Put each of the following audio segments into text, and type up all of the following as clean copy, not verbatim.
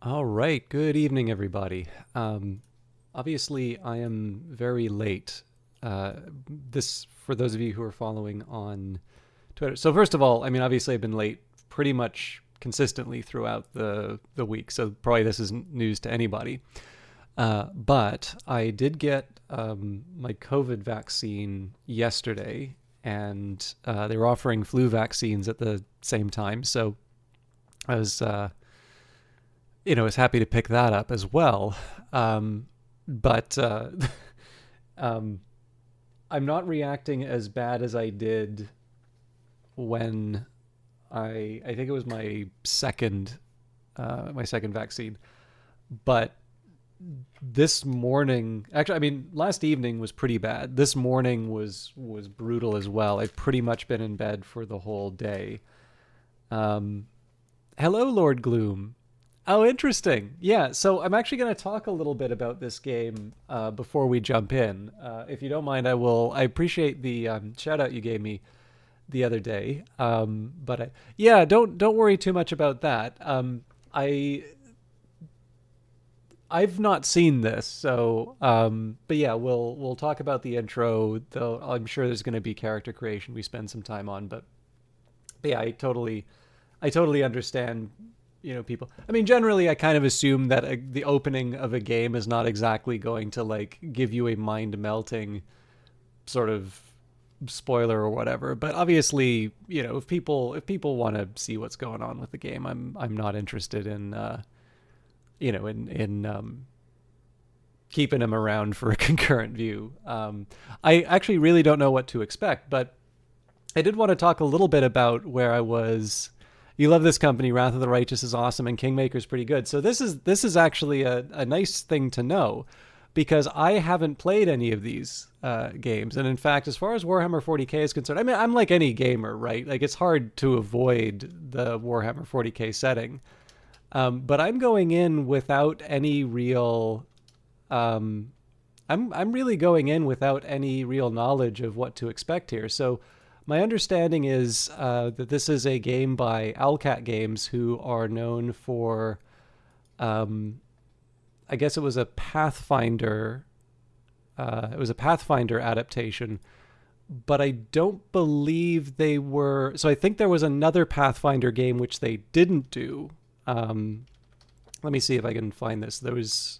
All right. Good evening, everybody. Obviously, I am very late. Uh, this, for those of you who are following on Twitter. So, first of all, I mean, obviously, I've been late pretty much consistently throughout the week. So, probably this isn't news to anybody. But I did get my COVID vaccine yesterday, and they were offering flu vaccines at the same time. So, I was was happy to pick that up as well. But um, I'm not reacting as bad as I did when I think it was my second vaccine. But this morning, actually, I mean, last evening was pretty bad. This morning was brutal as well. I've pretty much been in bed for the whole day. Um, Hello, Lord Gloom. Oh, interesting. Yeah, so I'm actually going to talk a little bit about this game before we jump in. If you don't mind, I will. I appreciate the shout out you gave me the other day. Yeah, don't worry too much about that. I I've not seen this, so but yeah, we'll talk about the intro. Though I'm sure there's going to be character creation we spend some time on, but yeah, I totally understand, people. I mean, generally, I kind of assume that the opening of a game is not exactly going to like give you a mind melting sort of spoiler or whatever. But obviously, if people want to see what's going on with the game, I'm not interested in in keeping them around for a concurrent view. I actually really don't know what to expect, but I did want to talk a little bit about where I was. You love this company. Wrath of the Righteous is awesome, and Kingmaker's pretty good. So this is actually a nice thing to know, because I haven't played any of these games, and in fact, as far as Warhammer 40k is concerned, I mean, I'm like any gamer, right? Like it's hard to avoid the Warhammer 40k setting, but I'm going in without any real. I'm really going in without any real knowledge of what to expect here. So my understanding is that this is a game by Owlcat Games, who are known for, um, I guess it was a Pathfinder. It was a Pathfinder adaptation, but I don't believe they were. So I think there was another Pathfinder game which they didn't do. Um, Let me see if I can find this. There was.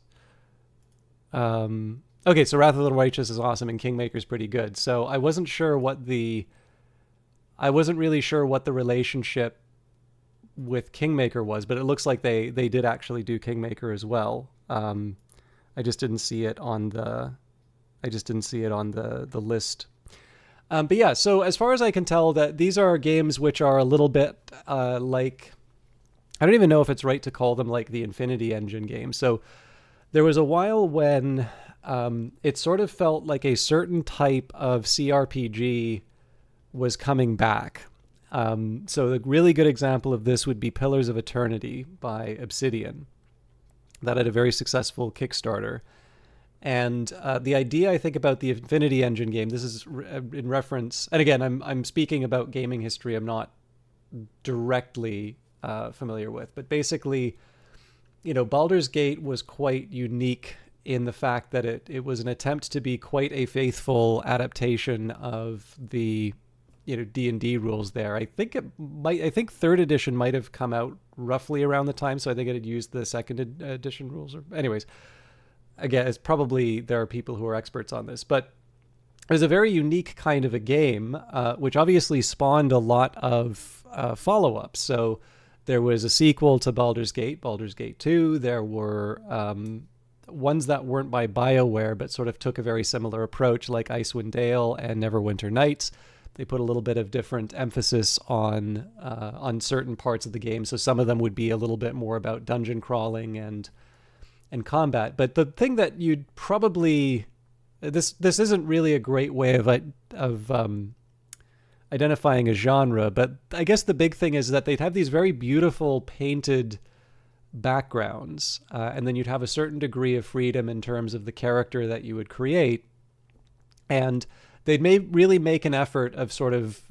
Okay, so Wrath of the Righteous is awesome and Kingmaker's pretty good. So I wasn't really sure what the relationship with Kingmaker was, but it looks like they did actually do Kingmaker as well. I just didn't see it on the list. But yeah, so as far as I can tell, that these are games which are a little bit like, I don't even know if it's right to call them like the Infinity Engine games. So there was a while when it sort of felt like a certain type of CRPG was coming back. So a really good example of this would be Pillars of Eternity by Obsidian, that had a very successful Kickstarter. And the idea, I think, about the Infinity Engine game, this is in reference, and again, I'm speaking about gaming history I'm not directly familiar with, but basically, Baldur's Gate was quite unique in the fact that it was an attempt to be quite a faithful adaptation of the D&D rules there. I think third edition might have come out roughly around the time, so I think it had used the second edition rules. Or anyways, again, it's probably there are people who are experts on this, but it was a very unique kind of a game, which obviously spawned a lot of follow-ups. So there was a sequel to Baldur's Gate 2. There were ones that weren't by BioWare, but sort of took a very similar approach, like Icewind Dale and Neverwinter Nights. They put a little bit of different emphasis on certain parts of the game. So some of them would be a little bit more about dungeon crawling and combat. But the thing that you'd probably this isn't really a great way of identifying a genre, but I guess the big thing is that they'd have these very beautiful painted backgrounds, and then you'd have a certain degree of freedom in terms of the character that you would create, and they'd really make an effort of sort of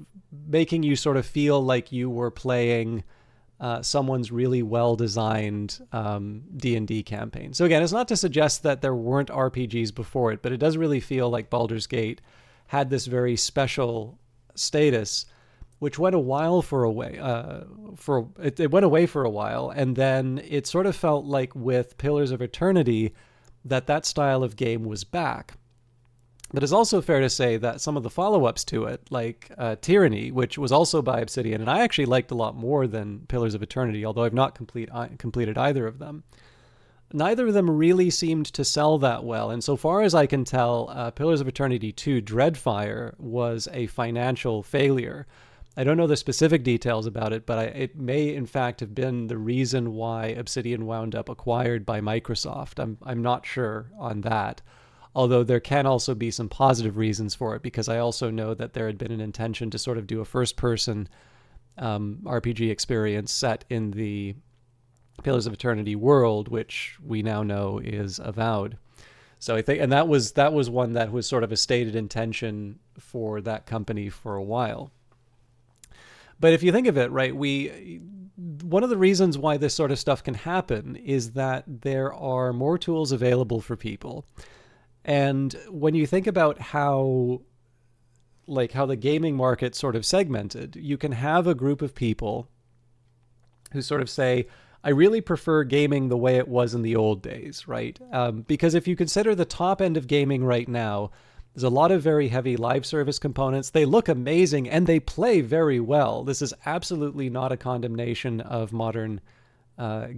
making you sort of feel like you were playing someone's really well-designed D&D campaign. So again, it's not to suggest that there weren't RPGs before it, but it does really feel like Baldur's Gate had this very special status, which went a while it went away for a while, and then it sort of felt like with Pillars of Eternity that style of game was back. But it's also fair to say that some of the follow-ups to it, like Tyranny, which was also by Obsidian, and I actually liked a lot more than Pillars of Eternity, although I've not completed either of them. Neither of them really seemed to sell that well, and so far as I can tell, Pillars of Eternity 2 Dreadfire was a financial failure. I don't know the specific details about it, but it may in fact have been the reason why Obsidian wound up acquired by Microsoft. I'm not sure on that. Although there can also be some positive reasons for it, because I also know that there had been an intention to sort of do a first-person RPG experience set in the Pillars of Eternity world, which we now know is Avowed. So I think, and that was one that was sort of a stated intention for that company for a while. But if you think of it, right, one of the reasons why this sort of stuff can happen is that there are more tools available for people. And when you think about how the gaming market sort of segmented, you can have a group of people who sort of say, I really prefer gaming the way it was in the old days, right? Because if you consider the top end of gaming right now, there's a lot of very heavy live service components. They look amazing and they play very well. This is absolutely not a condemnation of modern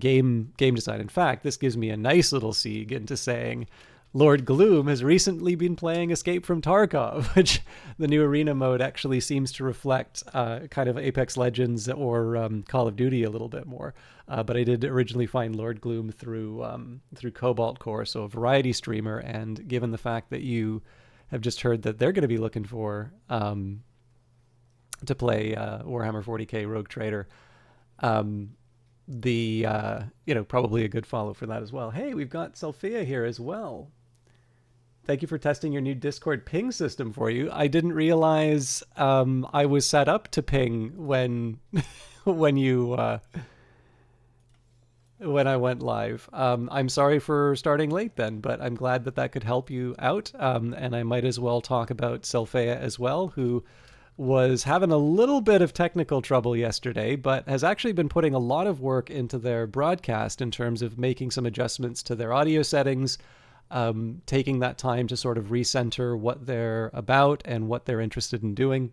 game design. In fact, this gives me a nice little segue into saying Lord Gloom has recently been playing Escape from Tarkov, which the new arena mode actually seems to reflect kind of Apex Legends or Call of Duty a little bit more. But I did originally find Lord Gloom through Cobalt Core, so a variety streamer, and given the fact that you have just heard that they're going to be looking for to play Warhammer 40k Rogue Trader, probably a good follow for that as well. Hey, we've got Sophia here as well. Thank you for testing your new Discord ping system for you. I didn't realize I was set up to ping when I went live. I'm sorry for starting late then, but I'm glad that could help you out. And I might as well talk about Selphea as well, who was having a little bit of technical trouble yesterday, but has actually been putting a lot of work into their broadcast in terms of making some adjustments to their audio settings, taking that time to sort of recenter what they're about and what they're interested in doing.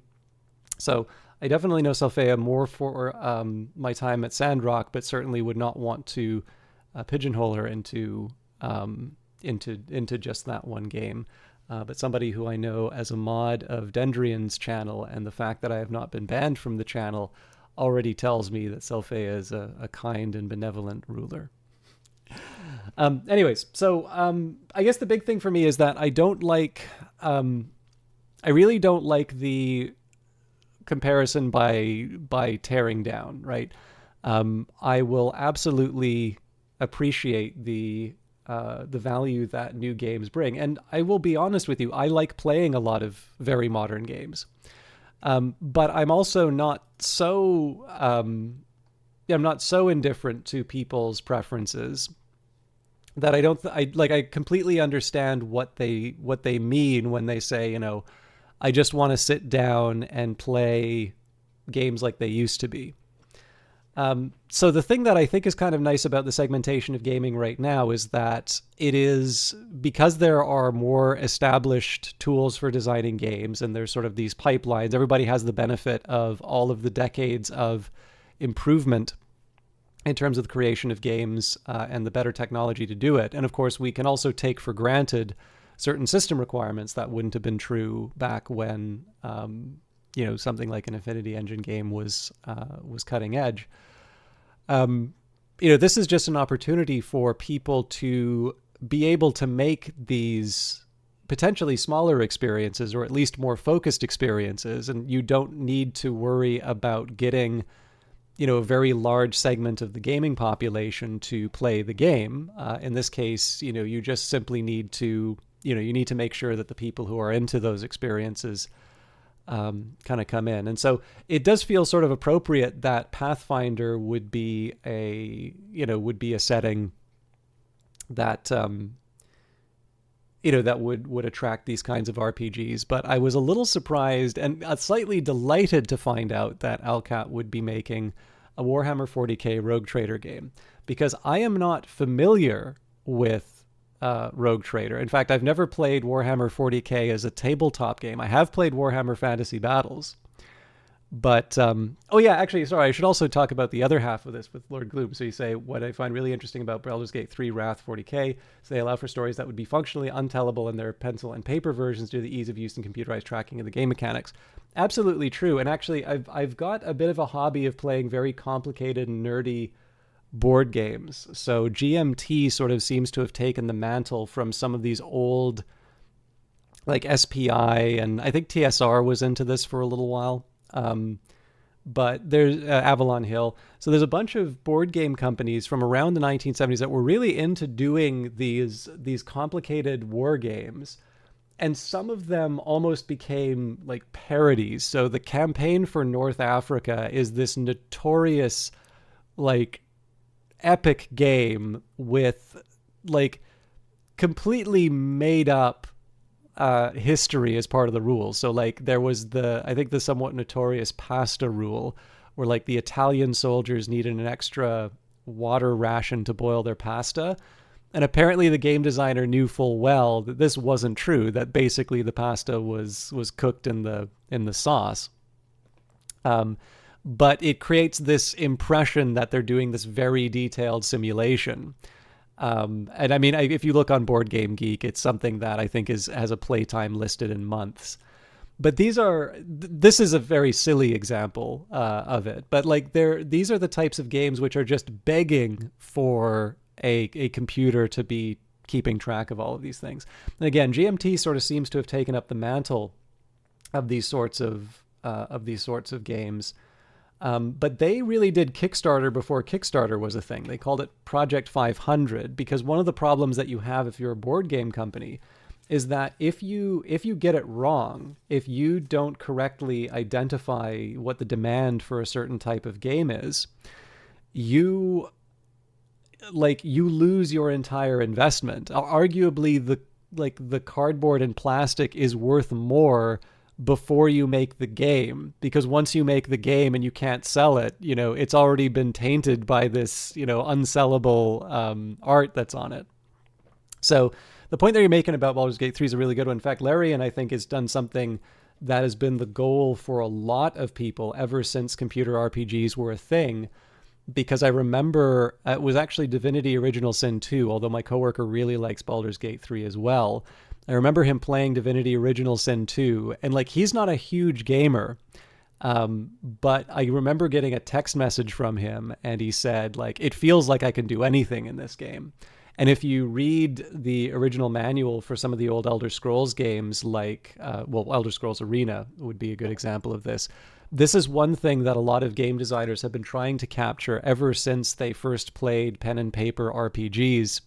So I definitely know Selphea more for my time at Sandrock, but certainly would not want to pigeonhole her into just that one game. But somebody who I know as a mod of Dendrian's channel, and the fact that I have not been banned from the channel already tells me that Selphea is a kind and benevolent ruler. Anyways, so I guess the big thing for me is that I really don't like the comparison by tearing down, right? I will absolutely appreciate the value that new games bring. And I will be honest with you, I like playing a lot of very modern games. But I'm also not so indifferent to people's preferences that I completely understand what they mean when they say, I just want to sit down and play games like they used to be. So the thing that I think is kind of nice about the segmentation of gaming right now is that it is, because there are more established tools for designing games and there's sort of these pipelines, everybody has the benefit of all of the decades of improvement in terms of the creation of games and the better technology to do it. And of course, we can also take for granted certain system requirements that wouldn't have been true back when something like an Infinity Engine game was cutting edge. This is just an opportunity for people to be able to make these potentially smaller experiences, or at least more focused experiences, and you don't need to worry about getting a very large segment of the gaming population to play the game. In this case, you just simply need to you need to make sure that the people who are into those experiences kind of come in. And so it does feel sort of appropriate that Pathfinder would be a setting that, that would attract these kinds of RPGs. But I was a little surprised and slightly delighted to find out that Alcat would be making a Warhammer 40k Rogue Trader game, because I am not familiar with Rogue Trader. In fact, I've never played Warhammer 40k as a tabletop game. I have played Warhammer Fantasy Battles. But, I should also talk about the other half of this with Lord Gloom. So you say, what I find really interesting about Baldur's Gate 3 Wrath 40k is they allow for stories that would be functionally untellable in their pencil and paper versions due to the ease of use and computerized tracking of the game mechanics. Absolutely true. And actually, I've got a bit of a hobby of playing very complicated and nerdy board games. So GMT sort of seems to have taken the mantle from some of these old, like SPI, and I think TSR was into this for a little while. But there's Avalon Hill. So there's a bunch of board game companies from around the 1970s that were really into doing these complicated war games. And some of them almost became like parodies. So the Campaign for North Africa is this notorious, like, epic game with like completely made up history as part of the rules. So like there was the somewhat notorious pasta rule, where like the Italian soldiers needed an extra water ration to boil their pasta. And apparently the game designer knew full well that this wasn't true, that basically the pasta was cooked in the sauce. But it creates this impression that they're doing this very detailed simulation. And I mean, if you look on Board Game Geek, it's something that I think has a playtime listed in months. But this is a very silly example of it. But like these are the types of games which are just begging for a computer to be keeping track of all of these things. And again, GMT sort of seems to have taken up the mantle of these sorts of games. But they really did Kickstarter before Kickstarter was a thing. They called it Project 500, because one of the problems that you have if you're a board game company is that if you get it wrong, if you don't correctly identify what the demand for a certain type of game is, you lose your entire investment. Arguably, the cardboard and plastic is worth more before you make the game, because once you make the game and you can't sell it, it's already been tainted by this, unsellable art that's on it. So the point that you're making about Baldur's Gate 3 is a really good one. In fact, Larian, I think, has done something that has been the goal for a lot of people ever since computer RPGs were a thing. Because I remember it was actually Divinity Original Sin 2, although my coworker really likes Baldur's Gate 3 as well. I remember him playing Divinity Original Sin 2, and like he's not a huge gamer, but I remember getting a text message from him, and he said, like, it feels like I can do anything in this game. And if you read the original manual for some of the old Elder Scrolls games, like, Elder Scrolls Arena would be a good example of this. This is one thing that a lot of game designers have been trying to capture ever since they first played pen and paper RPGs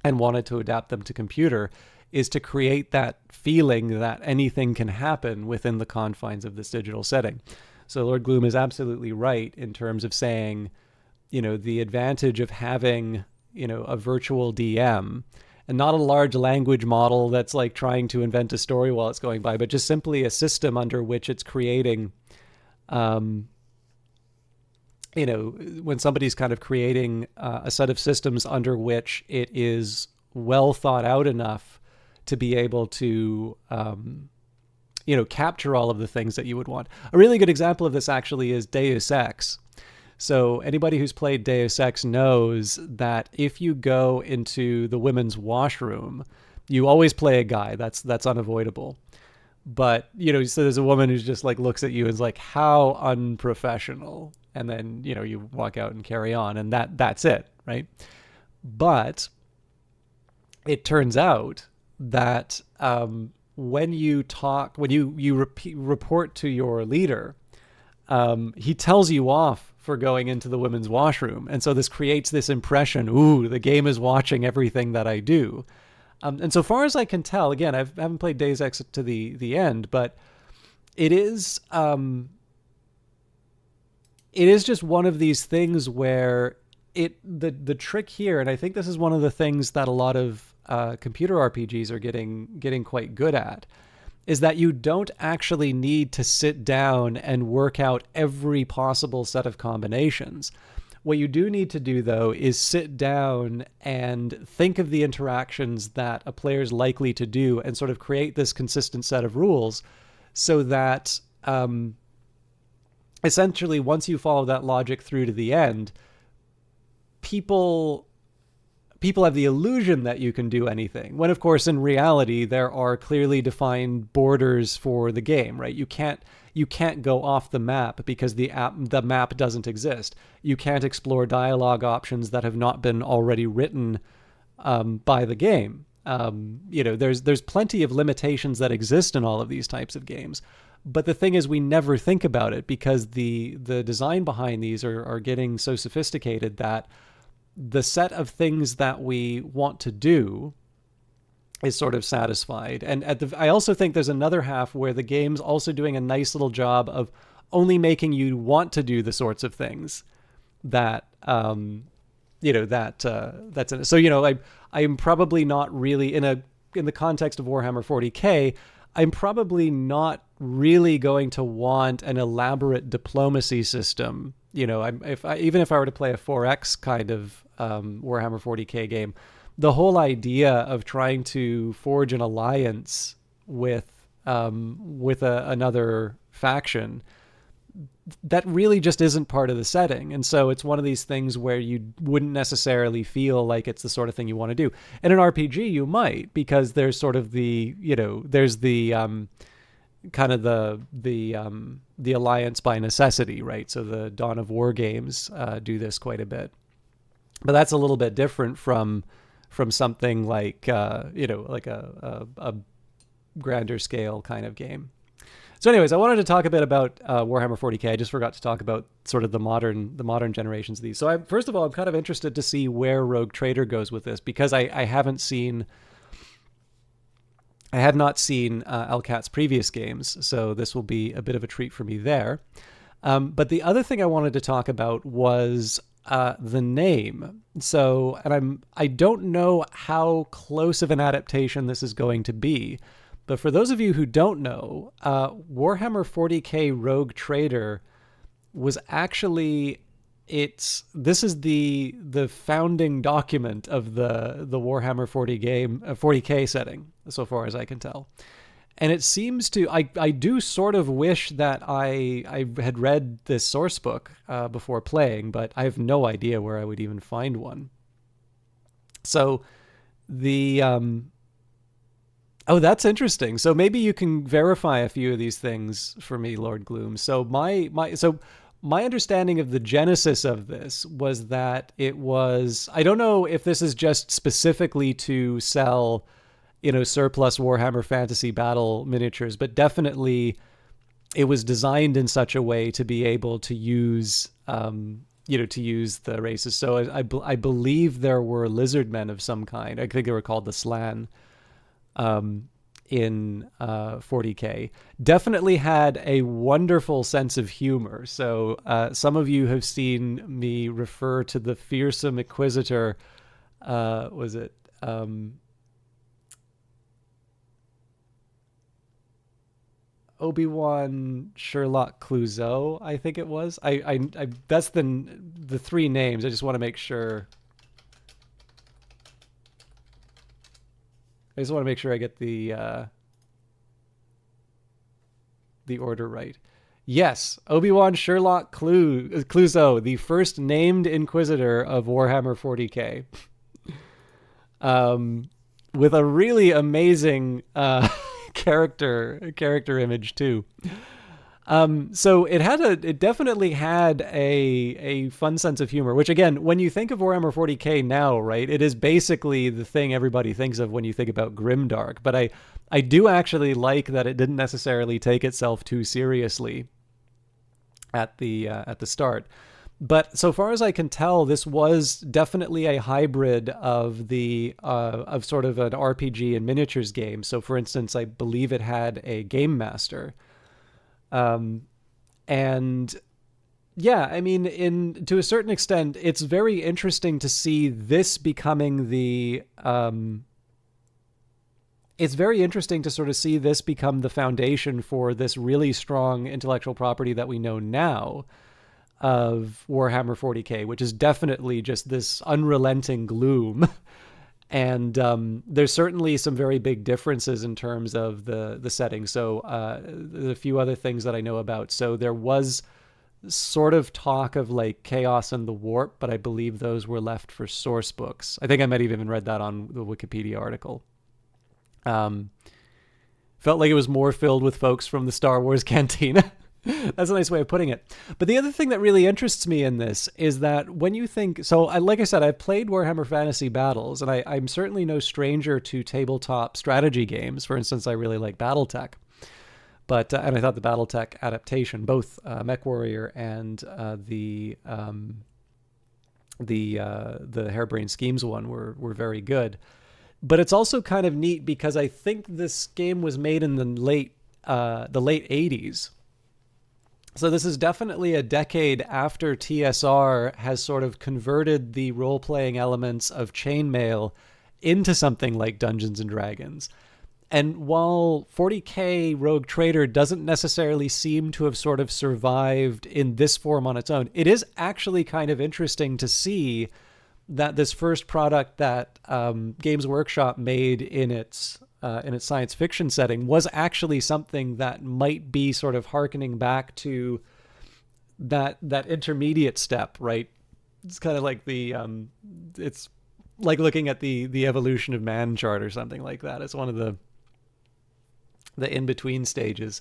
and wanted to adapt them to computer, is to create that feeling that anything can happen within the confines of this digital setting. So Lord Gloom is absolutely right in terms of saying, the advantage of having, a virtual DM, and not a large language model that's like trying to invent a story while it's going by, but just simply a system under which it's creating, when somebody's kind of creating a set of systems under which it is well thought out enough to be able to, capture all of the things that you would want. A really good example of this actually is Deus Ex. So anybody who's played Deus Ex knows that if you go into the women's washroom, you always play a guy. That's unavoidable. But, so there's a woman who's just like looks at you and is like, how unprofessional. And then, you walk out and carry on, and that's it, right? But it turns out that when you report to your leader, he tells you off for going into the women's washroom. And so this creates this impression, ooh, the game is watching everything that I do. And so far as I can tell, again, I haven't played Deus Ex to the end, but it is it is just one of these things where the trick here, and I think this is one of the things that a lot of computer RPGs are getting quite good at, is that you don't actually need to sit down and work out every possible set of combinations. What you do need to do, though, is sit down and think of the interactions that a player is likely to do and sort of create this consistent set of rules so that essentially once you follow that logic through to the end, people have the illusion that you can do anything, when of course in reality there are clearly defined borders for the game, right? You can't go off the map because the map doesn't exist. You can't explore dialogue options that have not been already written by the game. There's plenty of limitations that exist in all of these types of games. But the thing is, we never think about it because the design behind these are getting so sophisticated that the set of things that we want to do is sort of satisfied. And I also think there's another half where the game's also doing a nice little job of only making you want to do the sorts of things that that's in it. So I'm probably not really in the context of Warhammer 40K. I'm probably not really going to want an elaborate diplomacy system. Even if I were to play a 4X kind of Warhammer 40K game, the whole idea of trying to forge an alliance with another faction, that really just isn't part of the setting. And so it's one of these things where you wouldn't necessarily feel like it's the sort of thing you want to do. In an RPG, you might, because there's sort of there's the kind of the alliance by necessity, right? So the Dawn of War games do this quite a bit, but that's a little bit different from something like like a grander scale kind of game. So anyways, I wanted to talk a bit about Warhammer 40K. I just forgot to talk about sort of the modern generations of these. So first of all, I'm kind of interested to see where Rogue Trader goes with this, because I have not seen LCAT's previous games, so this will be a bit of a treat for me there. But the other thing I wanted to talk about was the name. So, and I don't know how close of an adaptation this is going to be, but for those of you who don't know, Warhammer 40K Rogue Trader was actually this is the founding document of the Warhammer 40K setting, so far as I can tell. And it seems to, I do sort of wish that I had read this source book before playing, but I have no idea where I would even find one. So oh, that's interesting. So maybe you can verify a few of these things for me, Lord Gloom. So my understanding of the genesis of this was that it was, I don't know if this is just specifically to sell, surplus Warhammer Fantasy Battle miniatures, but definitely it was designed in such a way to be able to use, to use the races. So I believe there were lizardmen of some kind. I think they were called the Slan. In 40K, definitely had a wonderful sense of humor. So some of you have seen me refer to the fearsome Inquisitor. Was it Obi-Wan Sherlock Clouseau? I think it was. I that's the three names. I just want to make sure. I just want to make sure I get the order right. Yes, Obi-Wan Sherlock Clouseau, the first named Inquisitor of Warhammer 40K, with a really amazing character image too. So it definitely had a fun sense of humor, which again, when you think of Warhammer 40K now, right, it is basically the thing everybody thinks of when you think about grimdark. But I do actually like that it didn't necessarily take itself too seriously at the start. But so far as I can tell, this was definitely a hybrid of of sort of an RPG and miniatures game. So for instance, I believe it had a game master. And yeah, I mean, to a certain extent, it's very interesting to see this becoming the. It's very interesting to sort of see this become the foundation for this really strong intellectual property that we know now of Warhammer 40K, which is definitely just this unrelenting gloom. And there's certainly some very big differences in terms of the setting. So there's a few other things that I know about. So there was sort of talk of like Chaos and the Warp, but I believe those were left for source books. I think I might have even read that on the Wikipedia article. Felt like it was more filled with folks from the Star Wars cantina. That's a nice way of putting it. But the other thing that really interests me in this is that when you think, so like I said, I've played Warhammer Fantasy Battles, and I'm certainly no stranger to tabletop strategy games. For instance, I really like BattleTech. But and I thought the BattleTech adaptation, both MechWarrior and the Harebrained Schemes one, were very good. But it's also kind of neat because I think this game was made in the late 80s. So this is definitely a decade after TSR has sort of converted the role-playing elements of Chainmail into something like Dungeons and Dragons. And while 40K Rogue Trader doesn't necessarily seem to have sort of survived in this form on its own, it is actually kind of interesting to see that this first product that Games Workshop made in its science fiction setting was actually something that might be sort of hearkening back to that intermediate step, right? It's kind of like it's like looking at the evolution of man chart or something like that. It's one of the in-between stages,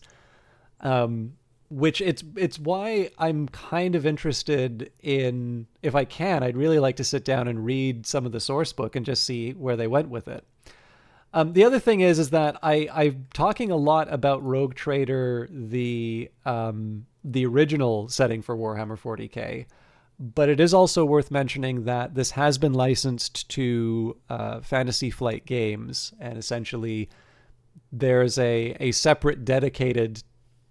which it's why I'm kind of interested in, if I can, I'd really like to sit down and read some of the source book and just see where they went with it. The other thing is that I'm talking a lot about Rogue Trader, the original setting for Warhammer 40K, but it is also worth mentioning that this has been licensed to Fantasy Flight Games, and essentially there's a separate dedicated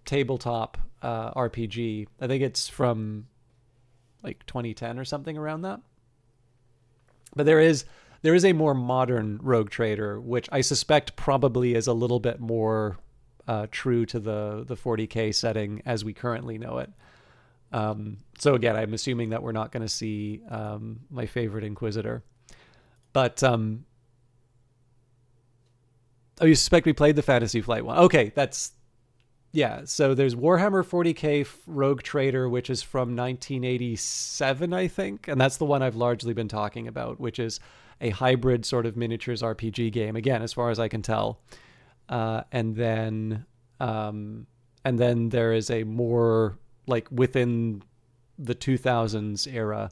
tabletop RPG. I think it's from like 2010 or something around that. But there is a more modern Rogue Trader, which I suspect probably is a little bit more true to the 40K setting as we currently know it. So again, I'm assuming that we're not going to see my favorite Inquisitor. But you suspect we played the Fantasy Flight one. Okay, yeah, so there's Warhammer 40K Rogue Trader, which is from 1987, I think. And that's the one I've largely been talking about, which is a hybrid sort of miniatures RPG game, again, as far as I can tell. And then there is a more, like, within the 2000s era,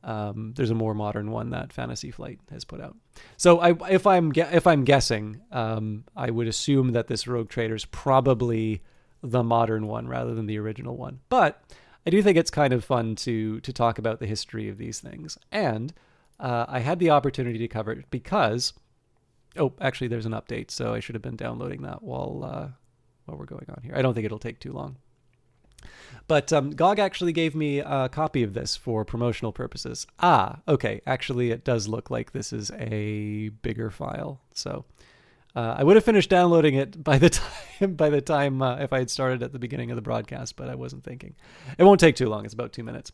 there's a more modern one that Fantasy Flight has put out. So if I'm guessing, I would assume that this Rogue Trader is probably the modern one rather than the original one. But I do think it's kind of fun to talk about the history of these things. And I had the opportunity to cover it because, actually there's an update, so I should have been downloading that while we're going on here. I don't think it'll take too long. But GOG actually gave me a copy of this for promotional purposes. Okay. Actually, it does look like this is a bigger file. So I would have finished downloading it by the time if I had started at the beginning of the broadcast, but I wasn't thinking. It won't take too long. It's about 2 minutes.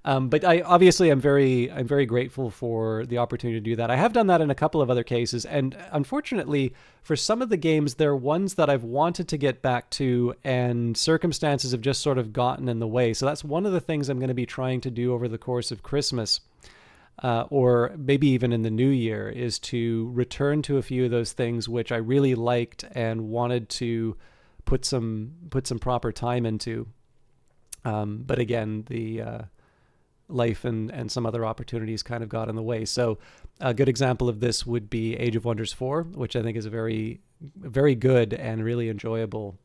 But I'm very grateful for the opportunity to do that. I have done that in a couple of other cases, and unfortunately, for some of the games, they're ones that I've wanted to get back to, and circumstances have just sort of gotten in the way. So that's one of the things I'm going to be trying to do over the course of Christmas. Or maybe even in the new year, is to return to a few of those things which I really liked and wanted to put some proper time into. But again, the life and some other opportunities kind of got in the way. So a good example of this would be Age of Wonders 4, which I think is a very, very good and really enjoyable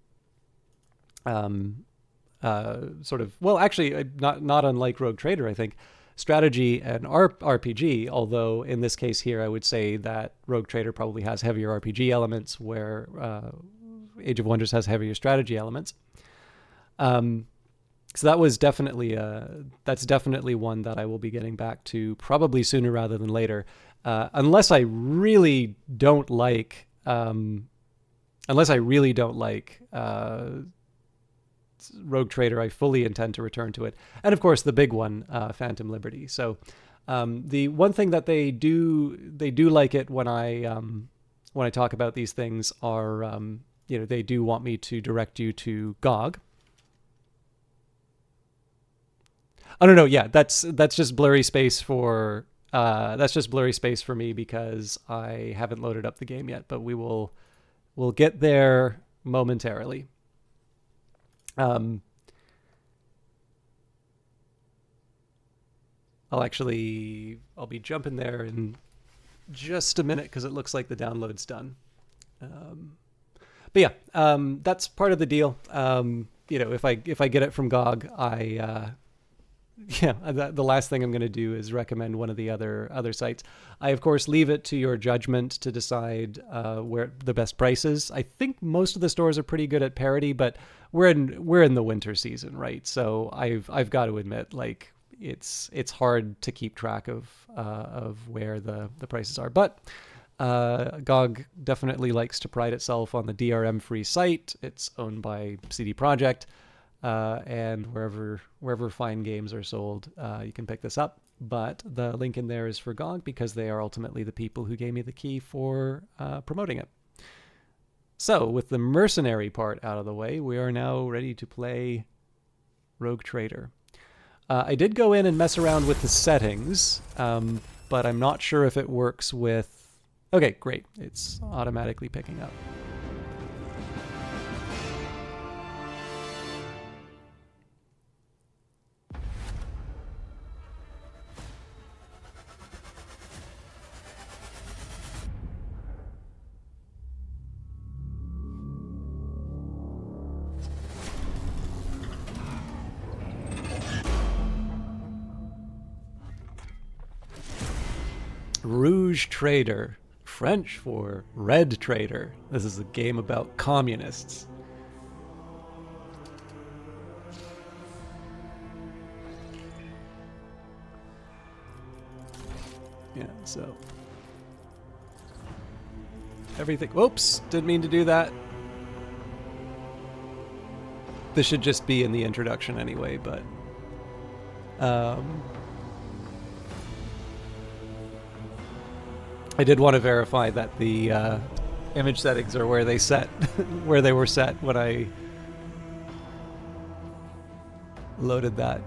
sort of, well, actually not unlike Rogue Trader, I think, strategy and RPG, although in this case here, I would say that Rogue Trader probably has heavier RPG elements where Age of Wonders has heavier strategy elements. So that was definitely that's definitely one that I will be getting back to probably sooner rather than later, unless I really don't like Rogue Trader. I fully intend to return to it, and of course the big one, Phantom Liberty. So the one thing that they do like it when I talk about these things are they do want me to direct you to GOG. Oh no, yeah, that's just blurry space for me because I haven't loaded up the game yet, but we'll get there momentarily. I'll be jumping there in just a minute because it looks like the download's done. But yeah, that's part of the deal. If I get it from GOG, the last thing I'm going to do is recommend one of the other sites. I of course leave it to your judgment to decide where the best price is. I think most of the stores are pretty good at parity, but we're in the winter season, right? So I've got to admit, like, it's hard to keep track of where the prices are. But GOG definitely likes to pride itself on the DRM free site. It's owned by CD Projekt. And wherever fine games are sold, you can pick this up. But the link in there is for GOG because they are ultimately the people who gave me the key for promoting it. So with the mercenary part out of the way, we are now ready to play Rogue Trader. I did go in and mess around with the settings, but I'm not sure if it works with... Okay, great. It's automatically picking up. Rouge Trader, French for Red Trader. This is a game about communists. Yeah, so everything... Whoops, didn't mean to do that. This should just be in the introduction anyway, but... I did want to verify that the image settings are where they were set when I loaded that.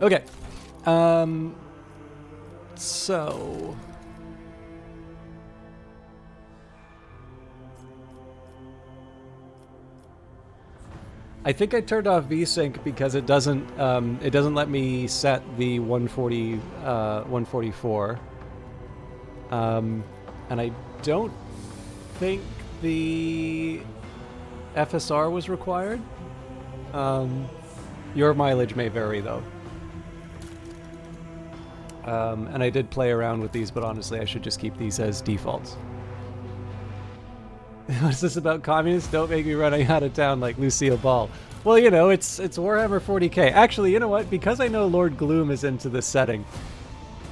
Okay. So... I think I turned off VSync because it doesn't let me set the 144. And I don't think the FSR was required. Your mileage may vary though. And I did play around with these, but honestly I should just keep these as defaults. What's this about communists? Don't make me run out of town like Lucille Ball. Well, you know, it's Warhammer 40k. Actually, you know what? Because I know Lord Gloom is into this setting,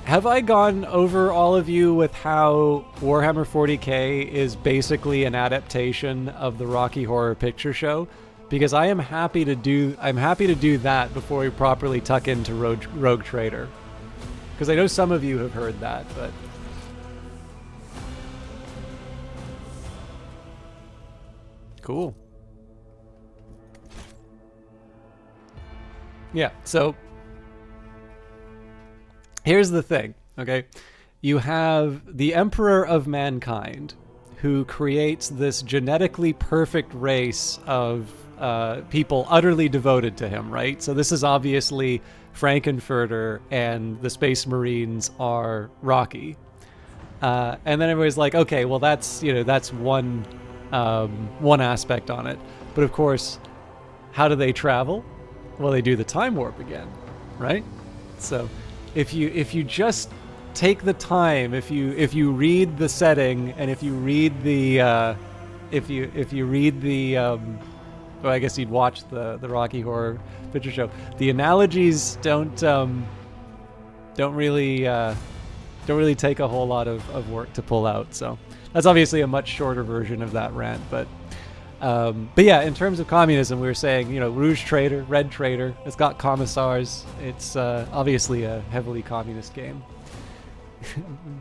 have I gone over all of you with how Warhammer 40k is basically an adaptation of the Rocky Horror Picture Show? Because I'm happy to do that before we properly tuck into Rogue Trader. Because I know some of you have heard that, but... Cool. Yeah, so here's the thing, okay? You have the Emperor of Mankind, who creates this genetically perfect race of people utterly devoted to him, right? So this is obviously Frankenfurter, and the Space Marines are Rocky. And then everybody's like, okay, well that's one aspect on it. But of course, how do they travel? Well, they do the time warp again, right? So if you just take the time, if you read the setting, and if you read the if you read the well, I guess you'd watch the Rocky Horror Picture Show. The analogies don't really take a whole lot of work to pull out. So that's obviously a much shorter version of that rant, but yeah, in terms of communism, we were saying, Rouge Trader, Red Trader, it's got commissars. It's obviously a heavily communist game.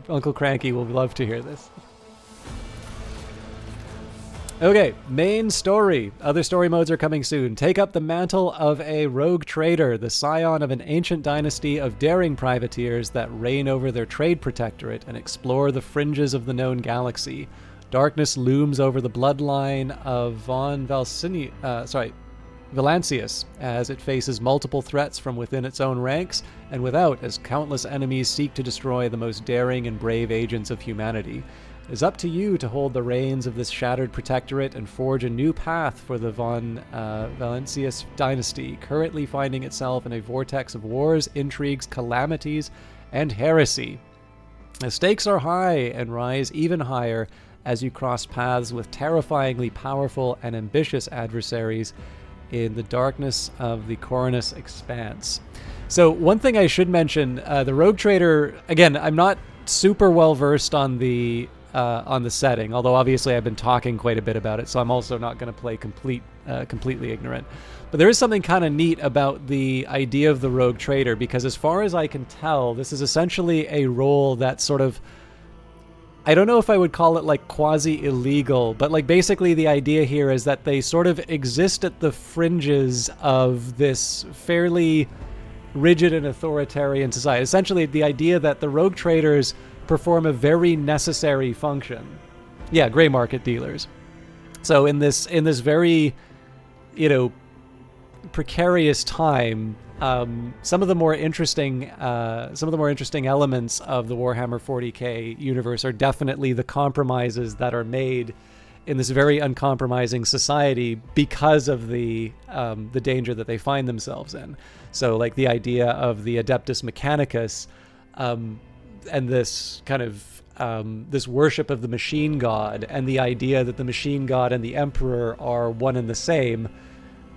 Uncle Cranky will love to hear this. Okay, main story. Other story modes are coming soon. Take up the mantle of a rogue trader, the scion of an ancient dynasty of daring privateers that reign over their trade protectorate and explore the fringes of the known galaxy. Darkness looms over the bloodline of Valancius as it faces multiple threats from within its own ranks and without, as countless enemies seek to destroy the most daring and brave agents of humanity. It is up to you to hold the reins of this shattered protectorate and forge a new path for the Valancius dynasty, currently finding itself in a vortex of wars, intrigues, calamities, and heresy. The stakes are high and rise even higher as you cross paths with terrifyingly powerful and ambitious adversaries in the darkness of the Coronus Expanse. So one thing I should mention, the Rogue Trader, again, I'm not super well versed on the setting, although obviously I've been talking quite a bit about it, so I'm also not going to play completely ignorant. But there is something kind of neat about the idea of the Rogue Trader, because as far as I can tell, this is essentially a role that's sort of, I don't know if I would call it like quasi-illegal, but like basically the idea here is that they sort of exist at the fringes of this fairly rigid and authoritarian society. Essentially the idea that the rogue traders perform a very necessary function. Yeah, gray market dealers. So in this very, precarious time, some of the more interesting elements of the Warhammer 40k universe are definitely the compromises that are made in this very uncompromising society because of the danger that they find themselves in. So, like the idea of the Adeptus Mechanicus, and this kind of this worship of the machine god, and the idea that the machine god and the emperor are one and the same.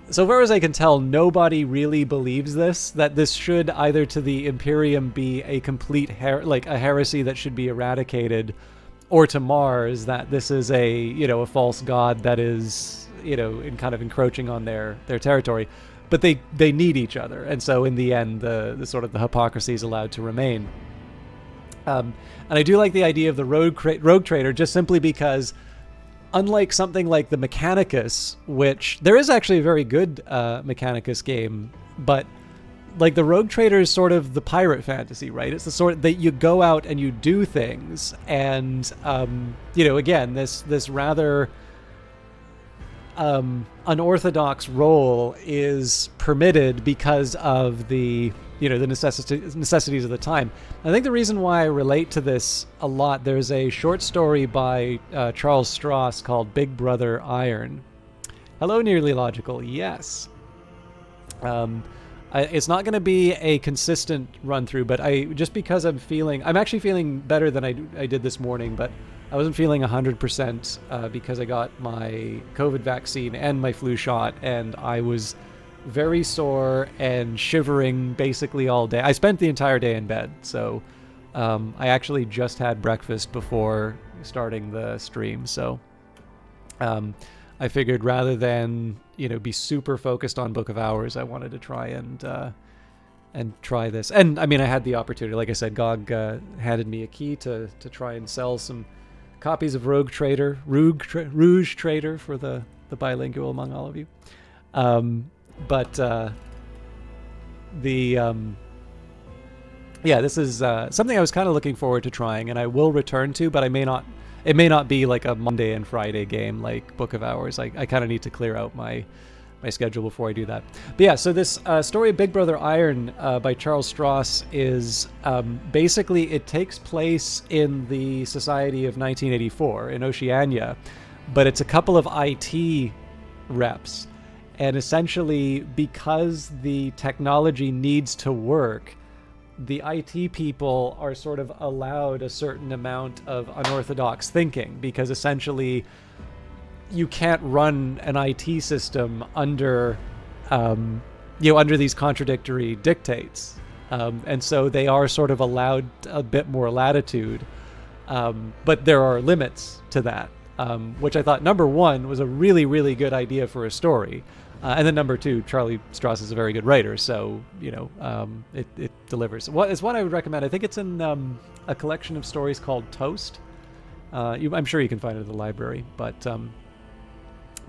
So far as I can tell, nobody really believes this, that this should either to the Imperium be a complete a heresy that should be eradicated, or to Mars that this is a false god that is in kind of encroaching on their territory. But they need each other, and so in the end the sort of the hypocrisy is allowed to remain. And I do like the idea of the rogue trader, just simply because, unlike something like the Mechanicus, which there is actually a very good Mechanicus game, but like the Rogue Trader is sort of the pirate fantasy, right? It's the sort that you go out and you do things, and again, this rather unorthodox role is permitted because of the the necessities of the time. I think the reason why I relate to this a lot, there's a short story by Charles Stross called Big Brother Iron. Hello, Nearly Logical. Yes. It's not going to be a consistent run through, but just because I'm actually feeling better than I did this morning, but I wasn't feeling 100% because I got my COVID vaccine and my flu shot, and I was very sore and shivering basically all day. I spent the entire day in bed, so I actually just had breakfast before starting the stream. So I figured rather than be super focused on Book of Hours, I wanted to try and try this. And I mean, I had the opportunity, like I said, GOG handed me a key to try and sell some copies of Rouge Trader for the bilingual among all of you. This is something I was kind of looking forward to trying, and I will return to, but it may not be like a Monday and Friday game like Book of Hours. I kind of need to clear out my schedule before I do that. But yeah, so this story of Big Brother Iron by Charles Stross is basically, it takes place in the society of 1984 in Oceania, but it's a couple of IT reps. And essentially, because the technology needs to work, the IT people are sort of allowed a certain amount of unorthodox thinking, because essentially you can't run an IT system under, under these contradictory dictates. And so they are sort of allowed a bit more latitude. But there are limits to that, which I thought, number one, was a really, really good idea for a story. And then number two, Charlie Strauss is a very good writer, so, it delivers. It's one I would recommend. I think it's in a collection of stories called Toast. I'm sure you can find it in the library, but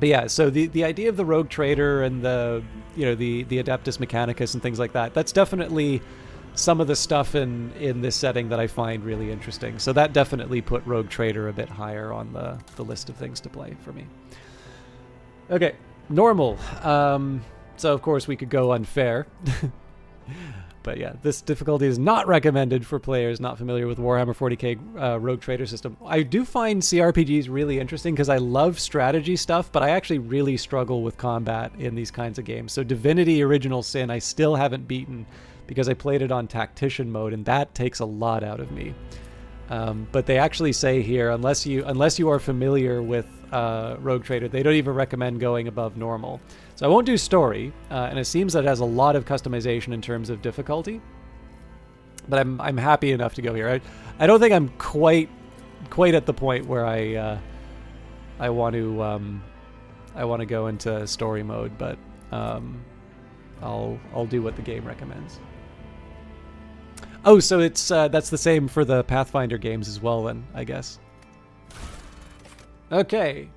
yeah, so the idea of the rogue trader and the Adeptus Mechanicus and things like that, that's definitely some of the stuff in this setting that I find really interesting. So that definitely put Rogue Trader a bit higher on the list of things to play for me. Okay, normal. So of course we could go unfair. But yeah, this difficulty is not recommended for players not familiar with Warhammer 40k Rogue Trader system. I do find CRPGs really interesting because I love strategy stuff, but I actually really struggle with combat in these kinds of games. So Divinity Original Sin I still haven't beaten because I played it on Tactician mode, and that takes a lot out of me. But they actually say here, unless you are familiar with Rogue Trader, they don't even recommend going above normal. So I won't do story, and it seems that it has a lot of customization in terms of difficulty. But I'm happy enough to go here. I don't think I'm quite at the point where I want to go into story mode, but I'll do what the game recommends. Oh, so it's that's the same for the Pathfinder games as well, then, I guess. Okay.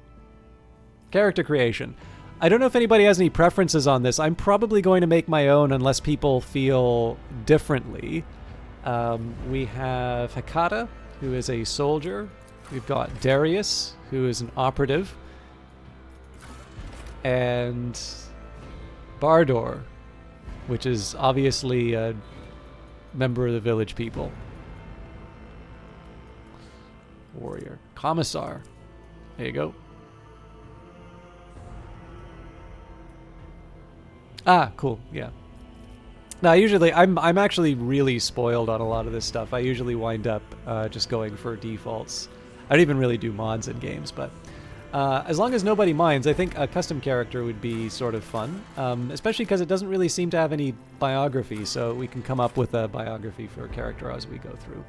Character creation. I don't know if anybody has any preferences on this. I'm probably going to make my own unless people feel differently. We have Hekata, who is a soldier. We've got Darius, who is an operative. And Bardor, which is obviously a member of the village people. Warrior. Commissar. There you go. Ah, cool. Yeah. Now, usually, I'm actually really spoiled on a lot of this stuff. I usually wind up just going for defaults. I don't even really do mods in games, but as long as nobody minds, I think a custom character would be sort of fun, especially because it doesn't really seem to have any biography, so we can come up with a biography for a character as we go through.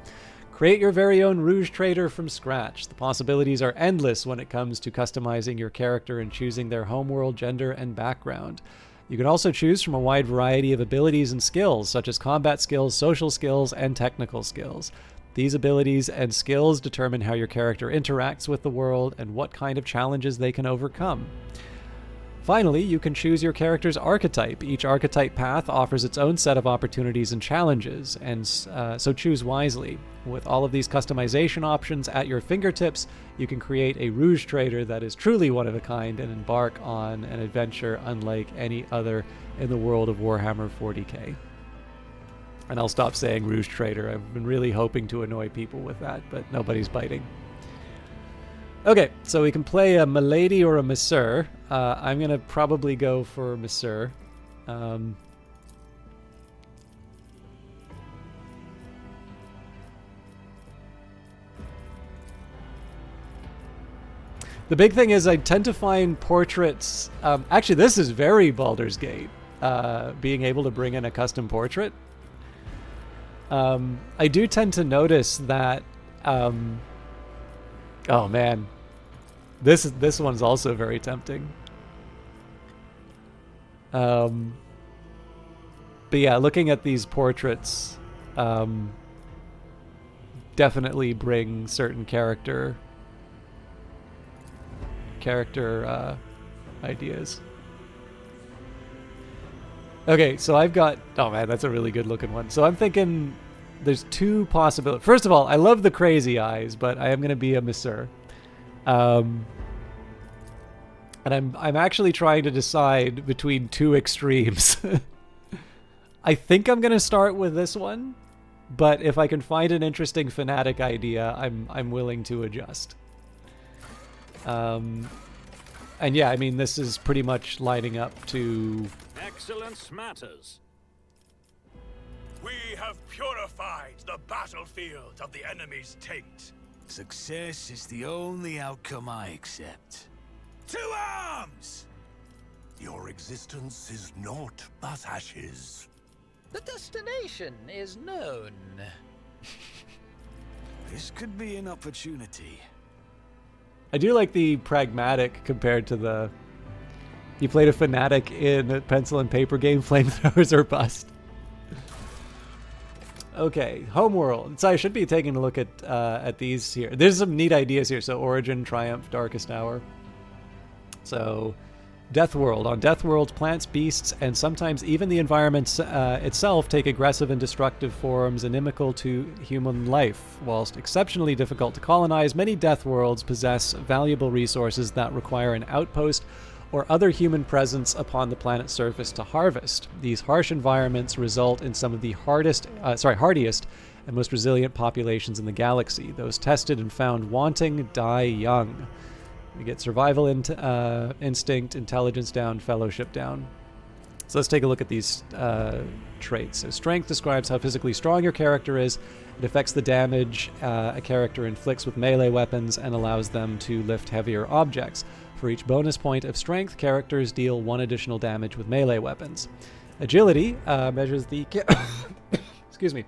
Create your very own Rouge Trader from scratch. The possibilities are endless when it comes to customizing your character and choosing their homeworld, gender, and background. You can also choose from a wide variety of abilities and skills, such as combat skills, social skills, and technical skills. These abilities and skills determine how your character interacts with the world and what kind of challenges they can overcome. Finally, you can choose your character's archetype. Each archetype path offers its own set of opportunities and challenges, and so choose wisely. With all of these customization options at your fingertips, you can create a Rouge Trader that is truly one of a kind and embark on an adventure unlike any other in the world of Warhammer 40k. And I'll stop saying Rouge Trader. I've been really hoping to annoy people with that, but nobody's biting. Okay, so we can play a Milady or a Monsieur. I'm going to probably go for Monsieur. The big thing is I tend to find portraits... actually, this is very Baldur's Gate, being able to bring in a custom portrait. I do tend to notice that... oh man, this one's also very tempting. But yeah, looking at these portraits definitely bring certain character ideas. Okay, so I've got... oh man, that's a really good looking one. So I'm thinking there's two possibilities. First of all, I love the crazy eyes, but I am going to be a Monsieur. And I'm actually trying to decide between two extremes. I think I'm going to start with this one, but if I can find an interesting fanatic idea, I'm willing to adjust. And yeah, I mean, this is pretty much lining up to... Excellence matters. We have purified the battlefield of the enemy's taint. Success is the only outcome I accept. To arms! Your existence is naught but ashes. The destination is known. This could be an opportunity. I do like the pragmatic compared to the... You played a fanatic in a pencil and paper game, flamethrowers or bust. Okay, Homeworld. So I should be taking a look at these here. There's some neat ideas here. So Origin, Triumph, Darkest Hour. So Death World. On Death World, plants, beasts, and sometimes even the environment itself take aggressive and destructive forms inimical to human life. Whilst exceptionally difficult to colonize, many Death Worlds possess valuable resources that require an outpost or other human presence upon the planet's surface to harvest. These harsh environments result in some of the hardiest and most resilient populations in the galaxy. Those tested and found wanting die young. We get survival instinct, intelligence down, fellowship down. So let's take a look at these traits. So strength describes how physically strong your character is. It affects the damage a character inflicts with melee weapons and allows them to lift heavier objects. For each bonus point of strength, characters deal 1 additional damage with melee weapons. Agility measures the excuse me,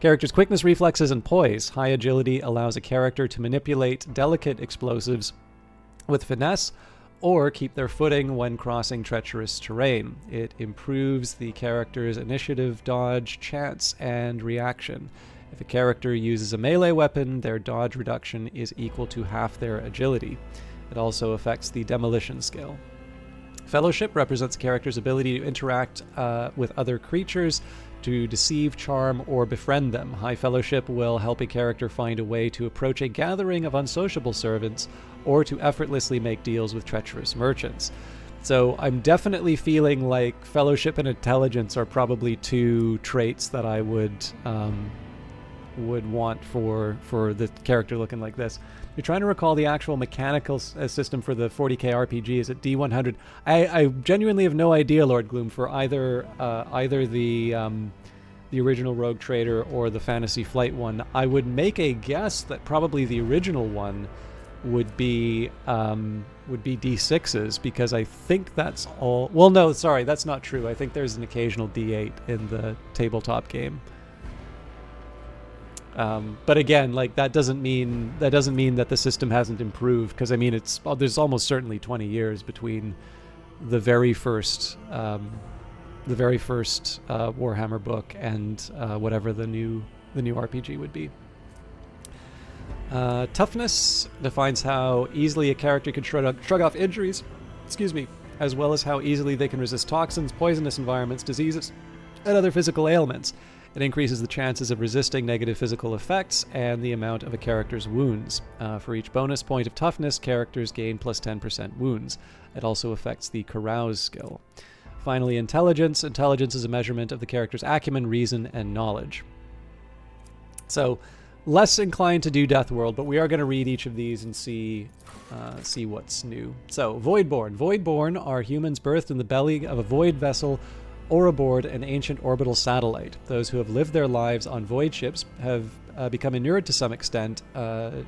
character's quickness, reflexes, and poise. High agility allows a character to manipulate delicate explosives with finesse or keep their footing when crossing treacherous terrain. It improves the character's initiative, dodge, chance, and reaction. If a character uses a melee weapon, their dodge reduction is equal to half their agility. It also affects the demolition skill. Fellowship represents a character's ability to interact with other creatures, to deceive, charm, or befriend them. High Fellowship will help a character find a way to approach a gathering of unsociable servants or to effortlessly make deals with treacherous merchants. So I'm definitely feeling like Fellowship and Intelligence are probably 2 traits that I would want for the character looking like this. You're trying to recall the actual mechanical system for the 40k RPG. Is it D100? I genuinely have no idea, Lord Gloom, for either the original Rogue Trader or the Fantasy Flight one. I would make a guess that probably the original one would be D6s, because I think that's all. Well, no, sorry, that's not true. I think there's an occasional D8 in the tabletop game. But again, like that doesn't mean that the system hasn't improved, because I mean there's almost certainly 20 years between the very first Warhammer book and whatever the new RPG would be. Toughness defines how easily a character can shrug off injuries, as well as how easily they can resist toxins, poisonous environments, diseases, and other physical ailments. It increases the chances of resisting negative physical effects and the amount of a character's wounds. For each bonus point of toughness, characters gain plus 10% wounds. It also affects the carouse skill. Finally, intelligence. Intelligence is a measurement of the character's acumen, reason, and knowledge. So, less inclined to do Death World, but we are going to read each of these and see what's new. So, Voidborn. Voidborn are humans birthed in the belly of a void vessel or aboard an ancient orbital satellite. Those who have lived their lives on void ships have become inured to some extent, due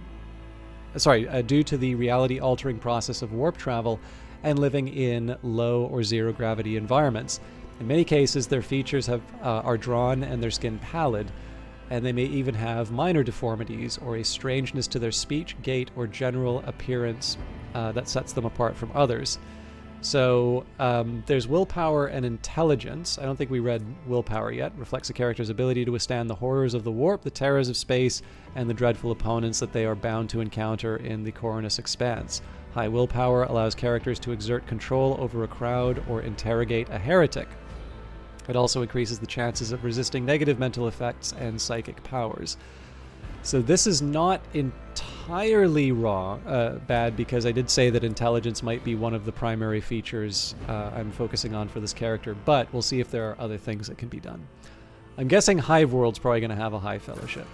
to the reality-altering process of warp travel and living in low or zero gravity environments. In many cases, their features are drawn and their skin pallid, and they may even have minor deformities or a strangeness to their speech, gait, or general appearance that sets them apart from others. So there's willpower and intelligence. I don't think we read willpower yet. Reflects a character's ability to withstand the horrors of the warp, the terrors of space, and the dreadful opponents that they are bound to encounter in the Coronus Expanse. High willpower allows characters to exert control over a crowd or interrogate a heretic. It also increases the chances of resisting negative mental effects and psychic powers. So this is not entirely bad, because I did say that intelligence might be one of the primary features I'm focusing on for this character, but we'll see if there are other things that can be done. I'm guessing Hive World's probably going to have a high fellowship.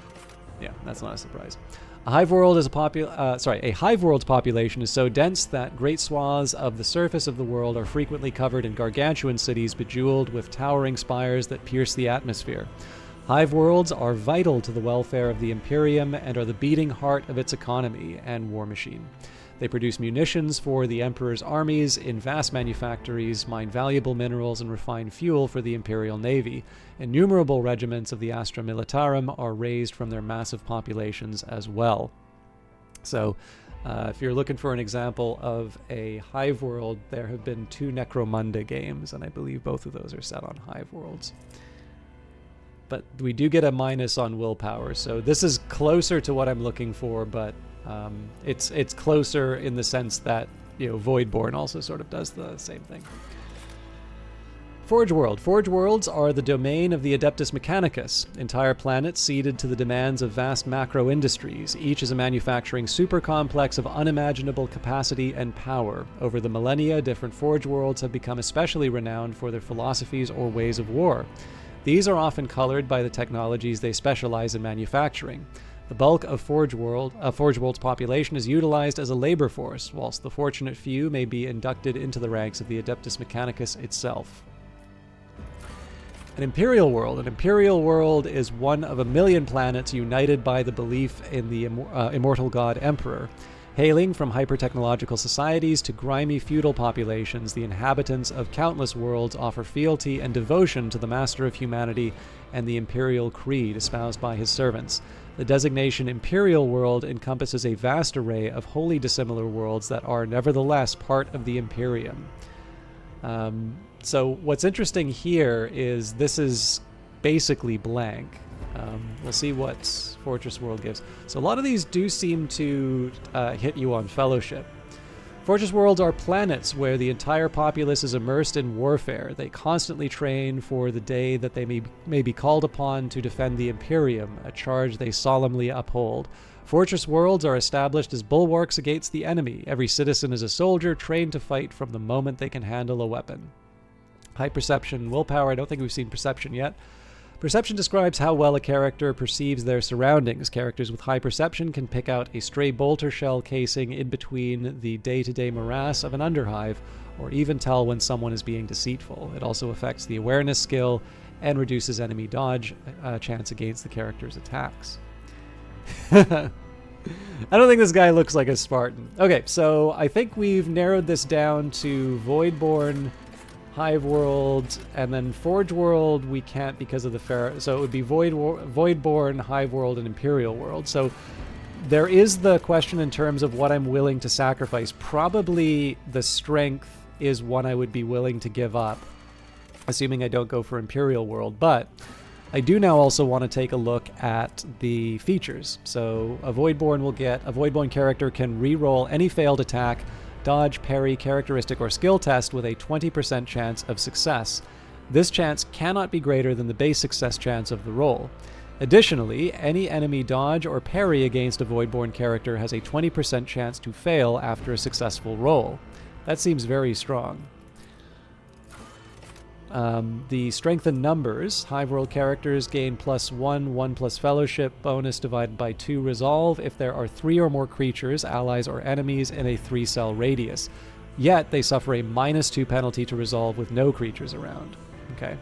Yeah, that's not a surprise. A hive world is a hive world's population is so dense that great swaths of the surface of the world are frequently covered in gargantuan cities bejeweled with towering spires that pierce the atmosphere. Hive worlds are vital to the welfare of the Imperium and are the beating heart of its economy and war machine. They produce munitions for the Emperor's armies in vast manufactories, mine valuable minerals, and refine fuel for the Imperial Navy. Innumerable regiments of the Astra Militarum are raised from their massive populations as well. So, if you're looking for an example of a hive world, there have been 2 Necromunda games, and I believe both of those are set on hive worlds. But we do get a minus on willpower, so this is closer to what I'm looking for, but it's closer in the sense that, you know, Voidborn also sort of does the same thing. Forge World. Forge Worlds are the domain of the Adeptus Mechanicus, entire planets ceded to the demands of vast macro industries. Each is a manufacturing super complex of unimaginable capacity and power. Over the millennia, different Forge Worlds have become especially renowned for their philosophies or ways of war. These are often colored by the technologies they specialize in manufacturing. The bulk of Forge World's population is utilized as a labor force, whilst the fortunate few may be inducted into the ranks of the Adeptus Mechanicus itself. An Imperial World. An Imperial World is one of a million planets united by the belief in the immortal god Emperor. Hailing from hyper-technological societies to grimy feudal populations, the inhabitants of countless worlds offer fealty and devotion to the master of humanity and the imperial creed espoused by his servants. The designation Imperial World encompasses a vast array of wholly dissimilar worlds that are nevertheless part of the Imperium. So what's interesting here is this is basically blank. We'll see what Fortress World gives. So a lot of these do seem to hit you on Fellowship. Fortress Worlds are planets where the entire populace is immersed in warfare. They constantly train for the day that they may be called upon to defend the Imperium, a charge they solemnly uphold. Fortress Worlds are established as bulwarks against the enemy. Every citizen is a soldier trained to fight from the moment they can handle a weapon. High perception, willpower. I don't think we've seen perception yet. Perception describes how well a character perceives their surroundings. Characters with high perception can pick out a stray bolter shell casing in between the day-to-day morass of an underhive, or even tell when someone is being deceitful. It also affects the awareness skill and reduces enemy dodge chance against the character's attacks. I don't think this guy looks like a Spartan. Okay, so I think we've narrowed this down to Voidborn, Hive World, and then Forge World we can't because of the so it would be Voidborn, Hive World, and Imperial World. So there is the question in terms of what I'm willing to sacrifice. Probably the strength is one I would be willing to give up, assuming I don't go for Imperial World. But I do now also want to take a look at the features. So a Voidborn character can re-roll any failed attack, dodge, parry, characteristic, or skill test with a 20% chance of success. This chance cannot be greater than the base success chance of the roll. Additionally, any enemy dodge or parry against a Voidborn character has a 20% chance to fail after a successful roll. That seems very strong. The strength in numbers. Hive World characters gain +1, 1 plus Fellowship, bonus divided by 2 resolve if there are 3 or more creatures, allies, or enemies in a 3-cell radius. Yet, they suffer a -2 penalty to resolve with no creatures around. Okay.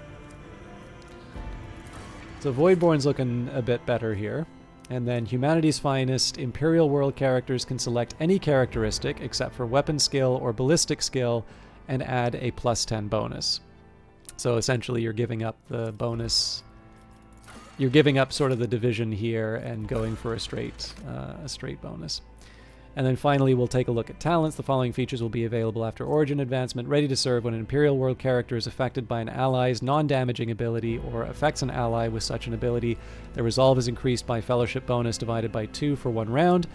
So Voidborn's looking a bit better here. And then Humanity's Finest, Imperial World characters can select any characteristic except for weapon skill or ballistic skill and add a +10 bonus. So essentially you're giving up the bonus, you're giving up sort of the division here and going for a straight bonus. And then finally we'll take a look at talents. The following features will be available after Origin Advancement, ready to serve when an Imperial World character is affected by an ally's non-damaging ability or affects an ally with such an ability. Their resolve is increased by Fellowship bonus divided by 2 for 1 round.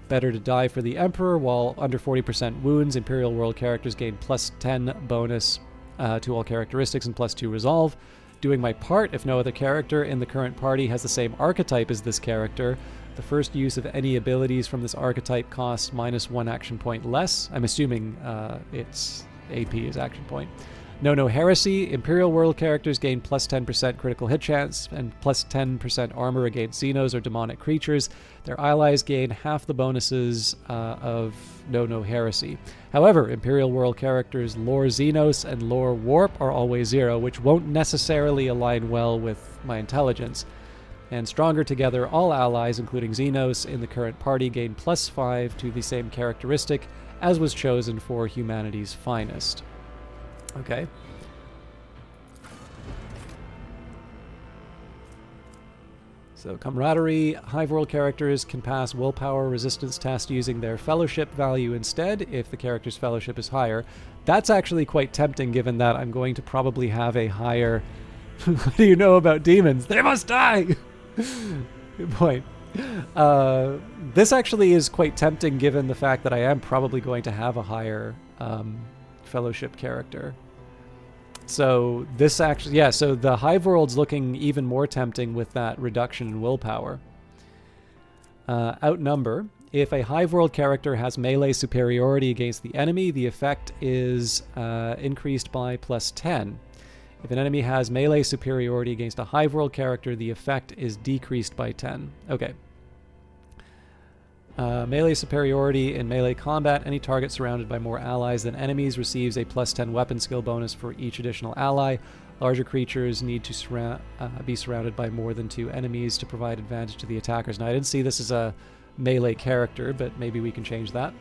Better to die for the Emperor. While under 40% wounds, Imperial World characters gain +10 bonus to all characteristics and +2 resolve. Doing my part if no other character in the current party has the same archetype as this character. The first use of any abilities from this archetype costs -1 action point less. I'm assuming its AP is action point. No Heresy. Imperial world characters gain plus 10% critical hit chance and plus 10% armor against Xenos or demonic creatures. Their allies gain half the bonuses of No Heresy. However, Imperial world characters Lore Xenos and Lore Warp are always 0, which won't necessarily align well with my intelligence. And stronger together, all allies, including Xenos, in the current party gain plus 5 to the same characteristic as was chosen for humanity's finest. Okay. So camaraderie, Hive World characters can pass willpower resistance test using their fellowship value instead if the character's fellowship is higher. That's actually quite tempting given that I'm going to probably have a higher... What do you know about demons? They must die! Good point. This actually is quite tempting given the fact that I am probably going to have a higher fellowship character. So this actually, yeah, so the Hive World's looking even more tempting with that reduction in willpower. Outnumber. If a Hive World character has melee superiority against the enemy, the effect is increased by plus 10. If an enemy has melee superiority against a Hive World character, the effect is decreased by 10. Okay. Melee superiority in melee combat. Any target surrounded by more allies than enemies receives a plus 10 weapon skill bonus for each additional ally. Larger creatures need to be surrounded by more than 2 enemies to provide advantage to the attackers. Now, I didn't see this as a melee character, but maybe we can change that.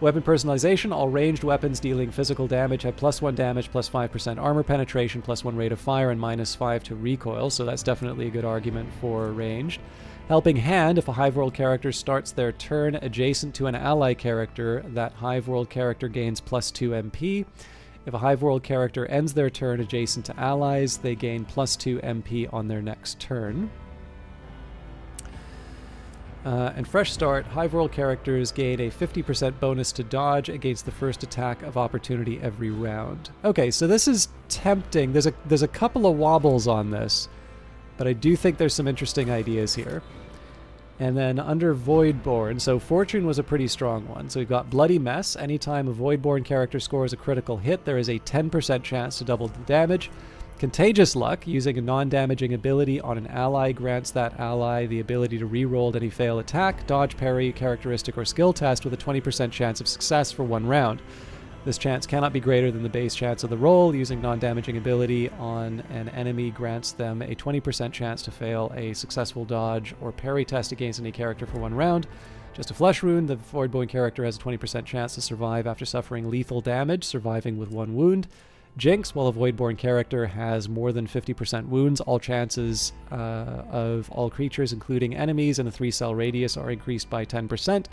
Weapon personalization. All ranged weapons dealing physical damage have plus 1 damage, plus 5% armor penetration, plus 1 rate of fire, and minus 5 to recoil, so that's definitely a good argument for ranged. Helping Hand. If a Hive World character starts their turn adjacent to an ally character, that Hive World character gains plus 2 MP. If a Hive World character ends their turn adjacent to allies, they gain plus 2 MP on their next turn. And Fresh Start. Hive World characters gain a 50% bonus to dodge against the first attack of opportunity every round. Okay, so this is tempting. There's a couple of wobbles on this, but I do think there's some interesting ideas here. And then under Voidborn, so Fortune was a pretty strong one. So we've got Bloody Mess. Anytime a Voidborn character scores a critical hit, there is a 10% chance to double the damage. Contagious Luck, using a non-damaging ability on an ally, grants that ally the ability to re-roll any fail attack, dodge, parry, characteristic, or skill test with a 20% chance of success for 1 round. This chance cannot be greater than the base chance of the roll. Using non-damaging ability on an enemy grants them a 20% chance to fail a successful dodge or parry test against any character for 1 round. Just a flesh wound, the Voidborn character has a 20% chance to survive after suffering lethal damage, surviving with 1 wound. Jinx, while a Voidborn character has more than 50% wounds, all chances of all creatures, including enemies, in a 3-cell radius are increased by 10%.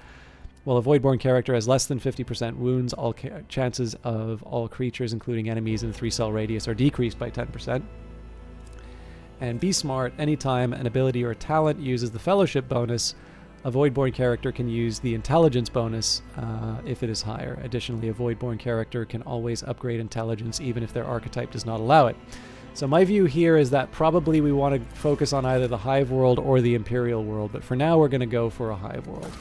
While a Voidborn character has less than 50% wounds, all chances of all creatures, including enemies, in a 3-cell radius are decreased by 10%. And Be Smart. Anytime an ability or talent uses the Fellowship bonus, a Voidborn character can use the Intelligence bonus if it is higher. Additionally, a Voidborn character can always upgrade Intelligence even if their archetype does not allow it. So my view here is that probably we want to focus on either the Hive World or the Imperial World, but for now we're going to go for a Hive World.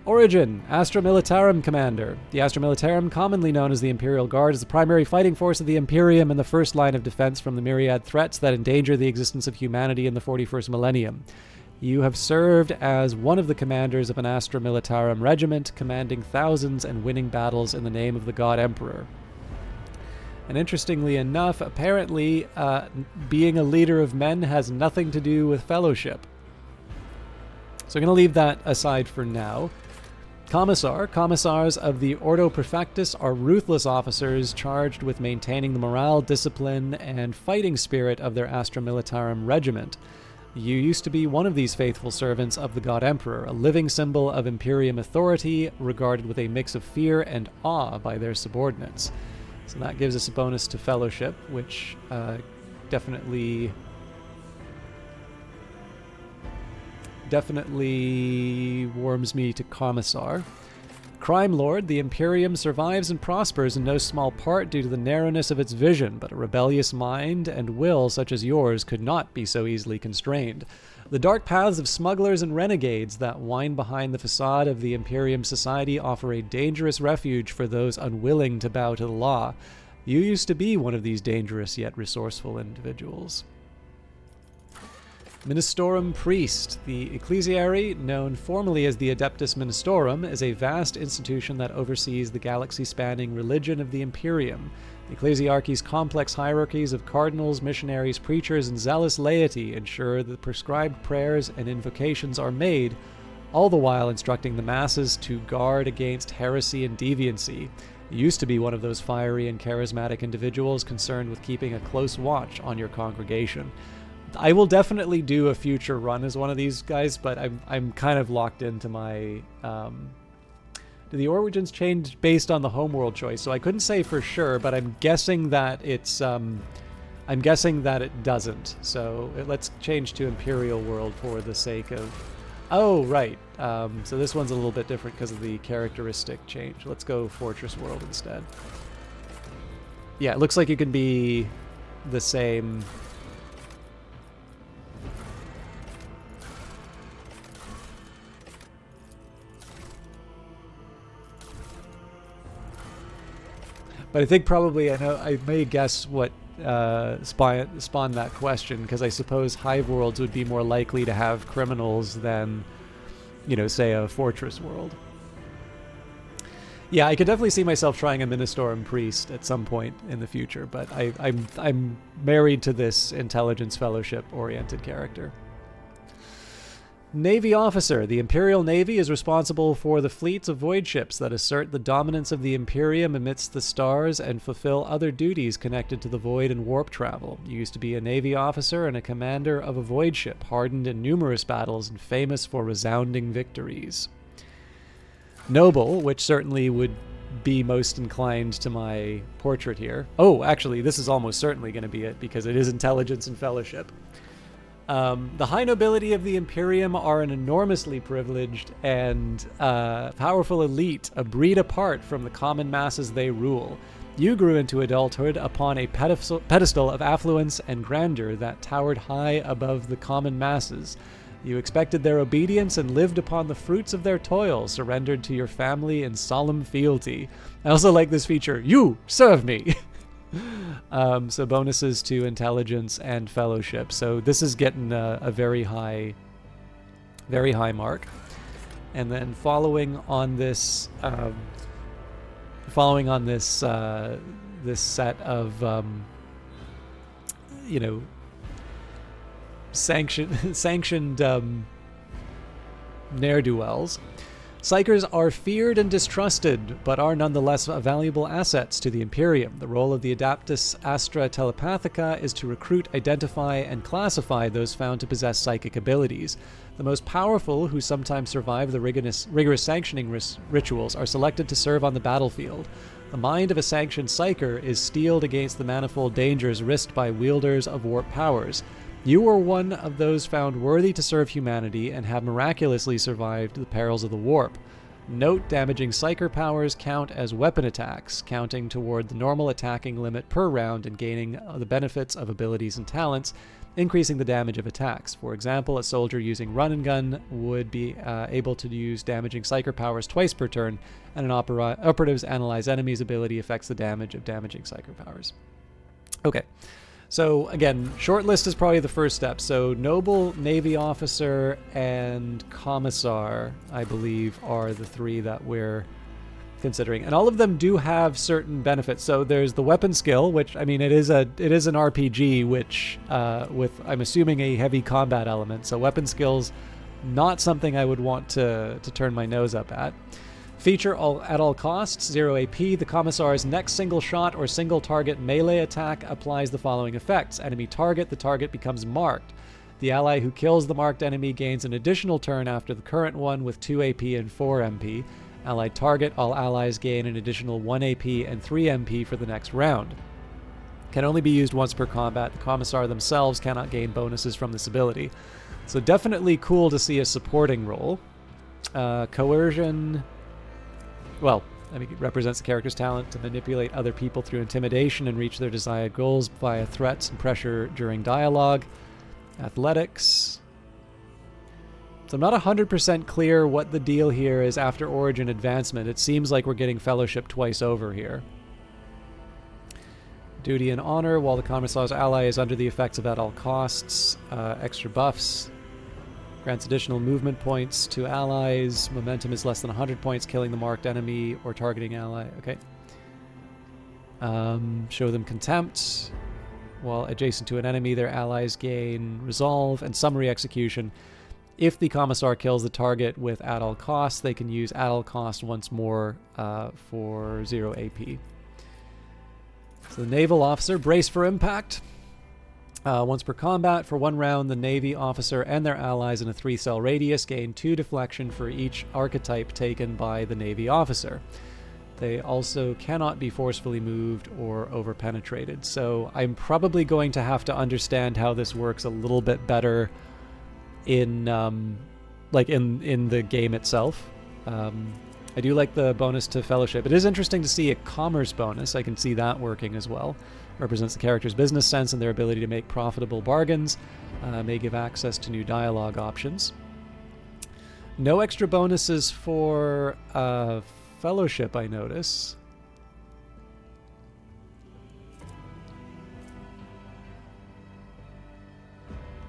Origin. Astra Militarum Commander. The Astra Militarum, commonly known as the Imperial Guard, is the primary fighting force of the Imperium and the first line of defense from the myriad threats that endanger the existence of humanity in the 41st millennium. You have served as one of the commanders of an Astra Militarum regiment, commanding thousands and winning battles in the name of the God Emperor. And interestingly enough, apparently, being a leader of men has nothing to do with fellowship. So I'm going to leave that aside for now. Commissar. Commissars of the Ordo Perfectus are ruthless officers charged with maintaining the morale, discipline, and fighting spirit of their Astra Militarum regiment. You used to be one of these faithful servants of the God Emperor, a living symbol of Imperium authority, regarded with a mix of fear and awe by their subordinates. So that gives us a bonus to Fellowship, which definitely warms me to Commissar. Crime Lord. The Imperium survives and prospers in no small part due to the narrowness of its vision, but a rebellious mind and will such as yours could not be so easily constrained. The dark paths of smugglers and renegades that wind behind the facade of the Imperium society offer a dangerous refuge for those unwilling to bow to the law. You used to be one of these dangerous yet resourceful individuals. Ministorum Priest. The ecclesiary, known formally as the Adeptus Ministorum, is a vast institution that oversees the galaxy-spanning religion of the Imperium. The ecclesiarchy's complex hierarchies of cardinals, missionaries, preachers, and zealous laity ensure that prescribed prayers and invocations are made, all the while instructing the masses to guard against heresy and deviancy. You used to be one of those fiery and charismatic individuals concerned with keeping a close watch on your congregation. I will definitely do a future run as one of these guys, but I'm kind of locked into my... do the origins change based on the homeworld choice? So I couldn't say for sure, but I'm guessing that it's... I'm guessing that it doesn't. So let's change to Imperial World for the sake of... Oh, right. So this one's a little bit different because of the characteristic change. Let's go Fortress World instead. Yeah, it looks like you can be the same... But I think probably, I may guess what spawned that question, because I suppose Hive Worlds would be more likely to have criminals than, you know, say a Fortress World. Yeah, I could definitely see myself trying a Ministorum Priest at some point in the future, but I'm married to this Intelligence Fellowship-oriented character. Navy Officer. The Imperial Navy is responsible for the fleets of void ships that assert the dominance of the Imperium amidst the stars and fulfill other duties connected to the void and warp travel. You used to be a Navy officer and a commander of a void ship, hardened in numerous battles and famous for resounding victories. Noble, which certainly would be most inclined to my portrait here. Oh, actually, this is almost certainly going to be it, because it is Intelligence and Fellowship. The high nobility of the Imperium are an enormously privileged and powerful elite, a breed apart from the common masses they rule. You grew into adulthood upon a pedestal of affluence and grandeur that towered high above the common masses. You expected their obedience and lived upon the fruits of their toil, surrendered to your family in solemn fealty. I also like this feature. You serve me! So bonuses to intelligence and fellowship. So this is getting a very high mark. And then following on this this set of sanctioned ne'er-do-wells. Psykers are feared and distrusted, but are nonetheless valuable assets to the Imperium. The role of the Adeptus Astra Telepathica is to recruit, identify, and classify those found to possess psychic abilities. The most powerful, who sometimes survive the rigorous sanctioning rituals, are selected to serve on the battlefield. The mind of a sanctioned Psyker is steeled against the manifold dangers risked by wielders of warp powers. You were one of those found worthy to serve humanity and have miraculously survived the perils of the warp. Note, damaging Psyker powers count as weapon attacks, counting toward the normal attacking limit per round and gaining the benefits of abilities and talents, increasing the damage of attacks. For example, a soldier using run and gun would be able to use damaging Psyker powers twice per turn, and an operative's analyze enemies ability affects the damage of damaging Psyker powers. Okay. So again, short list is probably the first step. So Noble, Navy Officer, and Commissar, I believe, are the three that we're considering. And all of them do have certain benefits. So there's the weapon skill, which, I mean, it is an RPG, which with, I'm assuming, a heavy combat element. So weapon skills, not something I would want to turn my nose up at. Feature at all costs, 0 AP. The Commissar's next single shot or single target melee attack applies the following effects. Enemy target, the target becomes marked. The ally who kills the marked enemy gains an additional turn after the current one with 2 AP and 4 MP. Allied target, all allies gain an additional 1 AP and 3 MP for the next round. Can only be used once per combat. The Commissar themselves cannot gain bonuses from this ability. So definitely cool to see a supporting role. Coercion... Well, I mean, it represents the character's talent to manipulate other people through intimidation and reach their desired goals via threats and pressure during dialogue. Athletics. So I'm not 100% clear what the deal here is after Origin Advancement. It seems like we're getting Fellowship twice over here. Duty and honor. While the Commissar's ally is under the effects of at all costs. Extra buffs. Grants additional movement points to allies. Momentum is less than 100 points, killing the marked enemy or targeting ally. Okay. Show them contempt. While adjacent to an enemy, their allies gain resolve and summary execution. If the Commissar kills the target with at all costs, they can use at all cost once more for 0 AP. So the Naval Officer, brace for impact. Once per combat, for 1 round, the Navy Officer and their allies in a 3-cell radius gain 2 deflection for each archetype taken by the Navy Officer. They also cannot be forcefully moved or over-penetrated. So I'm probably going to have to understand how this works a little bit better in the game itself. I do like the bonus to fellowship. It is interesting to see a commerce bonus. I can see that working as well. Represents the character's business sense and their ability to make profitable bargains. May give access to new dialogue options. No extra bonuses for fellowship, I notice.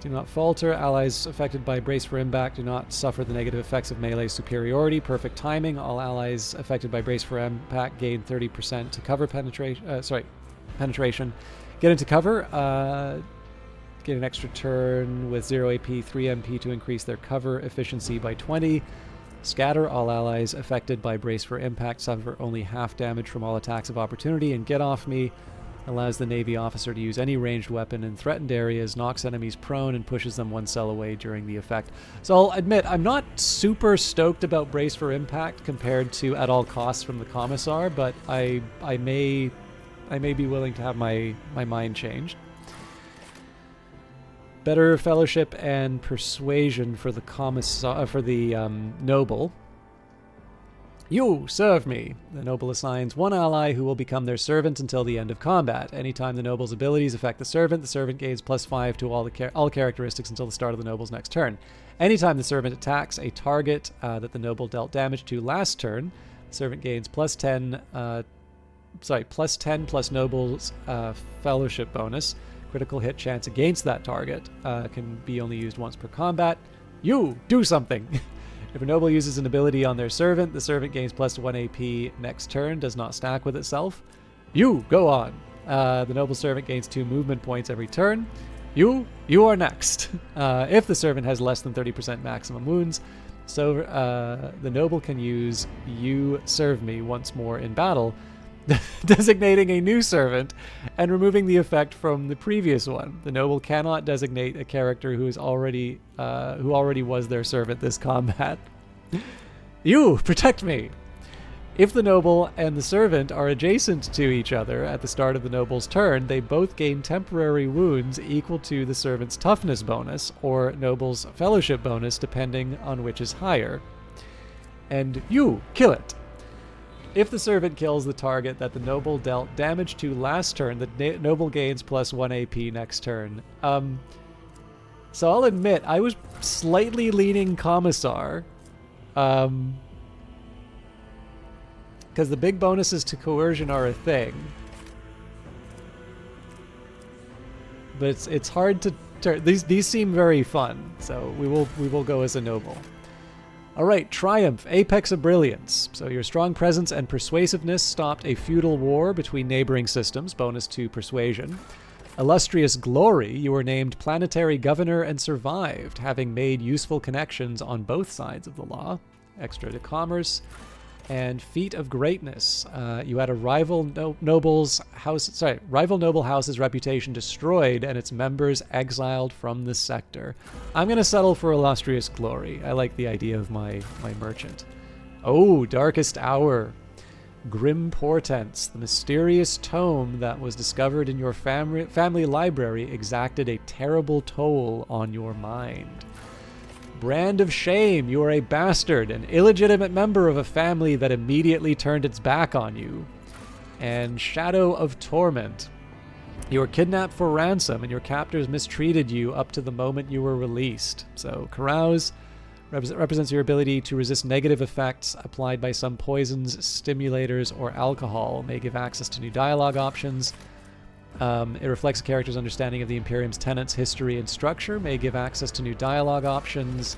Do not falter. Allies affected by brace for impact do not suffer the negative effects of melee superiority. Perfect timing. All allies affected by brace for impact gain 30% to cover penetration. Get into cover. Get an extra turn with 0 AP, 3 MP to increase their cover efficiency by 20. Scatter. All allies affected by brace for impact suffer only half damage from all attacks of opportunity. And get off me. Allows the Navy Officer to use any ranged weapon in threatened areas, knocks enemies prone, and pushes them 1 cell away during the effect. So I'll admit, I'm not super stoked about Brace for Impact compared to At All Costs from the Commissar, but I may be willing to have my mind changed. Better Fellowship and Persuasion for the Commissar, for the Noble. You serve me. The Noble assigns 1 ally who will become their servant until the end of combat. Anytime the Noble's abilities affect the servant gains +5 to all characteristics until the start of the Noble's next turn. Anytime the servant attacks a target that the Noble dealt damage to last turn, the servant gains +10 plus Noble's Fellowship bonus. Critical hit chance against that target can be only used once per combat. You do something. If a noble uses an ability on their servant, the servant gains +1 AP next turn, does not stack with itself. You go on. The noble servant gains 2 movement points every turn. You are next. If the servant has less than 30% maximum wounds, so the noble can use You Serve Me once more in battle, designating a new servant and removing the effect from the previous one. The noble cannot designate a character who already was their servant this combat. You protect me. If the noble and the servant are adjacent to each other at the start of the noble's turn, they both gain temporary wounds equal to the servant's toughness bonus or noble's fellowship bonus, depending on which is higher. And you kill it. If the servant kills the target that the noble dealt damage to last turn, the noble gains +1 AP next turn. So I'll admit, I was slightly leaning Commissar. Because the big bonuses to coercion are a thing. But it's hard to turn. These seem very fun, so we will go as a noble. Alright, Triumph, Apex of Brilliance. So your strong presence and persuasiveness stopped a feudal war between neighboring systems, bonus to persuasion. Illustrious Glory, you were named planetary governor and survived, having made useful connections on both sides of the law. Extra to commerce. And Feat of Greatness, you had a rival noble house's reputation destroyed and its members exiled from the sector. I'm going to settle for Illustrious Glory. I like the idea of my merchant. Oh, Darkest Hour. Grim Portents, the mysterious tome that was discovered in your family library exacted a terrible toll on your mind. Brand of Shame, you are a bastard, an illegitimate member of a family that immediately turned its back on you. And Shadow of Torment, you were kidnapped for ransom and your captors mistreated you up to the moment you were released. So Carouse represents your ability to resist negative effects applied by some poisons, stimulators, or alcohol. May give access to new dialogue options. It reflects a character's understanding of the Imperium's tenets, history, and structure, may give access to new dialogue options,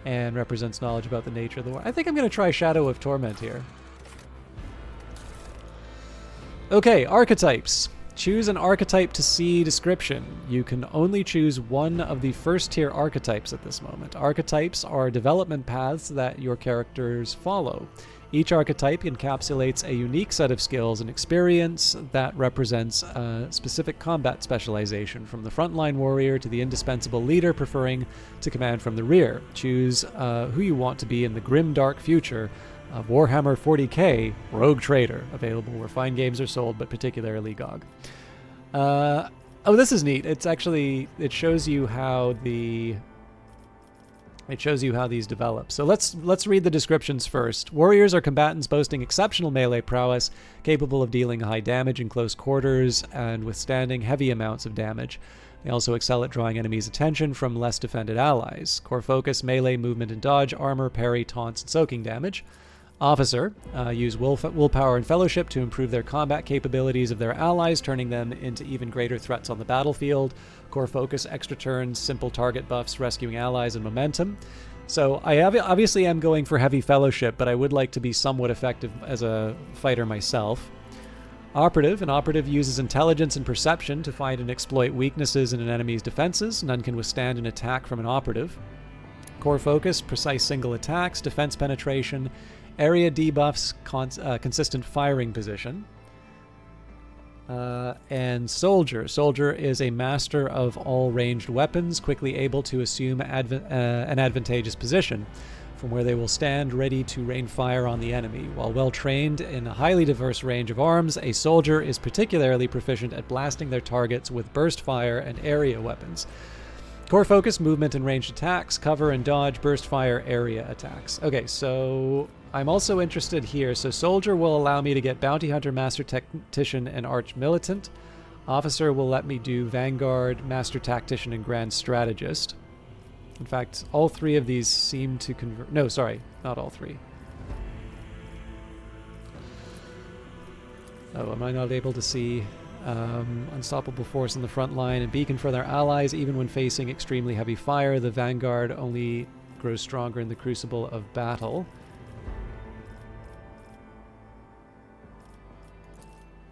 and represents knowledge about the nature of the war. I think I'm going to try Shadow of Torment here. Okay, archetypes. Choose an archetype to see description. You can only choose one of the first tier archetypes at this moment. Archetypes are development paths that your characters follow. Each archetype encapsulates a unique set of skills and experience that represents a specific combat specialization, from the frontline warrior to the indispensable leader preferring to command from the rear. Choose who you want to be in the grim dark future of Warhammer 40k Rogue Trader, available where fine games are sold, but particularly GOG. Oh, this is neat. It shows you how these develop. So let's read the descriptions first. Warriors are combatants boasting exceptional melee prowess, capable of dealing high damage in close quarters and withstanding heavy amounts of damage. They also excel at drawing enemies' attention from less defended allies. Core focus, melee, movement and dodge, armor, parry, taunts, and soaking damage. Officer use willpower and fellowship to improve their combat capabilities of their allies, turning them into even greater threats on the battlefield. Core focus, extra turns, simple target buffs, rescuing allies, and momentum. So I obviously am going for heavy fellowship, but I would like to be somewhat effective as a fighter myself. Operative. An operative uses intelligence and perception to find and exploit weaknesses in an enemy's defenses. None can withstand an attack from an operative. Core focus, precise single attacks, defense penetration, area debuffs, consistent firing position. And Soldier. Soldier is a master of all ranged weapons, quickly able to assume an advantageous position, from where they will stand ready to rain fire on the enemy. While well trained in a highly diverse range of arms, a soldier is particularly proficient at blasting their targets with burst fire and area weapons. Core focus, movement and ranged attacks, cover and dodge, burst fire, area attacks. Okay, so I'm also interested here. So Soldier will allow me to get Bounty Hunter, Master Tactician, and Arch Militant. Officer will let me do Vanguard, Master Tactician, and Grand Strategist. In fact, all three of these seem to convert. No, sorry, not all three. Oh, am I not able to see? Unstoppable force in the front line and beacon for their allies, even when facing extremely heavy fire. The Vanguard only grows stronger in the crucible of battle.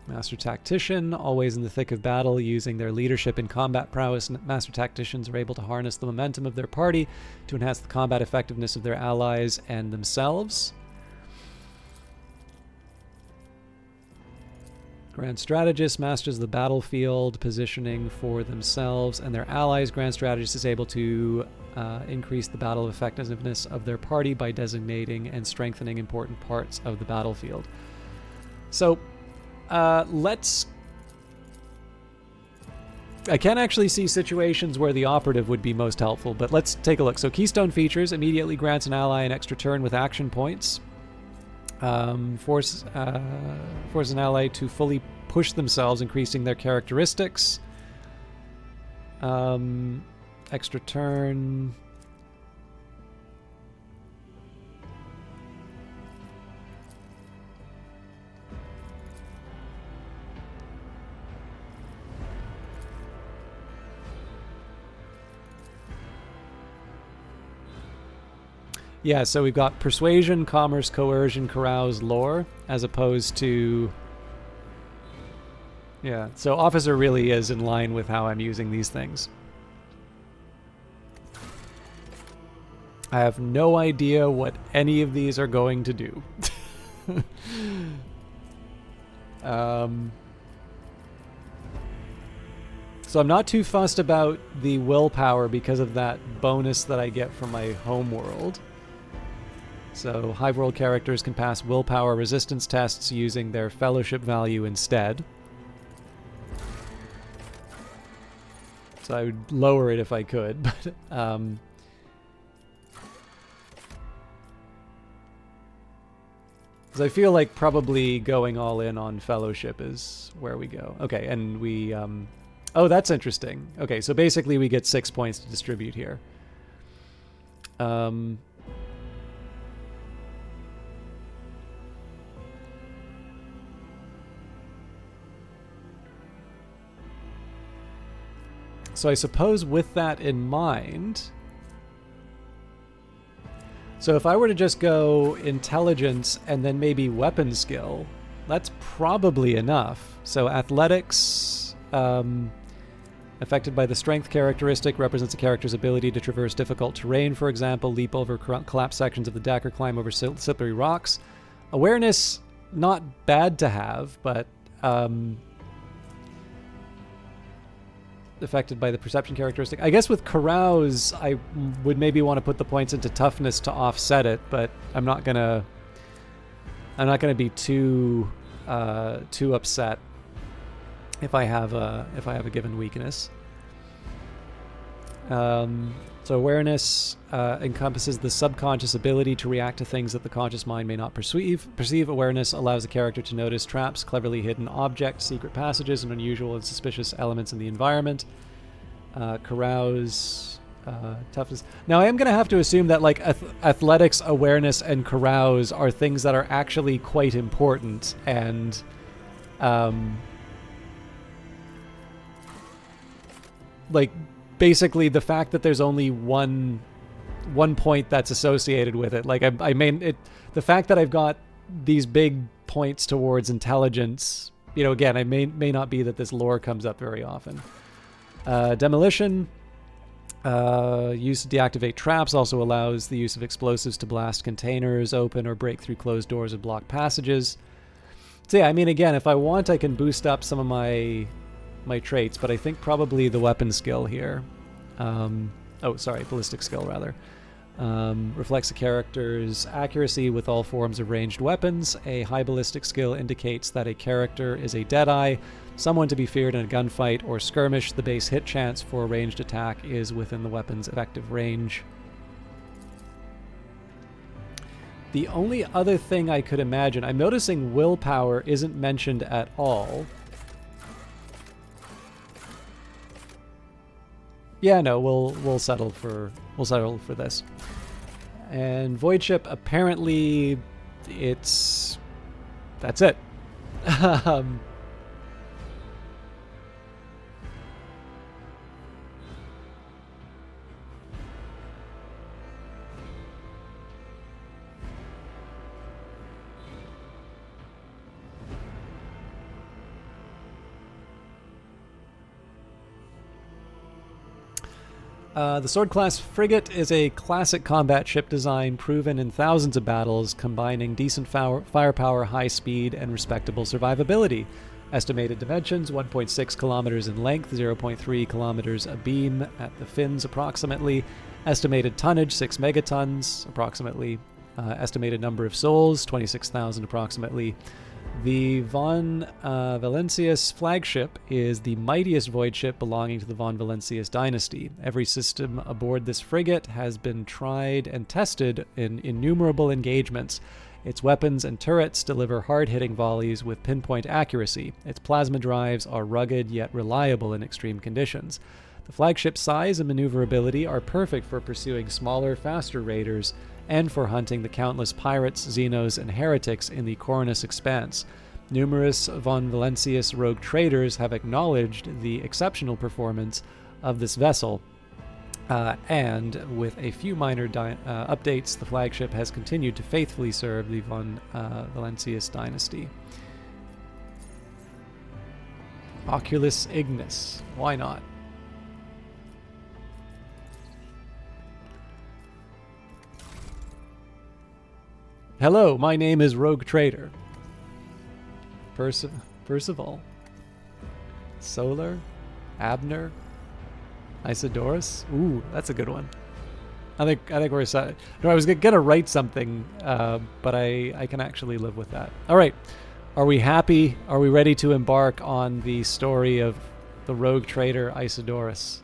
Master Tactician, always in the thick of battle, using their leadership and combat prowess. Master Tacticians are able to harness the momentum of their party to enhance the combat effectiveness of their allies and themselves. Grand Strategist masters the battlefield positioning for themselves and their allies. Grand Strategist is able to increase the battle effectiveness of their party by designating and strengthening important parts of the battlefield. So, I can actually see situations where the operative would be most helpful, but let's take a look. So Keystone features immediately grants an ally an extra turn with action points. Force an ally to fully push themselves, increasing their characteristics. Extra turn. Yeah, so we've got persuasion, commerce, coercion, carouse, lore, as opposed to... Yeah, so officer really is in line with how I'm using these things. I have no idea what any of these are going to do. So I'm not too fussed about the willpower because of that bonus that I get from my home world. So Hive World characters can pass willpower resistance tests using their fellowship value instead. So I would lower it if I could, but because I feel like probably going all in on fellowship is where we go. Okay, and we oh, that's interesting. Okay, so basically we get 6 points to distribute here. So I suppose with that in mind... So if I were to just go intelligence and then maybe weapon skill, that's probably enough. So athletics, affected by the strength characteristic, represents a character's ability to traverse difficult terrain, for example, leap over collapsed sections of the deck or climb over slippery rocks. Awareness, not bad to have, but affected by the perception characteristic. I guess with carouse, I would maybe want to put the points into toughness to offset it, but I'm not gonna be too upset if I have a given weakness. So awareness encompasses the subconscious ability to react to things that the conscious mind may not perceive. Awareness allows the character to notice traps, cleverly hidden objects, secret passages, and unusual and suspicious elements in the environment. Carouse, toughness. Now I am going to have to assume that like athletics, awareness, and carouse are things that are actually quite important, and like basically the fact that there's only one point that's associated with it. Like the fact that I've got these big points towards intelligence, again, it may not be that this lore comes up very often. Demolition, use to deactivate traps, also allows the use of explosives to blast containers open or break through closed doors and block passages. So yeah, I mean, again, if I want, I can boost up some of my traits, but I think probably the weapon skill here. Ballistic skill, rather. Reflects the character's accuracy with all forms of ranged weapons. A high ballistic skill indicates that a character is a Deadeye, someone to be feared in a gunfight or skirmish. The base hit chance for a ranged attack is within the weapon's effective range. The only other thing I could imagine, I'm noticing willpower isn't mentioned at all. Yeah, no, we'll settle for this. And Voidship, apparently that's it. The Sword Class Frigate is a classic combat ship design proven in thousands of battles, combining decent firepower, high speed, and respectable survivability. Estimated dimensions, 1.6 kilometers in length, 0.3 kilometers abeam at the fins approximately. Estimated tonnage, 6 megatons approximately. Estimated number of souls, 26,000 approximately. The Von Valancius flagship is the mightiest void ship belonging to the Von Valancius dynasty. Every system aboard this frigate has been tried and tested in innumerable engagements. Its weapons and turrets deliver hard-hitting volleys with pinpoint accuracy. Its plasma drives are rugged yet reliable in extreme conditions. The flagship's size and maneuverability are perfect for pursuing smaller, faster raiders and for hunting the countless pirates, Xenos, and heretics in the Coronus Expanse. Numerous Von Valancius rogue traders have acknowledged the exceptional performance of this vessel, and with a few minor updates, the flagship has continued to faithfully serve the Von Valancius dynasty. Oculus Ignis. Why not? Hello, my name is Rogue Trader. Percival. Solar. Abner. Isidorus. Ooh, that's a good one. I think we're set. No, I was gonna write something, but I can actually live with that. All right, are we happy? Are we ready to embark on the story of the Rogue Trader Isidorus,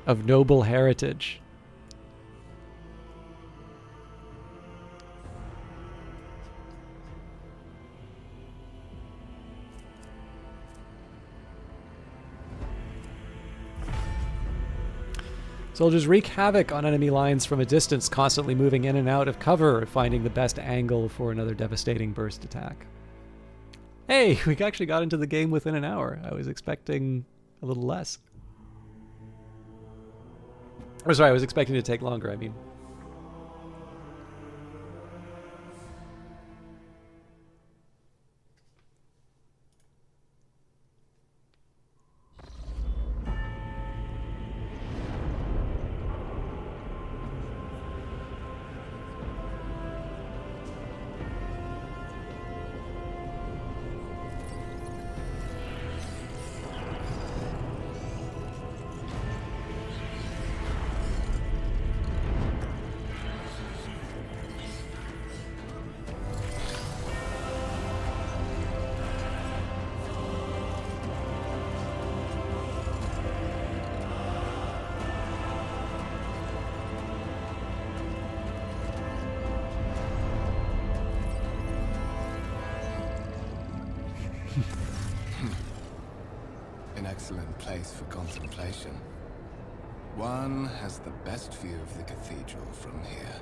of noble heritage? Soldiers wreak havoc on enemy lines from a distance, constantly moving in and out of cover, finding the best angle for another devastating burst attack. Hey, we actually got into the game within an hour. I was expecting a little less. Or sorry, I was expecting it to take longer, I mean. An excellent place for contemplation. One has the best view of the cathedral from here.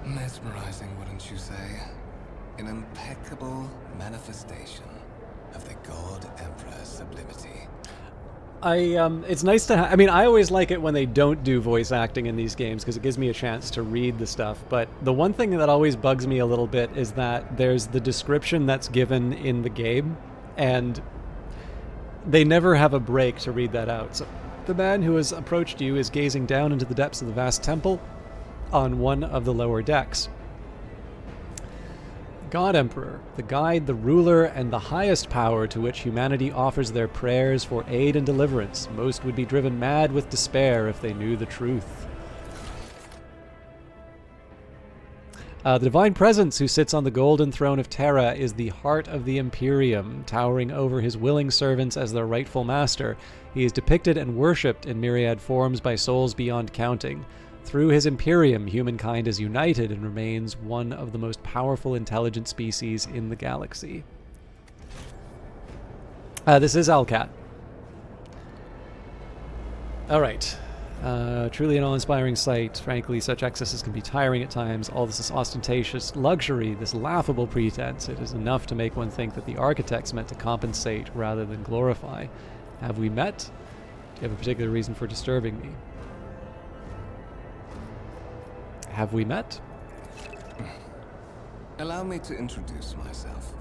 Mesmerizing, wouldn't you say? An impeccable manifestation of the God Emperor's sublimity. It's nice to I mean, I always like it when they don't do voice acting in these games because it gives me a chance to read the stuff. But the one thing that always bugs me a little bit is that there's the description that's given in the game, and they never have a break to read that out. So the man who has approached you is gazing down into the depths of the vast temple on one of the lower decks. God Emperor, the guide, the ruler, and the highest power to which humanity offers their prayers for aid and deliverance. Most would be driven mad with despair if they knew the truth. The Divine Presence who sits on the golden throne of Terra is the heart of the Imperium, towering over his willing servants as their rightful master. He is depicted and worshipped in myriad forms by souls beyond counting. Through his Imperium, humankind is united and remains one of the most powerful intelligent species in the galaxy. This is Alcat. All right. Truly an awe-inspiring sight. Frankly, such excesses can be tiring at times. All this is ostentatious luxury, this laughable pretense. It is enough to make one think that the architects meant to compensate rather than glorify. Have we met? Do you have a particular reason for disturbing me? Have we met? Allow me to introduce myself.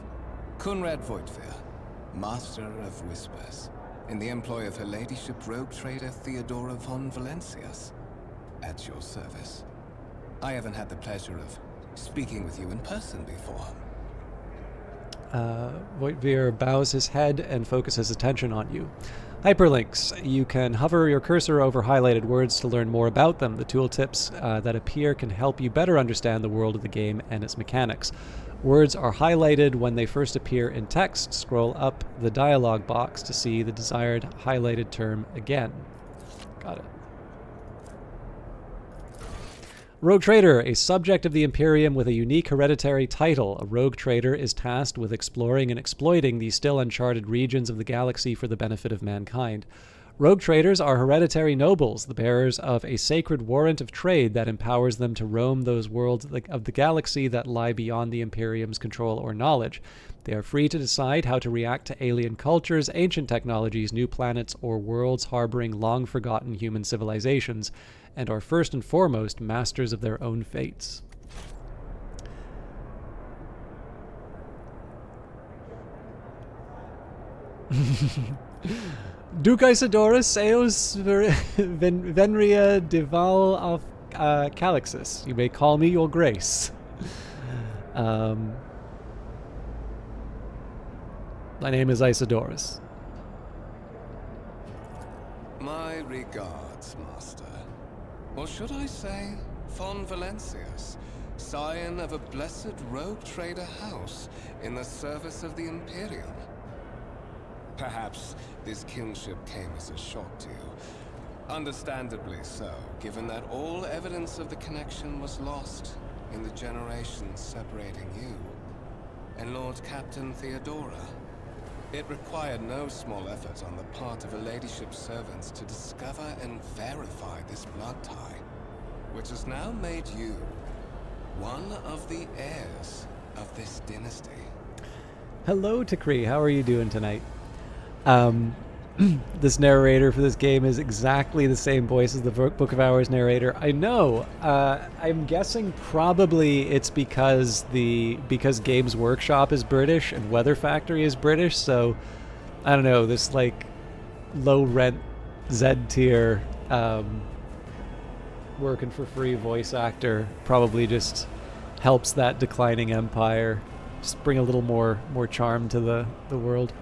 Conrad Voigtveer, Master of Whispers, in the employ of Her Ladyship Rogue Trader Theodora von Valencius. At your service. I haven't had the pleasure of speaking with you in person before. Voigtveer bows his head and focuses attention on you. Hyperlinks. You can hover your cursor over highlighted words to learn more about them. The tooltips that appear can help you better understand the world of the game and its mechanics. Words are highlighted when they first appear in text. Scroll up the dialog box to see the desired highlighted term again. Got it. Rogue Trader, a subject of the Imperium with a unique hereditary title. A rogue trader is tasked with exploring and exploiting the still uncharted regions of the galaxy for the benefit of mankind. Rogue traders are hereditary nobles, the bearers of a sacred warrant of trade that empowers them to roam those worlds of the galaxy that lie beyond the Imperium's control or knowledge. They are free to decide how to react to alien cultures, ancient technologies, new planets, or worlds harboring long-forgotten human civilizations, and are first and foremost masters of their own fates. Duke Isidorus Eos Venria Deval of Calixus. You may call me your grace. My name is Isidorus. My regards, Master. Or should I say, von Valencius, scion of a blessed rogue trader house in the service of the Imperium. Perhaps this kinship came as a shock to you. Understandably so, given that all evidence of the connection was lost in the generations separating you and Lord Captain Theodora. It required no small effort on the part of Her Ladyship's servants to discover and verify this blood tie, which has now made you one of the heirs of this dynasty. Hello, Takri. How are you doing tonight? this narrator for this game is exactly the same voice as the Book of Hours narrator. I know. I'm guessing probably it's because Games Workshop is British and Weather Factory is British. So I don't know. This like low rent Z tier working for free voice actor probably just helps that declining empire just bring a little more charm to the world.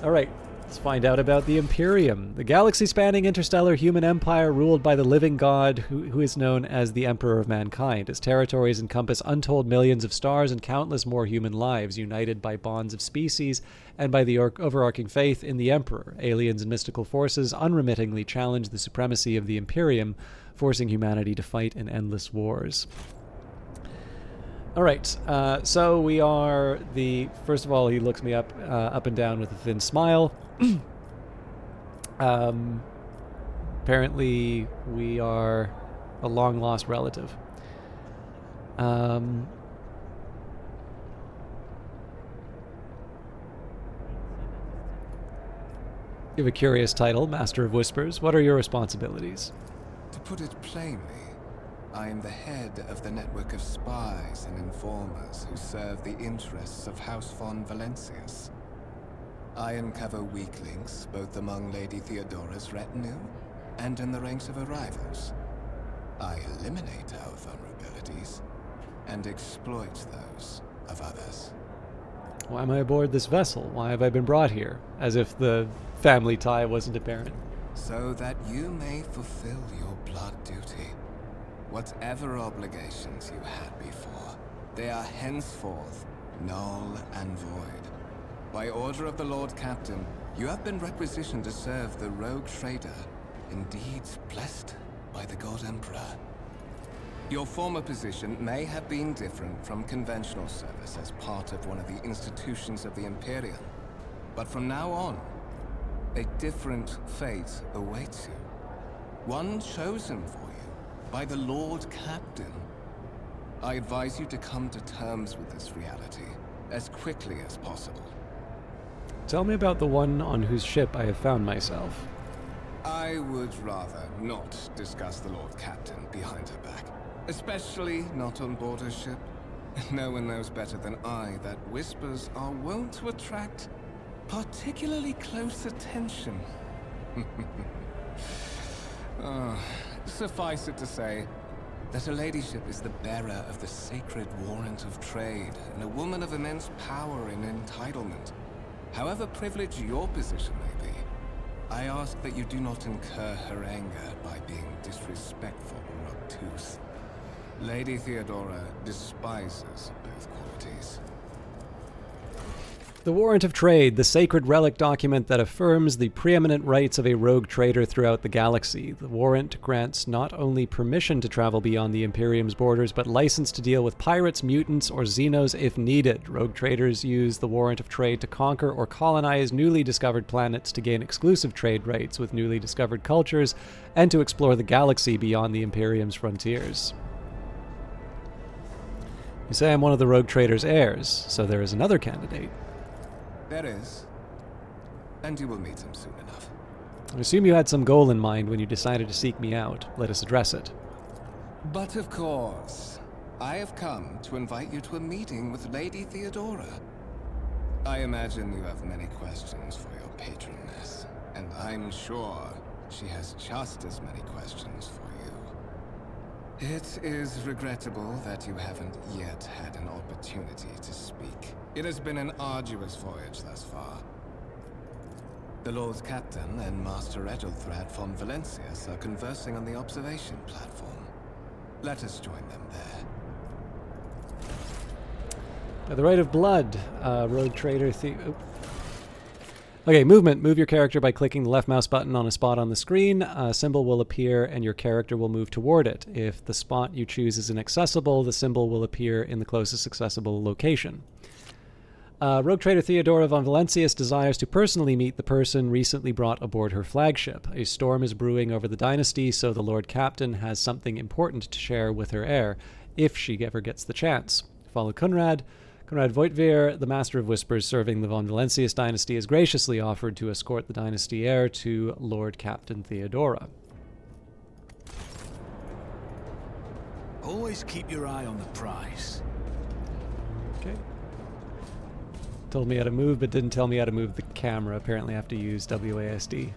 All right, let's find out about the Imperium, the galaxy-spanning interstellar human empire ruled by the living god who is known as the Emperor of Mankind. Its territories encompass untold millions of stars and countless more human lives, united by bonds of species and by the overarching faith in the Emperor. Aliens and mystical forces unremittingly challenge the supremacy of the Imperium, forcing humanity to fight in endless wars. All right, so we are first of all, he looks me up and down with a thin smile. Apparently, we are a long-lost relative. You have a curious title, Master of Whispers. What are your responsibilities? To put it plainly, I am the head of the network of spies and informers who serve the interests of House von Valencius. I uncover weak links both among Lady Theodora's retinue and in the ranks of her rivals. I eliminate our vulnerabilities and exploit those of others. Why am I aboard this vessel? Why have I been brought here? As if the family tie wasn't apparent. So that you may fulfill your blood duty. Whatever obligations you had before, they are henceforth null and void. By order of the Lord Captain, you have been requisitioned to serve the rogue trader, indeed blessed by the God Emperor. Your former position may have been different from conventional service as part of one of the institutions of the Imperium, but from now on, a different fate awaits you. One chosen for you by the Lord Captain. I advise you to come to terms with this reality as quickly as possible. Tell me about the one on whose ship I have found myself. I would rather not discuss the Lord Captain behind her back, especially not on board her ship. No one knows better than I that whispers are wont to attract particularly close attention. Suffice it to say that her ladyship is the bearer of the sacred warrant of trade and a woman of immense power and entitlement. However privileged your position may be, I ask that you do not incur her anger by being disrespectful or obtuse. Lady Theodora despises both qualities. The Warrant of Trade, the sacred relic document that affirms the preeminent rights of a rogue trader throughout the galaxy. The warrant grants not only permission to travel beyond the Imperium's borders, but license to deal with pirates, mutants, or Xenos if needed. Rogue traders use the Warrant of Trade to conquer or colonize newly discovered planets to gain exclusive trade rights with newly discovered cultures, and to explore the galaxy beyond the Imperium's frontiers. You say I'm one of the rogue trader's heirs, so there is another candidate. There is. And you will meet him soon enough. I assume you had some goal in mind when you decided to seek me out. Let us address it. But of course, I have come to invite you to a meeting with Lady Theodora. I imagine you have many questions for your patroness, and I'm sure she has just as many questions for you. It is regrettable that you haven't yet had an opportunity to speak. It has been an arduous voyage thus far. The Lord Captain and Master Edelthrad von Valencius are conversing on the observation platform. Let us join them there. By the right of blood, rogue trader Okay, movement. Move your character by clicking the left mouse button on a spot on the screen. A symbol will appear and your character will move toward it. If the spot you choose is inaccessible, the symbol will appear in the closest accessible location. Rogue trader Theodora von Valencius desires to personally meet the person recently brought aboard her flagship. A storm is brewing over the dynasty, so the Lord Captain has something important to share with her heir, if she ever gets the chance. Follow Kunrad. Conrad Voigtveer, the Master of Whispers serving the von Valancius dynasty, is graciously offered to escort the dynasty heir to Lord Captain Theodora. Always keep your eye on the prize. Okay. Told me how to move, but didn't tell me how to move the camera. Apparently I have to use WASD.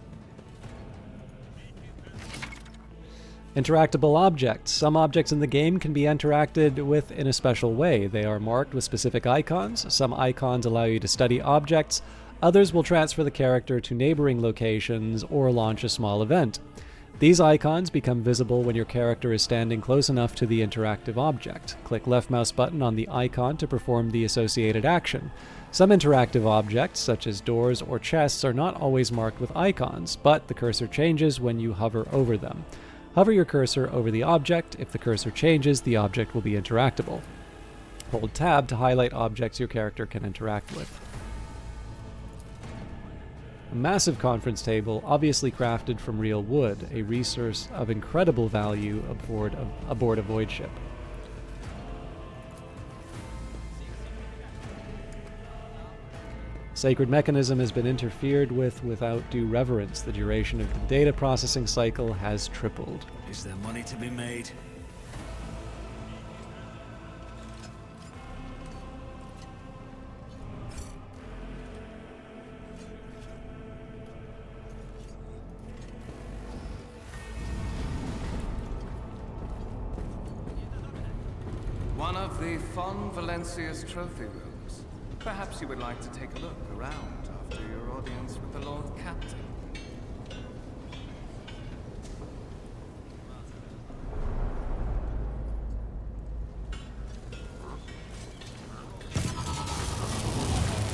Interactable objects. Some objects in the game can be interacted with in a special way. They are marked with specific icons. Some icons allow you to study objects. Others will transfer the character to neighboring locations or launch a small event. These icons become visible when your character is standing close enough to the interactive object. Click left mouse button on the icon to perform the associated action. Some interactive objects, such as doors or chests, are not always marked with icons, but the cursor changes when you hover over them. Hover your cursor over the object. If the cursor changes, the object will be interactable. Hold Tab to highlight objects your character can interact with. A massive conference table, obviously crafted from real wood, a resource of incredible value aboard a void ship. Sacred mechanism has been interfered with without due reverence. The duration of the data processing cycle has tripled. Is there money to be made? One of the von Valancius trophy rooms. Perhaps you would like to take a look around after your audience with the Lord Captain.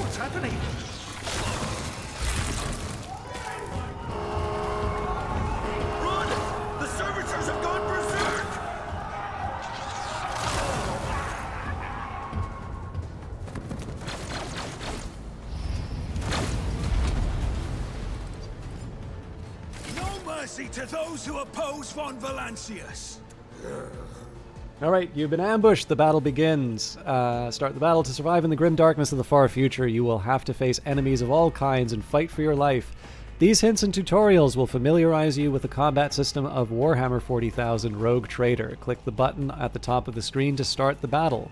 What's happening? Run! The servitors have gone berserk! Mercy to those who oppose von Valancius. Alright, you've been ambushed. The battle begins. Start the battle. To survive in the grim darkness of the far future, you will have to face enemies of all kinds and fight for your life. These hints and tutorials will familiarize you with the combat system of Warhammer 40,000 Rogue Trader. Click the button at the top of the screen to start the battle.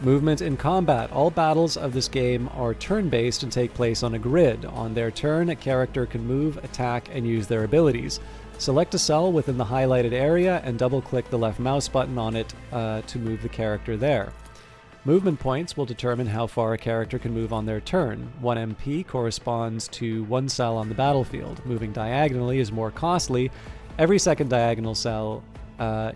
Movement in combat. All battles of this game are turn-based and take place on a grid. On their turn, a character can move, attack, and use their abilities. Select a cell within the highlighted area and double-click the left mouse button on it to move the character there. Movement points will determine how far a character can move on their turn. 1 MP corresponds to 1 cell on the battlefield. Moving diagonally is more costly. Every second diagonal cell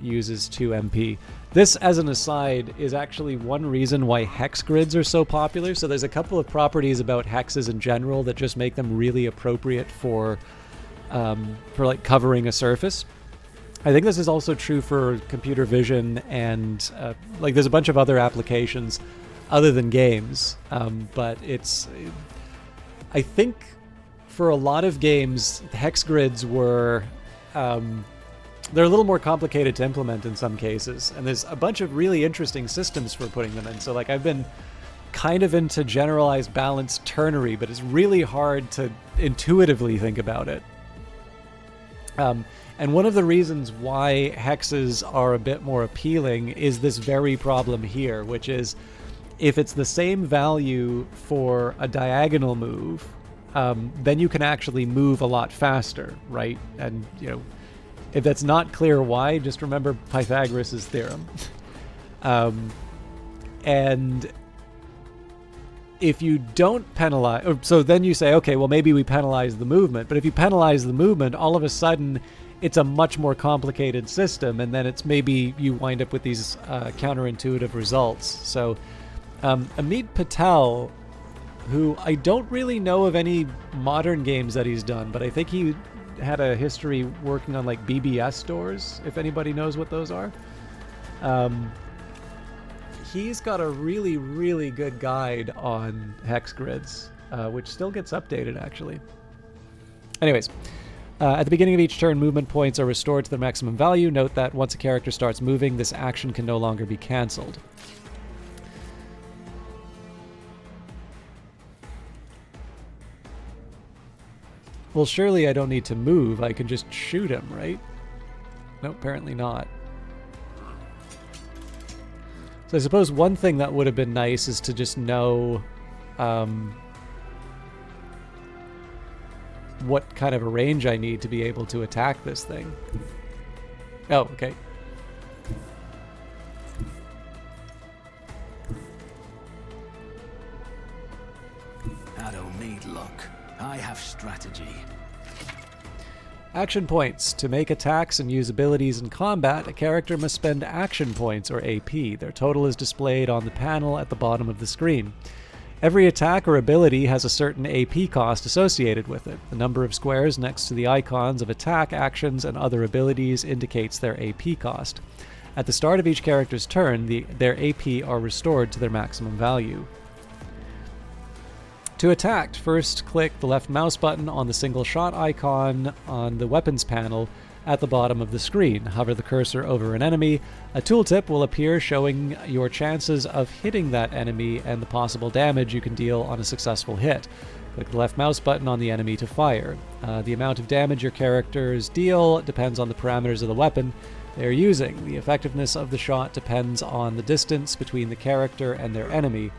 uses 2 MP. This, as an aside, is actually one reason why hex grids are so popular. So there's a couple of properties about hexes in general that just make them really appropriate for like covering a surface. I think this is also true for computer vision and like there's a bunch of other applications other than games. But I think for a lot of games, hex grids were they're a little more complicated to implement in some cases, and there's a bunch of really interesting systems for putting them in. So like I've been kind of into generalized balanced ternary, but it's really hard to intuitively think about it. And one of the reasons why hexes are a bit more appealing is this very problem here, which is if it's the same value for a diagonal move, then you can actually move a lot faster, right? And, you know, if that's not clear why, just remember Pythagoras' theorem. And if you don't penalize, so then you say, okay, well, maybe we penalize the movement. But if you penalize the movement, all of a sudden, it's a much more complicated system. And then it's maybe you wind up with these counterintuitive results. So Amit Patel, who I don't really know of any modern games that he's done, but I think he had a history working on like BBS doors, if anybody knows what those are. He's got a really, really good guide on hex grids, which still gets updated, actually. Anyways, at the beginning of each turn, movement points are restored to their maximum value. Note that once a character starts moving, this action can no longer be cancelled. Well, surely I don't need to move. I can just shoot him, right? No, apparently not. So I suppose one thing that would have been nice is to just know what kind of a range I need to be able to attack this thing. Oh, okay. I don't need luck. I have strategy. Action points. To make attacks and use abilities in combat, a character must spend action points, or AP. Their total is displayed on the panel at the bottom of the screen. Every attack or ability has a certain AP cost associated with it. The number of squares next to the icons of attack, actions, and other abilities indicates their AP cost. At the start of each character's turn, their AP are restored to their maximum value. To attack, first click the left mouse button on the single shot icon on the weapons panel at the bottom of the screen. Hover the cursor over an enemy. A tooltip will appear showing your chances of hitting that enemy and the possible damage you can deal on a successful hit. Click the left mouse button on the enemy to fire. The amount of damage your characters deal depends on the parameters of the weapon they are using. The effectiveness of the shot depends on the distance between the character and their enemy.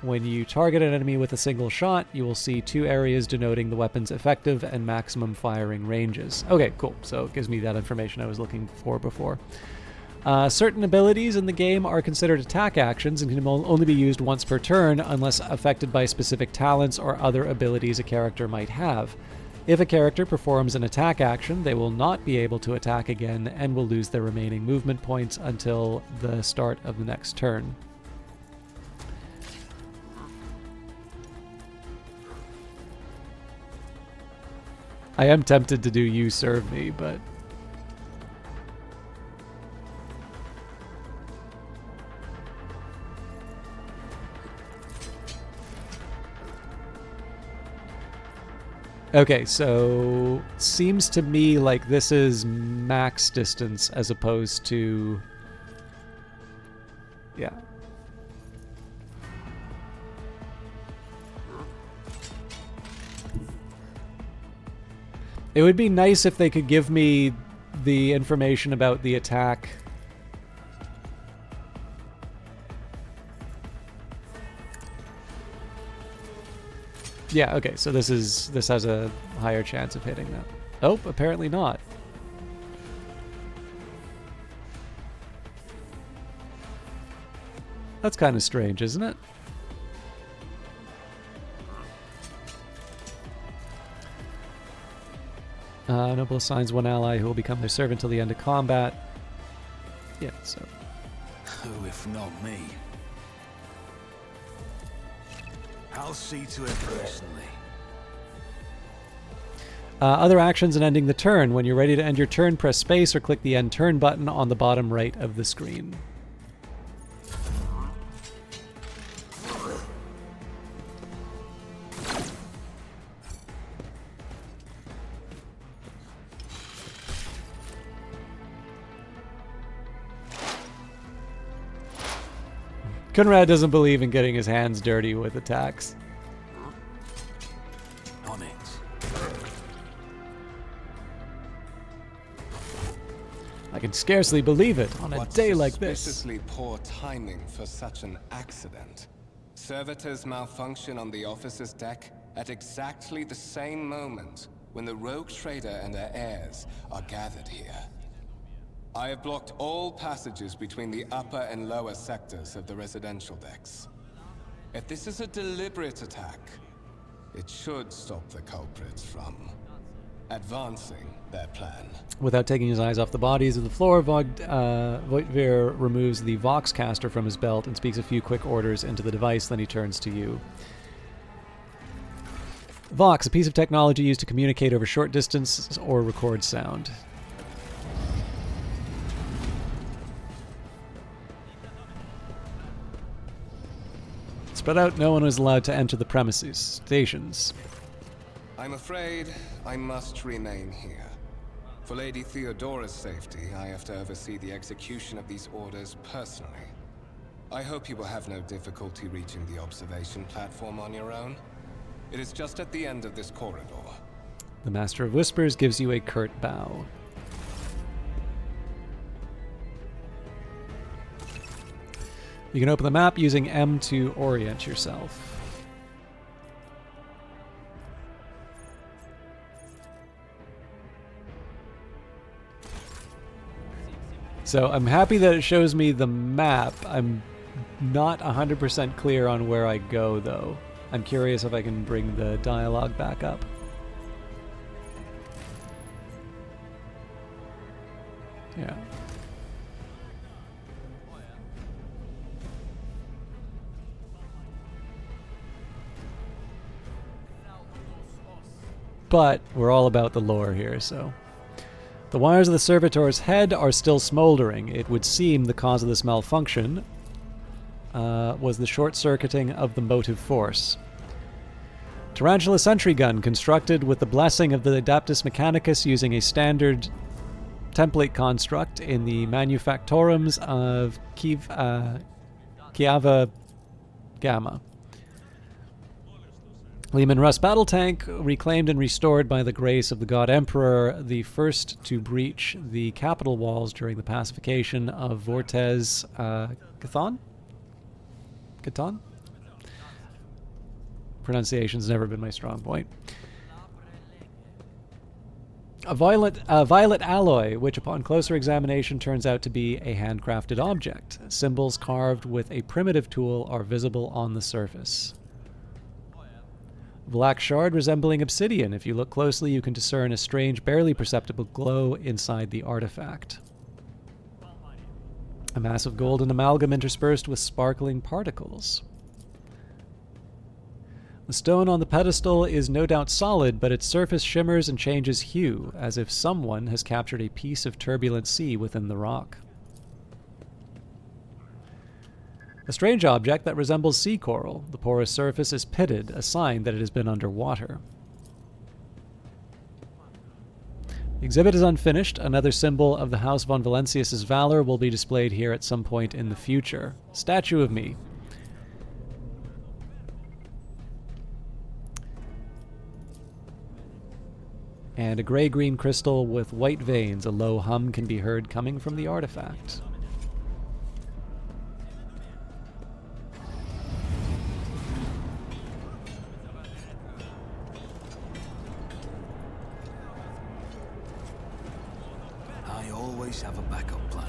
When you target an enemy with a single shot, you will see two areas denoting the weapon's effective and maximum firing ranges. Okay, cool. So it gives me that information I was looking for before. Certain abilities in the game are considered attack actions and can only be used once per turn unless affected by specific talents or other abilities a character might have. If a character performs an attack action, they will not be able to attack again and will lose their remaining movement points until the start of the next turn. I am tempted to do You Serve Me, but... Okay, so seems to me like this is max distance as opposed to... Yeah. It would be nice if they could give me the information about the attack. Yeah, okay, so this has a higher chance of hitting that. Oh, apparently not. That's kind of strange, isn't it? Noble assigns one ally who will become their servant till the end of combat. Yeah, so... Who if not me? I'll see to it personally. Other actions and ending the turn. When you're ready to end your turn, press space or click the end turn button on the bottom right of the screen. Conrad doesn't believe in getting his hands dirty with attacks. On it. I can scarcely believe it on a day like this. Suspiciously poor timing for such an accident. Servitors malfunction on the officer's deck at exactly the same moment when the rogue trader and her heirs are gathered here. I have blocked all passages between the upper and lower sectors of the residential decks. If this is a deliberate attack, it should stop the culprits from advancing their plan. Without taking his eyes off the bodies of the floor, Voitvir removes the Voxcaster from his belt and speaks a few quick orders into the device, then he turns to you. Vox, a piece of technology used to communicate over short distances or record sound. Spread out, no one was allowed to enter the premises. Stations. I'm afraid I must remain here. For Lady Theodora's safety, I have to oversee the execution of these orders personally. I hope you will have no difficulty reaching the observation platform on your own. It is just at the end of this corridor. The Master of Whispers gives you a curt bow. You can open the map using M to orient yourself. So I'm happy that it shows me the map. I'm not 100% clear on where I go, though. I'm curious if I can bring the dialogue back up. Yeah. But we're all about the lore here, so... The wires of the servitor's head are still smoldering. It would seem the cause of this malfunction was the short-circuiting of the motive force. Tarantula sentry gun constructed with the blessing of the Adaptus Mechanicus using a standard template construct in the manufactorums of Kiava Gamma. Lehman Russ battle tank, reclaimed and restored by the grace of the God Emperor, the first to breach the capital walls during the pacification of Vortes Chthon? Chthon? Pronunciation's never been my strong point. A violet alloy, which upon closer examination turns out to be a handcrafted object. Symbols carved with a primitive tool are visible on the surface. Black shard resembling obsidian. If you look closely, you can discern a strange, barely perceptible glow inside the artifact. A massive golden amalgam interspersed with sparkling particles. The stone on the pedestal is no doubt solid, but its surface shimmers and changes hue, as if someone has captured a piece of turbulent sea within the rock. A strange object that resembles sea coral. The porous surface is pitted, a sign that it has been underwater. The exhibit is unfinished. Another symbol of the House von Valancius's valor will be displayed here at some point in the future. Statue of me. And a gray-green crystal with white veins. A low hum can be heard coming from the artifact. Have a backup plan.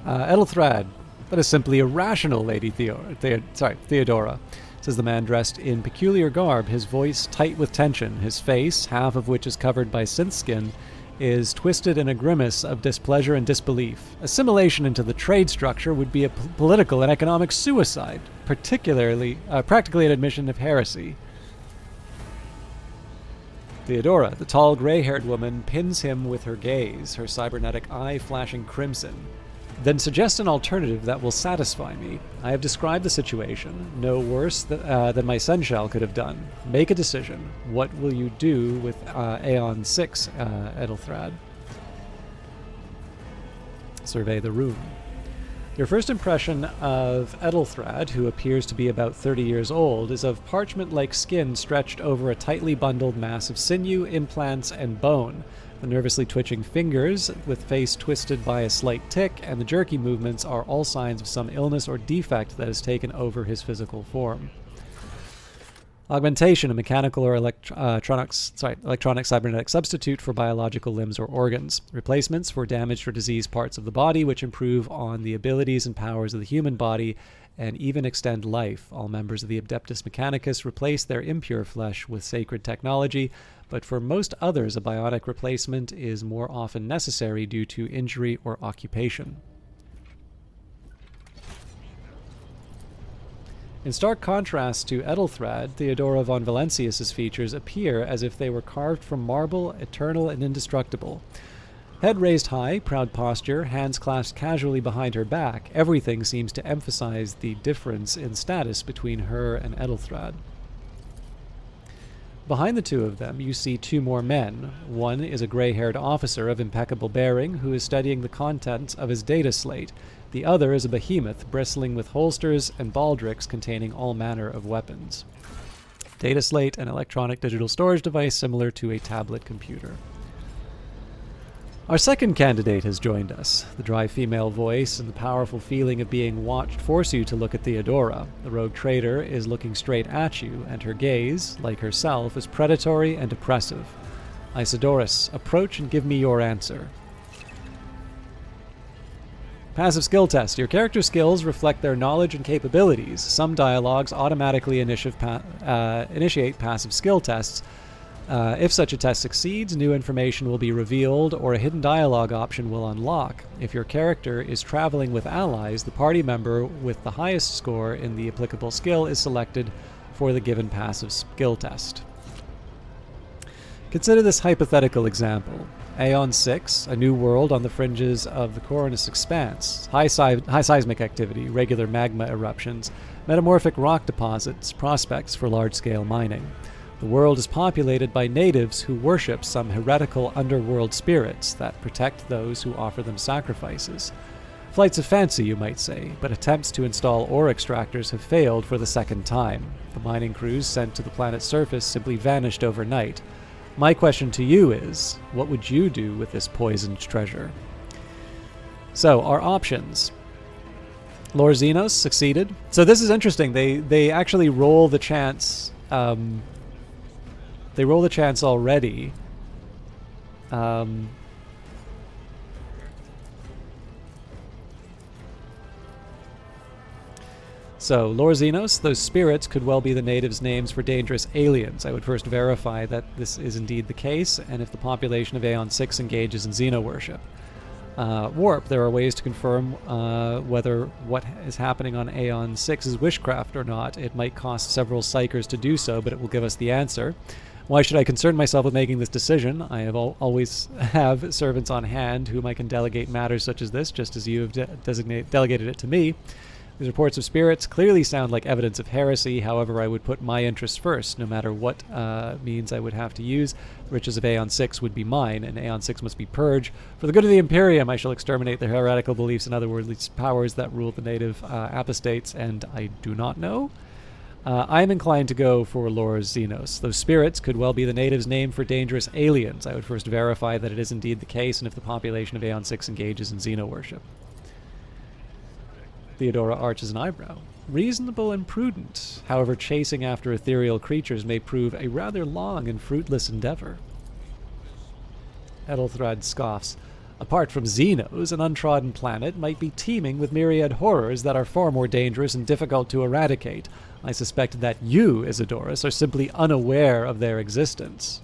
Edelthrad, that is simply irrational, Lady Theodora, says the man dressed in peculiar garb, his voice tight with tension, his face, half of which is covered by synth skin, is twisted in a grimace of displeasure and disbelief. Assimilation into the trade structure would be a political and economic suicide, practically an admission of heresy. Theodora, the tall, gray-haired woman, pins him with her gaze, her cybernetic eye flashing crimson. Then suggest an alternative that will satisfy me. I have described the situation, no worse than my seneschal could have done. Make a decision. What will you do with Aeon 6, Edelthrad? Survey the room. Your first impression of Edelthrad, who appears to be about 30 years old, is of parchment-like skin stretched over a tightly bundled mass of sinew, implants, and bone. The nervously twitching fingers, with face twisted by a slight tic, and the jerky movements are all signs of some illness or defect that has taken over his physical form. Augmentation, a mechanical or electronic cybernetic substitute for biological limbs or organs. Replacements for damaged or diseased parts of the body, which improve on the abilities and powers of the human body and even extend life. All members of the Adeptus Mechanicus replace their impure flesh with sacred technology, but for most others, a bionic replacement is more often necessary due to injury or occupation. In stark contrast to Ethelthrad, Theodora von Valancius's features appear as if they were carved from marble, eternal and indestructible. Head raised high, proud posture, hands clasped casually behind her back, everything seems to emphasize the difference in status between her and Ethelthrad. Behind the two of them, you see two more men. One is a gray-haired officer of impeccable bearing who is studying the contents of his data slate. The other is a behemoth bristling with holsters and baldricks containing all manner of weapons. Data slate, an electronic digital storage device similar to a tablet computer. Our second candidate has joined us. The dry female voice and the powerful feeling of being watched force you to look at Theodora. The rogue trader is looking straight at you, and her gaze, like herself, is predatory and oppressive. Isidorus, approach and give me your answer. Passive skill test. Your character's skills reflect their knowledge and capabilities. Some dialogues automatically initiate passive skill tests. If such a test succeeds, new information will be revealed or a hidden dialogue option will unlock. If your character is traveling with allies, the party member with the highest score in the applicable skill is selected for the given passive skill test. Consider this hypothetical example. Aeon 6, a new world on the fringes of the Coronus Expanse. High seismic activity, regular magma eruptions, metamorphic rock deposits, prospects for large-scale mining. The world is populated by natives who worship some heretical underworld spirits that protect those who offer them sacrifices. Flights of fancy, you might say, but attempts to install ore extractors have failed for the second time. The mining crews sent to the planet's surface simply vanished overnight. My question to you is, what would you do with this poisoned treasure? So, our options. Lord Xenos succeeded. So this is interesting. They actually roll the chance. They roll the chance already. So, Lord Xenos, those spirits could well be the natives' names for dangerous aliens. I would first verify that this is indeed the case, and if the population of Aeon 6 engages in Xeno worship. Warp, there are ways to confirm whether what is happening on Aeon 6 is witchcraft or not. It might cost several psychers to do so, but it will give us the answer. Why should I concern myself with making this decision? I have always have servants on hand whom I can delegate matters such as this, just as you have delegated it to me. These reports of spirits clearly sound like evidence of heresy. However, I would put my interests first, no matter what means I would have to use. The riches of Aeon 6 would be mine, and Aeon 6 must be purged. For the good of the Imperium, I shall exterminate the heretical beliefs and otherworldly powers that rule the native apostates, and I do not know. I am inclined to go for Lord Xenos. Those spirits could well be the natives' name for dangerous aliens. I would first verify that it is indeed the case, and if the population of Aeon 6 engages in Xeno worship. Theodora arches an eyebrow. Reasonable and prudent. However, chasing after ethereal creatures may prove a rather long and fruitless endeavor. Ethelthrad scoffs. Apart from Xenos, an untrodden planet might be teeming with myriad horrors that are far more dangerous and difficult to eradicate. I suspect that you, Isidorus, are simply unaware of their existence.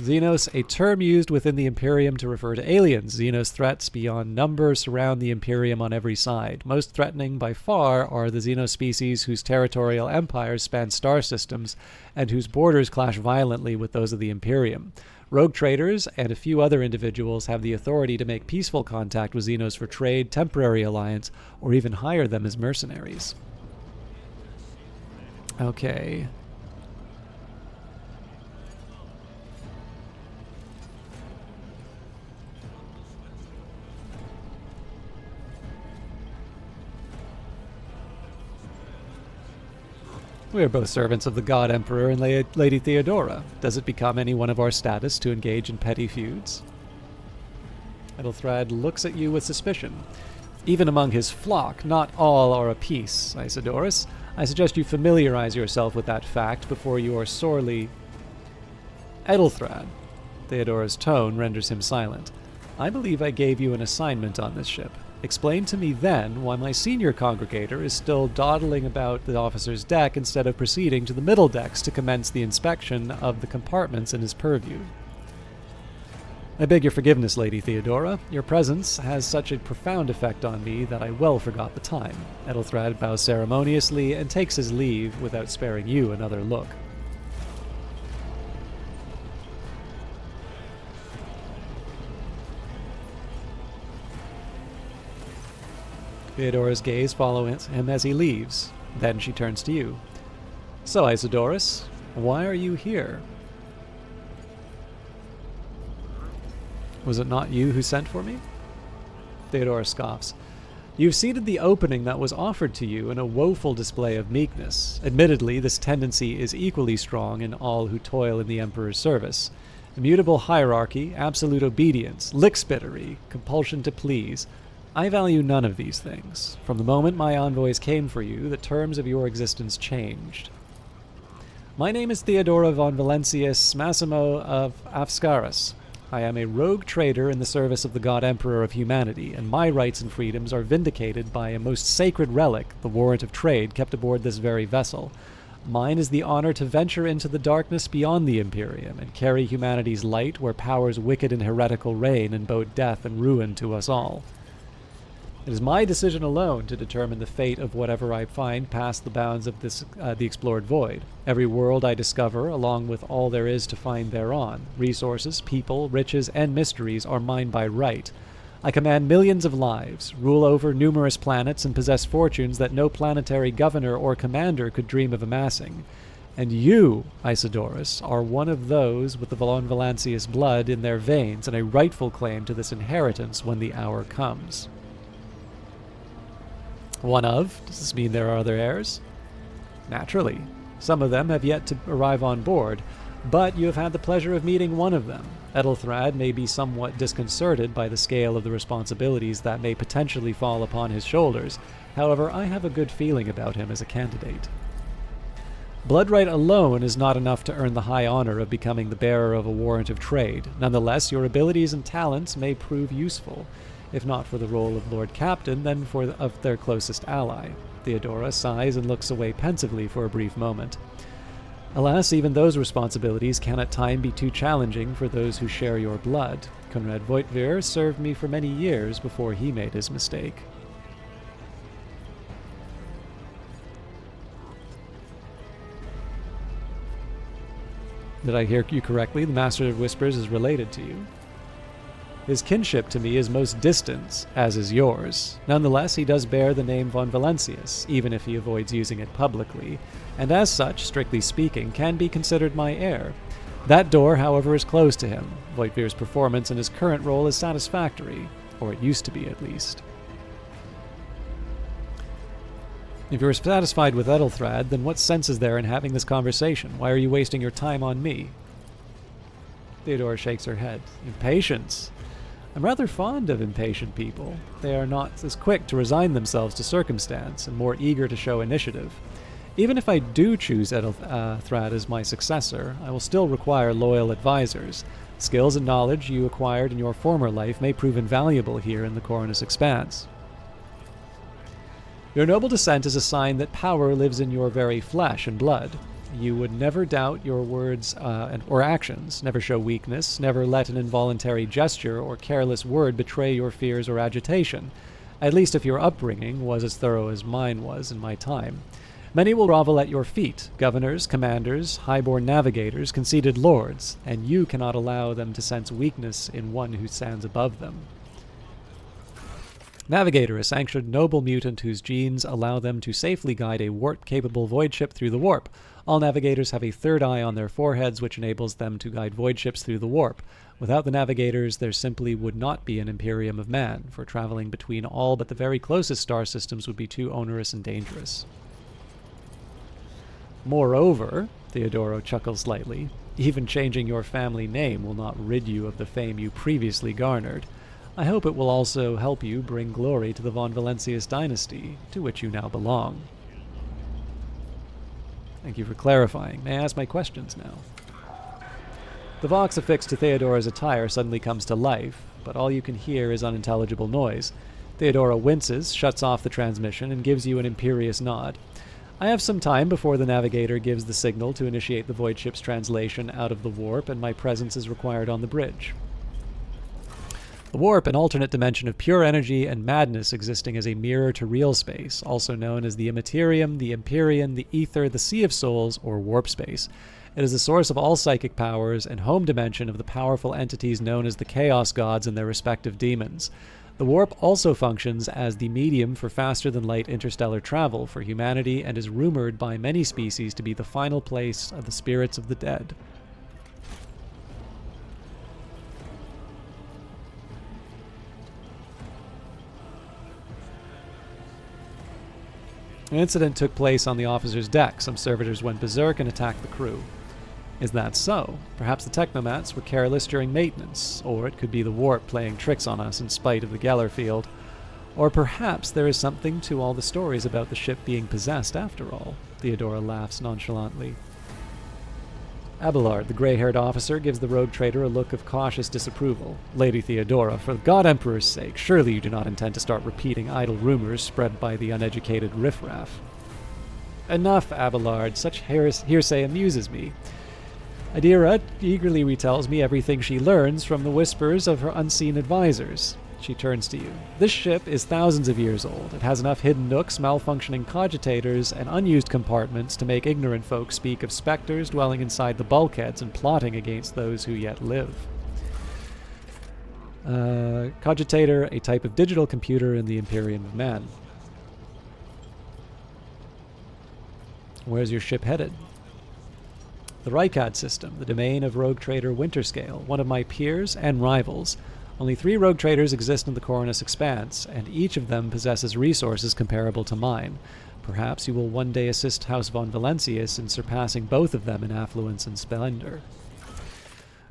Xenos, a term used within the Imperium to refer to aliens. Xenos threats beyond number surround the Imperium on every side. Most threatening by far are the Xeno species whose territorial empires span star systems and whose borders clash violently with those of the Imperium. Rogue traders and a few other individuals have the authority to make peaceful contact with Xenos for trade, temporary alliance, or even hire them as mercenaries. Okay. We are both servants of the God Emperor and Lady Theodora. Does it become any one of our status to engage in petty feuds? Ethelthrad looks at you with suspicion. Even among his flock, not all are apiece, Isidorus. I suggest you familiarize yourself with that fact before you are sorely... Edelthrad. Theodora's tone renders him silent. I believe I gave you an assignment on this ship. Explain to me then why my senior congregator is still dawdling about the officer's deck instead of proceeding to the middle decks to commence the inspection of the compartments in his purview. I beg your forgiveness, Lady Theodora. Your presence has such a profound effect on me that I well forgot the time. Edelthrad bows ceremoniously and takes his leave without sparing you another look. Theodora's gaze follows him as he leaves. Then she turns to you. So, Isidorus, why are you here? Was it not you who sent for me? Theodora scoffs. You've ceded the opening that was offered to you in a woeful display of meekness. Admittedly, this tendency is equally strong in all who toil in the Emperor's service. Immutable hierarchy, absolute obedience, lickspittery, compulsion to please. I value none of these things. From the moment my envoys came for you, the terms of your existence changed. My name is Theodora von Valentius Massimo of Afscaris. I am a rogue trader in the service of the God Emperor of humanity, and my rights and freedoms are vindicated by a most sacred relic, the warrant of trade, kept aboard this very vessel. Mine is the honor to venture into the darkness beyond the Imperium, and carry humanity's light where powers wicked and heretical reign and bode death and ruin to us all. It is my decision alone to determine the fate of whatever I find past the bounds of the explored void. Every world I discover, along with all there is to find thereon, resources, people, riches, and mysteries, are mine by right. I command millions of lives, rule over numerous planets, and possess fortunes that no planetary governor or commander could dream of amassing. And you, Isidorus, are one of those with the von Valancius blood in their veins and a rightful claim to this inheritance when the hour comes. One of? Does this mean there are other heirs? Naturally. Some of them have yet to arrive on board, but you have had the pleasure of meeting one of them. Edelthrad may be somewhat disconcerted by the scale of the responsibilities that may potentially fall upon his shoulders. However, I have a good feeling about him as a candidate. Bloodright alone is not enough to earn the high honor of becoming the bearer of a warrant of trade. Nonetheless, your abilities and talents may prove useful. If not for the role of Lord Captain, then of their closest ally. Theodora sighs and looks away pensively for a brief moment. Alas, even those responsibilities can at times be too challenging for those who share your blood. Conrad Voitvir served me for many years before he made his mistake. Did I hear you correctly? The Master of Whispers is related to you. His kinship to me is most distant, as is yours. Nonetheless, he does bear the name von Valancius, even if he avoids using it publicly, and as such, strictly speaking, can be considered my heir. That door, however, is closed to him. Voitvir's performance in his current role is satisfactory, or it used to be at least. If you're satisfied with Edelthrad, then what sense is there in having this conversation? Why are you wasting your time on me? Theodora shakes her head. Impatience. I'm rather fond of impatient people. They are not as quick to resign themselves to circumstance and more eager to show initiative. Even if I do choose Edelthrad as my successor, I will still require loyal advisors. Skills and knowledge you acquired in your former life may prove invaluable here in the Coronus Expanse. Your noble descent is a sign that power lives in your very flesh and blood. You would never doubt your words or actions, never show weakness, never let an involuntary gesture or careless word betray your fears or agitation, at least if your upbringing was as thorough as mine was in my time. Many will grovel at your feet, governors, commanders, high-born navigators, conceited lords, and you cannot allow them to sense weakness in one who stands above them. Navigator, a sanctioned noble mutant whose genes allow them to safely guide a warp-capable void ship through the warp. All navigators have a third eye on their foreheads, which enables them to guide void ships through the warp. Without the navigators, there simply would not be an Imperium of man, for traveling between all but the very closest star systems would be too onerous and dangerous. Moreover, Theodoro chuckles slightly, even changing your family name will not rid you of the fame you previously garnered. I hope it will also help you bring glory to the von Valancius dynasty, to which you now belong. Thank you for clarifying. May I ask my questions now? The Vox affixed to Theodora's attire suddenly comes to life, but all you can hear is unintelligible noise. Theodora winces, shuts off the transmission, and gives you an imperious nod. I have some time before the navigator gives the signal to initiate the void ship's translation out of the warp, and my presence is required on the bridge. The warp, an alternate dimension of pure energy and madness existing as a mirror to real space, also known as the Immaterium, the Empyrean, the Ether, the Sea of Souls, or warp space. It is the source of all psychic powers and home dimension of the powerful entities known as the Chaos Gods and their respective demons. The warp also functions as the medium for faster-than-light interstellar travel for humanity and is rumored by many species to be the final place of the spirits of the dead. An incident took place on the officer's deck. Some servitors went berserk and attacked the crew. Is that so? Perhaps the technomats were careless during maintenance, or it could be the warp playing tricks on us in spite of the Geller field. Or perhaps there is something to all the stories about the ship being possessed after all. Theodora laughs nonchalantly. Abelard, the gray-haired officer, gives the rogue trader a look of cautious disapproval. Lady Theodora, for the God Emperor's sake, surely you do not intend to start repeating idle rumors spread by the uneducated riffraff. Enough, Abelard. Such hearsay amuses me. Adira eagerly retells me everything she learns from the whispers of her unseen advisors. She turns to you. This ship is thousands of years old. It has enough hidden nooks, malfunctioning cogitators, and unused compartments to make ignorant folk speak of specters dwelling inside the bulkheads and plotting against those who yet live. Cogitator, a type of digital computer in the Imperium of Man. Where's your ship headed? The Rykad system, the domain of rogue trader Winterscale, one of my peers and rivals. Only 3 rogue traders exist in the Coronus Expanse, and each of them possesses resources comparable to mine. Perhaps you will one day assist House von Valencius in surpassing both of them in affluence and splendor.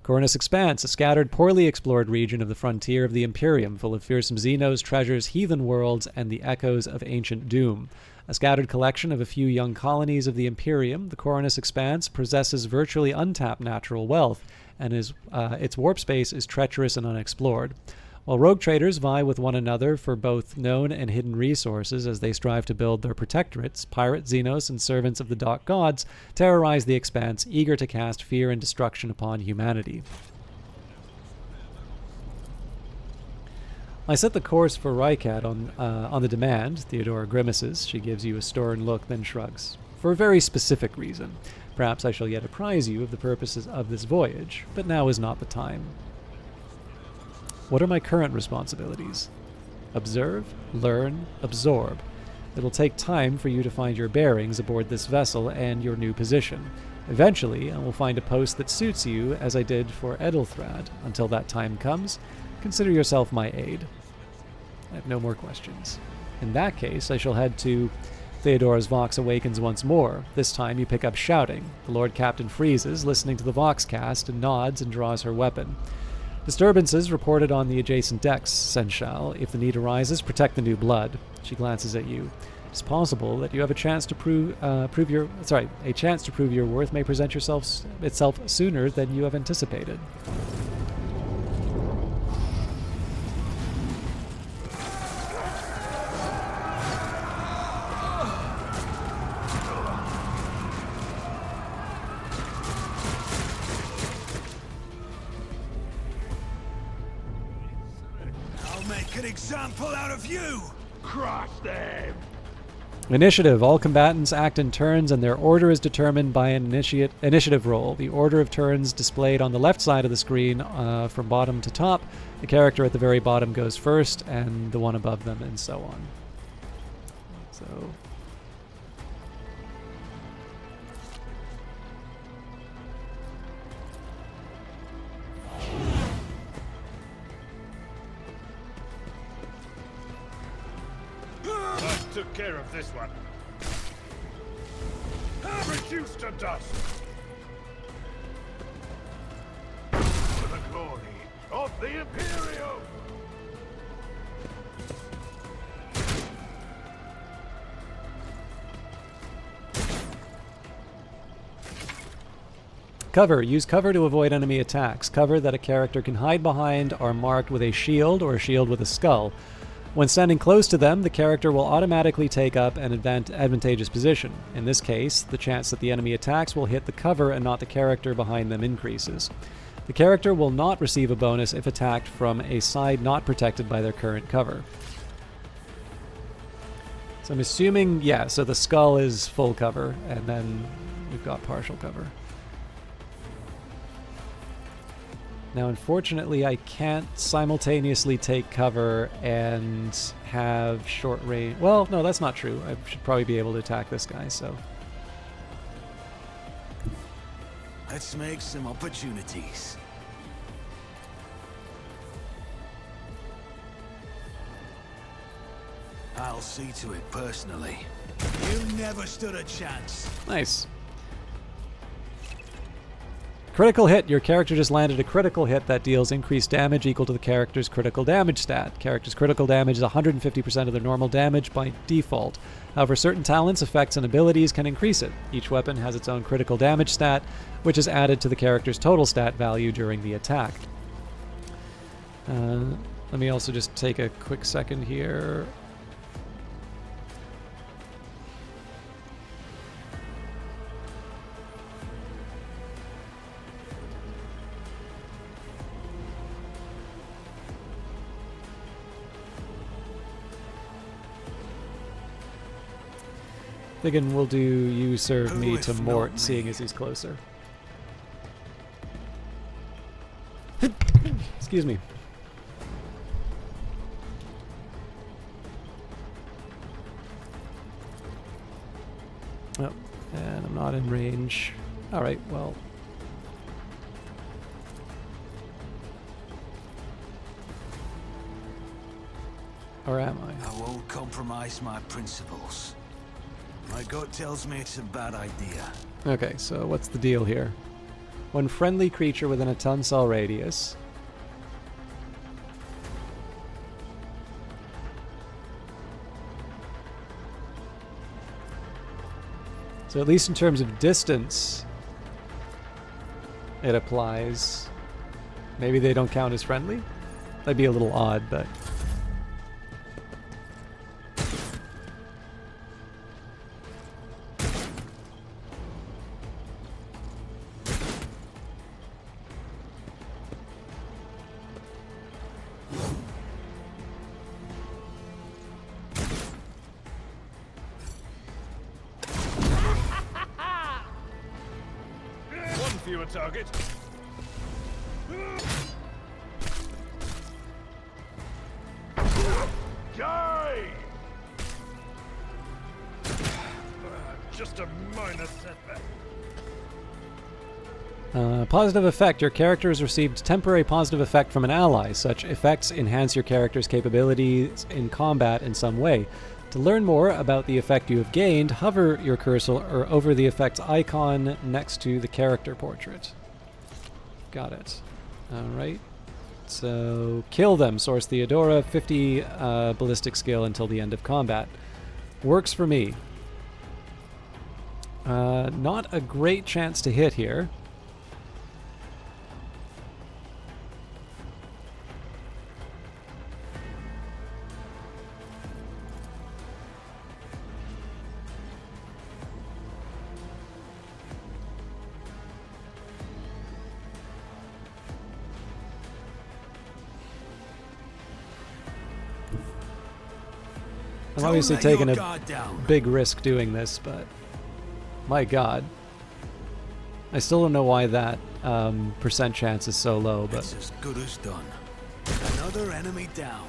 Coronus Expanse, a scattered, poorly explored region of the frontier of the Imperium, full of fearsome Xenos, treasures, heathen worlds, and the echoes of ancient doom. A scattered collection of a few young colonies of the Imperium, the Coronus Expanse possesses virtually untapped natural wealth, and its warp space is treacherous and unexplored. While rogue traders vie with one another for both known and hidden resources as they strive to build their protectorates, pirate Xenos and servants of the Dark Gods terrorize the Expanse, eager to cast fear and destruction upon humanity. I set the course for Rykad on the demand. Theodora grimaces. She gives you a stern look, then shrugs. For a very specific reason. Perhaps I shall yet apprise you of the purposes of this voyage, but now is not the time. What are my current responsibilities? Observe, learn, absorb. It will take time for you to find your bearings aboard this vessel and your new position. Eventually, I will find a post that suits you as I did for Edelthrad. Until that time comes, consider yourself my aide. I have no more questions. In that case, I shall head to... Theodora's Vox awakens once more. This time you pick up shouting. The Lord Captain freezes, listening to the Vox cast, and nods and draws her weapon. Disturbances reported on the adjacent decks, Senshal. If the need arises, protect the new blood. She glances at you. It's possible that you have a chance to prove your worth may present itself sooner than you have anticipated. An example out of you! Crush them! Initiative. All combatants act in turns and their order is determined by an initiative roll. The order of turns displayed on the left side of the screen from bottom to top. The character at the very bottom goes first and the one above them and so on. So... took care of this one. Reduced to dust. For the glory of the Imperium. Cover. Use cover to avoid enemy attacks. Cover that a character can hide behind are marked with a shield or a shield with a skull. When standing close to them, the character will automatically take up an advantageous position. In this case, the chance that the enemy attacks will hit the cover and not the character behind them increases. The character will not receive a bonus if attacked from a side not protected by their current cover. So I'm assuming, yeah, so the skull is full cover, and then we've got partial cover. Now, unfortunately, I can't simultaneously take cover and have short range. Well, no, that's not true. I should probably be able to attack this guy, so. Let's make some opportunities. I'll see to it personally. You never stood a chance. Nice. Critical hit. Your character just landed a critical hit that deals increased damage equal to the character's critical damage stat. Character's critical damage is 150% of their normal damage by default. However, certain talents, effects, and abilities can increase it. Each weapon has its own critical damage stat, which is added to the character's total stat value during the attack. Let me also just take a quick second here. Thinking we'll do you serve me to Mort, seeing as he's closer. Excuse me. Oh, and I'm not in range. Alright, well. Or am I? I won't compromise my principles. My gut tells me it's a bad idea. Okay, so what's the deal here? One friendly creature within a 10 cell radius. So at least in terms of distance, it applies. Maybe they don't count as friendly? That'd be a little odd, but... Fewer target. Die! Just a minor setback. Positive effect. Your character has received temporary positive effect from an ally. Such effects enhance your character's capabilities in combat in some way. To learn more about the effect you have gained, hover your cursor or over the effect's icon next to the character portrait. Got it. Alright. So, kill them. Source Theodora, 50 ballistic skill until the end of combat. Works for me. Not a great chance to hit here. I'm obviously taking a big risk doing this, but my god. I still don't know why that percent chance is so low, but... It's as good as done. Another enemy down.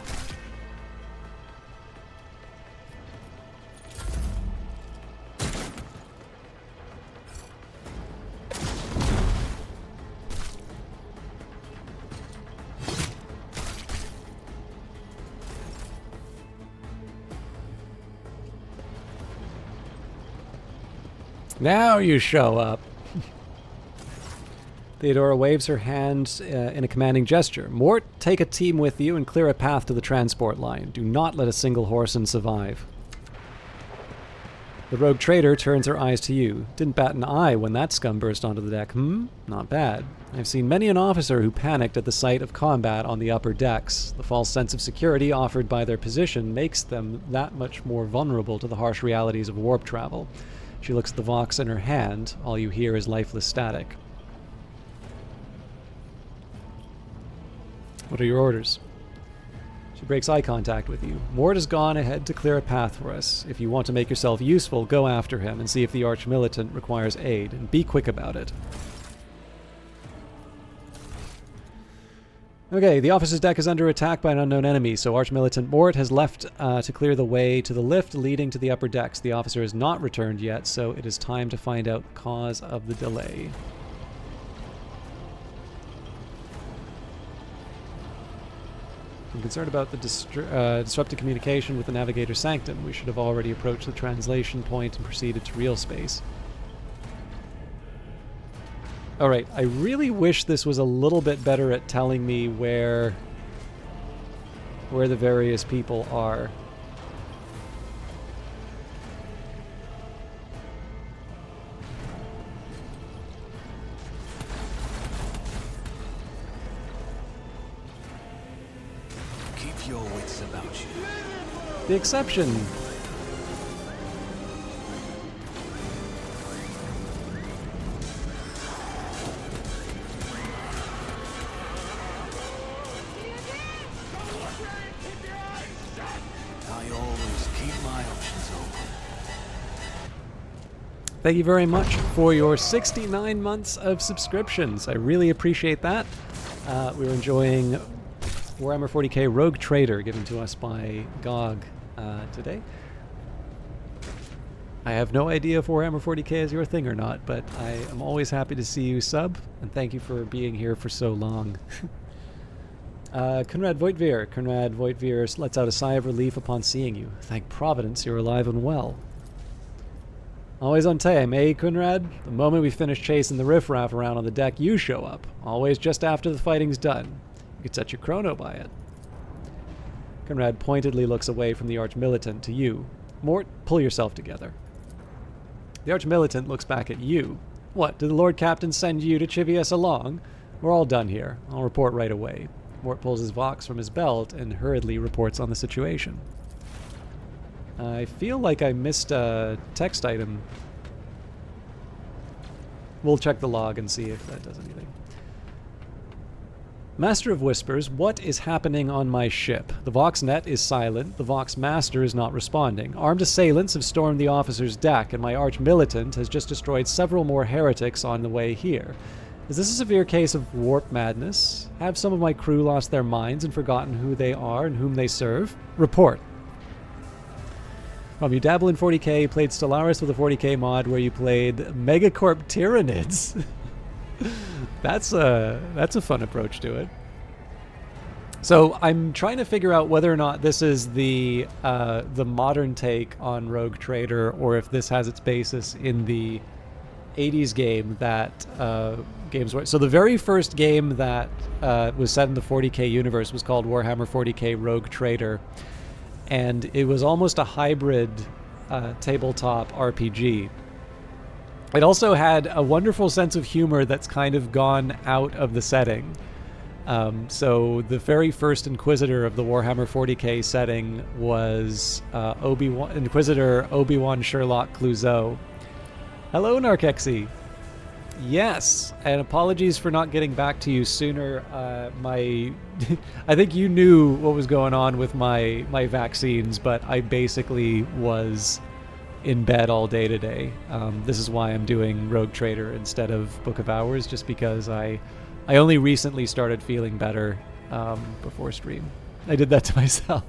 Now you show up. Theodora waves her hand in a commanding gesture. Mort, take a team with you and clear a path to the transport line. Do not let a single Horson survive. The rogue trader turns her eyes to you. Didn't bat an eye when that scum burst onto the deck, Not bad. I've seen many an officer who panicked at the sight of combat on the upper decks. The false sense of security offered by their position makes them that much more vulnerable to the harsh realities of warp travel. She looks at the Vox in her hand. All you hear is lifeless static. What are your orders? She breaks eye contact with you. Mort has gone ahead to clear a path for us. If you want to make yourself useful, go after him and see if the Arch-Militant requires aid, and be quick about it. Okay, the officer's deck is under attack by an unknown enemy, so Arch-Militant Mort has left to clear the way to the lift leading to the upper decks. The officer has not returned yet, so it is time to find out the cause of the delay. I'm concerned about the disrupted communication with the Navigator's Sanctum. We should have already approached the translation point and proceeded to real space. Alright, I really wish this was a little bit better at telling me where the various people are. Keep your wits about you. The exception. I always keep my options open. Thank you very much for your 69 months of subscriptions. I really appreciate that. We were enjoying Warhammer 40k Rogue Trader given to us by GOG today. I have no idea if Warhammer 40k is your thing or not, but I am always happy to see you sub, and thank you for being here for so long. Conrad Voitvir lets out a sigh of relief upon seeing you. Thank Providence you're alive and well. Always on time, eh, Conrad? The moment we finish chasing the riffraff around on the deck, you show up. Always just after the fighting's done. You could set your chrono by it. Conrad pointedly looks away from the Arch-Militant to you. Mort, pull yourself together. The Arch-Militant looks back at you. What, did the Lord Captain send you to chivvy us along? We're all done here. I'll report right away. Mort pulls his Vox from his belt and hurriedly reports on the situation. I feel like I missed a text item. We'll check the log and see if that does anything. Master of Whispers, what is happening on my ship? The Vox net is silent. The Vox master is not responding. Armed assailants have stormed the officer's deck, and my Arch-Militant has just destroyed several more heretics on the way here. Is this a severe case of warp madness? Have some of my crew lost their minds and forgotten who they are and whom they serve? Report. You dabble in 40k, played Stellaris with a 40k mod where you played Megacorp Tyranids. That's a fun approach to it. So I'm trying to figure out whether or not this is the modern take on Rogue Trader, or if this has its basis in the 80s game that games were. So the very first game that was set in the 40k universe was called Warhammer 40k Rogue Trader, and it was almost a hybrid tabletop RPG. It also had a wonderful sense of humor that's kind of gone out of the setting. So the very first Inquisitor of the Warhammer 40k setting was Inquisitor Obi-Wan Sherlock Clouseau. Hello, Narkexy. Yes, and apologies for not getting back to you sooner. I think you knew what was going on with my vaccines, but I basically was in bed all day today. This is why I'm doing Rogue Trader instead of Book of Hours, just because I only recently started feeling better before stream. I did that to myself.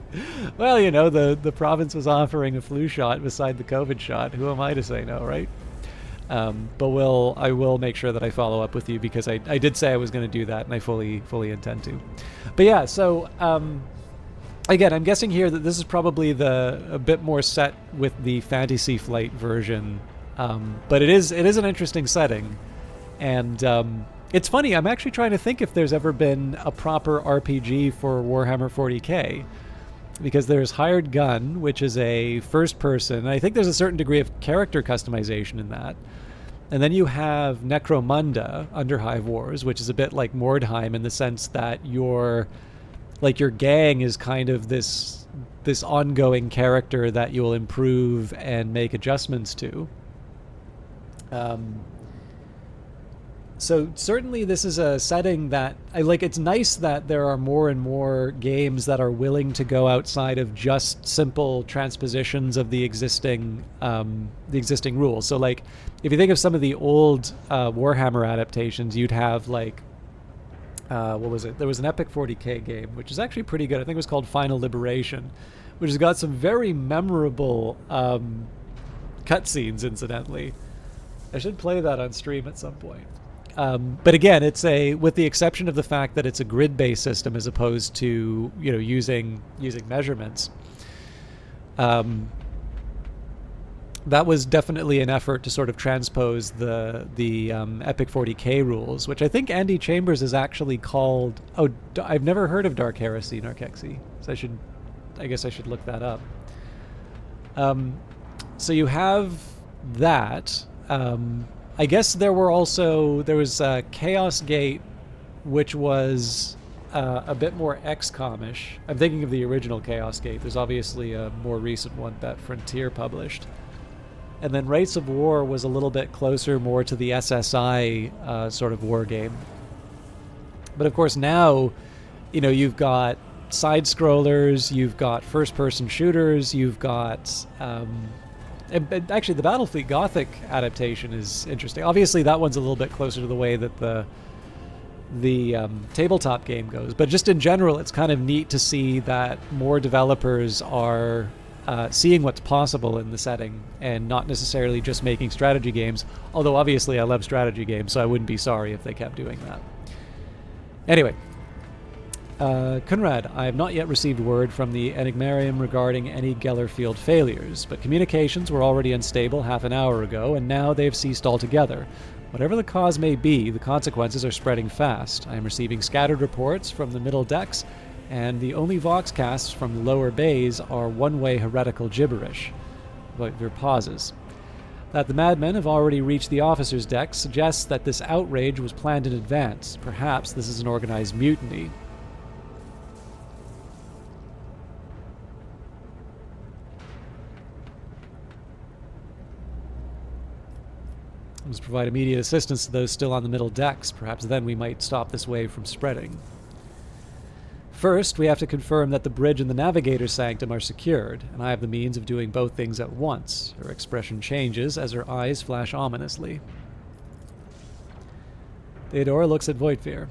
Well, you know, the province was offering a flu shot beside the COVID shot. Who am I to say no, right? But I will make sure that I follow up with you, because I did say I was going to do that, and I fully intend to. But yeah, so again, I'm guessing here that this is probably a bit more set with the Fantasy Flight version, but it is an interesting setting, and it's funny. I'm actually trying to think if there's ever been a proper RPG for Warhammer 40k. because there's Hired Gun, which is a first person. And I think there's a certain degree of character customization in that. And then you have Necromunda, Underhive Wars, which is a bit like Mordheim in the sense that your gang is kind of this ongoing character that you'll improve and make adjustments to. So certainly this is a setting that I like. It's nice that there are more and more games that are willing to go outside of just simple transpositions of the existing rules. So like, if you think of some of the old Warhammer adaptations, you'd have like, what was it? There was an Epic 40k game, which is actually pretty good. I think it was called Final Liberation, which has got some very memorable cutscenes, incidentally. I should play that on stream at some point. But again, it's with the exception of the fact that it's a grid-based system as opposed to, using measurements. That was definitely an effort to sort of transpose the Epic 40k rules, which I think Andy Chambers is actually called. Oh, I've never heard of Dark Heresy, Narkexy. So I guess I should look that up. So you have that. I guess there was Chaos Gate, which was a bit more XCOM-ish. I'm thinking of the original Chaos Gate. There's obviously a more recent one that Frontier published. And then Rights of War was a little bit closer more to the SSI sort of war game. But of course now, you've got side-scrollers, you've got first-person shooters, you've got... And actually, the Battlefleet Gothic adaptation is interesting. Obviously, that one's a little bit closer to the way that the tabletop game goes. But just in general, it's kind of neat to see that more developers are seeing what's possible in the setting and not necessarily just making strategy games. Although, obviously, I love strategy games, so I wouldn't be sorry if they kept doing that. Anyway. Conrad, I have not yet received word from the Enigmarium regarding any Geller field failures, but communications were already unstable half an hour ago, and now they have ceased altogether. Whatever the cause may be, the consequences are spreading fast. I am receiving scattered reports from the middle decks, and the only voxcasts from the lower bays are one-way heretical gibberish. But there pauses. That the madmen have already reached the officers' decks suggests that this outrage was planned in advance. Perhaps this is an organized mutiny. Must provide immediate assistance to those still on the middle decks. Perhaps then we might stop this wave from spreading. First, we have to confirm that the bridge and the navigator's sanctum are secured, and I have the means of doing both things at once. Her expression changes as her eyes flash ominously. Theodora looks at Voigtveer.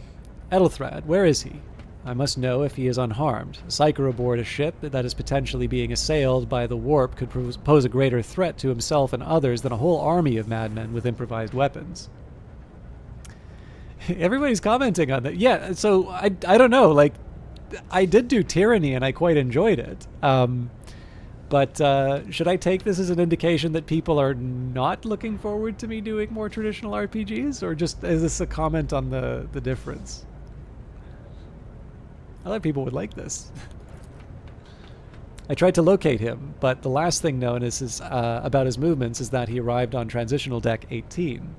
Edelthrad, where is he? I must know if he is unharmed. A psyker aboard a ship that is potentially being assailed by the warp could pose a greater threat to himself and others than a whole army of madmen with improvised weapons. Everybody's commenting on that. Yeah, so I don't know. Like, I did do Tyranny and I quite enjoyed it. But should I take this as an indication that people are not looking forward to me doing more traditional RPGs? Or just is this a comment on the difference? I thought people would like this. I tried to locate him, but the last thing known is about his movements is that he arrived on Transitional Deck 18.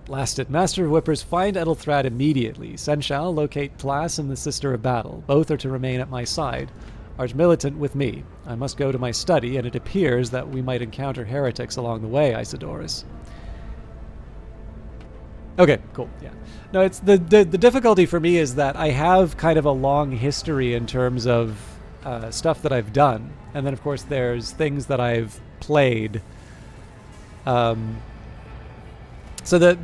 Blasted. Master of Whippers, find Edelthrad immediately. Senshal, locate Tlas and the Sister of Battle. Both are to remain at my side. Archmilitant with me. I must go to my study, and it appears that we might encounter heretics along the way, Isidorus. Okay, cool. Yeah. No, it's the difficulty for me is that I have kind of a long history in terms of stuff that I've done, and then of course there's things that I've played. So that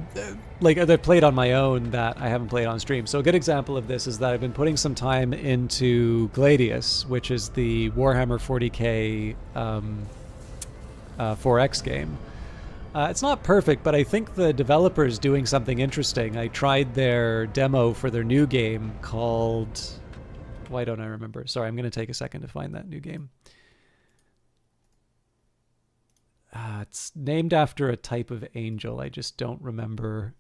I've played on my own that I haven't played on stream. So a good example of this is that I've been putting some time into Gladius, which is the Warhammer 40k 4X game. It's not perfect, but I think the developer's doing something interesting. I tried their demo for their new game called... Why don't I remember? Sorry, I'm going to take a second to find that new game. It's named after a type of angel. I just don't remember.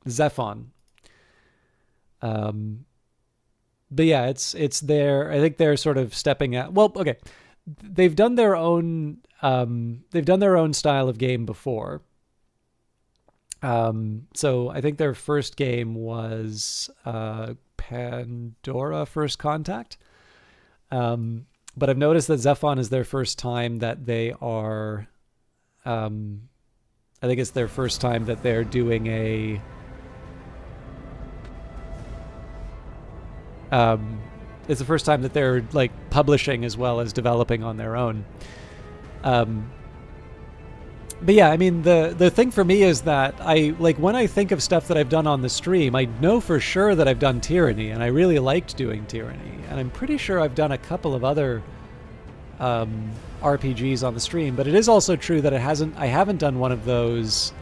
Zephon. But yeah, it's their. I think they're sort of stepping at. Well, okay, they've done their own. They've done their own style of game before. So I think their first game was Pandora First Contact. But I've noticed that Zephon is their first time that they are. I think it's their first time that they're doing a. It's the first time that they're like publishing as well as developing on their own. But yeah, I mean, the thing for me is that I like when I think of stuff that I've done on the stream, I know for sure that I've done Tyranny, and I really liked doing Tyranny, and I'm pretty sure I've done a couple of other RPGs on the stream. But it is also true that I haven't done one of those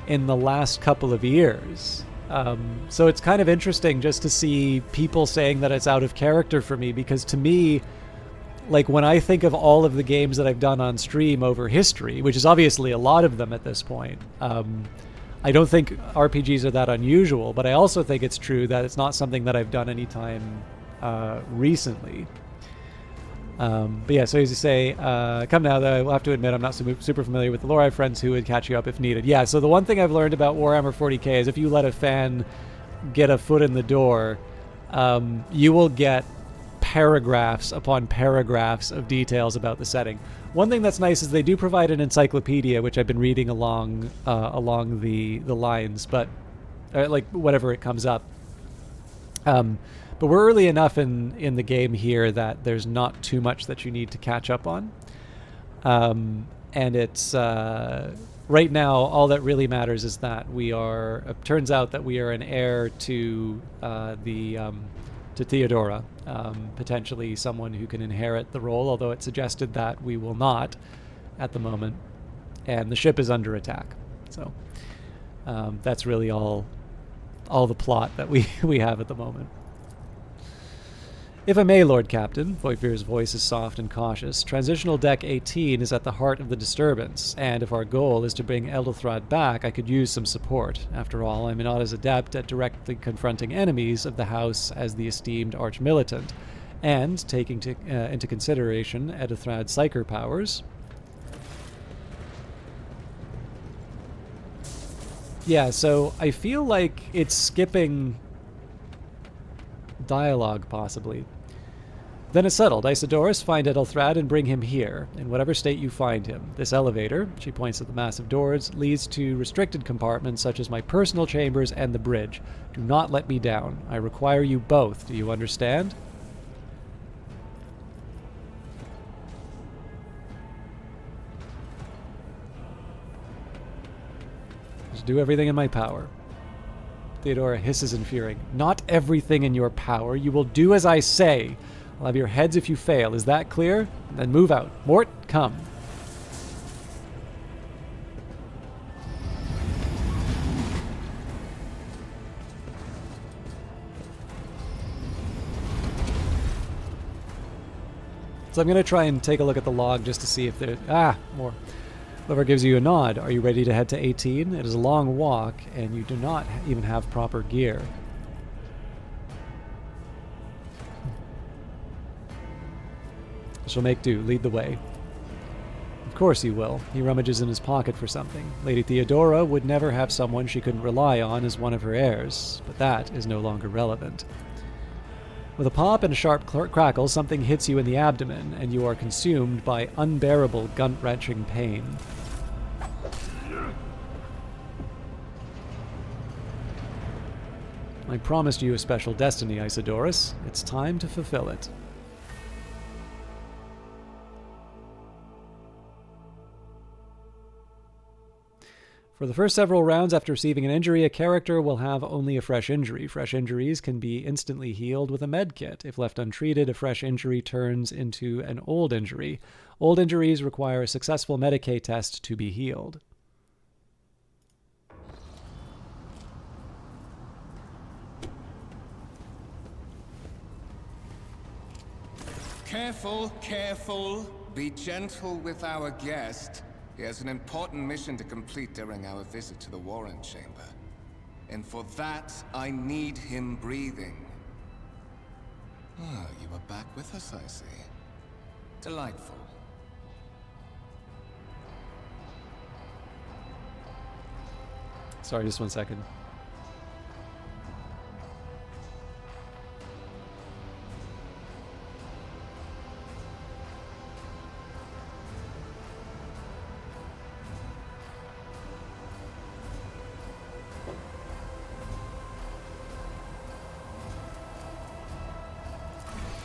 in the last couple of years. So it's kind of interesting just to see people saying that it's out of character for me, because to me, like when I think of all of the games that I've done on stream over history, which is obviously a lot of them at this point, I don't think RPGs are that unusual, but I also think it's true that it's not something that I've done anytime recently. But yeah, so as you say, come now, though, I will have to admit I'm not super familiar with the lore. I have friends who would catch you up if needed. Yeah, so the one thing I've learned about Warhammer 40k is if you let a fan get a foot in the door, you will get paragraphs upon paragraphs of details about the setting. One thing that's nice is they do provide an encyclopedia, which I've been reading along the lines, but like whatever it comes up. But we're early enough in the game here that there's not too much that you need to catch up on. And it's right now all that really matters is that we are. It turns out that we are an heir to to Theodora, potentially someone who can inherit the role, although it's suggested that we will not at the moment. And the ship is under attack. So that's really all the plot that we have at the moment. If I may, Lord Captain, Voivir's voice is soft and cautious, Transitional Deck 18 is at the heart of the disturbance, and if our goal is to bring Edelthrad back, I could use some support. After all, I'm not as adept at directly confronting enemies of the House as the esteemed Archmilitant, and, taking into consideration Edelthrad's psyker powers... Yeah, so I feel like it's skipping dialogue, possibly. Then it's settled. Isidorus, find Edelthrad and bring him here, in whatever state you find him. This elevator, she points at the massive doors, leads to restricted compartments such as my personal chambers and the bridge. Do not let me down. I require you both. Do you understand? Just do everything in my power. Theodora hisses in fury. Not everything in your power. You will do as I say. I'll have your heads if you fail. Is that clear? Then move out. Mort, come. So I'm going to try and take a look at the log just to see if there... more. Whoever gives you a nod. Are you ready to head to 18? It is a long walk, and you do not even have proper gear. Shall make do. Lead the way. Of course you will. He rummages in his pocket for something. Lady Theodora would never have someone she couldn't rely on as one of her heirs, but that is no longer relevant. With a pop and a sharp crackle, something hits you in the abdomen, and you are consumed by unbearable, gut-wrenching pain. I promised you a special destiny, Isidorus. It's time to fulfill it. For the first several rounds after receiving an injury, a character will have only a fresh injury. Fresh injuries can be instantly healed with a med kit. If left untreated, a fresh injury turns into an old injury. Old injuries require a successful Medicae test to be healed. Careful, careful. Be gentle with our guest. He has an important mission to complete during our visit to the Warren Chamber. And for that, I need him breathing. Ah, you are back with us, I see. Delightful. Sorry, just 1 second.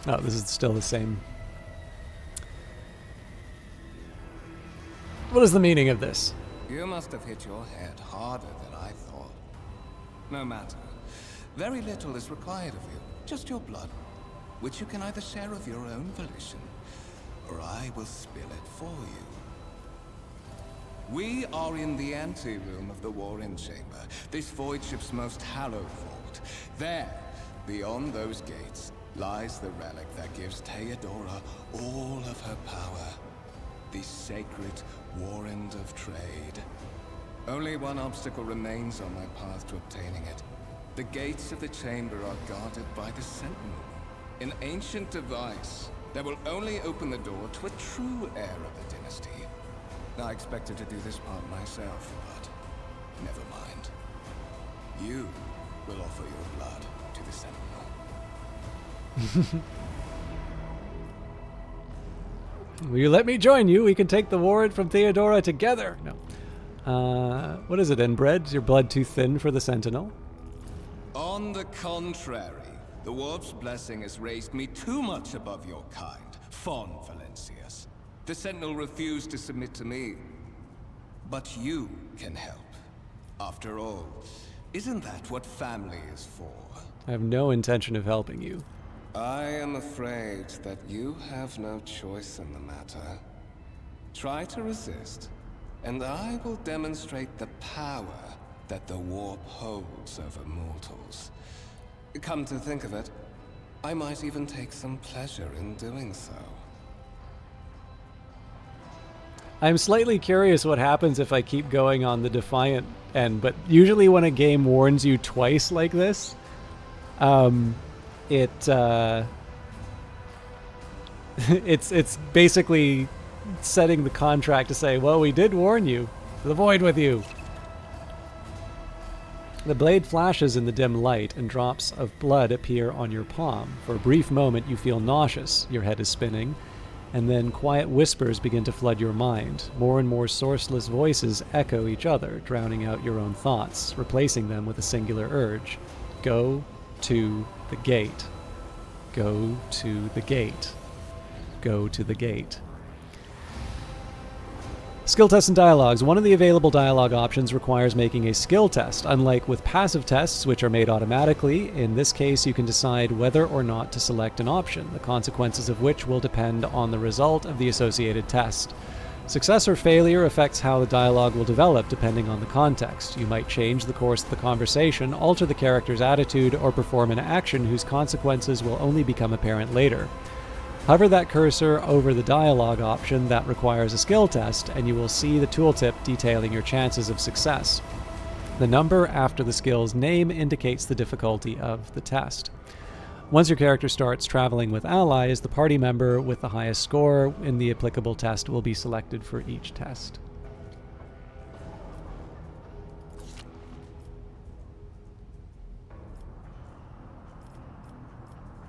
Oh, this is still the same. What is the meaning of this? You must have hit your head harder than I thought. No matter. Very little is required of you. Just your blood, which you can either share of your own volition, or I will spill it for you. We are in the anteroom of the Warren Chamber, this void ship's most hallowed vault. There, beyond those gates, lies the relic that gives Theodora all of her power. The sacred Warrant of Trade. Only one obstacle remains on my path to obtaining it. The gates of the chamber are guarded by the Sentinel, an ancient device that will only open the door to a true heir of the dynasty. I expected to do this part myself, but never mind. You will offer your blood to the Sentinel. Will you let me join you? We can take the warrant from Theodora together. No. What is it, inbred? Is your blood too thin for the Sentinel? On the contrary, the Warp's blessing has raised me too much above your kind, Fon Valencius. The Sentinel refused to submit to me. But you can help. After all, isn't that what family is for? I have no intention of helping you. I am afraid that you have no choice in the matter. Try to resist, and I will demonstrate the power that the warp holds over mortals. Come to think of it, I might even take some pleasure in doing so. I'm slightly curious what happens if I keep going on the Defiant end, but usually when a game warns you twice like this, it's basically setting the contract to say, well, we did warn you. The void with you. The blade flashes in the dim light, and drops of blood appear on your palm. For a brief moment, you feel nauseous. Your head is spinning, and then quiet whispers begin to flood your mind. More and more sourceless voices echo each other, drowning out your own thoughts, replacing them with a singular urge. Go to the gate. Go to the gate. Go to the gate. Skill tests and dialogues. One of the available dialogue options requires making a skill test. Unlike with passive tests, which are made automatically, in this case you can decide whether or not to select an option, the consequences of which will depend on the result of the associated test. Success or failure affects how the dialogue will develop depending on the context. You might change the course of the conversation, alter the character's attitude, or perform an action whose consequences will only become apparent later. Hover that cursor over the dialogue option that requires a skill test, and you will see the tooltip detailing your chances of success. The number after the skill's name indicates the difficulty of the test. Once your character starts traveling with allies, the party member with the highest score in the applicable test will be selected for each test.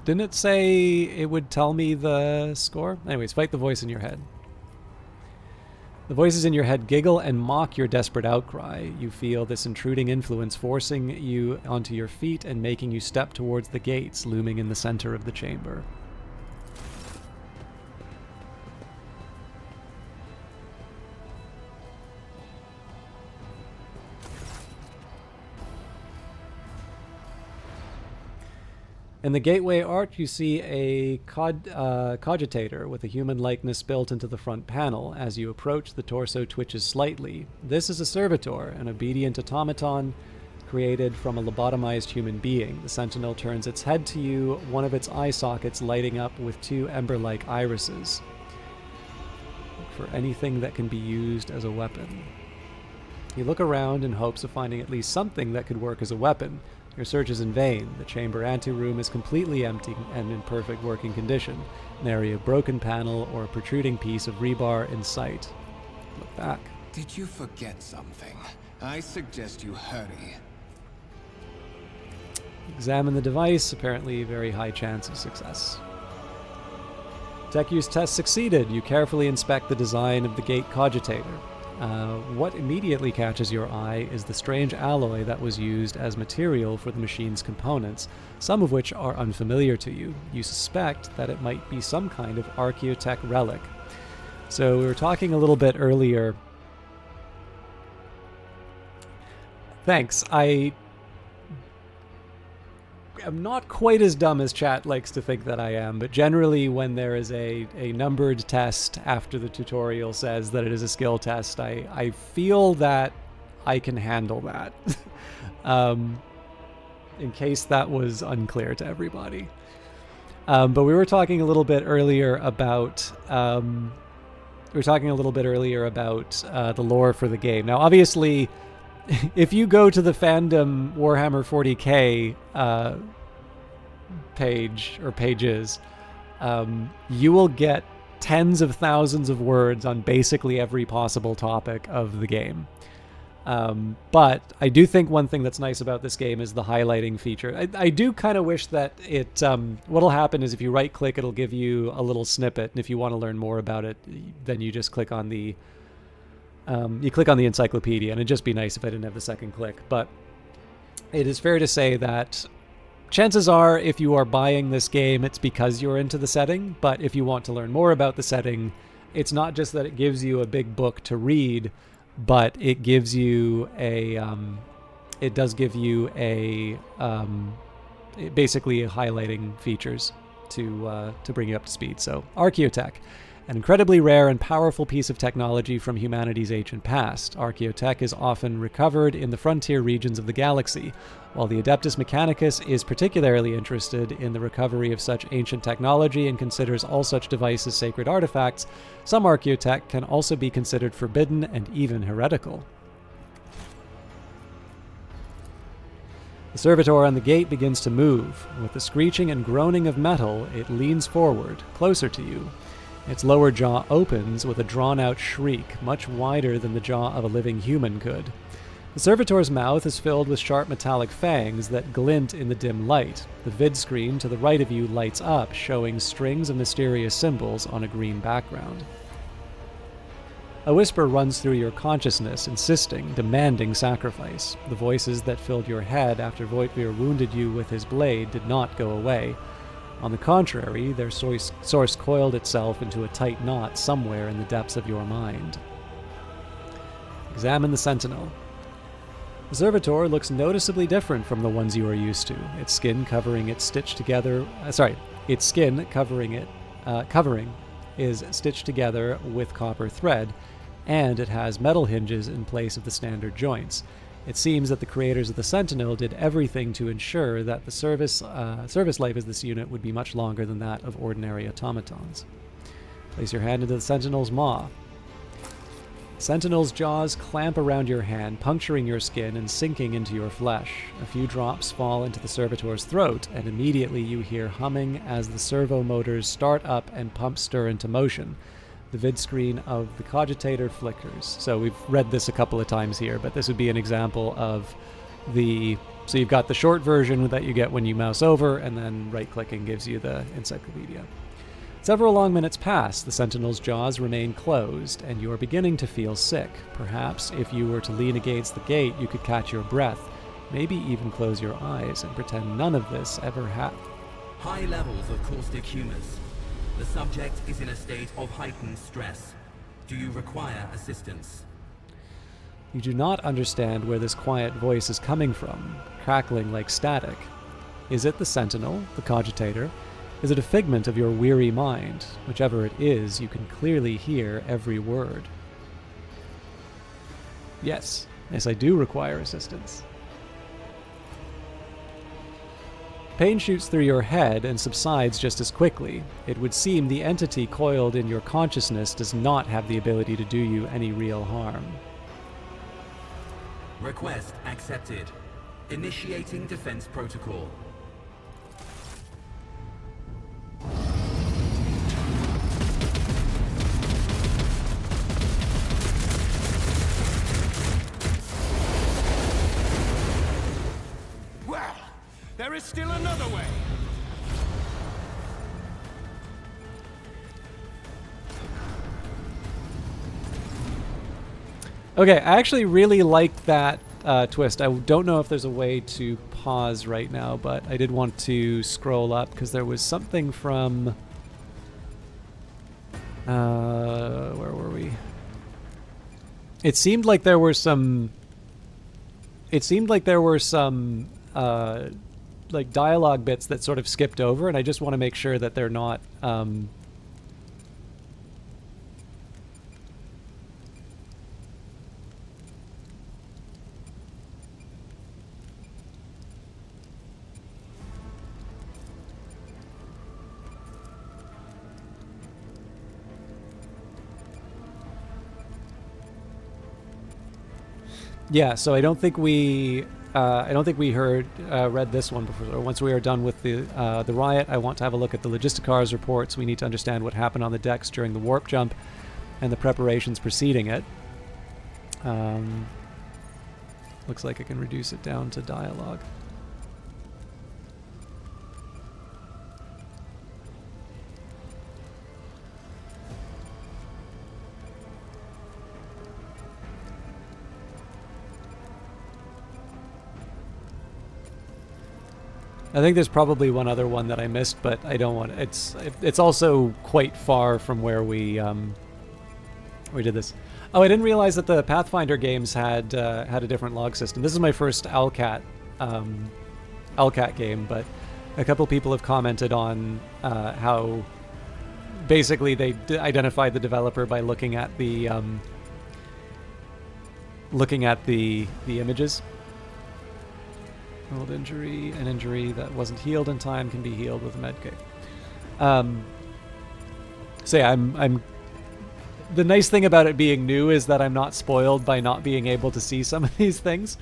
Didn't it say it would tell me the score? Anyways, fight the voice in your head. The voices in your head giggle and mock your desperate outcry. You feel this intruding influence forcing you onto your feet and making you step towards the gates looming in the center of the chamber. In the gateway arch, you see a cogitator with a human likeness built into the front panel. As you approach, the torso twitches slightly. This is a servitor, an obedient automaton created from a lobotomized human being. The sentinel turns its head to you, one of its eye sockets lighting up with two ember-like irises. Look for anything that can be used as a weapon. You look around in hopes of finding at least something that could work as a weapon. Your search is in vain. The chamber anteroom is completely empty and in perfect working condition. Nary a broken panel or a protruding piece of rebar in sight. Look back. Did you forget something? I suggest you hurry. Examine the device. Apparently very high chance of success. Tech use test succeeded. You carefully inspect the design of the gate cogitator. What immediately catches your eye is the strange alloy that was used as material for the machine's components, some of which are unfamiliar to you. You suspect that it might be some kind of Archaeotech relic. So we were talking a little bit earlier. Thanks. I am not quite as dumb as chat likes to think that I am, but generally when there is a numbered test after the tutorial says that it is a skill test, I feel that I can handle that. In case that was unclear to everybody. But we were talking a little bit earlier about the lore for the game. Now, obviously, if you go to the fandom Warhammer 40k page or pages, you will get tens of thousands of words on basically every possible topic of the game. But I do think one thing that's nice about this game is the highlighting feature. I do kind of wish that it, what'll happen is if you right click, it'll give you a little snippet. And if you want to learn more about it, then you just click on the, encyclopedia, and it'd just be nice if I didn't have the second click. But it is fair to say that chances are if you are buying this game, it's because you're into the setting. But if you want to learn more about the setting, it's not just that it gives you a big book to read, but it gives you a, it does give you a, basically highlighting features to bring you up to speed. So Archaeotech, an incredibly rare and powerful piece of technology from humanity's ancient past. Archaeotech is often recovered in the frontier regions of the galaxy, while the Adeptus Mechanicus is particularly interested in the recovery of such ancient technology and considers all such devices sacred artifacts. Some Archaeotech can also be considered forbidden and even heretical. The servitor on the gate begins to move. With the screeching and groaning of metal, it leans forward, closer to you. Its lower jaw opens with a drawn-out shriek, much wider than the jaw of a living human could. The servitor's mouth is filled with sharp metallic fangs that glint in the dim light. The vid screen to the right of you lights up, showing strings of mysterious symbols on a green background. A whisper runs through your consciousness, insisting, demanding sacrifice. The voices that filled your head after Voitvir wounded you with his blade did not go away. On the contrary, their source coiled itself into a tight knot somewhere in the depths of your mind. Examine the Sentinel. The servitor looks noticeably different from the ones you are used to. Its skin covering is stitched together with copper thread, and it has metal hinges in place of the standard joints. It seems that the creators of the Sentinel did everything to ensure that the service life of this unit would be much longer than that of ordinary automatons. Place your hand into the Sentinel's maw. Sentinel's jaws clamp around your hand, puncturing your skin and sinking into your flesh. A few drops fall into the servitor's throat, and immediately you hear humming as the servo motors start up and pumps stir into motion. The vid screen of the cogitator flickers. So we've read this a couple of times here, but this would be an example of the... So you've got the short version that you get when you mouse over, and then right-clicking gives you the encyclopedia. Several long minutes pass. The Sentinel's jaws remain closed, and you are beginning to feel sick. Perhaps if you were to lean against the gate, you could catch your breath, maybe even close your eyes and pretend none of this ever happened. High levels of caustic humors. The subject is in a state of heightened stress. Do you require assistance? You do not understand where this quiet voice is coming from, crackling like static. Is it the Sentinel, the cogitator? Is it a figment of your weary mind? Whichever it is, you can clearly hear every word. Yes, I do require assistance. Pain shoots through your head and subsides just as quickly. It would seem the entity coiled in your consciousness does not have the ability to do you any real harm. Request accepted. Initiating defense protocol. Well, there is still another way. Okay, I actually really like that twist. I don't know if there's a way to pause right now, but I did want to scroll up because there was something from... where were we? It seemed like there were some... like dialogue bits that sort of skipped over, and I just want to make sure that they're not... Yeah, so I don't think we read this one before. Once we are done with the riot, I want to have a look at the Logisticars reports. We need to understand what happened on the decks during the warp jump and the preparations preceding it. Looks like I can reduce it down to dialogue. I think there's probably one other one that I missed, but I don't want it's also quite far from where we did this. Oh, I didn't realize that the Pathfinder games had a different log system. This is my first Alcat game, but a couple people have commented on how basically they identified the developer by looking at the images. Old injury, an injury that wasn't healed in time can be healed with a medkit. So yeah, I'm. The nice thing about it being new is that I'm not spoiled by not being able to see some of these things.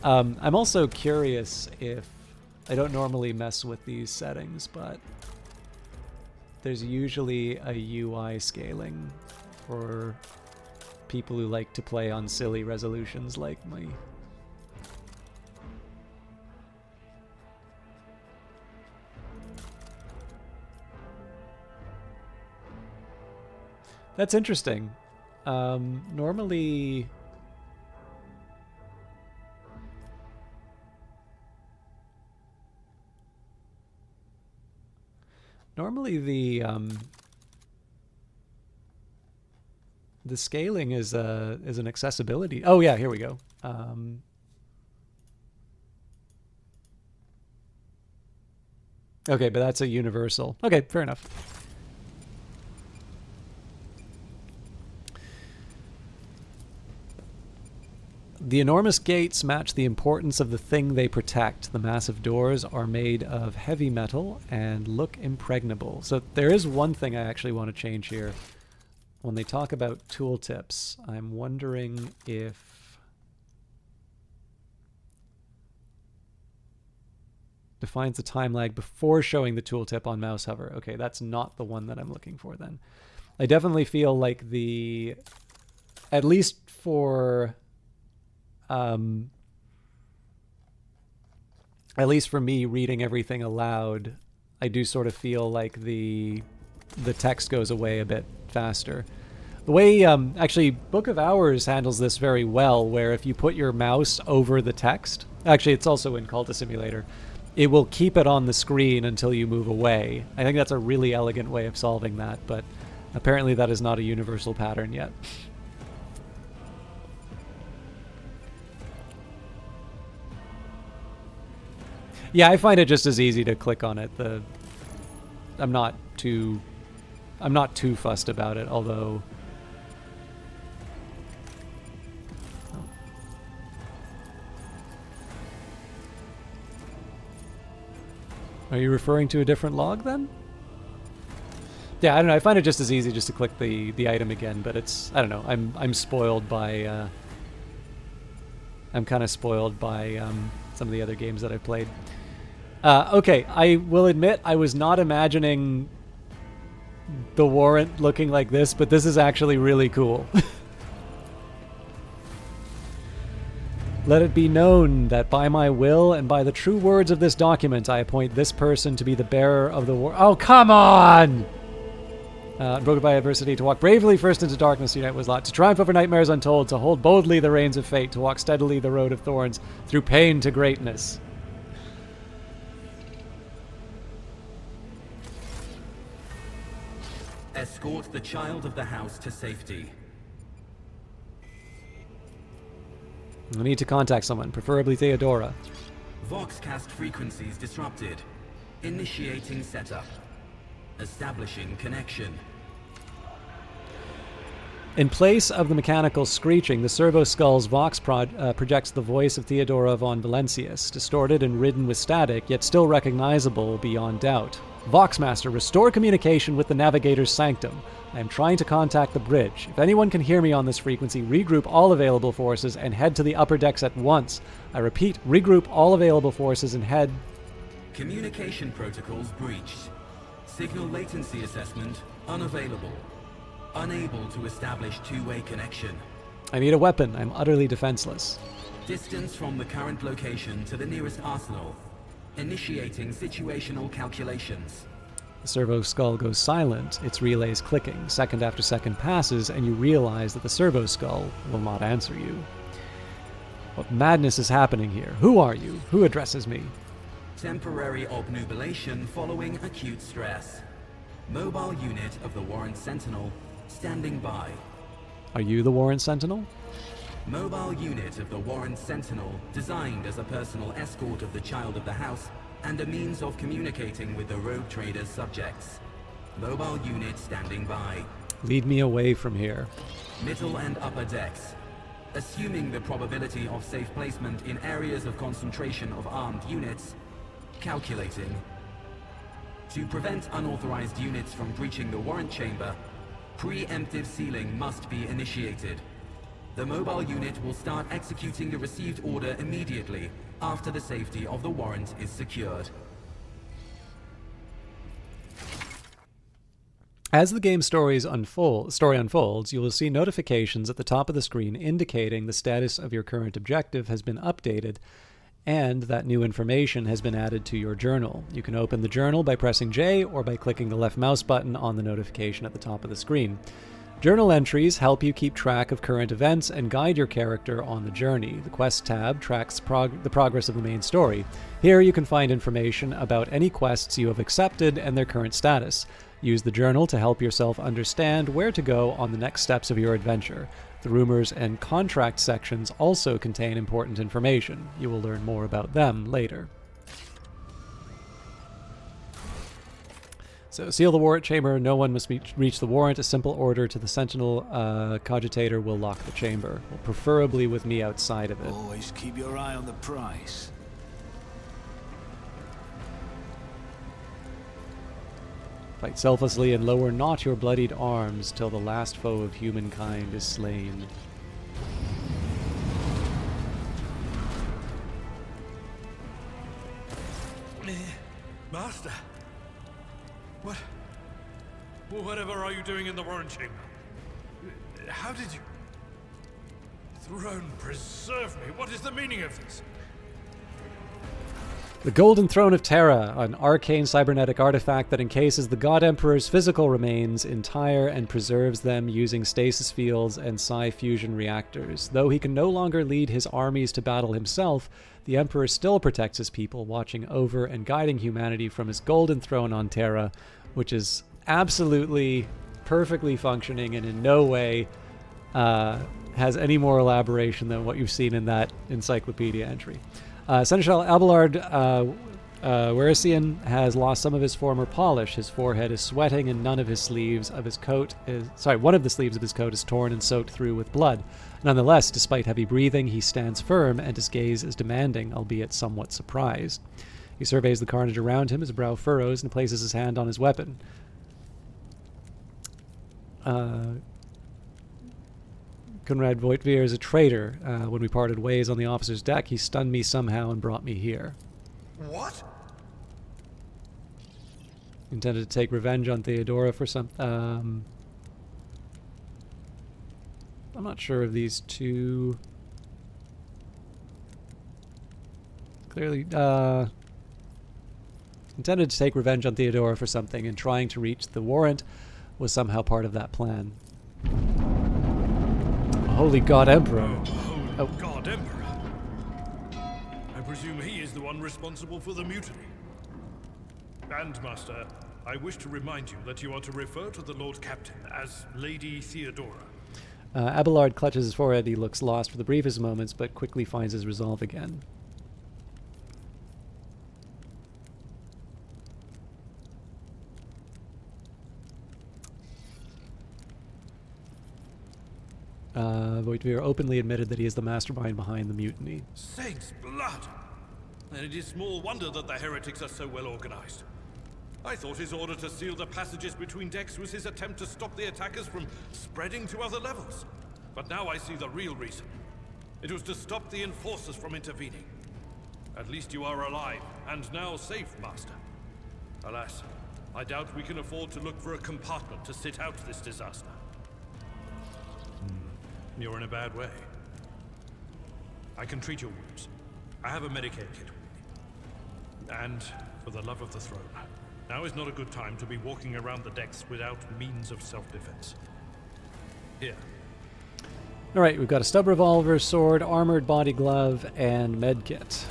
I'm also curious if I don't normally mess with these settings, but there's usually a UI scaling for people who like to play on silly resolutions like my. That's interesting. Normally... Normally the scaling is an accessibility. Oh yeah, here we go. Okay, but that's a universal. Okay, fair enough. The enormous gates match the importance of the thing they protect. The massive doors are made of heavy metal and look impregnable. So there is one thing I actually want to change here. When they talk about tooltips, I'm wondering if... defines the time lag before showing the tooltip on mouse hover. Okay, that's not the one that I'm looking for then. I definitely feel like the... at least for... at least for me reading everything aloud, I do sort of feel like the text goes away a bit faster. The way, actually, Book of Hours handles this very well, where if you put your mouse over the text, actually it's also in Cultist Simulator, it will keep it on the screen until you move away. I think that's a really elegant way of solving that, but apparently that is not a universal pattern yet. Yeah, I find it just as easy to click on it. I'm not too fussed about it, although... Are you referring to a different log then? Yeah, I don't know. I find it just as easy just to click the item again, but it's, I don't know. I'm spoiled by I'm kind of spoiled by some of the other games that I've played. Okay, I will admit I was not imagining the warrant looking like this, but this is actually really cool. Let it be known that by my will and by the true words of this document, I appoint this person to be the bearer of the war. Oh, come on! Broken by adversity, to walk bravely first into darkness, to unite with lot, to triumph over nightmares untold, to hold boldly the reins of fate, to walk steadily the road of thorns, through pain to greatness. Escort the child of the house to safety. I need to contact someone, preferably Theodora. Voxcast frequencies disrupted. Initiating setup. Establishing connection. In place of the mechanical screeching, the Servo Skull's Vox projects the voice of Theodora von Valencius, distorted and ridden with static, yet still recognizable beyond doubt. Voxmaster, restore communication with the Navigator's Sanctum. I am trying to contact the bridge. If anyone can hear me on this frequency, regroup all available forces and head to the upper decks at once. I repeat, regroup all available forces and head... Communication protocols breached. Signal latency assessment unavailable. Unable to establish two-way connection. I need a weapon. I'm utterly defenseless. Distance from the current location to the nearest arsenal. Initiating situational calculations. The Servo Skull goes silent, its relays clicking. Second after second passes, and you realize that the Servo Skull will not answer you. What madness is happening here? Who are you? Who addresses me? Temporary obnubilation following acute stress. Mobile unit of the Warrant Sentinel standing by. Are you the Warrant Sentinel? Mobile unit of the Warrant Sentinel designed as a personal escort of the child of the house and a means of communicating with the rogue trader's subjects. Mobile unit standing by. Lead me away from here. Middle and upper decks. Assuming the probability of safe placement in areas of concentration of armed units. Calculating. To prevent unauthorized units from breaching the warrant chamber, preemptive sealing must be initiated. The mobile unit will start executing the received order immediately after the safety of the warrant is secured. As the game story unfolds, you will see notifications at the top of the screen indicating the status of your current objective has been updated and that new information has been added to your journal. You can open the journal by pressing J or by clicking the left mouse button on the notification at the top of the screen. Journal entries help you keep track of current events and guide your character on the journey. The Quest tab tracks the progress of the main story. Here you can find information about any quests you have accepted and their current status. Use the journal to help yourself understand where to go on the next steps of your adventure. The rumors and contract sections also contain important information. You will learn more about them later. So, seal the warrant chamber. No one must reach the warrant. A simple order to the Sentinel Cogitator will lock the chamber, preferably with me outside of it. Always keep your eye on the prize. Fight selflessly and lower not your bloodied arms till the last foe of humankind is slain. Master! What? Whatever are you doing in the warrant chamber? How did you... Throne preserve me! What is the meaning of this? The Golden Throne of Terra, an arcane cybernetic artifact that encases the God Emperor's physical remains entire and preserves them using stasis fields and psi-fusion reactors. Though he can no longer lead his armies to battle himself, the Emperor still protects his people, watching over and guiding humanity from his Golden Throne on Terra, which is absolutely perfectly functioning and in no way has any more elaboration than what you've seen in that encyclopedia entry. Seneschal Abelard Warisian has lost some of his former polish. His forehead is sweating, and one of the sleeves of his coat is torn and soaked through with blood. Nonetheless, despite heavy breathing, he stands firm, and his gaze is demanding, albeit somewhat surprised. He surveys the carnage around him, his brow furrows, and places his hand on his weapon. Conrad Voigtveer is a traitor. When we parted ways on the officer's deck, he stunned me somehow and brought me here. What? Intended to take revenge on Theodora for some... I'm not sure of these two... Clearly, intended to take revenge on Theodora for something, and trying to reach the warrant was somehow part of that plan. Holy God Emperor. Oh, God, Emperor. I presume he is the one responsible for the mutiny. And, Master, I wish to remind you that you are to refer to the Lord Captain as Lady Theodora. Abelard clutches his forehead. He looks lost for the briefest moments, but quickly finds his resolve again. Voigtveer openly admitted that he is the mastermind behind the mutiny. Saints' blood! And it is small wonder that the heretics are so well organized. I thought his order to seal the passages between decks was his attempt to stop the attackers from spreading to other levels. But now I see the real reason. It was to stop the enforcers from intervening. At least you are alive, and now safe, Master. Alas, I doubt we can afford to look for a compartment to sit out this disaster. You're in a bad way. I can treat your wounds. I have a Medicaid kit with me. And, for the love of the throne, now is not a good time to be walking around the decks without means of self-defense. Here. Alright, we've got a stub revolver, sword, armored body glove, and medkit.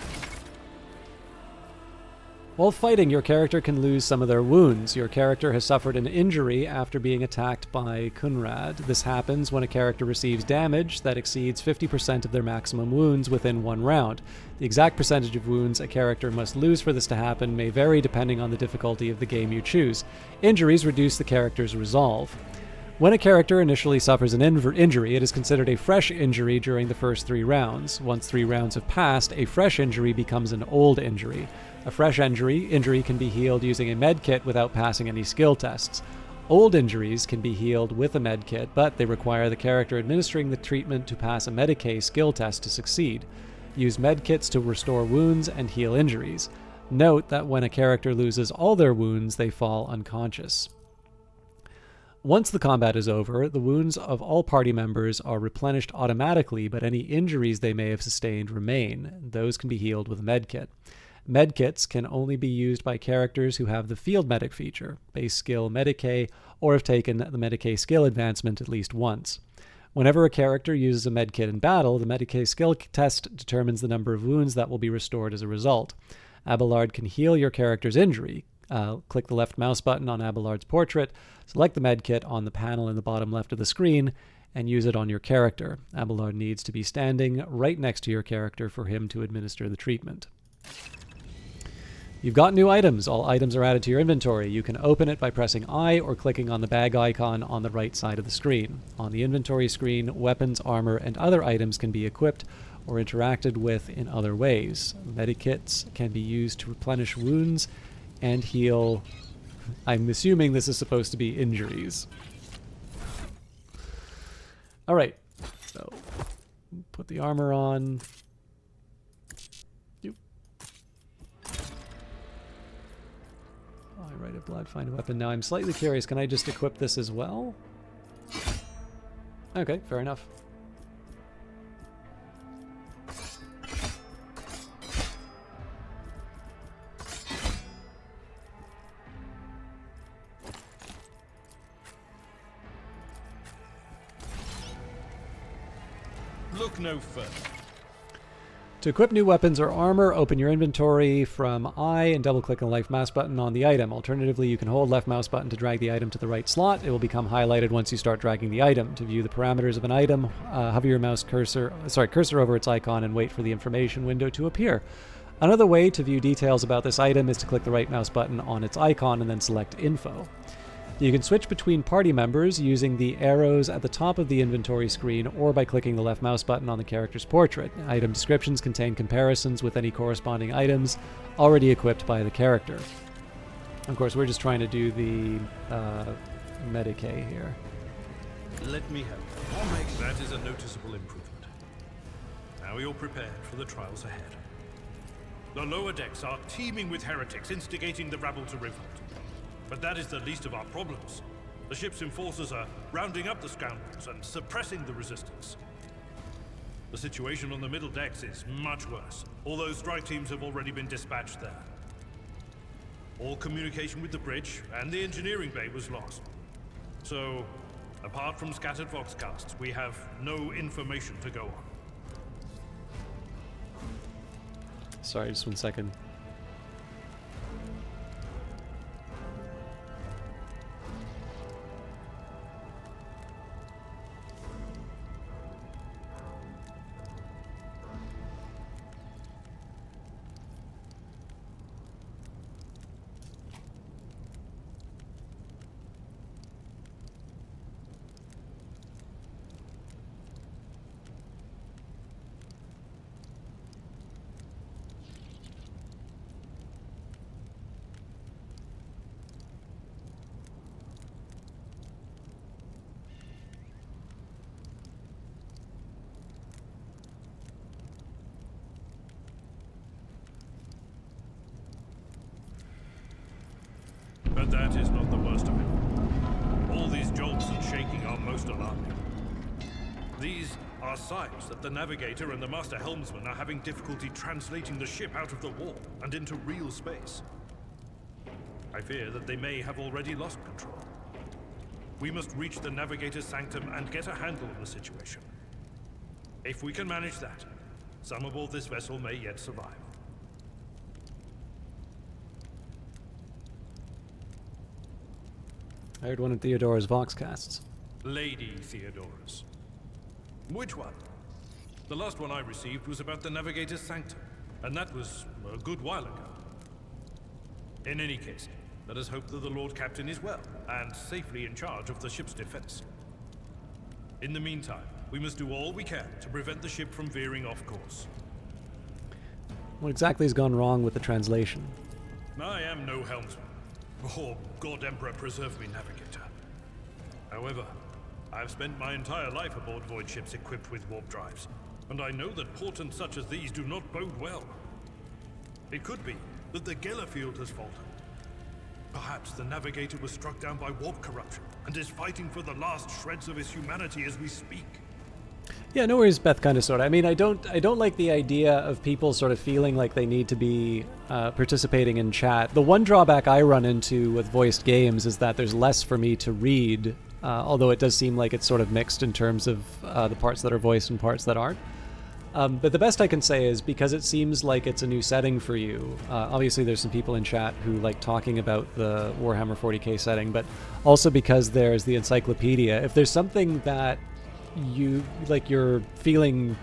While fighting, your character can lose some of their wounds. Your character has suffered an injury after being attacked by Kunrad. This happens when a character receives damage that exceeds 50% of their maximum wounds within one round. The exact percentage of wounds a character must lose for this to happen may vary depending on the difficulty of the game you choose. Injuries reduce the character's resolve. When a character initially suffers an injury, it is considered a fresh injury during the first 3 rounds. Once 3 rounds have passed, a fresh injury becomes an old injury. A fresh injury can be healed using a medkit without passing any skill tests. Old injuries can be healed with a medkit, but they require the character administering the treatment to pass a Medicaid skill test to succeed. Use medkits to restore wounds and heal injuries. Note that when a character loses all their wounds, they fall unconscious. Once the combat is over, the wounds of all party members are replenished automatically, but any injuries they may have sustained remain. Those can be healed with a medkit. Medkits can only be used by characters who have the Field Medic feature, base skill Medicaid, or have taken the Medicaid skill advancement at least once. Whenever a character uses a medkit in battle, the Medicaid skill test determines the number of wounds that will be restored as a result. Abelard can heal your character's injury. Click the left mouse button on Abelard's portrait, select the medkit on the panel in the bottom left of the screen, and use it on your character. Abelard needs to be standing right next to your character for him to administer the treatment. You've got new items. All items are added to your inventory. You can open it by pressing I or clicking on the bag icon on the right side of the screen. On the inventory screen, weapons, armor, and other items can be equipped or interacted with in other ways. Medikits can be used to replenish wounds and heal. I'm assuming this is supposed to be injuries. Alright, so put the armor on. Right of blood, find a weapon. Now I'm slightly curious, can I just equip this as well? Okay, fair enough. Look no further. To equip new weapons or armor, open your inventory from I and double-click the left mouse button on the item. Alternatively, you can hold left mouse button to drag the item to the right slot. It will become highlighted once you start dragging the item. To view the parameters of an item, hover your mouse cursor over its icon and wait for the information window to appear. Another way to view details about this item is to click the right mouse button on its icon and then select Info. You can switch between party members using the arrows at the top of the inventory screen or by clicking the left mouse button on the character's portrait. Item descriptions contain comparisons with any corresponding items already equipped by the character. Of course, we're just trying to do the Medicaid here. Let me help. What makes That is a noticeable improvement. Now you're prepared for the trials ahead. The lower decks are teeming with heretics instigating the rabble to revolt. But that is the least of our problems. The ship's enforcers are rounding up the scoundrels and suppressing the resistance. The situation on the middle decks is much worse, although strike teams have already been dispatched there. All communication with the bridge and the engineering bay was lost. So, apart from scattered voxcasts, we have no information to go on. Sorry, just 1 second. But that is not the worst of it. All these jolts and shaking are most alarming. These are signs that the navigator and the master helmsman are having difficulty translating the ship out of the warp and into real space. I fear that they may have already lost control. We must reach the navigator's sanctum and get a handle on the situation. If we can manage that, some aboard this vessel may yet survive. I heard one of Theodora's Voxcasts. Lady Theodora's. Which one? The last one I received was about the Navigator's Sanctum, and that was a good while ago. In any case, let us hope that the Lord Captain is well, and safely in charge of the ship's defense. In the meantime, we must do all we can to prevent the ship from veering off course. What exactly has gone wrong with the translation? I am no helmsman. Oh, God Emperor preserve me, Navigator. However, I've spent my entire life aboard void ships equipped with warp drives, and I know that portents such as these do not bode well. It could be that the Gellerfield has faltered. Perhaps the Navigator was struck down by warp corruption, and is fighting for the last shreds of his humanity as we speak. Yeah, no worries, Beth, kind of, sort of. I mean, I don't like the idea of people sort of feeling like they need to be participating in chat. The one drawback I run into with voiced games is that there's less for me to read, although it does seem like it's sort of mixed in terms of the parts that are voiced and parts that aren't. But the best I can say is, because it seems like it's a new setting for you, obviously there's some people in chat who like talking about the Warhammer 40k setting, but also because there's the encyclopedia. If there's something that you're feeling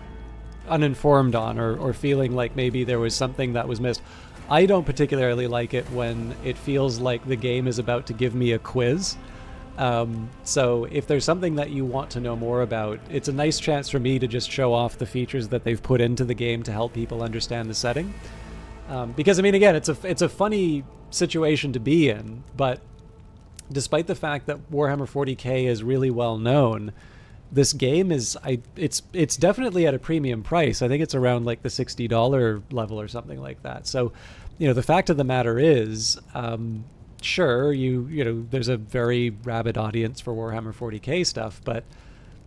uninformed on, or feeling like maybe there was something that was missed, I don't particularly like it when it feels like the game is about to give me a quiz. So if there's something that you want to know more about, it's a nice chance for me to just show off the features that they've put into the game to help people understand the setting. Because I mean, again, it's a funny situation to be in, but despite the fact that Warhammer 40k is really well known, this game is it's definitely at a premium price. I think it's around like the $60 level or something like that. So, the fact of the matter is, sure, there's a very rabid audience for Warhammer 40k stuff, but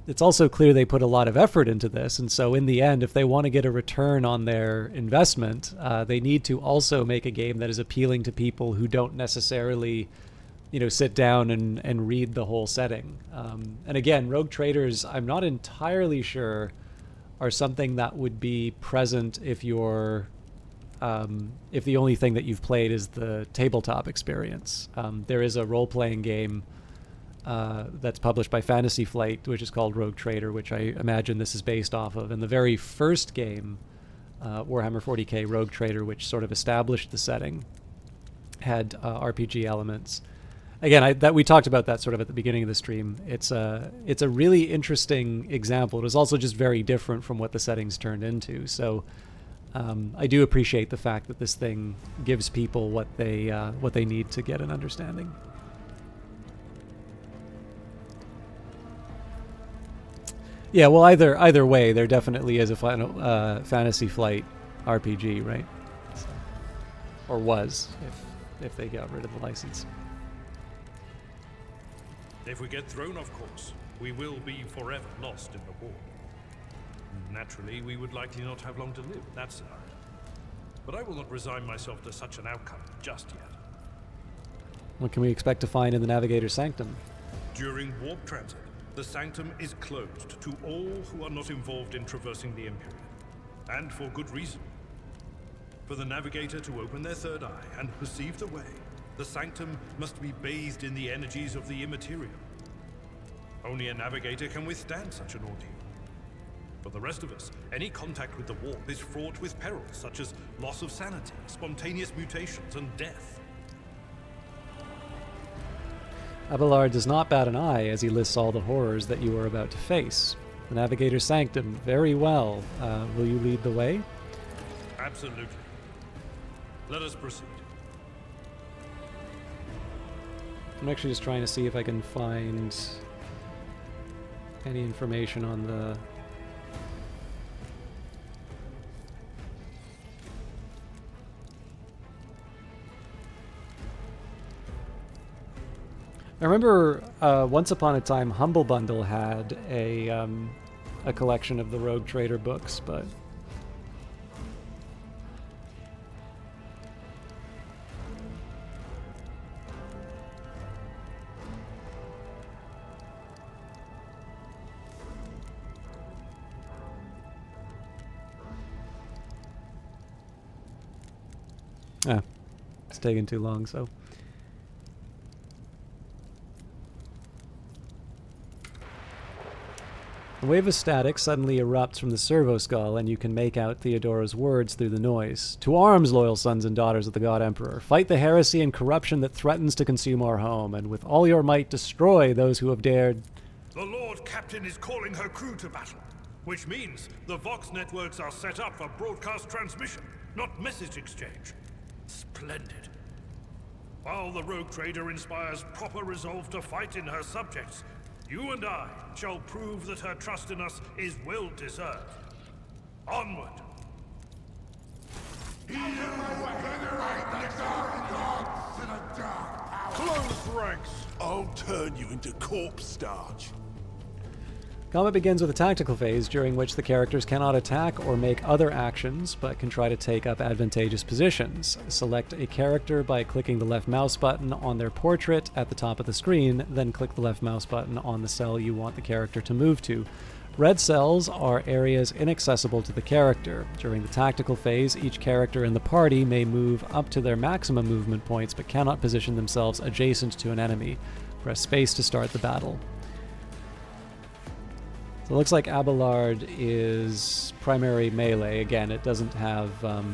it's also clear they put a lot of effort into this. And so in the end, if they want to get a return on their investment, they need to also make a game that is appealing to people who don't necessarily sit down and read the whole setting. And again, rogue traders, I'm not entirely sure, are something that would be present if the only thing that you've played is the tabletop experience. There is a role-playing game that's published by Fantasy Flight, which is called Rogue Trader, which I imagine this is based off of. And the very first game, Warhammer 40k Rogue Trader, which sort of established the setting, had RPG elements. Again, we talked about that sort of at the beginning of the stream. It's a really interesting example. It was also just very different from what the settings turned into. So I do appreciate the fact that this thing gives people what they need to get an understanding. Yeah, well, either way, there definitely is a Fantasy Flight RPG, right? So, or was, if they got rid of the license. If we get thrown, of course, we will be forever lost in the war. Naturally, we would likely not have long to live in that scenario. But I will not resign myself to such an outcome just yet. What can we expect to find in the Navigator's Sanctum? During warp transit, the Sanctum is closed to all who are not involved in traversing the Empyrean. And for good reason. For the Navigator to open their third eye and perceive the way, the Sanctum must be bathed in the energies of the immaterial. Only a Navigator can withstand such an ordeal. For the rest of us, any contact with the warp is fraught with perils such as loss of sanity, spontaneous mutations, and death. Abelard does not bat an eye as he lists all the horrors that you are about to face. The Navigator's Sanctum, very well. Will you lead the way? Absolutely. Let us proceed. I'm actually just trying to see if I can find any information on the... I remember once upon a time Humble Bundle had a collection of the Rogue Trader books, but it's taking too long, so... A wave of static suddenly erupts from the servo skull, and you can make out Theodora's words through the noise. To arms, loyal sons and daughters of the God Emperor. Fight the heresy and corruption that threatens to consume our home, and with all your might destroy those who have dared... The Lord Captain is calling her crew to battle, which means the Vox networks are set up for broadcast transmission, not message exchange. Splendid. While the Rogue Trader inspires proper resolve to fight in her subjects, you and I shall prove that her trust in us is well deserved. Onward! Close ranks! I'll turn you into corpse starch. Combat begins with a tactical phase, during which the characters cannot attack or make other actions, but can try to take up advantageous positions. Select a character by clicking the left mouse button on their portrait at the top of the screen, then click the left mouse button on the cell you want the character to move to. Red cells are areas inaccessible to the character. During the tactical phase, each character in the party may move up to their maximum movement points, but cannot position themselves adjacent to an enemy. Press space to start the battle. So it looks like Abelard is primary melee. Again, it doesn't have the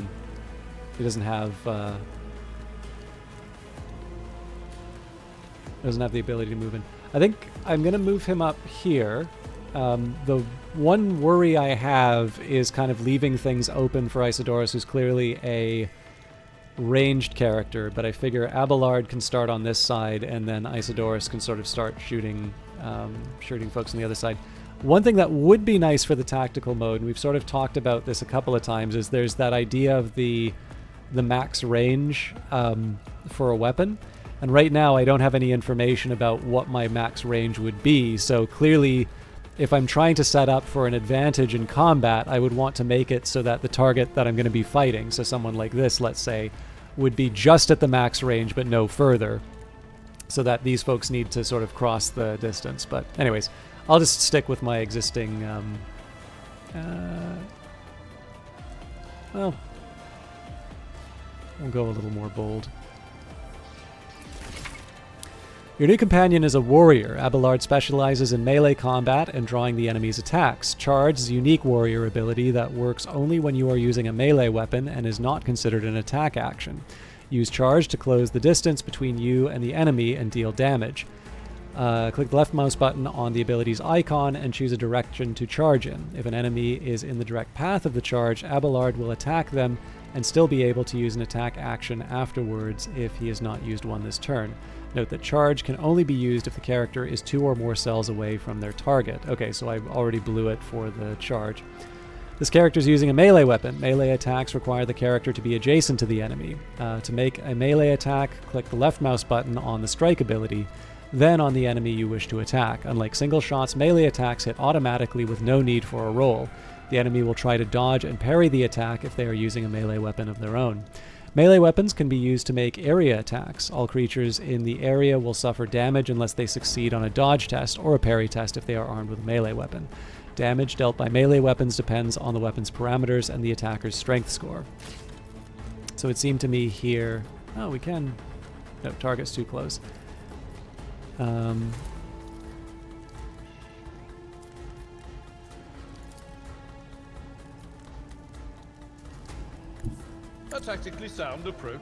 ability to move in. I think I'm gonna move him up here. The one worry I have is kind of leaving things open for Isidorus, who's clearly a ranged character, but I figure Abelard can start on this side, and then Isidorus can sort of start shooting folks on the other side. One thing that would be nice for the tactical mode, and we've sort of talked about this a couple of times, is there's that idea of the max range for a weapon. And right now I don't have any information about what my max range would be, so clearly if I'm trying to set up for an advantage in combat, I would want to make it so that the target that I'm going to be fighting, so someone like this, let's say, would be just at the max range but no further, so that these folks need to sort of cross the distance. But anyways, I'll just stick with my existing, well, we'll go a little more bold. Your new companion is a warrior. Abelard specializes in melee combat and drawing the enemy's attacks. Charge is a unique warrior ability that works only when you are using a melee weapon and is not considered an attack action. Use charge to close the distance between you and the enemy and deal damage. Click the left mouse button on the ability's icon and choose a direction to charge in. If an enemy is in the direct path of the charge, Abelard will attack them and still be able to use an attack action afterwards if he has not used one this turn. Note that charge can only be used if the character is 2 or more cells away from their target. Okay, so I already blew it for the charge. This character is using a melee weapon. Melee attacks require the character to be adjacent to the enemy. To make a melee attack, click the left mouse button on the strike ability, then on the enemy you wish to attack. Unlike single shots, melee attacks hit automatically with no need for a roll. The enemy will try to dodge and parry the attack if they are using a melee weapon of their own. Melee weapons can be used to make area attacks. All creatures in the area will suffer damage unless they succeed on a dodge test or a parry test if they are armed with a melee weapon. Damage dealt by melee weapons depends on the weapon's parameters and the attacker's strength score. So it seemed to me here... Oh, we can... No, target's too close. A tactically sound approach.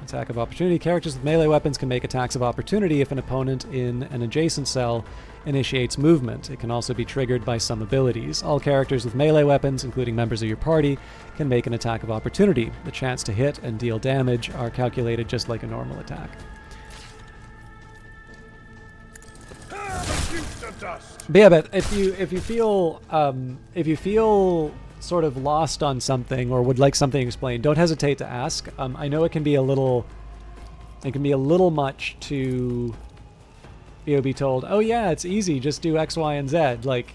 Attack of opportunity. Characters with melee weapons can make attacks of opportunity if an opponent in an adjacent cell initiates movement. It can also be triggered by some abilities. All characters with melee weapons, including members of your party, can make an attack of opportunity. The chance to hit and deal damage are calculated just like a normal attack. But yeah, but if you feel sort of lost on something or would like something explained, don't hesitate to ask. I know it can be a little much to be told, oh yeah, it's easy, just do X, Y, and Z. Like,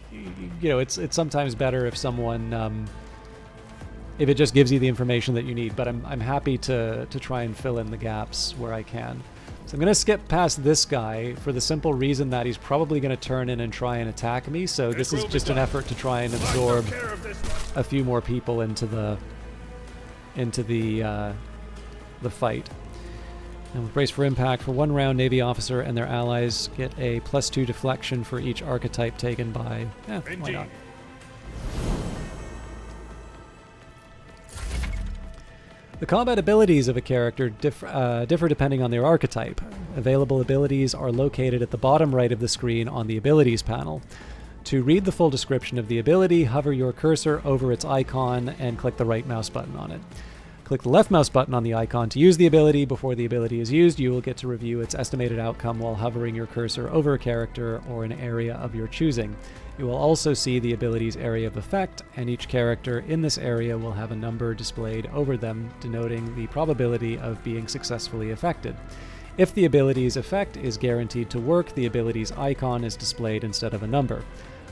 it's sometimes better if someone if it just gives you the information that you need. But I'm happy to try and fill in the gaps where I can. So I'm going to skip past this guy for the simple reason that he's probably going to turn in and try and attack me. So this is just an effort to try and absorb a few more people into the fight. And with brace for impact, for 1 round, Navy officer and their allies get a +2 deflection for each archetype taken by... why not? The combat abilities of a character differ depending on their archetype. Available abilities are located at the bottom right of the screen on the abilities panel. To read the full description of the ability, hover your cursor over its icon and click the right mouse button on it. Click the left mouse button on the icon to use the ability. Before the ability is used, you will get to review its estimated outcome while hovering your cursor over a character or an area of your choosing. You will also see the ability's area of effect, and each character in this area will have a number displayed over them, denoting the probability of being successfully affected. If the ability's effect is guaranteed to work, the ability's icon is displayed instead of a number.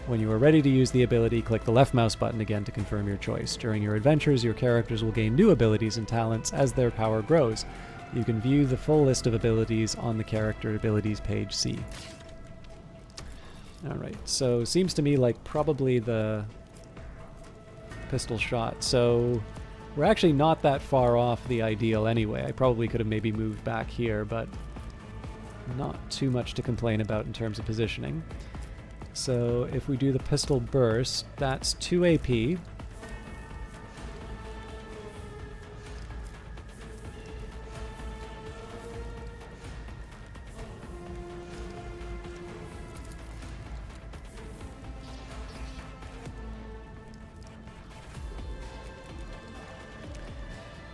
When you are ready to use the ability, click the left mouse button again to confirm your choice. During your adventures, your characters will gain new abilities and talents as their power grows. You can view the full list of abilities on the Character Abilities page C. Alright, so seems to me like probably the pistol shot. So we're actually not that far off the ideal anyway. I probably could have maybe moved back here, but not too much to complain about in terms of positioning. So if we do the pistol burst, that's 2 AP.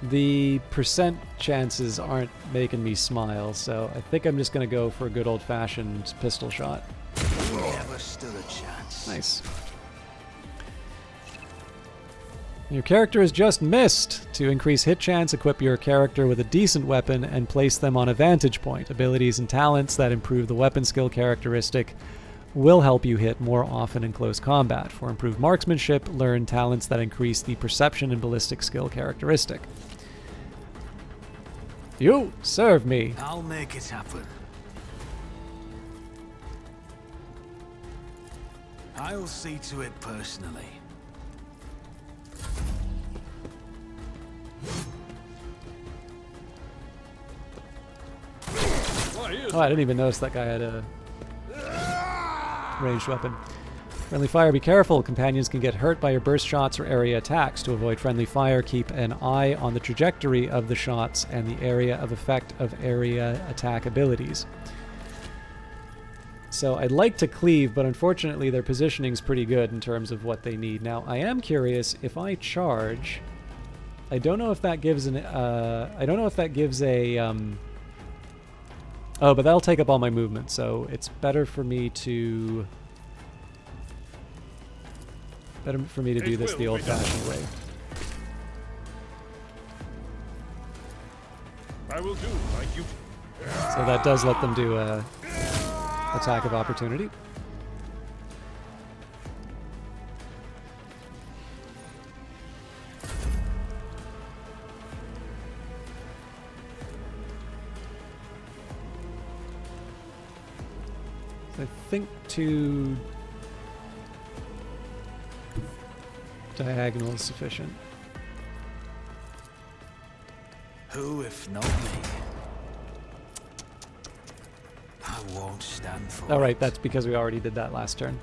The percent chances aren't making me smile, so I think I'm just going to go for a good old-fashioned pistol shot. Never stood a chance. Nice. Your character has just missed. To increase hit chance, equip your character with a decent weapon and place them on a vantage point. Abilities and talents that improve the weapon skill characteristic will help you hit more often in close combat. For improved marksmanship, learn talents that increase the perception and ballistic skill characteristic. You serve me. I'll make it happen. I'll see to it personally. Oh, I didn't even notice that guy had a ranged weapon. Friendly fire, be careful. Companions can get hurt by your burst shots or area attacks. To avoid friendly fire, keep an eye on the trajectory of the shots and the area of effect of area attack abilities. So I'd like to cleave, but unfortunately their positioning's pretty good in terms of what they need. Now, I am curious, if I charge, I don't know if that gives an. I don't know if that gives a. Oh, but that'll take up all my movement, so it's better for me to. Better for me to do this the old-fashioned way. I will do my duty. So that does let them do a attack of opportunity. I think two diagonal is sufficient. Who, if not me? I won't stand for All right, it. that's because we already did that last turn.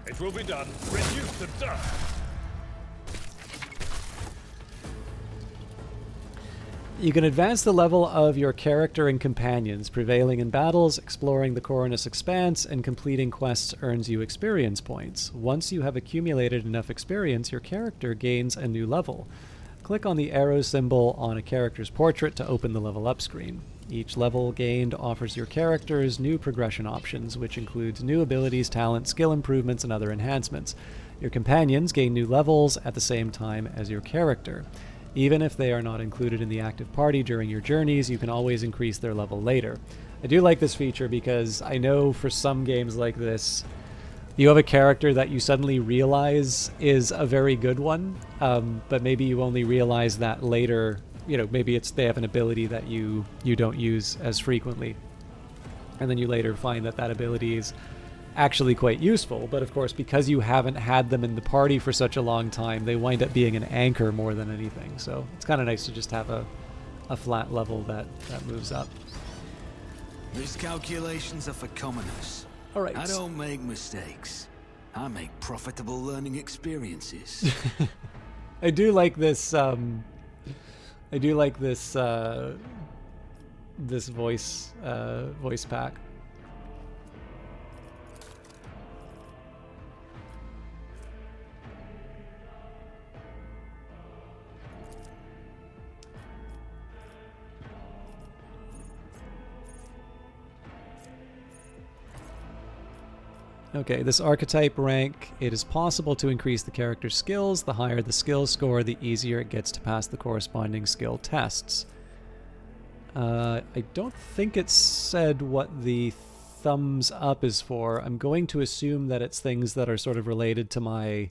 It will be done. Reduce to dust. You can advance the level of your character and companions. Prevailing in battles, exploring the Corunus Expanse, and completing quests earns you experience points. Once you have accumulated enough experience, your character gains a new level. Click on the arrow symbol on a character's portrait to open the level up screen. Each level gained offers your characters new progression options, which includes new abilities, talents, skill improvements, and other enhancements. Your companions gain new levels at the same time as your character. Even if they are not included in the active party during your journeys, you can always increase their level later. I do like this feature because I know for some games like this, you have a character that you suddenly realize is a very good one, but maybe you only realize that later. You know, maybe it's they have an ability that you don't use as frequently, and then you later find that that ability is actually quite useful. But of course, because you haven't had them in the party for such a long time, they wind up being an anchor more than anything. So it's kind of nice to just have a flat level that moves up. Miscalculations are for commoners. All right. I don't make mistakes. I make profitable learning experiences. I do like this. I do like this. This voice pack. Okay, this archetype rank, it is possible to increase the character's skills. The higher the skill score, the easier it gets to pass the corresponding skill tests. I don't think it said what the thumbs up is for. I'm going to assume that it's things that are sort of related to my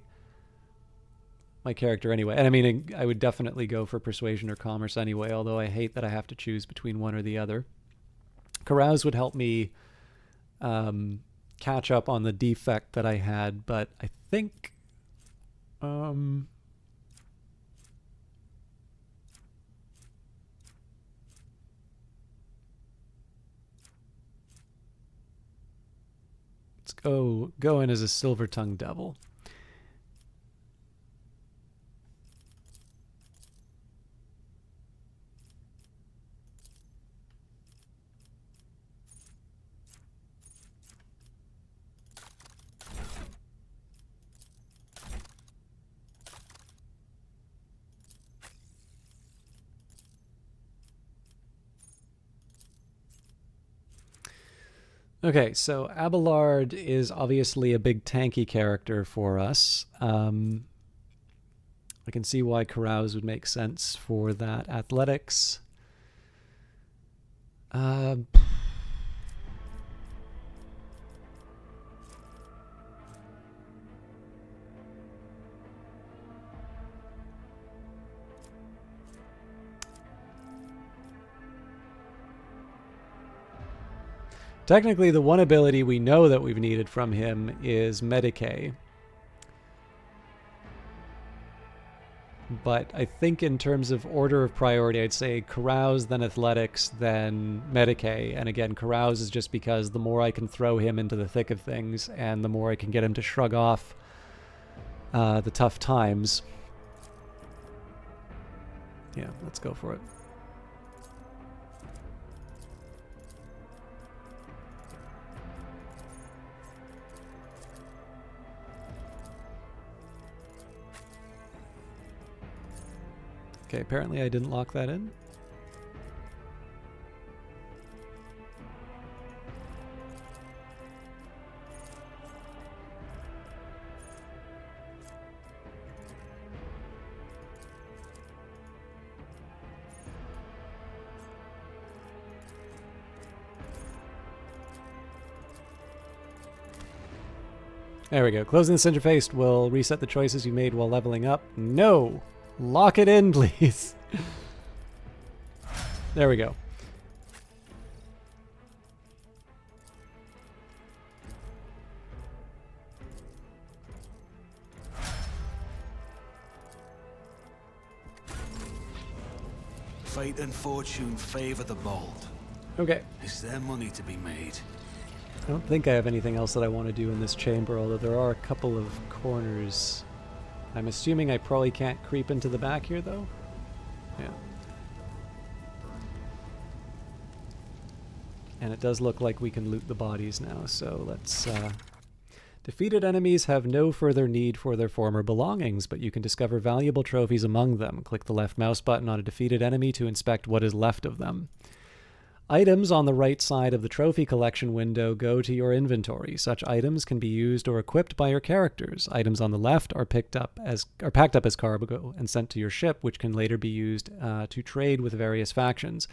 character anyway. And I mean, I would definitely go for persuasion or commerce anyway, although I hate that I have to choose between one or the other. Carouse would help me catch up on the defect that I had, but I think let's go in as a silver-tongued devil. Okay, so Abelard is obviously a big tanky character for us. I can see why Carouse would make sense for that. Athletics. Technically, the one ability we know that we've needed from him is Medicae. But I think in terms of order of priority, I'd say Carouse, then Athletics, then Medicae. And again, Carouse is just because the more I can throw him into the thick of things and the more I can get him to shrug off the tough times. Yeah, let's go for it. Okay, apparently I didn't lock that in. There we go. Closing this interface will reset the choices you made while leveling up. No! Lock it in, please. There we go. Fate and fortune favor the bold. Okay. Is there money to be made? I don't think I have anything else that I want to do in this chamber, although there are a couple of corners. I'm assuming I probably can't creep into the back here, though. Yeah. And it does look like we can loot the bodies now, so let's... Defeated enemies have no further need for their former belongings, but you can discover valuable trophies among them. Click the left mouse button on a defeated enemy to inspect what is left of them. Items on the right side of the trophy collection window go to your inventory. Such items can be used or equipped by your characters. Items on the left are packed up as cargo and sent to your ship, which can later be used to trade with various factions.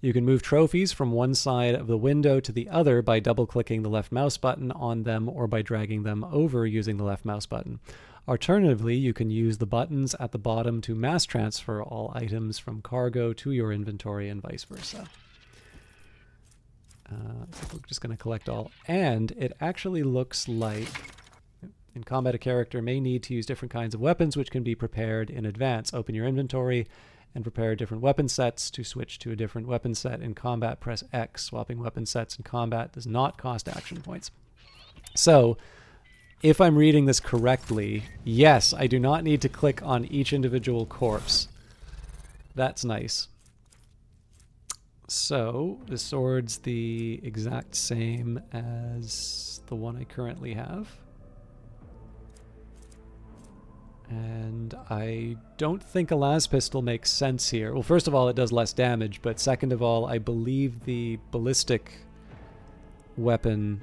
You can move trophies from one side of the window to the other by double-clicking the left mouse button on them or by dragging them over using the left mouse button. Alternatively, you can use the buttons at the bottom to mass transfer all items from cargo to your inventory and vice versa. I think we're just going to collect all. And it actually looks like in combat a character may need to use different kinds of weapons which can be prepared in advance. Open your inventory and prepare different weapon sets. To switch to a different weapon set in combat, press X. Swapping weapon sets in combat does not cost action points. So, if I'm reading this correctly, yes, I do not need to click on each individual corpse. That's nice. So, the sword's the exact same as the one I currently have. And I don't think a las pistol makes sense here. Well, first of all, it does less damage, but second of all, I believe the ballistic weapon,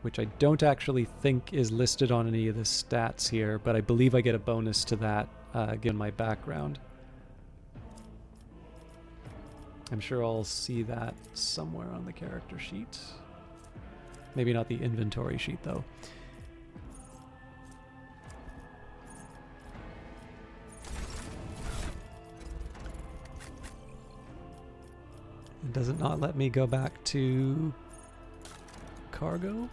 which I don't actually think is listed on any of the stats here, but I believe I get a bonus to that given my background. I'm sure I'll see that somewhere on the character sheet. Maybe not the inventory sheet, though. And does it not let me go back to cargo?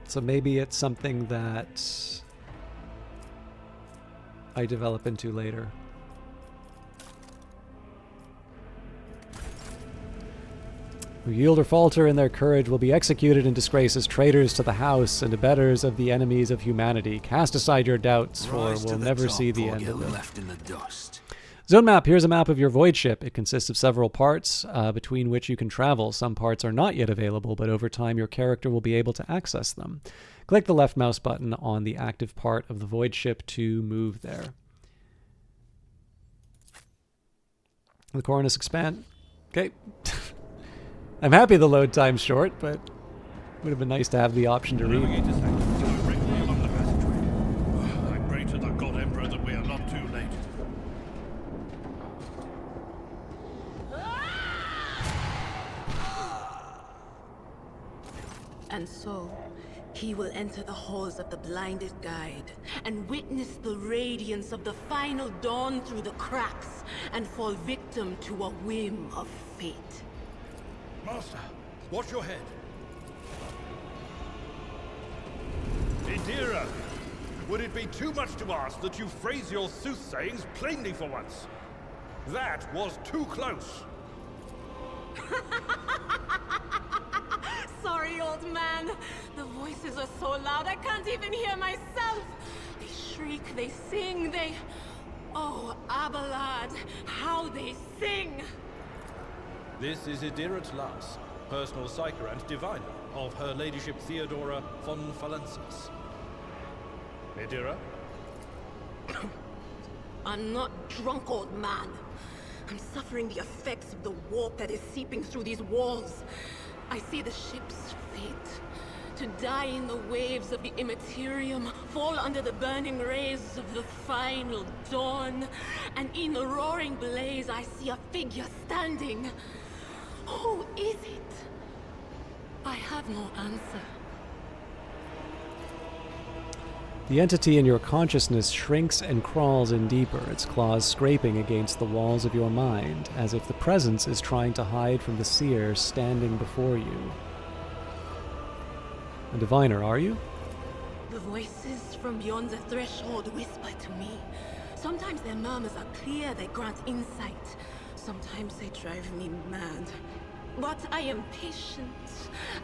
So maybe it's something that I develop into later. Who yield or falter in their courage will be executed in disgrace as traitors to the house and abettors of the enemies of humanity. Cast aside your doubts, for we'll never see the end of them. Left in the dust. Zone map. Here's a map of your void ship. It consists of several parts between which you can travel. Some parts are not yet available, but over time your character will be able to access them. Click the left mouse button on the active part of the void ship to move there. The Cornice expand. Okay. I'm happy the load time's short, but it would have been nice to have the option to read. Directly along the passageway. I pray to the God Emperor that we are not too late. And so, he will enter the halls of the blinded guide and witness the radiance of the final dawn through the cracks and fall victim to a whim of fate. Master, watch your head. Idira, would it be too much to ask that you phrase your soothsayings plainly for once? That was too close. Sorry, old man. The voices are so loud I can't even hear myself. They shriek, they sing, they... Oh, Abelard, how they sing! This is Idirat Las, personal psyker and diviner of Her Ladyship Theodora von Valencius. Idira? I'm not drunk, old man. I'm suffering the effects of the warp that is seeping through these walls. I see the ship's fate. To die in the waves of the Immaterium, fall under the burning rays of the final dawn. And in the roaring blaze, I see a figure standing. Who is it? I have no answer. The entity in your consciousness shrinks and crawls in deeper, its claws scraping against the walls of your mind, as if the presence is trying to hide from the seer standing before you. A diviner, are you? The voices from beyond the threshold whisper to me. Sometimes their murmurs are clear, they grant insight. Sometimes they drive me mad. But I am patient.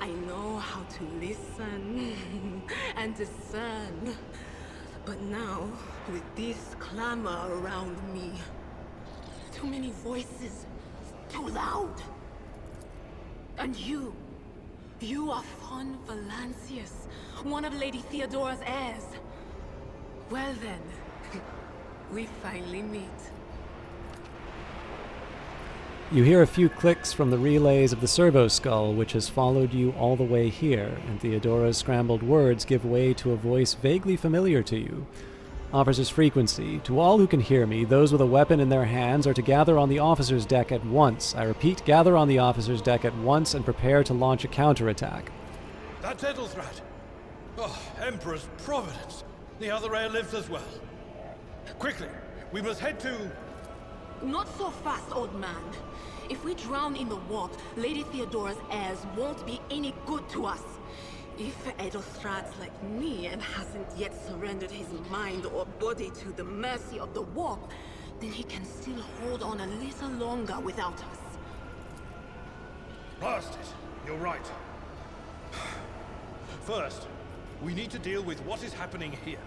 I know how to listen and discern. But now, with this clamor around me, too many voices, too loud. And you are von Valencius, one of Lady Theodora's heirs. Well then, we finally meet. You hear a few clicks from the relays of the servo skull, which has followed you all the way here, and Theodora's scrambled words give way to a voice vaguely familiar to you. Officer's frequency. To all who can hear me, those with a weapon in their hands are to gather on the officer's deck at once. I repeat, gather on the officer's deck at once and prepare to launch a counterattack. That's Ethelthrat. Oh, Emperor's Providence. The other heir lives as well. Quickly, we must head to... Not so fast, old man. If we drown in the warp, Lady Theodora's heirs won't be any good to us. If Ethelthrat's like me and hasn't yet surrendered his mind or body to the mercy of the warp, then he can still hold on a little longer without us. Blast it. You're right. First, we need to deal with what is happening here.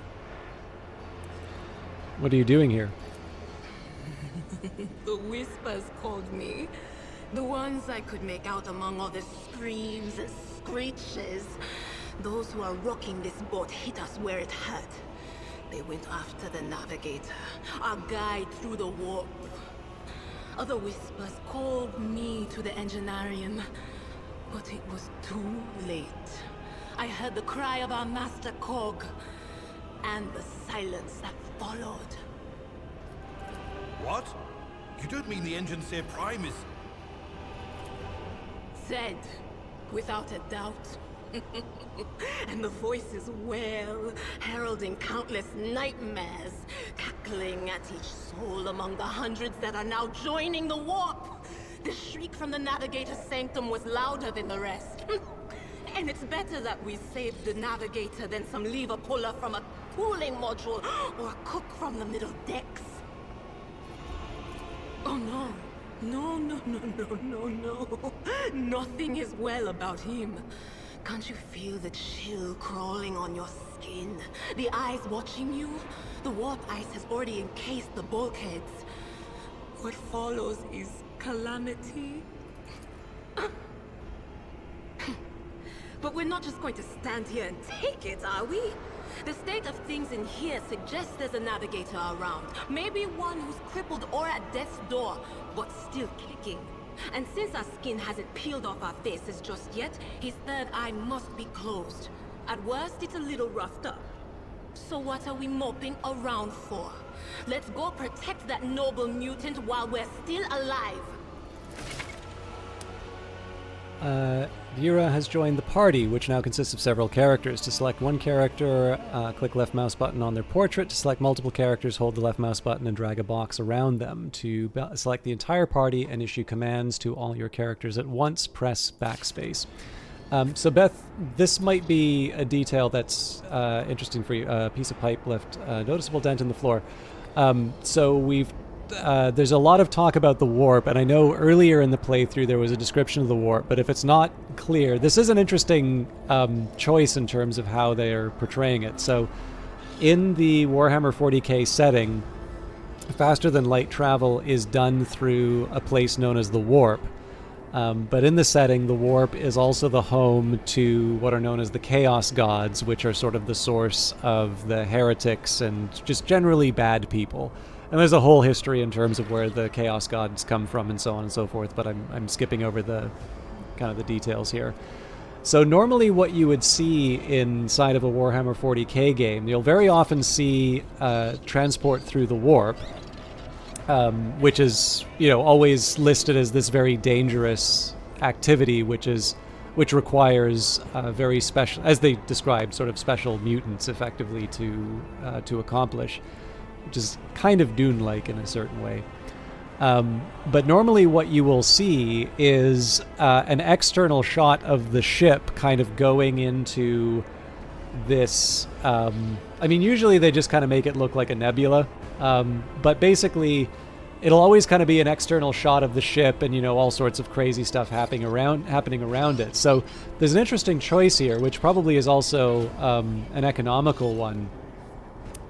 What are you doing here? The whispers called me. The ones I could make out among all the screams and screeches. Those who are rocking this boat hit us where it hurt. They went after the navigator, our guide through the warp. Other whispers called me to the enginarium, but it was too late. I heard the cry of our master Cog, and the silence that followed. What? You don't mean the Enginseer Prime is... Said, without a doubt. And the voices wail, heralding countless nightmares, cackling at each soul among the hundreds that are now joining the warp. The shriek from the Navigator's sanctum was louder than the rest. And it's better that we saved the Navigator than some lever puller from a cooling module or a cook from the middle decks. Oh no. No. Nothing is well about him. Can't you feel the chill crawling on your skin? The eyes watching you? The warp ice has already encased the bulkheads. What follows is calamity. But we're not just going to stand here and take it, are we? The state of things in here suggests there's a navigator around. Maybe one who's crippled or at death's door, but still kicking. And since our skin hasn't peeled off our faces just yet, his third eye must be closed. At worst, it's a little roughed up. So what are we moping around for? Let's go protect that noble mutant while we're still alive. Vera has joined the party, which now consists of several characters. To select one character, click left mouse button on their portrait. To select multiple characters, hold the left mouse button and drag a box around them. To select the entire party and issue commands to all your characters at once, press backspace. So Beth, this might be a detail that's interesting for you. A piece of pipe left a noticeable dent in the floor. So we've there's a lot of talk about the warp, and I know earlier in the playthrough there was a description of the warp, but if it's not clear, this is an interesting choice in terms of how they're portraying it. So in the Warhammer 40k setting, faster than light travel is done through a place known as the warp. But in the setting, the warp is also the home to what are known as the Chaos Gods, which are sort of the source of the heretics and just generally bad people. And there's a whole history in terms of where the Chaos Gods come from and so on and so forth, but I'm skipping over the kind of the details here. So normally what you would see inside of a Warhammer 40k game, you'll very often see transport through the warp, which is, always listed as this very dangerous activity, which requires very special, as they described, sort of special mutants effectively to accomplish, which is kind of Dune-like in a certain way. But normally what you will see is an external shot of the ship kind of going into this... usually they just kind of make it look like a nebula, but basically it'll always kind of be an external shot of the ship and, all sorts of crazy stuff happening around it. So there's an interesting choice here, which probably is also an economical one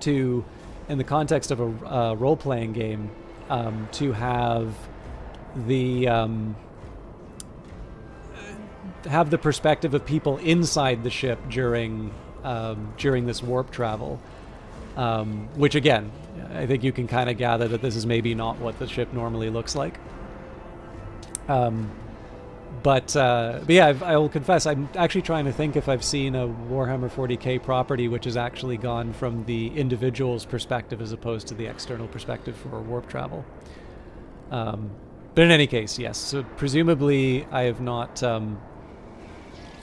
to, in the context of a role-playing game, to have the perspective of people inside the ship during this warp travel, which again, I think you can kind of gather that this is maybe not what the ship normally looks like. But yeah, I will confess, I'm actually trying to think if I've seen a Warhammer 40k property which has actually gone from the individual's perspective as opposed to the external perspective for warp travel. But in any case, yes. So presumably, I have not.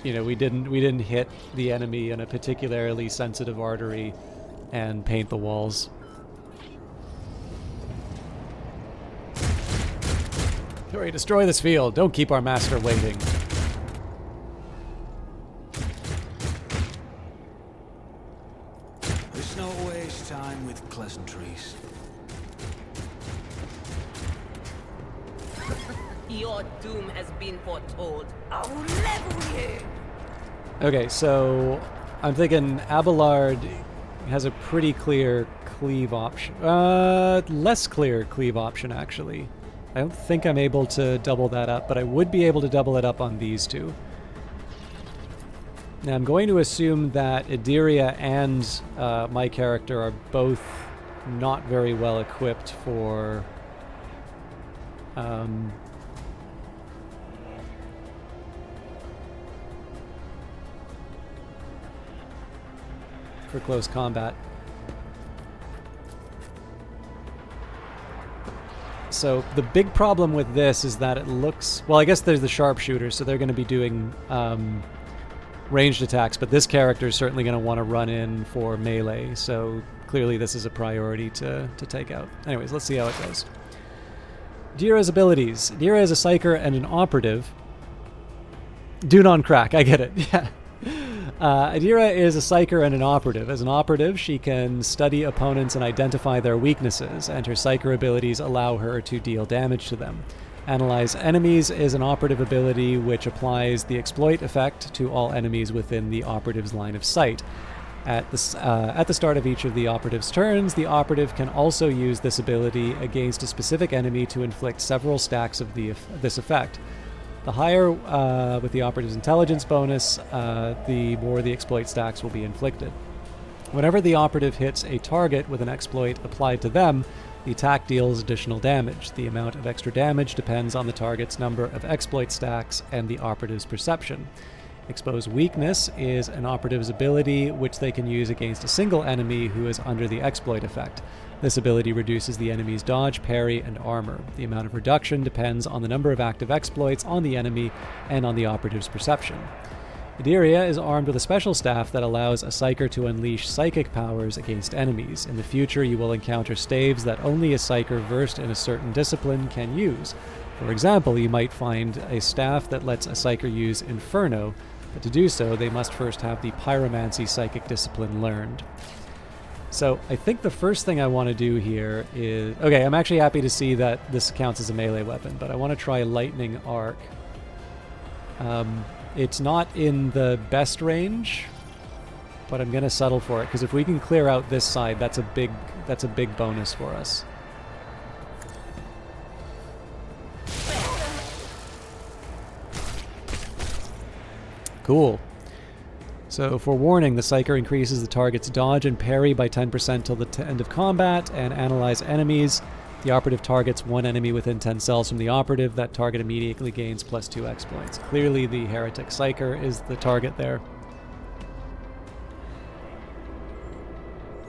We didn't hit the enemy in a particularly sensitive artery and paint the walls. Hurry, destroy this field. Don't keep our master waiting. Let's not waste time with pleasantries. Your doom has been foretold. I will level you. Okay, so I'm thinking Abelard has a pretty clear cleave option. Less clear cleave option, actually. I don't think I'm able to double that up, but I would be able to double it up on these two. Now, I'm going to assume that Idiria and my character are both not very well equipped for... for close combat. So the big problem with this is that it looks... Well, I guess there's the sharpshooters, so they're going to be doing ranged attacks, but this character is certainly going to want to run in for melee, so clearly this is a priority to take out. Anyways, let's see how it goes. Dira's abilities. Dira is a psyker and an operative. Dune on crack, I get it, yeah. Adira is a psyker and an operative. As an operative, she can study opponents and identify their weaknesses, and her psyker abilities allow her to deal damage to them. Analyze enemies is an operative ability which applies the exploit effect to all enemies within the operative's line of sight. At the start of each of the operative's turns, the operative can also use this ability against a specific enemy to inflict several stacks of this effect. The higher with the operative's intelligence bonus, the more the exploit stacks will be inflicted. Whenever the operative hits a target with an exploit applied to them, the attack deals additional damage. The amount of extra damage depends on the target's number of exploit stacks and the operative's perception. Expose Weakness is an operative's ability which they can use against a single enemy who is under the exploit effect. This ability reduces the enemy's dodge, parry, and armor. The amount of reduction depends on the number of active exploits on the enemy and on the operative's perception. Idiria is armed with a special staff that allows a psyker to unleash psychic powers against enemies. In the future, you will encounter staves that only a psyker versed in a certain discipline can use. For example, you might find a staff that lets a psyker use Inferno, but to do so, they must first have the Pyromancy psychic discipline learned. So I think the first thing I want to do here is... Okay, I'm actually happy to see that this counts as a melee weapon, but I want to try Lightning Arc. It's not in the best range, but I'm going to settle for it, because if we can clear out this side, that's a big bonus for us. Cool. So, for warning, the Psyker increases the target's dodge and parry by 10% till the end of combat, and analyze enemies. The operative targets one enemy within 10 cells from the operative. That target immediately gains plus 2 exploits. Clearly, the Heretic Psyker is the target there.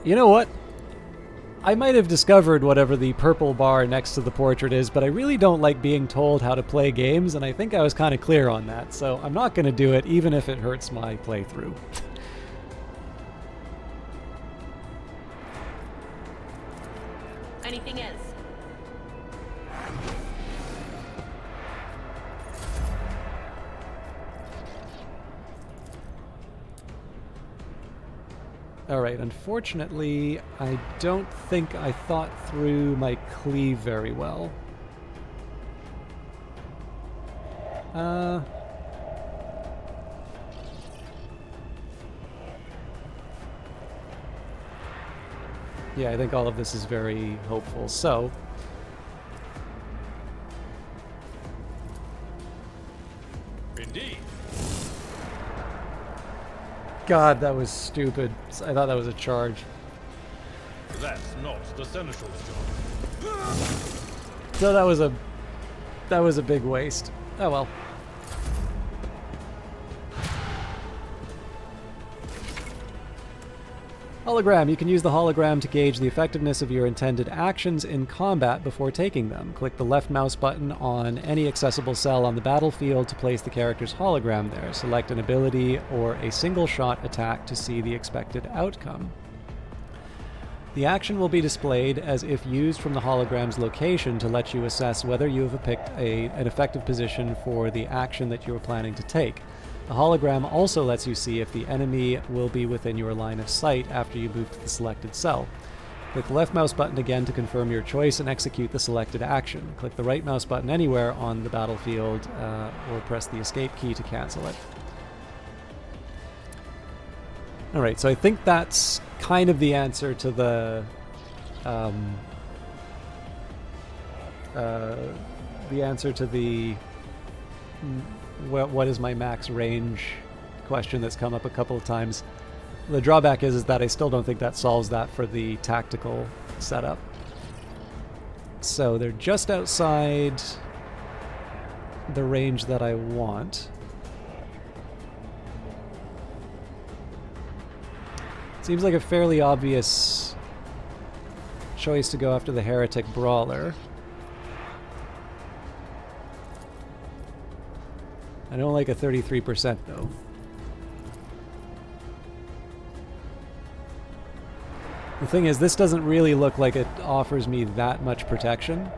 You know what? I might have discovered whatever the purple bar next to the portrait is, but I really don't like being told how to play games, and I think I was kind of clear on that, so I'm not going to do it, even if it hurts my playthrough. Anything else? Alright, unfortunately, I don't think I thought through my cleave very well. Yeah, I think all of this is very hopeful. So, Indeed. God, that was stupid. I thought that was a charge. That's not the Seneschal's job. So that was a big waste. Oh well. Hologram. You can use the hologram to gauge the effectiveness of your intended actions in combat before taking them. Click the left mouse button on any accessible cell on the battlefield to place the character's hologram there. Select an ability or a single shot attack to see the expected outcome. The action will be displayed as if used from the hologram's location to let you assess whether you have picked an effective position for the action that you are planning to take. The hologram also lets you see if the enemy will be within your line of sight after you move to the selected cell. Click the left mouse button again to confirm your choice and execute the selected action. Click the right mouse button anywhere on the battlefield or press the escape key to cancel it. Alright, so I think that's kind of the answer to the what is my max range question that's come up a couple of times. The drawback is that I still don't think that solves that for the tactical setup. So they're just outside the range that I want. Seems like a fairly obvious choice to go after the Heretic Brawler. I don't like a 33% though. The thing is, this doesn't really look like it offers me that much protection.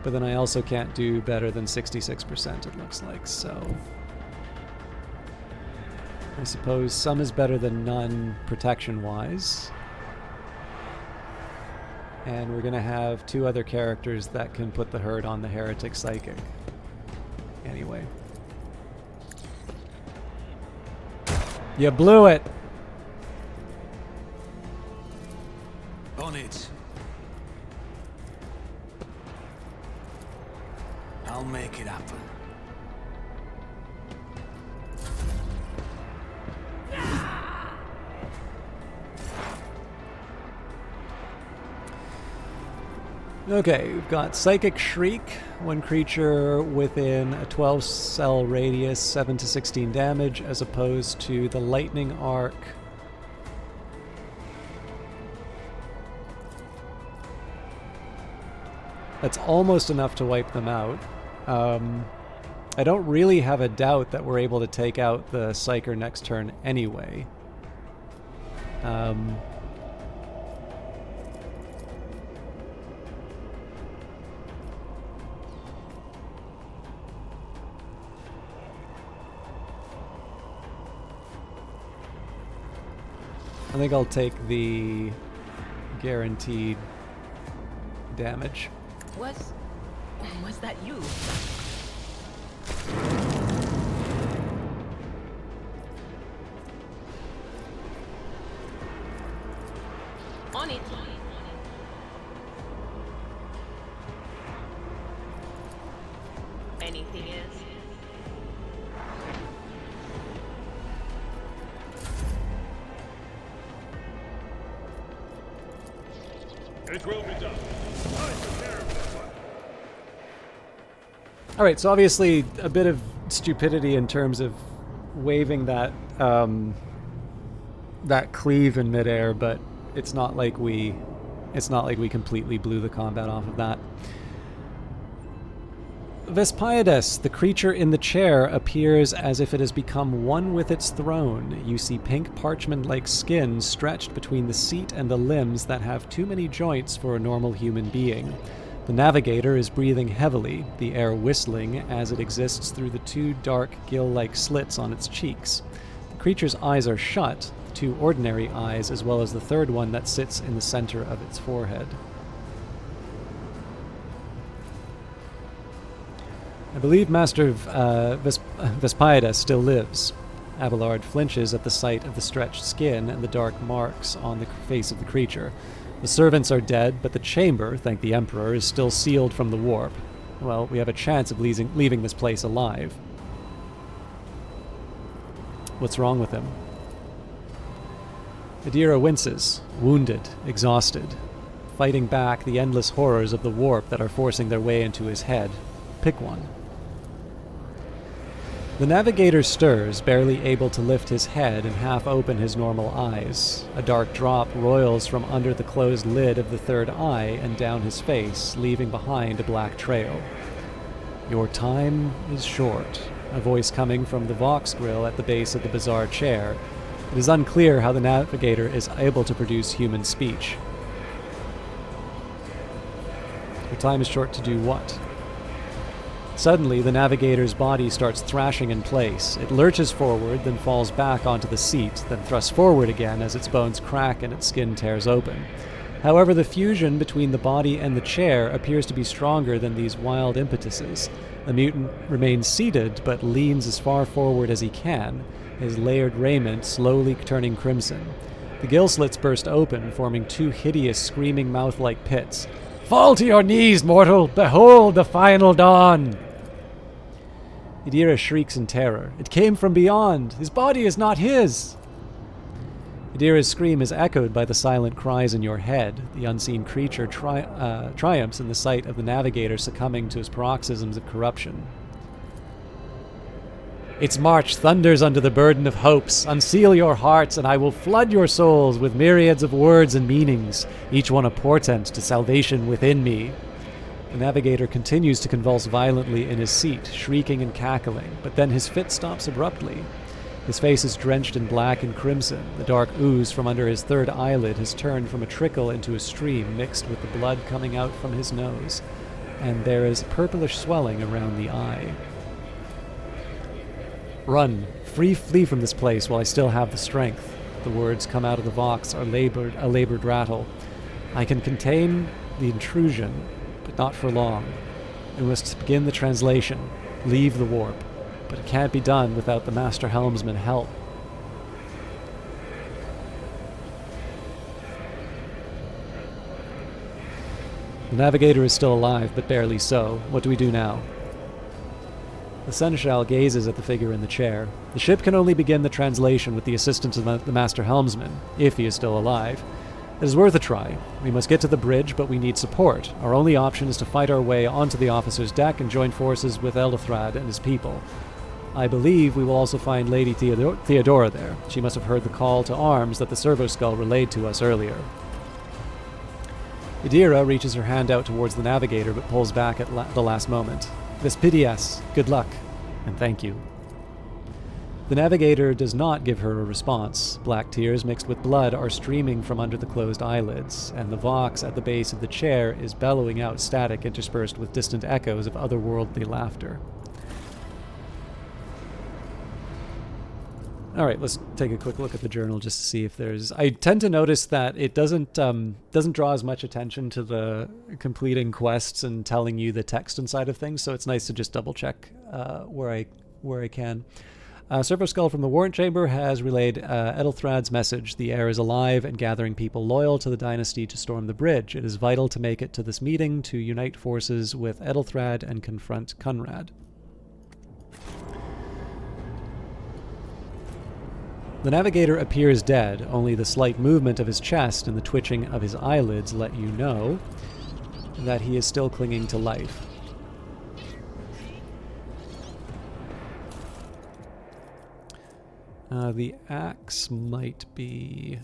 But then I also can't do better than 66%, it looks like, so... I suppose some is better than none protection-wise. And we're going to have 2 other characters that can put the hurt on the Heretic Psychic. Anyway. You blew it! On it. I'll make it happen. Okay, we've got Psychic Shriek. One creature within a 12-cell radius, 7 to 16 damage, as opposed to the Lightning Arc. That's almost enough to wipe them out. I don't really have a doubt that we're able to take out the Psyker next turn anyway. I think I'll take the guaranteed damage. Was that you? On it. Anything else? It will be done. I took care of that one. All right, so obviously a bit of stupidity in terms of waving that that cleave in midair, but it's not like we completely blew the combat off of that. Vespiades, the creature in the chair, appears as if it has become one with its throne. You see pink parchment-like skin stretched between the seat and the limbs that have too many joints for a normal human being. The navigator is breathing heavily, the air whistling as it exists through the two dark gill-like slits on its cheeks. The creature's eyes are shut, two ordinary eyes, as well as the third one that sits in the center of its forehead. I believe Master Vespiades still lives. Abelard flinches at the sight of the stretched skin and the dark marks on the face of the creature. The servants are dead, but the chamber, thank the Emperor, is still sealed from the warp. Well, we have a chance of leaving this place alive. What's wrong with him? Adira winces, wounded, exhausted, fighting back the endless horrors of the warp that are forcing their way into his head. Pick one. The navigator stirs, barely able to lift his head and half open his normal eyes. A dark drop roils from under the closed lid of the third eye and down his face, leaving behind a black trail. Your time is short. A voice coming from the Vox grill at the base of the bizarre chair. It is unclear how the navigator is able to produce human speech. Your time is short to do what? Suddenly, the navigator's body starts thrashing in place. It lurches forward, then falls back onto the seat, then thrusts forward again as its bones crack and its skin tears open. However, the fusion between the body and the chair appears to be stronger than these wild impetuses. The mutant remains seated, but leans as far forward as he can, his layered raiment slowly turning crimson. The gill slits burst open, forming two hideous, screaming mouth-like pits. "Fall to your knees, mortal! Behold the final dawn!" Adira shrieks in terror. It came from beyond! His body is not his! Adira's scream is echoed by the silent cries in your head. The unseen creature triumphs in the sight of the navigator succumbing to his paroxysms of corruption. Its march thunders under the burden of hopes. Unseal your hearts, and I will flood your souls with myriads of words and meanings, each one a portent to salvation within me. The navigator continues to convulse violently in his seat, shrieking and cackling, but then his fit stops abruptly. His face is drenched in black and crimson. The dark ooze from under his third eyelid has turned from a trickle into a stream mixed with the blood coming out from his nose, and there is purplish swelling around the eye. Run. Flee from this place while I still have the strength. The words come out of the Vox are a labored rattle. I can contain the intrusion, but not for long. We must begin the translation. Leave the warp. But it can't be done without the Master Helmsman help. The navigator is still alive, but barely so. What do we do now? The Seneschal gazes at the figure in the chair. The ship can only begin the translation with the assistance of the Master Helmsman, if he is still alive. It is worth a try. We must get to the bridge, but we need support. Our only option is to fight our way onto the officer's deck and join forces with Eldothrad and his people. I believe we will also find Lady Theodora there. She must have heard the call to arms that the servo skull relayed to us earlier. Adira reaches her hand out towards the navigator, but pulls back at the last moment. Vespiades, good luck, and thank you. The navigator does not give her a response. Black tears mixed with blood are streaming from under the closed eyelids, and the Vox at the base of the chair is bellowing out static interspersed with distant echoes of otherworldly laughter. All right, let's take a quick look at the journal just to see if there's... I tend to notice that it doesn't draw as much attention to the completing quests and telling you the text inside of things, so it's nice to just double check where I can. Servo Skull from the Warrant Chamber has relayed Ethelthrad's message. The heir is alive and gathering people loyal to the dynasty to storm the bridge. It is vital to make it to this meeting to unite forces with Ethelthrad and confront Conrad. The navigator appears dead. Only the slight movement of his chest and the twitching of his eyelids let you know that he is still clinging to life. The axe might be...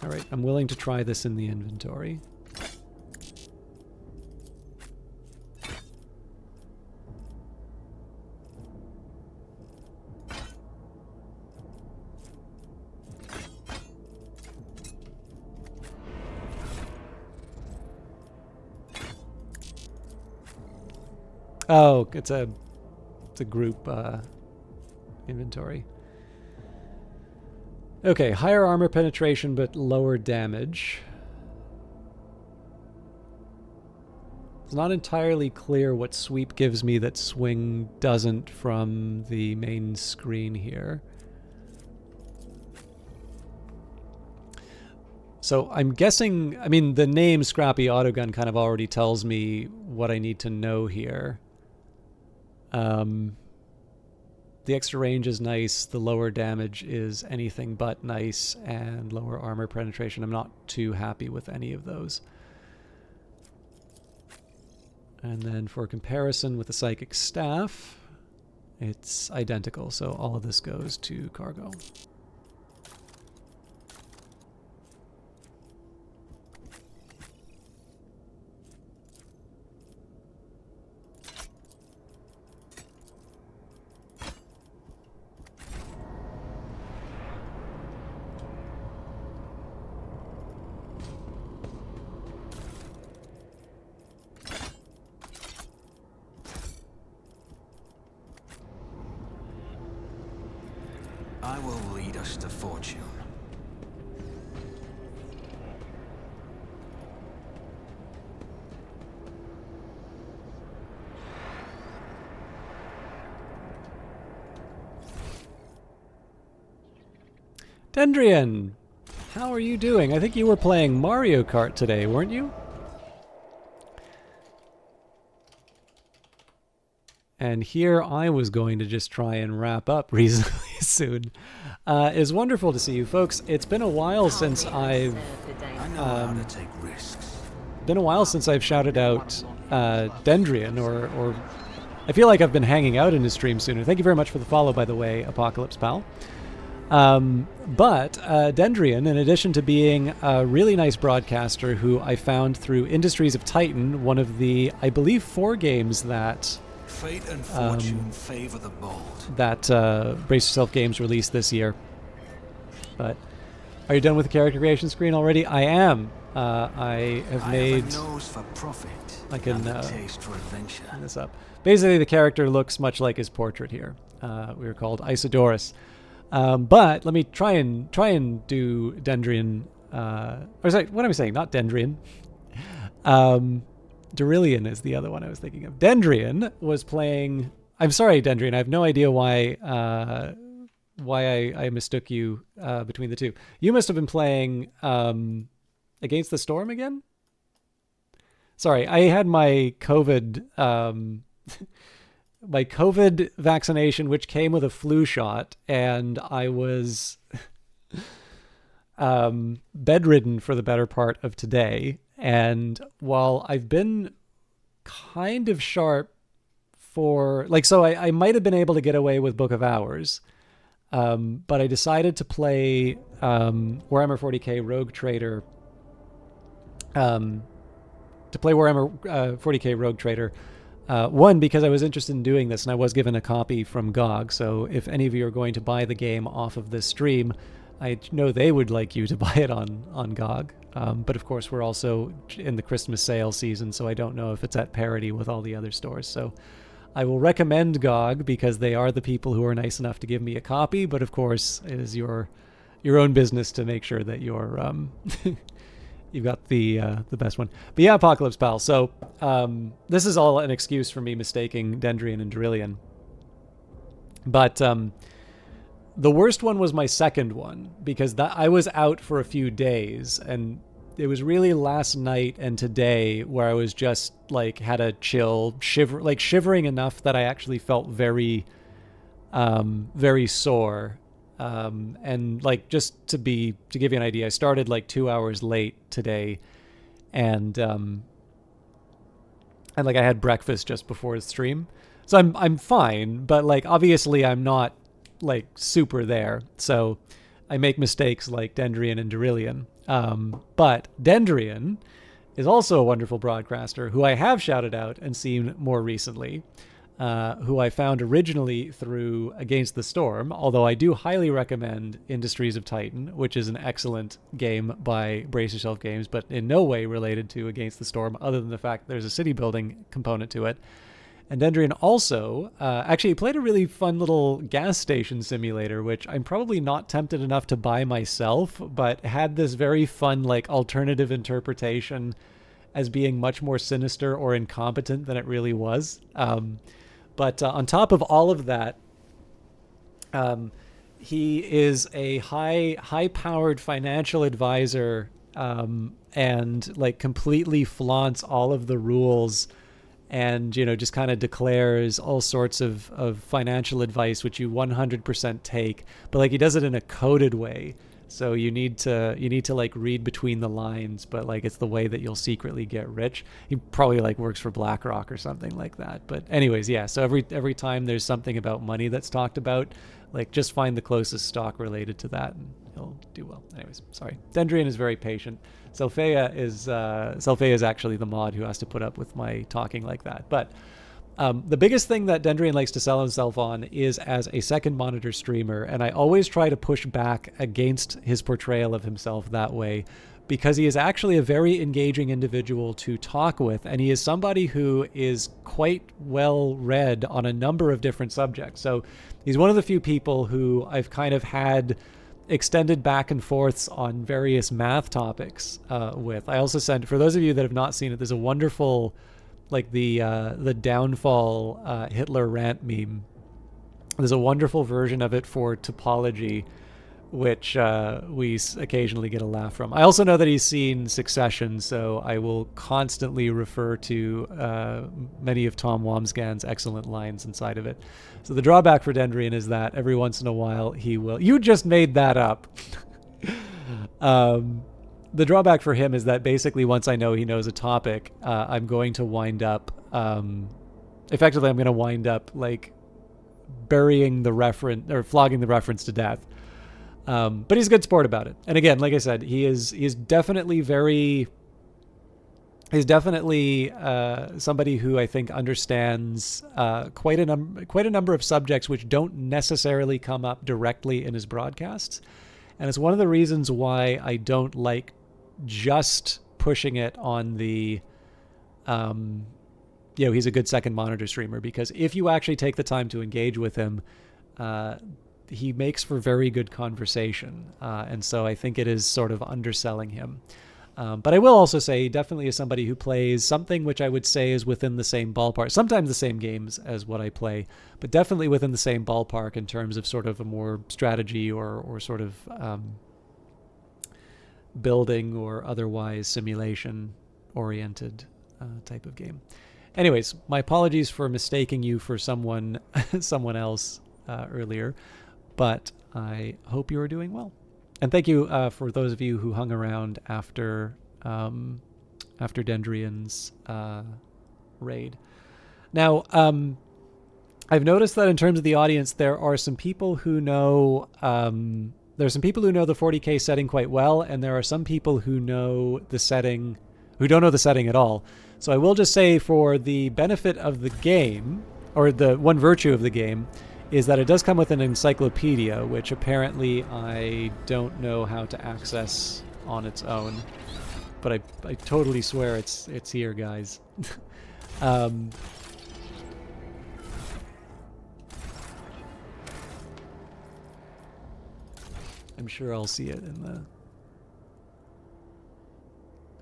All right, I'm willing to try this in the inventory. Oh, it's a group inventory. Okay, higher armor penetration but lower damage. It's not entirely clear what sweep gives me that swing doesn't from the main screen here. So I'm guessing, I mean, the name Scrappy Autogun kind of already tells me what I need to know here. The extra range is nice, the lower damage is anything but nice, and lower armor penetration. I'm not too happy with any of those. And then for comparison with the Psychic Staff, it's identical, so all of this goes to cargo. I will lead us to fortune. Dendrian, how are you doing? I think you were playing Mario Kart today, weren't you? And here I was going to just try and wrap up reasonably soon. It's wonderful to see you folks. It's been a while since I've shouted out Dendrian, or I feel like I've been hanging out in his stream sooner. Thank you very much for the follow, by the way, Apocalypse Pal. But Dendrian, in addition to being a really nice broadcaster who I found through Industries of Titan, one of the, I believe, 4 games that Fate and fortune favor the bold. That Brace Yourself Games released this year. But are you done with the character creation screen already? I am. I have made... have a nose for profit. I can taste for adventure. Bring this up. Basically, the character looks much like his portrait here. We were called Isidorus. But let me try and do Dendrian. Or sorry, what am I saying? Not Dendrian. Darillion is the other one I was thinking of. Dendrian was playing... I'm sorry, Dendrian. I have no idea why I mistook you between the two. You must have been playing Against the Storm again? Sorry, I had my COVID... my COVID vaccination, which came with a flu shot, and I was bedridden for the better part of today. And while I've been kind of sharp for, like, so I might have been able to get away with Book of Hours, but I decided to play Warhammer 40k Rogue Trader, one, because I was interested in doing this, and I was given a copy from GOG, so if any of you are going to buy the game off of this stream, I know they would like you to buy it on GOG. But of course, we're also in the Christmas sale season, so I don't know if it's at parity with all the other stores. So I will recommend GOG because they are the people who are nice enough to give me a copy. But of course, it is your own business to make sure that you're you've got the best one. But yeah, Apocalypse Pal. So this is all an excuse for me mistaking Dendrian and Darillion. But the worst one was my second one, because I was out for a few days, and it was really last night and today where I was just like had a chill shivering enough that I actually felt very very sore. And like, just to give you an idea, I started like 2 hours late today, and like I had breakfast just before the stream. So I'm fine, but like obviously I'm not like super there. So I make mistakes like Dendrian and Darillion. But Dendrian is also a wonderful broadcaster who I have shouted out and seen more recently, who I found originally through Against the Storm, although I do highly recommend Industries of Titan, which is an excellent game by Brace Yourself Games, but in no way related to Against the Storm, other than the fact there's a city building component to it. And Dendrian also actually played a really fun little gas station simulator, which I'm probably not tempted enough to buy myself, but had this very fun like alternative interpretation as being much more sinister or incompetent than it really was. But on top of all of that, he is a high-powered financial advisor, and like completely flaunts all of the rules, and just kind of declares all sorts of financial advice, which you 100% take, but like he does it in a coded way. So you need to like read between the lines, but like it's the way that you'll secretly get rich. He probably like works for BlackRock or something like that. But anyways, yeah. So every time there's something about money that's talked about, like just find the closest stock related to that, and he'll do well. Anyways, sorry. Dendrian is very patient. Selphea is actually the mod who has to put up with my talking like that. But the biggest thing that Dendrian likes to sell himself on is as a second monitor streamer, and I always try to push back against his portrayal of himself that way, because he is actually a very engaging individual to talk with, and he is somebody who is quite well read on a number of different subjects. So he's one of the few people who I've kind of had extended back and forths on various math topics with. I also sent, for those of you that have not seen it, there's a wonderful like the downfall Hitler rant meme. There's a wonderful version of it for topology, which we occasionally get a laugh from. I also know that he's seen Succession, so I will constantly refer to many of Tom Wamsgan's excellent lines inside of it. So the drawback for Dendrian is that every once in a while he will... You just made that up! The drawback for him is that basically once I know he knows a topic, I'm going to wind up... effectively, I'm going to wind up like burying the reference, or flogging the reference to death. But he's a good sport about it. And again, like I said, he's definitely somebody who I think understands quite a number of subjects which don't necessarily come up directly in his broadcasts. And it's one of the reasons why I don't like just pushing it on the he's a good second monitor streamer, because if you actually take the time to engage with him, he makes for very good conversation, and so I think it is sort of underselling him. But I will also say he definitely is somebody who plays something which I would say is within the same ballpark, sometimes the same games as what I play, but definitely within the same ballpark in terms of sort of a more strategy or sort of building or otherwise simulation-oriented type of game. Anyways, my apologies for mistaking you for someone else earlier, but I hope you are doing well. And thank you for those of you who hung around after Dendrian's raid. Now, I've noticed that in terms of the audience, there are some people who know the 40K setting quite well, and there are some people who know the setting, who don't know the setting at all. So I will just say, for the benefit of the game, or the one virtue of the game, is that it does come with an encyclopedia, which apparently I don't know how to access on its own. But I totally swear it's here, guys. I'm sure I'll see it in the...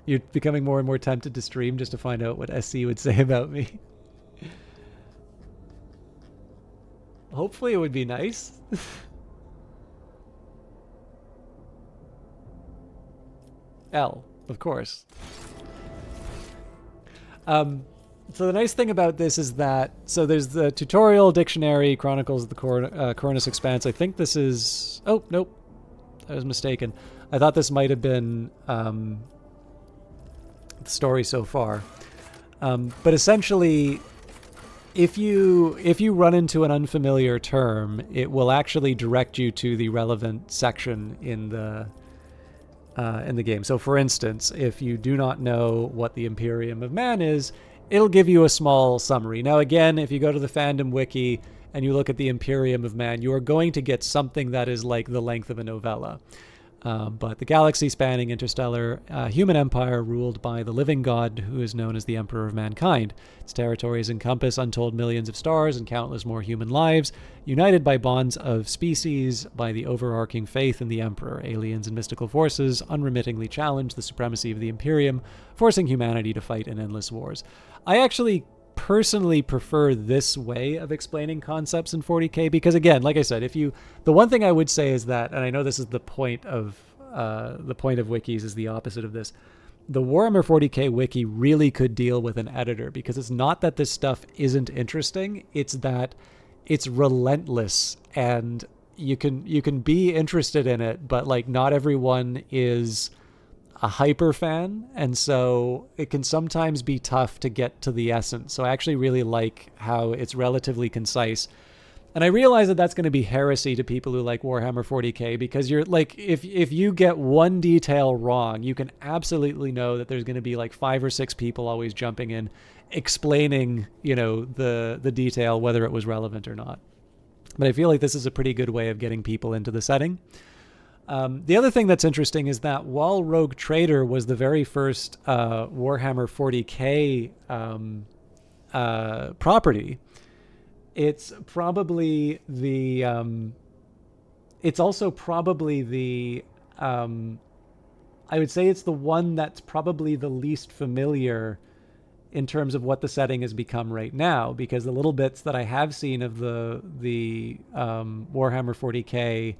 You're becoming more and more tempted to stream just to find out what SC would say about me. Hopefully it would be nice. L, of course. So the nice thing about this is that, so there's the tutorial, dictionary, Chronicles of the Cornus Expanse. I think this is... Oh, nope. I was mistaken. I thought this might have been the story so far. But essentially, if you run into an unfamiliar term, it will actually direct you to the relevant section in the game. So for instance, if you do not know what the Imperium of Man is, it'll give you a small summary. Now again, if you go to the fandom wiki and you look at the Imperium of Man, you are going to get something that is like the length of a novella. But the galaxy-spanning interstellar human empire ruled by the living god who is known as the Emperor of Mankind. Its territories encompass untold millions of stars and countless more human lives, united by bonds of species by the overarching faith in the Emperor. Aliens and mystical forces unremittingly challenge the supremacy of the Imperium, forcing humanity to fight in endless wars. I actually personally prefer this way of explaining concepts in 40k because, again, like I said, the one thing I would say is that, and I know this is the point of wikis is the opposite of this, the Warhammer 40k wiki really could deal with an editor, because it's not that this stuff isn't interesting, it's that it's relentless, and you can be interested in it, but like not everyone is a hyper fan, and so it can sometimes be tough to get to the essence. So I actually really like how it's relatively concise. And I realize that that's going to be heresy to people who like Warhammer 40k, because you're like, if you get one detail wrong, you can absolutely know that there's going to be like 5 or 6 people always jumping in, explaining, the detail, whether it was relevant or not. But I feel like this is a pretty good way of getting people into the setting. The other thing that's interesting is that while Rogue Trader was the very first Warhammer 40k property, it's probably the it's also probably the I would say it's the one that's probably the least familiar in terms of what the setting has become right now, because the little bits that I have seen of the Warhammer 40k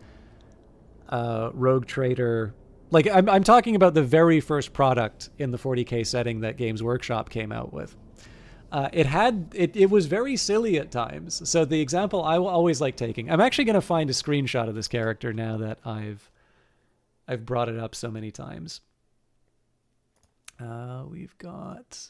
Rogue Trader, like I'm talking about the very first product in the 40k setting that Games Workshop came out with. It was very silly at times. So the example I will always like taking, I'm actually going to find a screenshot of this character now that I've brought it up so many times. We've got...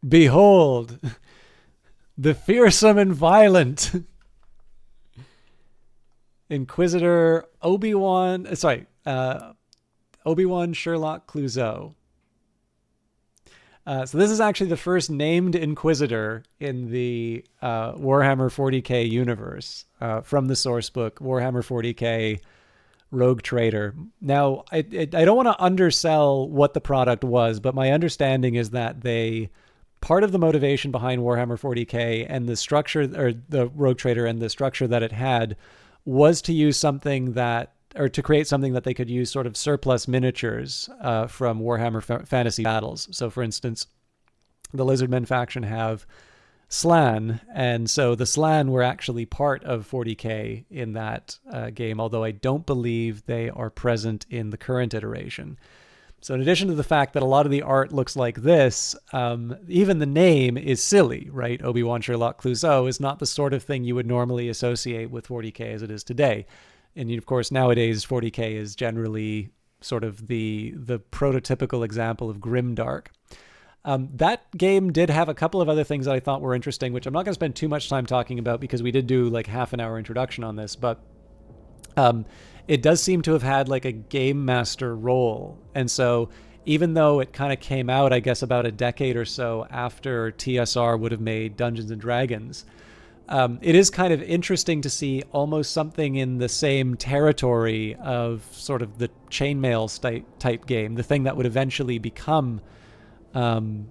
Behold, the fearsome and violent Inquisitor Obi-Wan Sherlock Clouseau. So this is actually the first named Inquisitor in the Warhammer 40k universe from the source book, Warhammer 40k Rogue Trader. Now, I don't want to undersell what the product was, but my understanding is that part of the motivation behind Warhammer 40k and the structure, or the Rogue Trader and the structure that it had, was to use something that, or to create something that they could use sort of surplus miniatures from Warhammer Fantasy Battles. So for instance, the Lizardmen faction have Slann, and so the Slann were actually part of 40k in that game, although I don't believe they are present in the current iteration. So in addition to the fact that a lot of the art looks like this, even the name is silly, right? Obi-Wan Sherlock Clouseau is not the sort of thing you would normally associate with 40K as it is today. And of course, nowadays 40K is generally sort of the prototypical example of grimdark. That game did have a couple of other things that I thought were interesting, which I'm not going to spend too much time talking about because we did do like half an hour introduction on this, but it does seem to have had like a game master role. And so even though it kind of came out, I guess, about a decade or so after TSR would have made Dungeons and Dragons, it is kind of interesting to see almost something in the same territory of sort of the chainmail type game, the thing that would eventually become Dungeons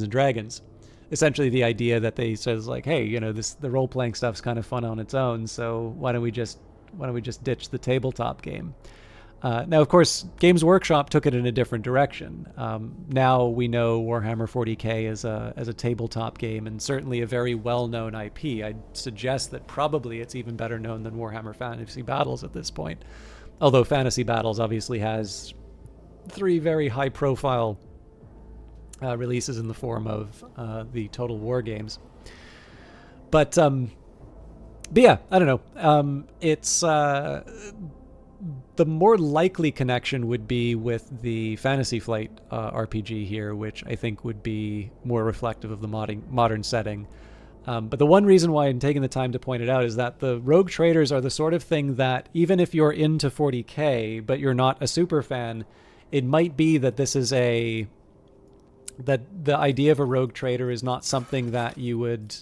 and Dragons. Essentially, the idea that they says like, hey, you know, the role playing stuff's kind of fun on its own, so why don't we just ditch the tabletop game? Now, of course, Games Workshop took it in a different direction. Now we know Warhammer 40K as a tabletop game, and certainly a very well-known IP. I'd suggest that probably it's even better known than Warhammer Fantasy Battles at this point. Although Fantasy Battles obviously has 3 very high-profile releases in the form of the Total War games. But yeah, I don't know. It's the more likely connection would be with the Fantasy Flight RPG here, which I think would be more reflective of the modern setting. But the one reason why I'm taking the time to point it out is that the Rogue Traders are the sort of thing that even if you're into 40K, but you're not a super fan, it might be that this is that the idea of a Rogue Trader is not something that you would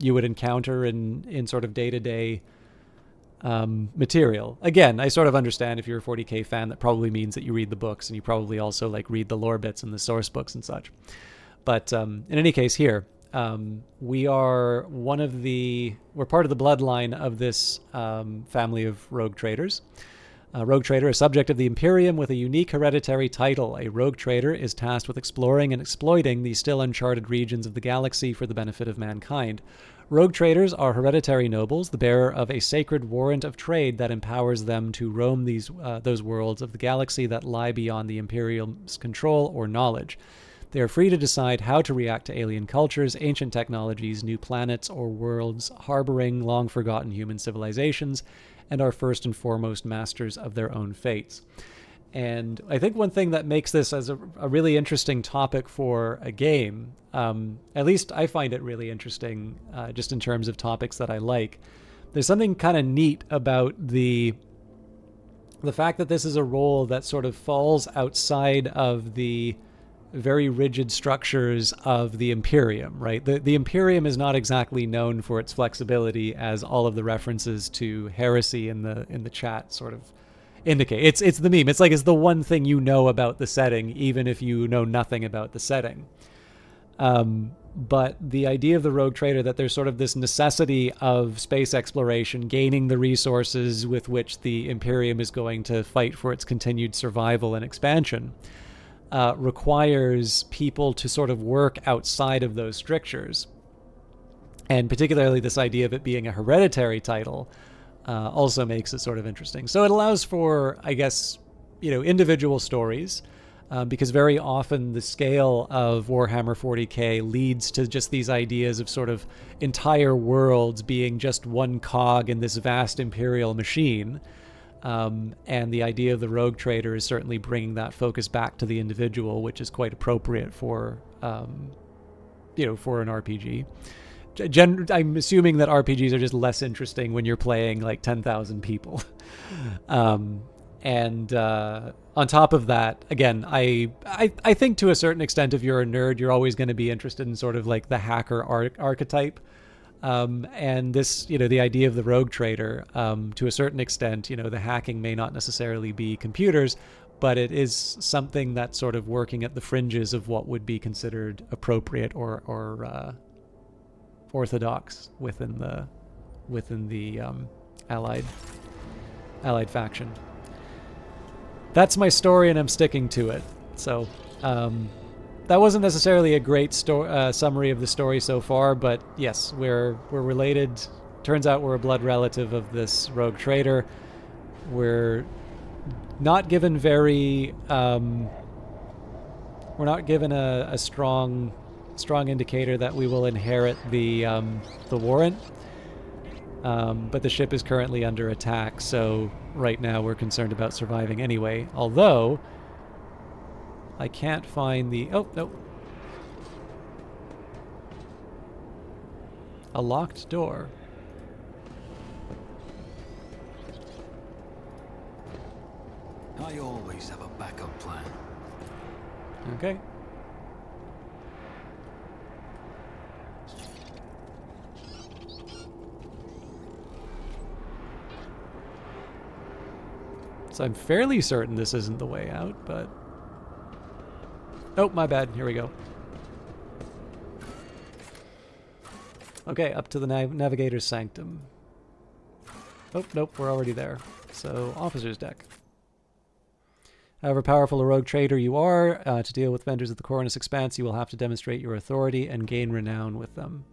encounter in sort of day-to-day material. Again, I sort of understand if you're a 40K fan, that probably means that you read the books and you probably also like read the lore bits and the source books and such. But in any case here, we're part of the bloodline of this family of Rogue Traders. Rogue Trader, a subject of the Imperium with a unique hereditary title. A Rogue Trader is tasked with exploring and exploiting the still uncharted regions of the galaxy for the benefit of mankind. Rogue Traders are hereditary nobles, the bearer of a sacred warrant of trade that empowers them to roam those worlds of the galaxy that lie beyond the Imperium's control or knowledge. They are free to decide how to react to alien cultures, ancient technologies, new planets, or worlds harboring long-forgotten human civilizations, and are first and foremost masters of their own fates. And I think one thing that makes this as a really interesting topic for a game, at least I find it really interesting just in terms of topics that I like, there's something kind of neat about the fact that this is a role that sort of falls outside of the very rigid structures of the Imperium, right? The Imperium is not exactly known for its flexibility, as all of the references to heresy in the chat sort of indicate. It's the meme. It's like it's the one thing you know about the setting, even if you know nothing about the setting. But the idea of the Rogue Trader, that there's sort of this necessity of space exploration, gaining the resources with which the Imperium is going to fight for its continued survival and expansion, requires people to sort of work outside of those strictures. And particularly this idea of it being a hereditary title also makes it sort of interesting. So it allows for, I guess, individual stories, because very often the scale of Warhammer 40K leads to just these ideas of sort of entire worlds being just one cog in this vast imperial machine. And the idea of the Rogue Trader is certainly bringing that focus back to the individual, which is quite appropriate for an RPG. I'm assuming that RPGs are just less interesting when you're playing like 10,000 people. And on top of that, again, I think to a certain extent, if you're a nerd, you're always going to be interested in sort of like the hacker archetype. And this, the idea of the Rogue Trader, to a certain extent, the hacking may not necessarily be computers, but it is something that's sort of working at the fringes of what would be considered appropriate or orthodox within the allied faction. That's my story, and I'm sticking to it. So that wasn't necessarily a great summary of the story so far, but yes, we're related. Turns out we're a blood relative of this Rogue Trader. We're not given very... we're not given a strong indicator that we will inherit the warrant. But the ship is currently under attack, so right now we're concerned about surviving anyway. Although, I can't find the... Oh, no. A locked door. I always have a backup plan. Okay. So I'm fairly certain this isn't the way out, but... Oh, my bad. Here we go. Okay, up to the navigator's sanctum. Oh, nope, we're already there. So, officer's deck. However powerful a rogue trader you are, to deal with vendors of the Cornus Expanse, you will have to demonstrate your authority and gain renown with them.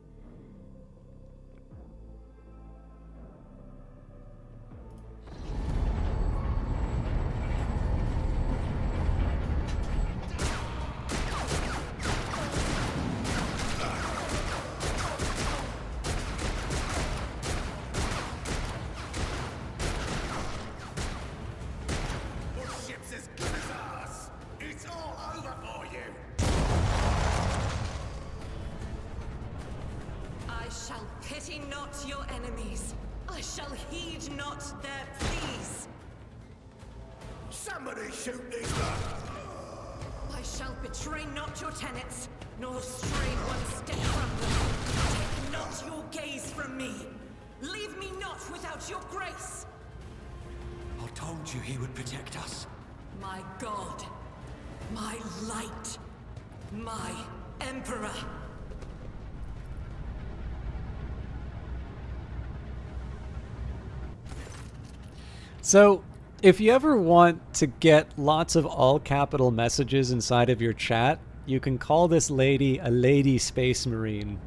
So, if you ever want to get lots of all capital messages inside of your chat, you can call this lady a Lady Space Marine.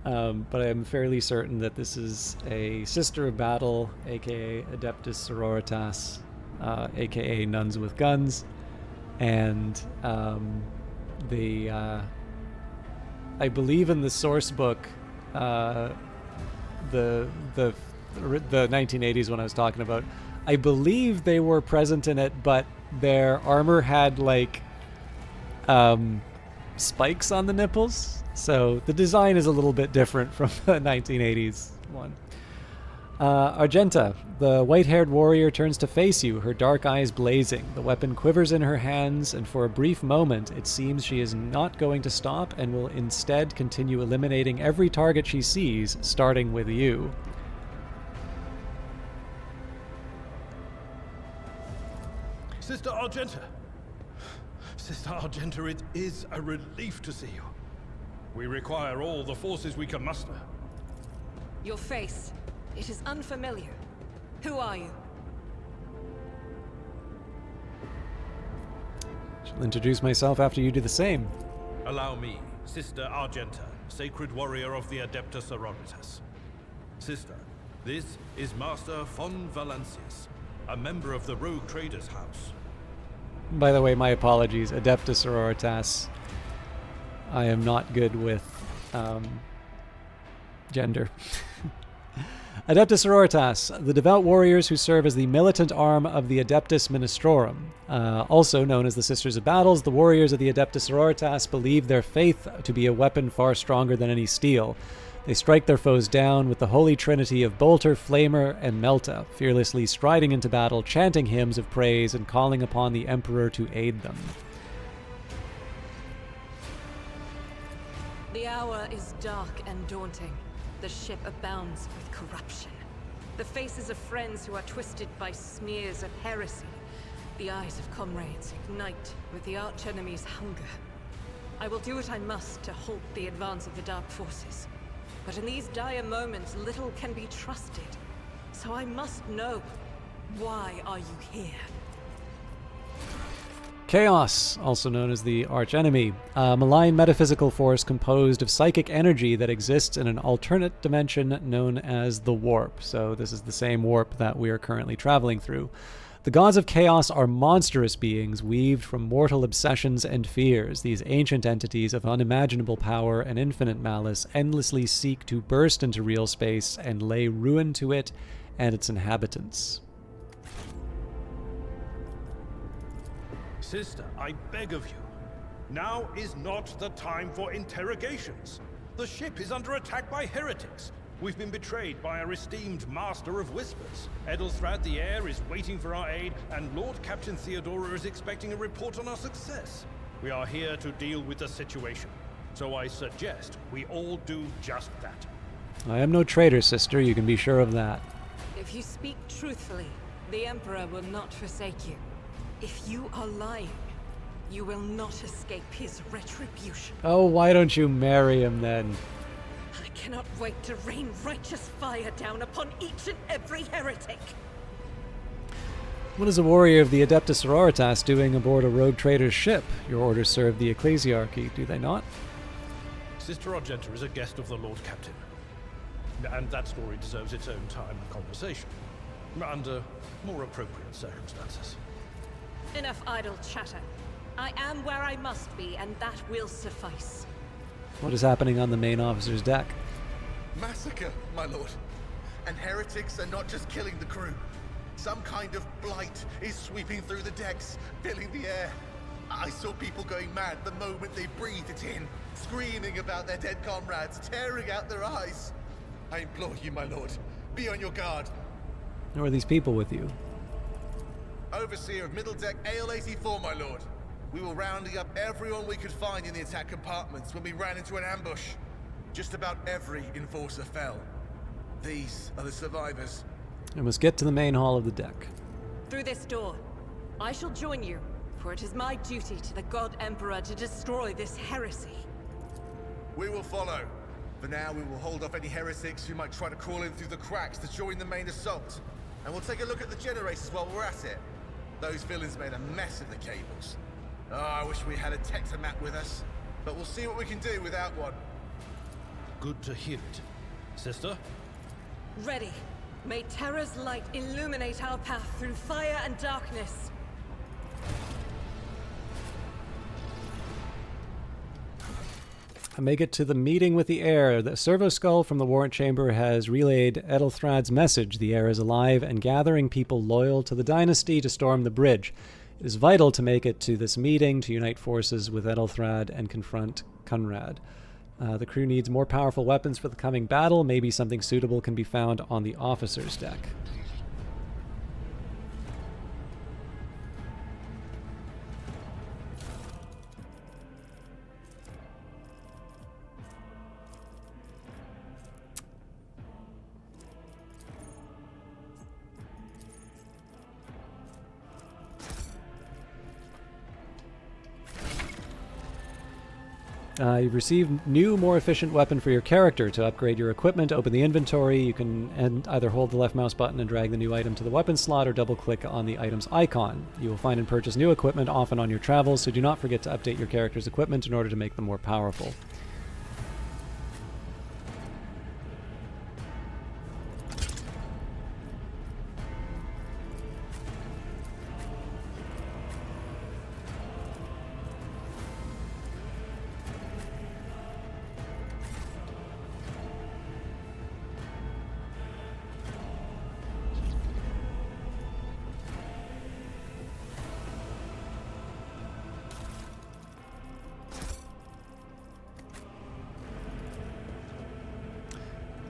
But I'm fairly certain that this is a Sister of Battle, aka Adeptus Sororitas, aka Nuns with Guns, and I believe in the source book, the 1980s one I was talking about, I believe they were present in it, but their armor had like spikes on the nipples, so the design is a little bit different from the 1980s one. Argenta, the white-haired warrior, turns to face you, her dark eyes blazing. The weapon quivers in her hands, and for a brief moment it seems she is not going to stop and will instead continue eliminating every target she sees, starting with you. Sister Argenta! Sister Argenta, it is a relief to see you. We require all the forces we can muster. Your face. It is unfamiliar. Who are you? I'll introduce myself after you do the same. Allow me, Sister Argenta, sacred warrior of the Adeptus Sororitas. Sister, this is Master von Valancius, a member of the Rogue Traders House. By the way, my apologies. Adeptus Sororitas. I am not good with gender. Adeptus Sororitas, the devout warriors who serve as the militant arm of the Adeptus Ministrorum. Also known as the Sisters of Battles, the warriors of the Adeptus Sororitas believe their faith to be a weapon far stronger than any steel. They strike their foes down with the holy trinity of Bolter, Flamer, and Melta, fearlessly striding into battle, chanting hymns of praise, and calling upon the Emperor to aid them. The hour is dark and daunting. The ship abounds with corruption. The faces of friends who are twisted by smears of heresy. The eyes of comrades ignite with the archenemy's hunger. I will do what I must to halt the advance of the Dark Forces. But in these dire moments, little can be trusted. So I must know, why are you here? Chaos, also known as the archenemy, a malign metaphysical force composed of psychic energy that exists in an alternate dimension known as the Warp. So this is the same warp that we are currently traveling through. The gods of chaos are monstrous beings weaved from mortal obsessions and fears. These ancient entities of unimaginable power and infinite malice endlessly seek to burst into real space and lay ruin to it and its inhabitants. Sister, I beg of you. Now is not the time for interrogations. The ship is under attack by heretics. We've been betrayed by our esteemed Master of Whispers. Edelthrad the Heir is waiting for our aid, and Lord Captain Theodora is expecting a report on our success. We are here to deal with the situation, so I suggest we all do just that. I am no traitor, sister, you can be sure of that. If you speak truthfully, the Emperor will not forsake you. If you are lying, you will not escape his retribution. Oh, why don't you marry him then? I cannot wait to rain righteous fire down upon each and every heretic. What is a warrior of the Adeptus Sororitas doing aboard a rogue trader's ship? Your orders serve the Ecclesiarchy, do they not? Sister Argenta is a guest of the Lord Captain. And that story deserves its own time and conversation. Under more appropriate circumstances. Enough idle chatter. I am where I must be, and that will suffice. What is happening on the main officer's deck? Massacre, my lord. And heretics are not just killing the crew. Some kind of blight is sweeping through the decks, filling the air. I saw people going mad the moment they breathed it in, screaming about their dead comrades, tearing out their eyes. I implore you, my lord, be on your guard. Who are these people with you? Overseer of Middle Deck AL-84, my lord. We were rounding up everyone we could find in the attack compartments when we ran into an ambush. Just about every enforcer fell. These are the survivors. I must get to the main hall of the deck. Through this door. I shall join you, for it is my duty to the God Emperor to destroy this heresy. We will follow. For now, we will hold off any heretics who might try to crawl in through the cracks to join the main assault. And we'll take a look at the generators while we're at it. Those villains made a mess of the cables. Oh, I wish we had a Tectomat with us. But we'll see what we can do without one. Good to hear it. Sister? Ready. May Terra's light illuminate our path through fire and darkness. I make it to the meeting with the heir. The servo skull from the warrant chamber has relayed Edelthrad's message. The heir is alive and gathering people loyal to the dynasty to storm the bridge. It is vital to make it to this meeting to unite forces with Edelthrad and confront Kunrad. The crew needs more powerful weapons for the coming battle. Maybe something suitable can be found on the officer's deck. You've received new, more efficient weapon for your character. To upgrade your equipment, open the inventory. You can either hold the left mouse button and drag the new item to the weapon slot, or double-click on the item's icon. You will find and purchase new equipment often on your travels, so do not forget to update your character's equipment in order to make them more powerful.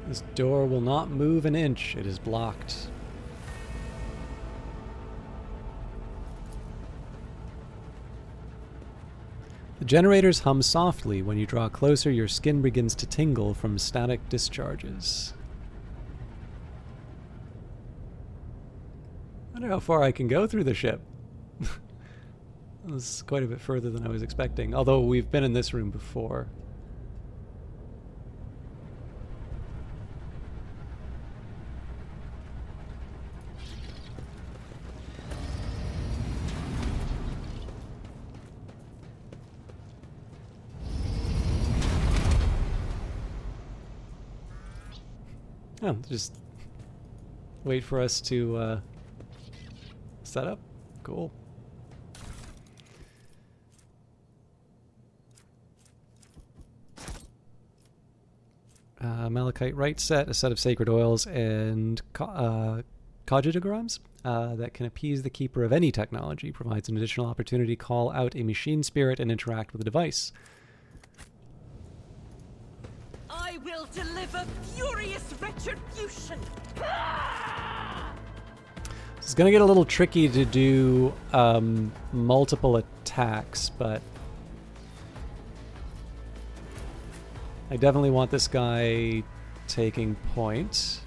This door will not move an inch. It is blocked. The generators hum softly. When you draw closer, your skin begins to tingle from static discharges. I don't know how far I can go through the ship. This is quite a bit further than I was expecting, although we've been in this room before. Oh, just wait for us to set up. Cool. Malachite right set, a set of sacred oils, and cogitograms that can appease the keeper of any technology. Provides an additional opportunity to call out a machine spirit and interact with the device. I will deliver furious retribution. It's going to get a little tricky to do multiple attacks, but I definitely want this guy taking point.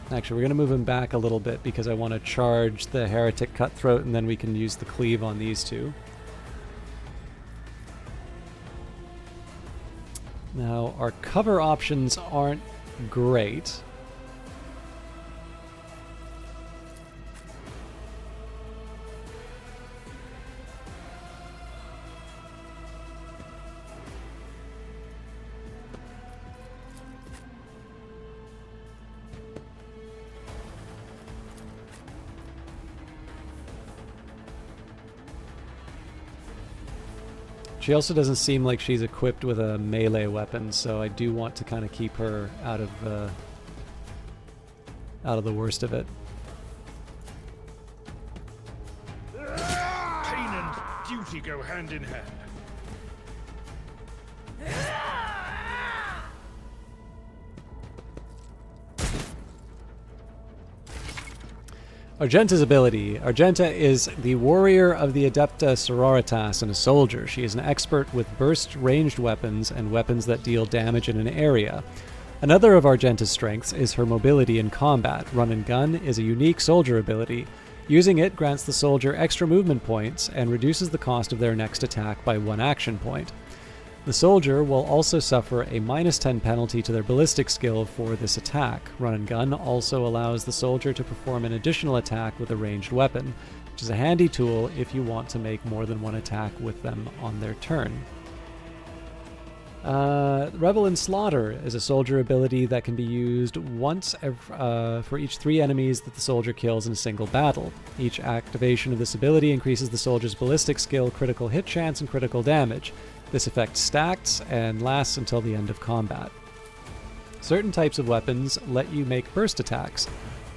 Actually, we're going to move him back a little bit because I want to charge the Heretic Cutthroat, and then we can use the Cleave on these two. Now, our cover options aren't great. She also doesn't seem like she's equipped with a melee weapon, so I do want to kind of keep her out of the worst of it. Pain and duty go hand in hand. Argenta's ability. Argenta is the warrior of the Adepta Sororitas and a soldier. She is an expert with burst ranged weapons and weapons that deal damage in an area. Another of Argenta's strengths is her mobility in combat. Run and gun is a unique soldier ability. Using it grants the soldier extra movement points and reduces the cost of their next attack by 1 action point. The soldier will also suffer a -10 penalty to their ballistic skill for this attack. Run and gun also allows the soldier to perform an additional attack with a ranged weapon, which is a handy tool if you want to make more than one attack with them on their turn. Revel in Slaughter is a soldier ability that can be used once for each 3 enemies that the soldier kills in a single battle. Each activation of this ability increases the soldier's ballistic skill, critical hit chance, and critical damage. This effect stacks and lasts until the end of combat. Certain types of weapons let you make burst attacks.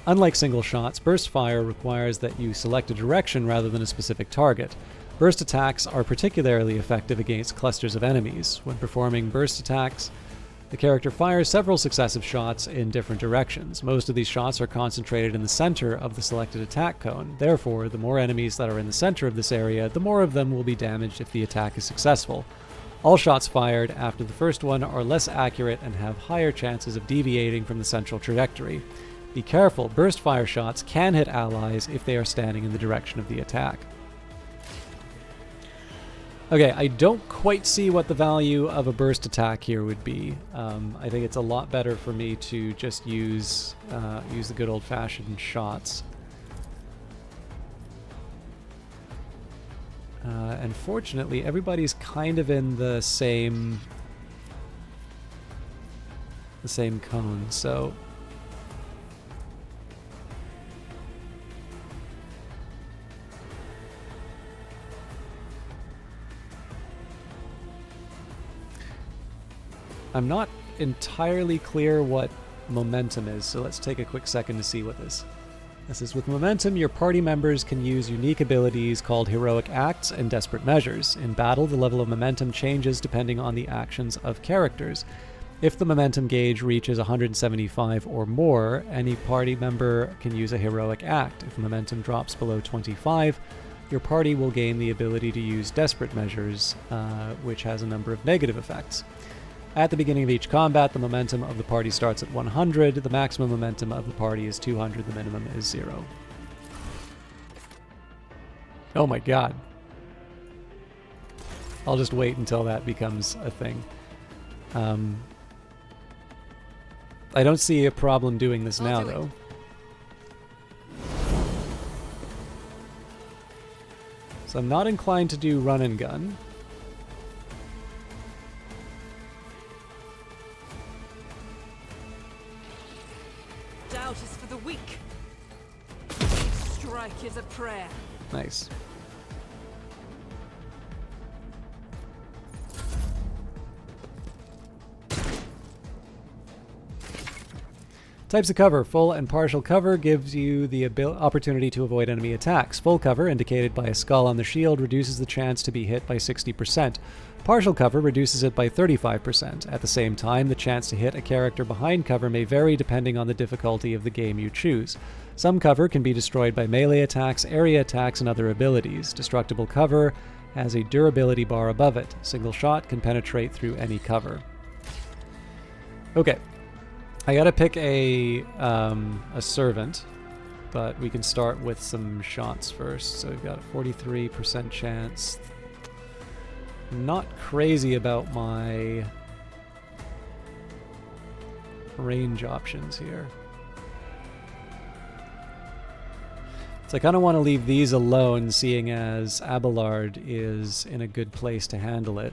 Unlike single shots, burst fire requires that you select a direction rather than a specific target. Burst attacks are particularly effective against clusters of enemies. When performing burst attacks, the character fires several successive shots in different directions. Most of these shots are concentrated in the center of the selected attack cone. Therefore, the more enemies that are in the center of this area, the more of them will be damaged if the attack is successful. All shots fired after the first one are less accurate and have higher chances of deviating from the central trajectory. Be careful, burst fire shots can hit allies if they are standing in the direction of the attack. Okay, I don't quite see what the value of a burst attack here would be. I think it's a lot better for me to just use the good old-fashioned shots. Unfortunately, everybody's kind of in the same cone, so I'm not entirely clear what momentum is, so let's take a quick second to see what this is. With momentum, your party members can use unique abilities called heroic acts and desperate measures. In battle, the level of momentum changes depending on the actions of characters. If the momentum gauge reaches 175 or more, any party member can use a heroic act. If momentum drops below 25, your party will gain the ability to use desperate measures, which has a number of negative effects. At the beginning of each combat, the momentum of the party starts at 100. The maximum momentum of the party is 200. The minimum is 0. Oh my god. I'll just wait until that becomes a thing. I don't see a problem doing this now, though. So I'm not inclined to do run and gun. bout is for the weak. Each strike is a prayer. Nice. Types of cover. Full and partial cover gives you the opportunity to avoid enemy attacks. Full cover, indicated by a skull on the shield, reduces the chance to be hit by 60%. Partial cover reduces it by 35%. At the same time, the chance to hit a character behind cover may vary depending on the difficulty of the game you choose. Some cover can be destroyed by melee attacks, area attacks, and other abilities. Destructible cover has a durability bar above it. Single shot can penetrate through any cover. Okay. I gotta pick a servant, but we can start with some shots first. So we've got a 43% chance. Not crazy about my range options here. So I kind of want to leave these alone, seeing as Abelard is in a good place to handle it.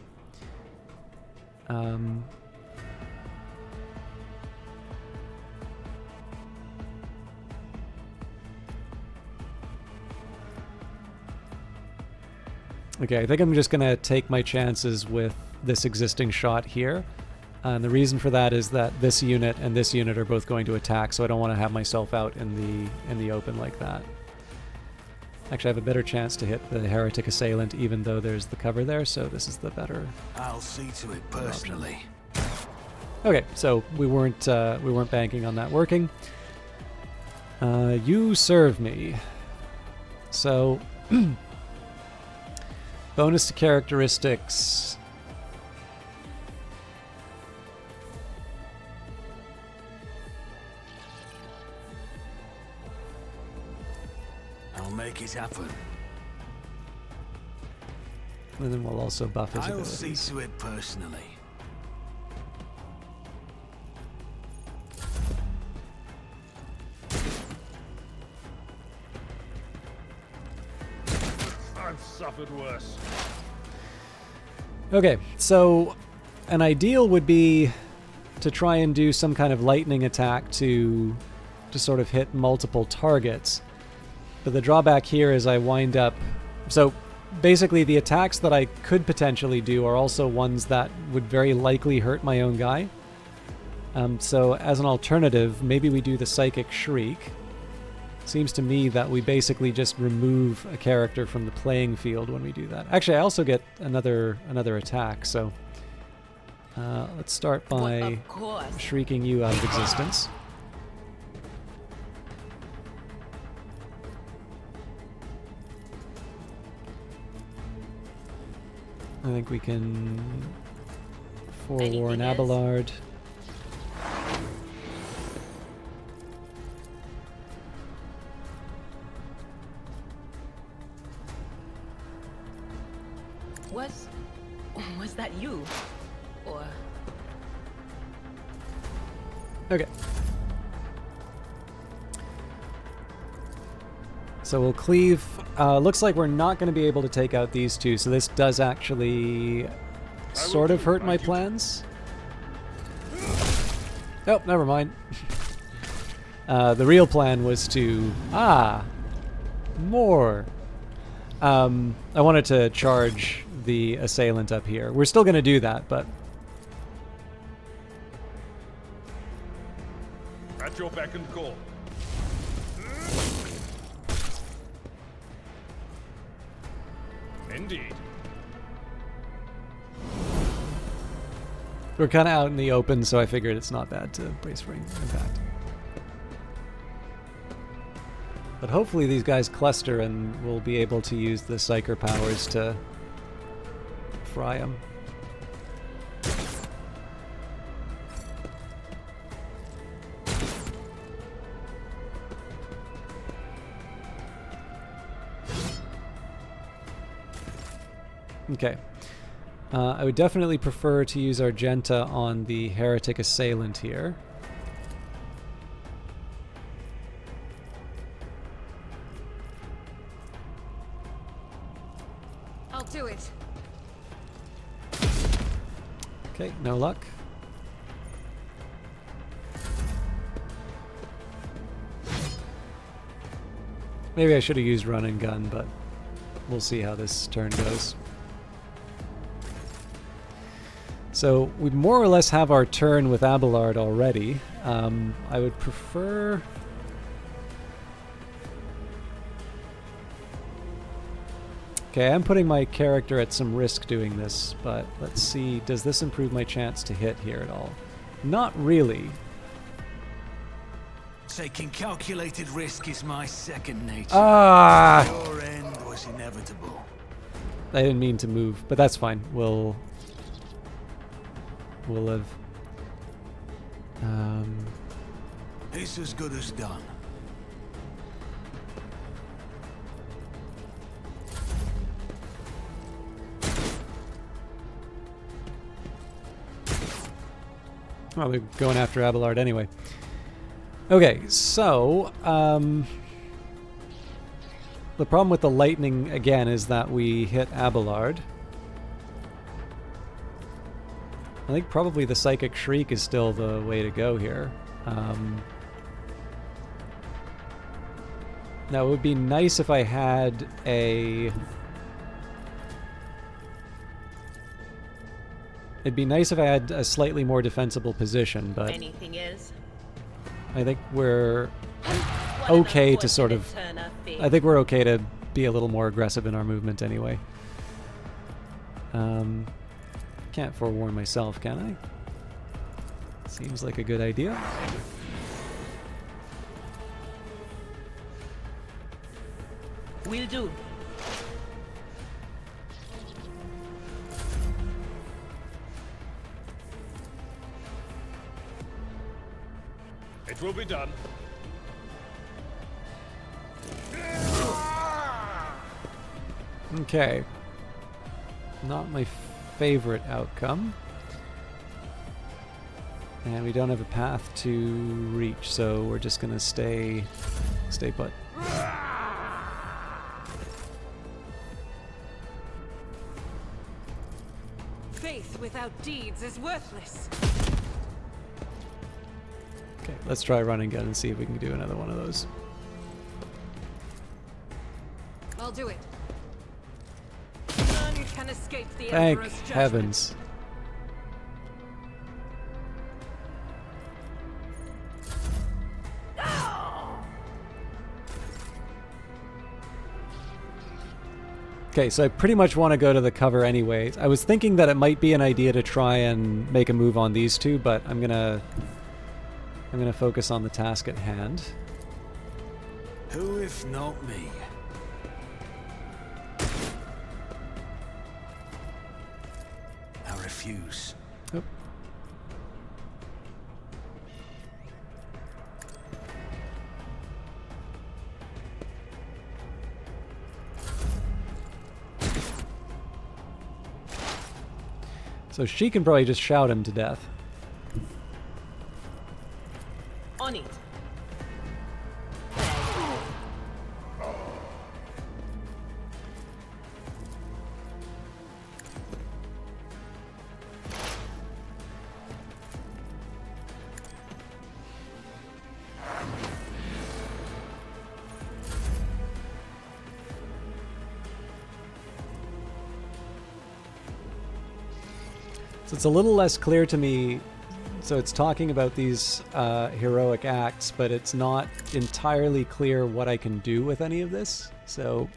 Okay, I think I'm just going to take my chances with this existing shot here. And the reason for that is that this unit and this unit are both going to attack, so I don't want to have myself out in the open like that. Actually, I have a better chance to hit the heretic assailant, even though there's the cover there, so this is the better. I'll see to it personally. Okay, so we weren't banking on that working. You serve me. So bonus to characteristics. I'll make it happen. And then we'll also buff his I'll abilities. see to it personally. I've suffered worse. Okay, so an ideal would be to try and do some kind of lightning attack to sort of hit multiple targets. But the drawback here is I wind up... So basically the attacks that I could potentially do are also ones that would very likely hurt my own guy. So as an alternative, maybe we do the Psychic Shriek. Seems to me that we basically just remove a character from the playing field when we do that. Actually, I also get another attack, so let's start by shrieking you out of existence. I think we can forewarn Abelard. Was that you? Or... Okay. So we'll cleave. Looks like we're not going to be able to take out these two, so this does actually sort of hurt my plans. Oh, never mind. The real plan was to... more. I wanted to charge the assailant up here. We're still going to do that, but... At your beck and call. Indeed. We're kind of out in the open, so I figured it's not bad to brace for impact. But hopefully these guys cluster and we'll be able to use the Psyker powers to fry them. Okay. I would definitely prefer to use Argenta on the heretic assailant here. I'll do it. Okay, no luck. Maybe I should have used run and gun, but we'll see how this turn goes. So we more or less have our turn with Abelard already. I would prefer... Okay, I'm putting my character at some risk doing this, but let's see, does this improve my chance to hit here at all? Not really. Taking calculated risk is my second nature. Ah! Your end was inevitable. I didn't mean to move, but that's fine. We'll live. It's as good as done. Well, they're going after Abelard anyway. Okay, so the problem with the lightning again is that we hit Abelard. I think probably the Psychic Shriek is still the way to go here. Now it would be nice if I had a... It'd be nice if I had a slightly more defensible position, but Anything else? I think we're okay to sort of... I think we're okay to be a little more aggressive in our movement anyway. Can't forewarn myself, can I? Seems like a good idea. Will do. It will be done. Okay. Not my favorite outcome. And we don't have a path to reach, so we're just gonna stay put. Faith without deeds is worthless. Okay, let's try run and gun and see if we can do another one of those. I'll do it. None can escape the Thank Emperor's judgment. heavens. Okay, so I pretty much want to go to the cover anyways. I was thinking that it might be an idea to try and make a move on these two, but I'm gonna focus on the task at hand. Who if not me? I refuse. Oh. So she can probably just shout him to death. On it. So it's a little less clear to me. So it's talking about these heroic acts, but it's not entirely clear what I can do with any of this. So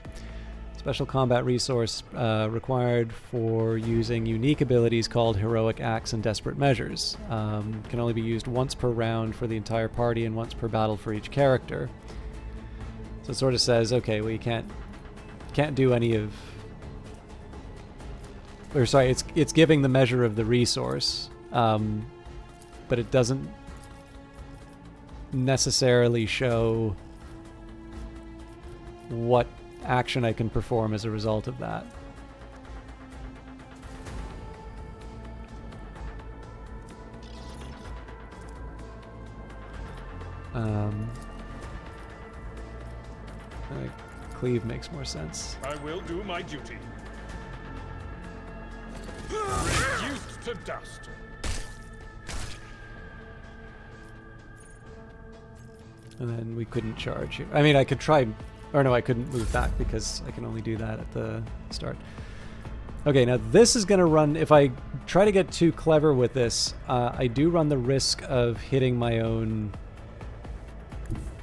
special combat resource required for using unique abilities called heroic acts and desperate measures. Can only be used once per round for the entire party and once per battle for each character. So it sort of says, okay, well, you can't do any of... Or sorry, it's giving the measure of the resource, but it doesn't necessarily show what action I can perform as a result of that. Cleave makes more sense. I will do my duty. Reduced to dust. And then we couldn't charge here. I mean, I could try Or no, I couldn't move back because I can only do that at the start. Okay, now this is going to run... If I try to get too clever with this, I do run the risk of hitting my own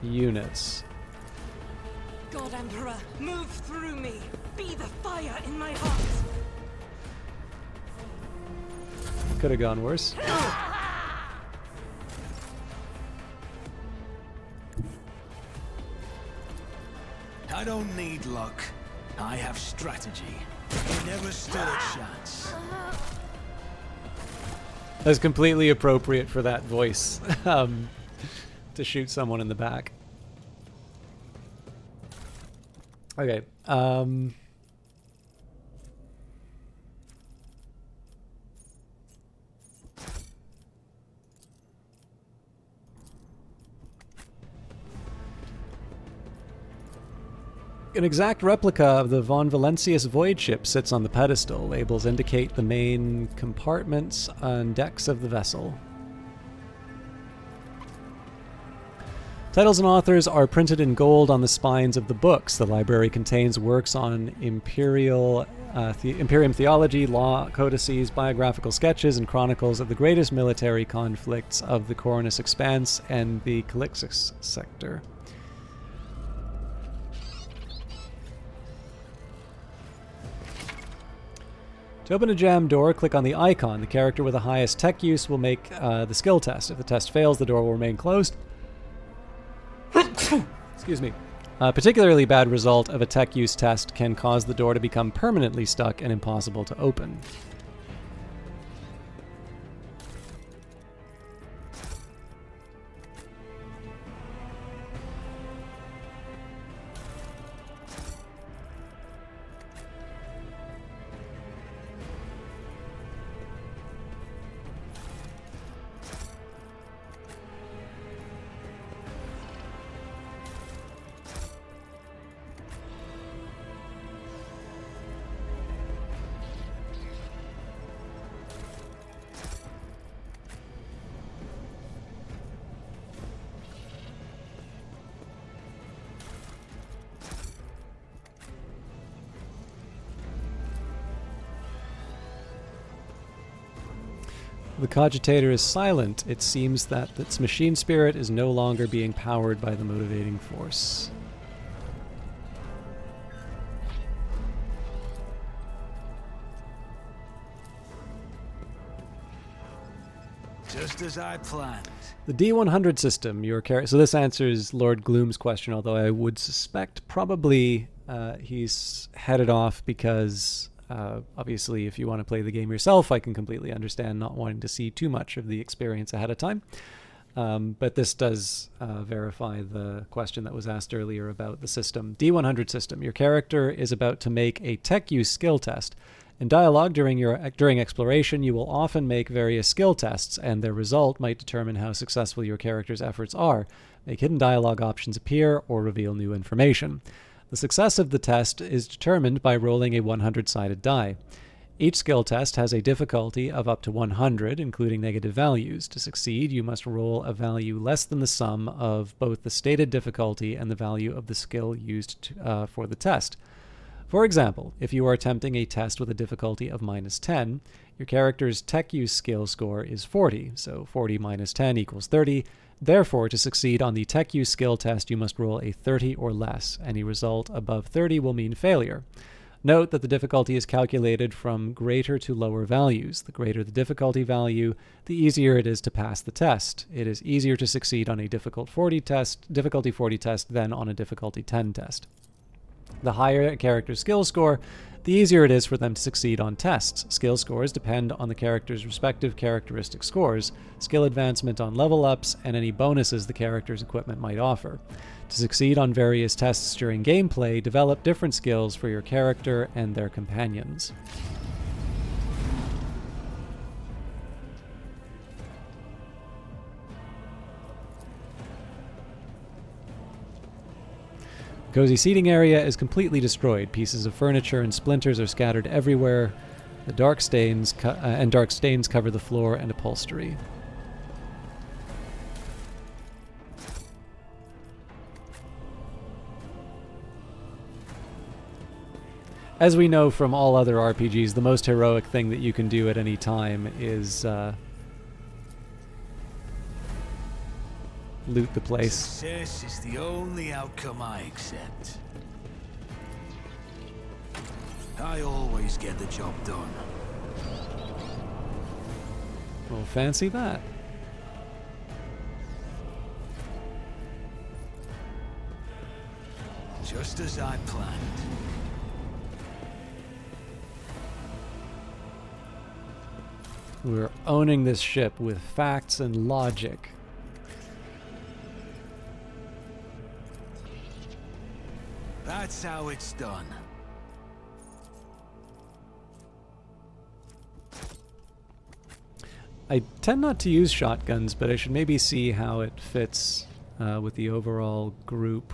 units. God Emperor, move through me. Be the fire in my heart. Could have gone worse. I don't need luck. I have strategy. You never stood a chance. That's completely appropriate for that voice. To shoot someone in the back. Okay. An exact replica of the Von Valancius void ship sits on the pedestal. Labels indicate the main compartments and decks of the vessel. Titles and authors are printed in gold on the spines of the books. The library contains works on Imperium theology, law, codices, biographical sketches, and chronicles of the greatest military conflicts of the Cornus Expanse and the Calixis sector. To open a jammed door, click on the icon. The character with the highest tech use will make the skill test. If the test fails, the door will remain closed. Excuse me. A particularly bad result of a tech use test can cause the door to become permanently stuck and impossible to open. The cogitator is silent. It seems that its machine spirit is no longer being powered by the motivating force. Just as I planned. The D100 system, your character. So this answers Lord Gloom's question, although I would suspect probably he's headed off because obviously if you want to play the game yourself, I can completely understand not wanting to see too much of the experience ahead of time. But this does verify the question that was asked earlier about the system. D100 system, your character is about to make a tech use skill test. In dialogue during exploration, you will often make various skill tests, and their result might determine how successful your character's efforts are, make hidden dialogue options appear, or reveal new information. The success of the test is determined by rolling a 100-sided die. Each skill test has a difficulty of up to 100, including negative values. To succeed, you must roll a value less than the sum of both the stated difficulty and the value of the skill used for the test. For example, if you are attempting a test with a difficulty of -10, your character's tech use skill score is 40, so 40 minus 10 equals 30. Therefore, to succeed on the tech use skill test, you must roll a 30 or less. Any result above 30 will mean failure. Note that the difficulty is calculated from greater to lower values. The greater the difficulty value, the easier it is to pass the test. It is easier to succeed on a difficulty 40 test than on a difficulty 10 test. The higher a character's skill score, the easier it is for them to succeed on tests. Skill scores depend on the character's respective characteristic scores, skill advancement on level ups, and any bonuses the character's equipment might offer. To succeed on various tests during gameplay, develop different skills for your character and their companions. The cozy seating area is completely destroyed. Pieces of furniture and splinters are scattered everywhere. The dark stains cover the floor and upholstery. as we know from all other RPGs, the most heroic thing that you can do at any time is loot the place. Success is the only outcome I accept. I always get the job done. Well, fancy that. Just as I planned. We're owning this ship with facts and logic. That's how it's done. I tend not to use shotguns, but I should maybe see how it fits with the overall group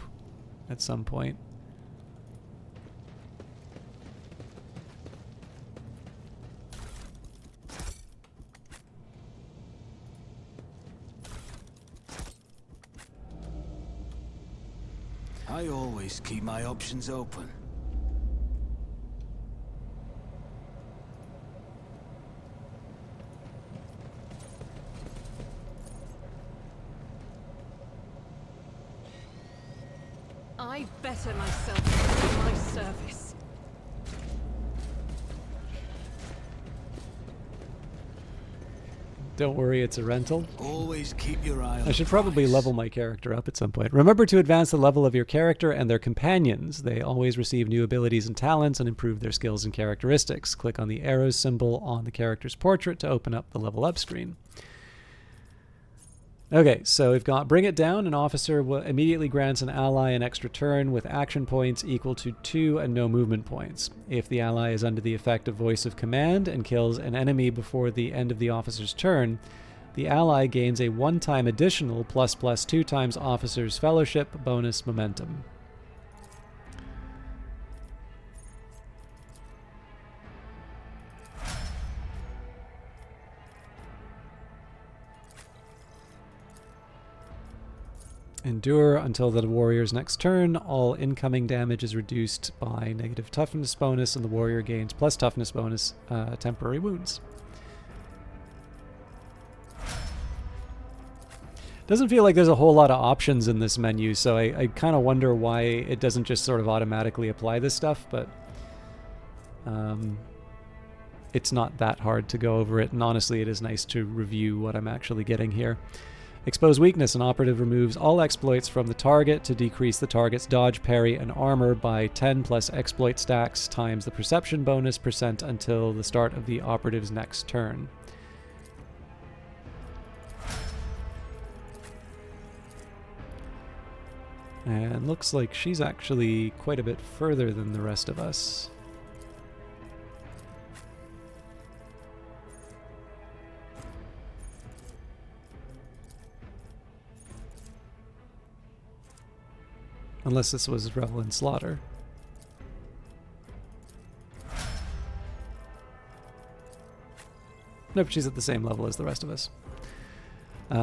at some point. I always keep my options open. I better myself in my service. Don't worry, it's a rental. Always keep your eye on I should the probably prize. level my character up at some point. Remember to advance the level of your character and their companions. They always receive new abilities and talents and improve their skills and characteristics. Click on the arrow symbol on the character's portrait to open up the level up screen. Okay, so we've got Bring It Down. An officer immediately grants an ally an extra turn with action points equal to 2 and no movement points. If the ally is under the effect of Voice of Command and kills an enemy before the end of the officer's turn, the ally gains a one-time additional ++2 times Officer's Fellowship bonus momentum. Endure until the warrior's next turn. All incoming damage is reduced by negative toughness bonus, and the warrior gains plus toughness bonus temporary wounds. Doesn't feel like there's a whole lot of options in this menu, so I kind of wonder why it doesn't just sort of automatically apply this stuff, but it's not that hard to go over it, and honestly it is nice to review what I'm actually getting here. Expose Weakness. An operative removes all exploits from the target to decrease the target's dodge, parry, and armor by 10 plus exploit stacks times the perception bonus % until the start of the operative's next turn. And looks like she's actually quite a bit further than the rest of us. Unless this was Revel in Slaughter. Nope, she's at the same level as the rest of us.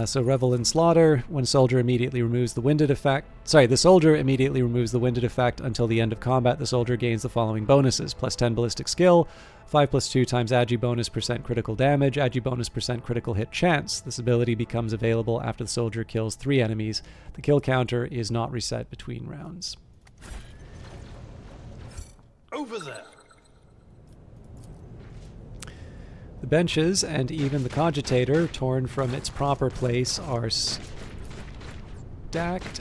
So Revel in Slaughter, when soldier immediately removes the winded effect. The soldier immediately removes the winded effect until the end of combat. The soldier gains the following bonuses: +10 ballistic skill, 5+2 times agi bonus % critical damage, agi bonus % critical hit chance. This ability becomes available after the soldier kills 3 enemies. The kill counter is not reset between rounds. Over there. The benches and even the cogitator, torn from its proper place, are stacked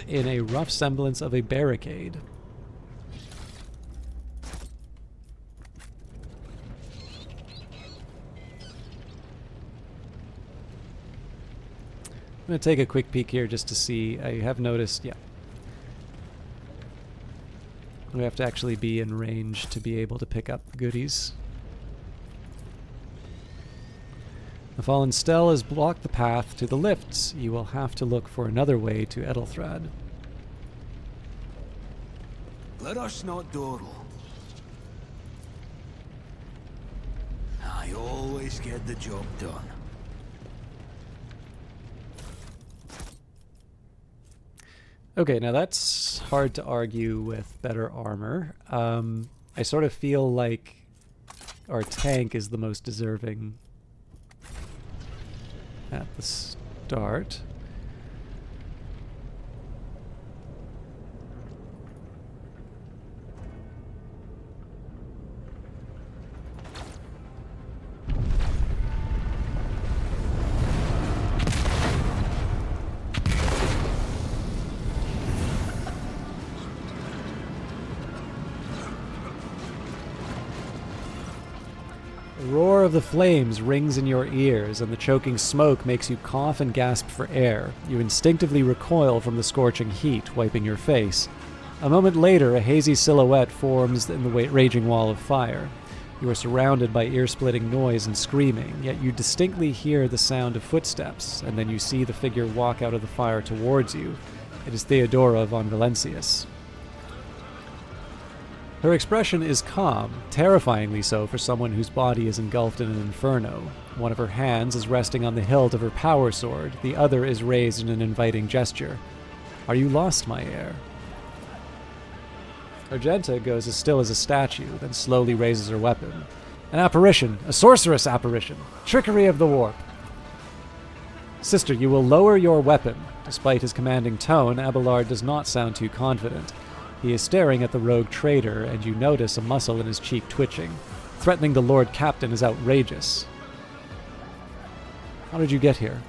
in a rough semblance of a barricade. I'm going to take a quick peek here just to see. I have noticed, yeah. We have to actually be in range to be able to pick up the goodies. The fallen Stell has blocked the path to the lifts. You will have to look for another way to Edelthrad. Let us not dawdle. I always get the job done. Okay, now that's hard to argue with better armor. I sort of feel like our tank is the most deserving at the start. The roar of the flames rings in your ears, and the choking smoke makes you cough and gasp for air. You instinctively recoil from the scorching heat, wiping your face. A moment later, a hazy silhouette forms in the raging wall of fire. You are surrounded by ear-splitting noise and screaming, yet you distinctly hear the sound of footsteps, and then you see the figure walk out of the fire towards you. It is Theodora von Valencius. Her expression is calm, terrifyingly so for someone whose body is engulfed in an inferno. One of her hands is resting on the hilt of her power sword, the other is raised in an inviting gesture. Are you lost, my heir? Argenta goes as still as a statue, then slowly raises her weapon. An apparition, a sorceress apparition, trickery of the warp. Sister, you will lower your weapon. Despite his commanding tone, Abelard does not sound too confident. He is staring at the rogue trader, and you notice a muscle in his cheek twitching. Threatening the Lord Captain is outrageous. How did you get here?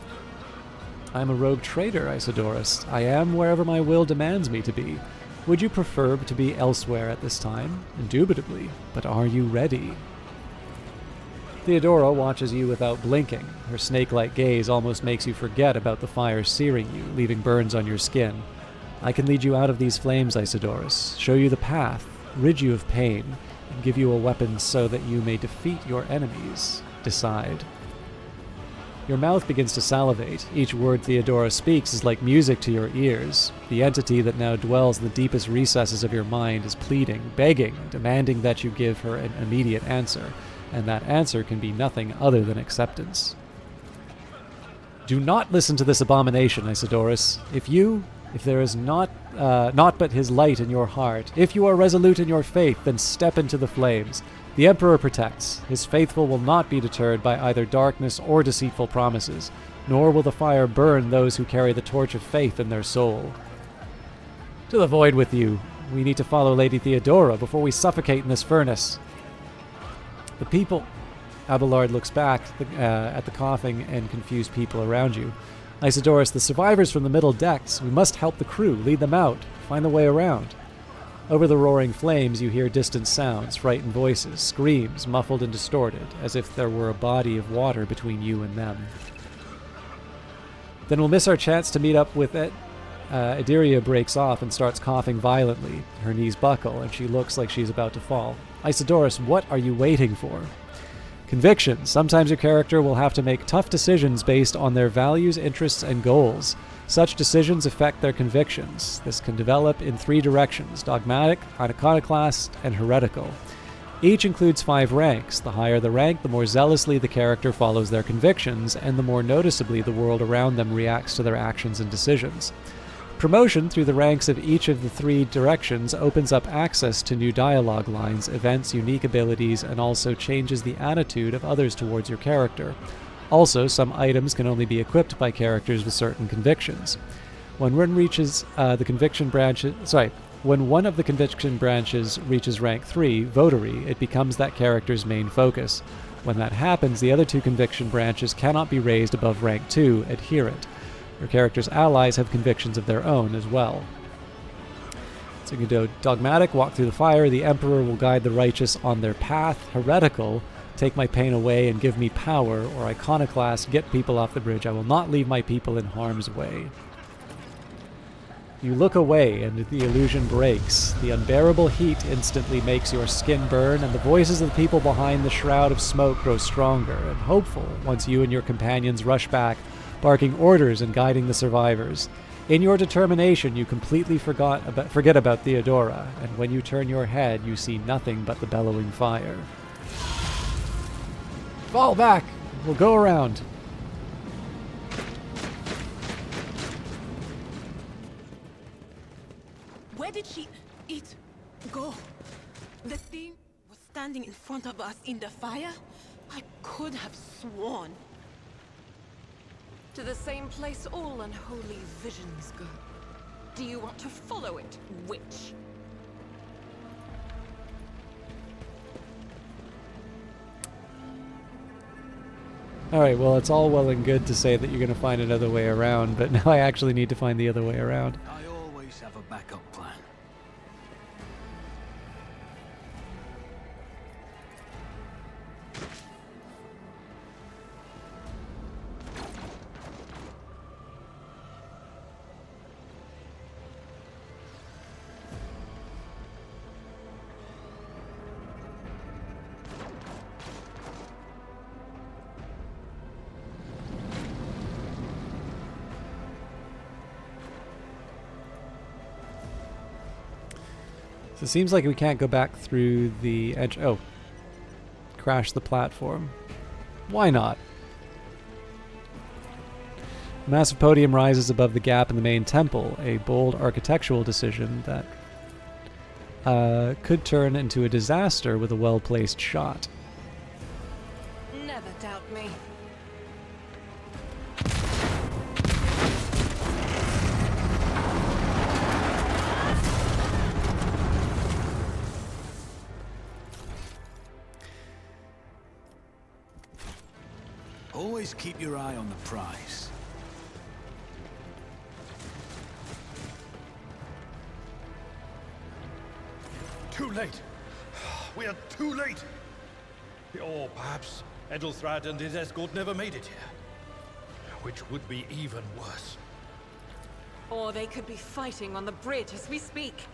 I am a rogue trader, Isidorus. I am wherever my will demands me to be. Would you prefer to be elsewhere at this time? Indubitably. But are you ready? Theodora watches you without blinking. Her snake-like gaze almost makes you forget about the fire searing you, leaving burns on your skin. I can lead you out of these flames, Isidorus, show you the path, rid you of pain, and give you a weapon so that you may defeat your enemies. Decide. Your mouth begins to salivate. Each word Theodora speaks is like music to your ears. The entity that now dwells in the deepest recesses of your mind is pleading, begging, demanding that you give her an immediate answer, and that answer can be nothing other than acceptance. Do not listen to this abomination, Isidorus. If there is not but his light in your heart, if you are resolute in your faith, then step into the flames. The Emperor protects. His faithful will not be deterred by either darkness or deceitful promises, nor will the fire burn those who carry the torch of faith in their soul. To the void with you. We need to follow Lady Theodora before we suffocate in this furnace. The people... Abelard looks back at the coughing and confused people around you. Isidorus, the survivors from the middle decks. We must help the crew, lead them out, find the way around. Over the roaring flames you hear distant sounds, frightened voices, screams, muffled and distorted, as if there were a body of water between you and them. Then we'll miss our chance to meet up with it. Adiria breaks off and starts coughing violently. Her knees buckle, and she looks like she's about to fall. Isidorus, what are you waiting for? Conviction. Sometimes your character will have to make tough decisions based on their values, interests, and goals. Such decisions affect their convictions. This can develop in 3 directions: dogmatic, iconoclast, and heretical. Each includes 5 ranks. The higher the rank, the more zealously the character follows their convictions, and the more noticeably the world around them reacts to their actions and decisions. Promotion through the ranks of each of the 3 directions opens up access to new dialogue lines, events, unique abilities, and also changes the attitude of others towards your character. Also, some items can only be equipped by characters with certain convictions. When one of the conviction branches reaches rank 3, votary, it becomes that character's main focus. When that happens, the other 2 conviction branches cannot be raised above rank 2, adherent. Your character's allies have convictions of their own as well. So you can do dogmatic, walk through the fire. The Emperor will guide the righteous on their path. Heretical, take my pain away and give me power. Or iconoclast, get people off the bridge. I will not leave my people in harm's way. You look away and the illusion breaks. The unbearable heat instantly makes your skin burn, and the voices of the people behind the shroud of smoke grow stronger and hopeful once you and your companions rush back, barking orders and guiding the survivors. In your determination, you completely forget about Theodora, and when you turn your head, you see nothing but the bellowing fire. Fall back! We'll go around. Where did she... go? The thing was standing in front of us in the fire? I could have sworn. To the same place all unholy visions go. Do you want to follow it, witch? Alright, well, it's all well and good to say that you're going to find another way around, but now I actually need to find the other way around. I always have a backup plan. So it seems like we can't go back through the edge. Oh. Crash the platform. Why not? A massive podium rises above the gap in the main temple, a bold architectural decision that could turn into a disaster with a well-placed shot. Never doubt me. Always keep your eye on the prize. Too late. We are too late. Or perhaps Edelthrad and his escort never made it here. Which would be even worse. Or they could be fighting on the bridge as we speak.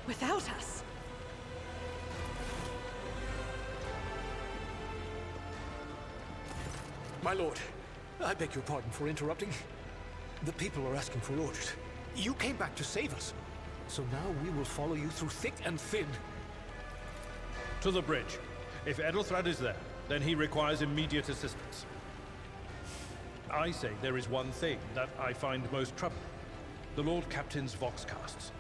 Without us. My lord, I beg your pardon for interrupting. The people are asking for orders. You came back to save us. So now we will follow you through thick and thin. To the bridge. If Edelthrad is there, then he requires immediate assistance. I say there is one thing that I find most troubling. The Lord Captain's Voxcasts.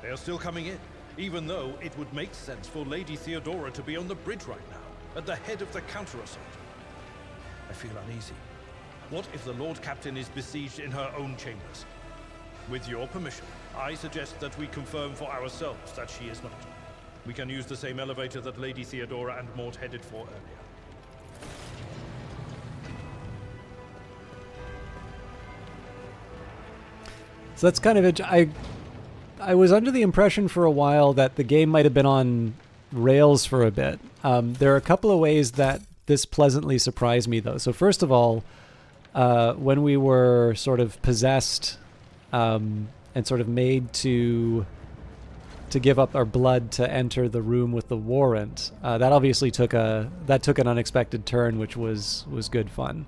They are still coming in, even though it would make sense for Lady Theodora to be on the bridge right now, at the head of the counter-assault. I feel uneasy. What if the Lord Captain is besieged in her own chambers? With your permission, I suggest that we confirm for ourselves that she is not. We can use the same elevator that Lady Theodora and Mort headed for earlier. So that's kind of it. I was under the impression for a while that the game might have been on rails for a bit. There are a couple of ways that this pleasantly surprised me, though. So first of all, when we were sort of possessed and sort of made to give up our blood to enter the room with the warrant, that obviously took an unexpected turn, which was good fun.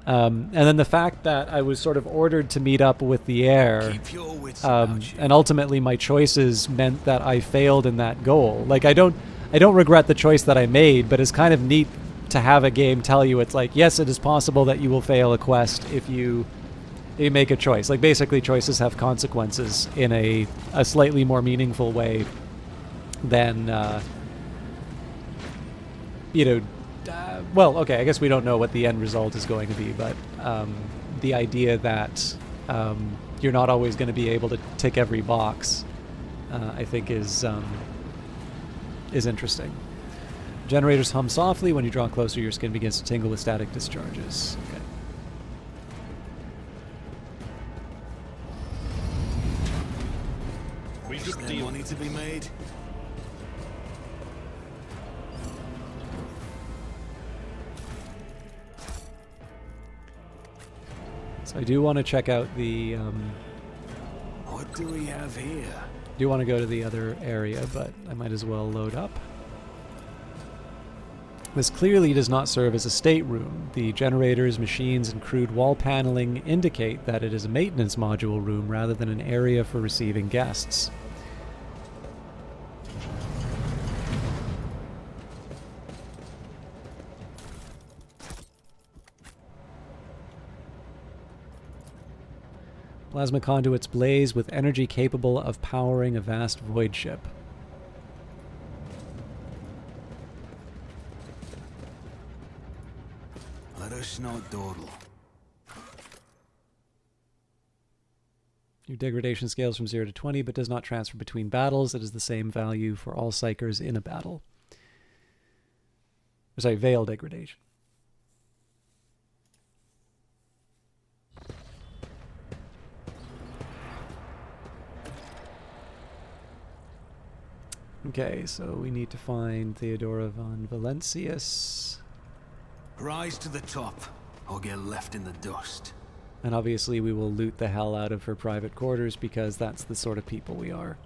And then the fact that I was sort of ordered to meet up with the heir, and ultimately my choices meant that I failed in that goal. Like I don't regret the choice that I made, but it's kind of neat to have a game tell you it's like, yes, it is possible that you will fail a quest if you make a choice. Like basically choices have consequences in a slightly more meaningful way than well, okay, I guess we don't know what the end result is going to be, but the idea that you're not always going to be able to tick every box, I think is interesting. Generators hum softly. When you draw closer, your skin begins to tingle with static discharges. Okay. We should Is there money to be made? So I do want to check out the... What do we have here? I do want to go to the other area, but I might as well load up. This clearly does not serve as a stateroom. The generators, machines, and crude wall paneling indicate that it is a maintenance module room rather than an area for receiving guests. Plasma conduits blaze with energy capable of powering a vast void ship. Curse not dawdle. Your degradation scales from 0 to 20, but does not transfer between battles. It is the same value for all psychers in a battle. Sorry, veil degradation. Okay, so we need to find Theodora von Valencius. Rise to the top, or get left in the dust. And obviously we will loot the hell out of her private quarters because that's the sort of people we are.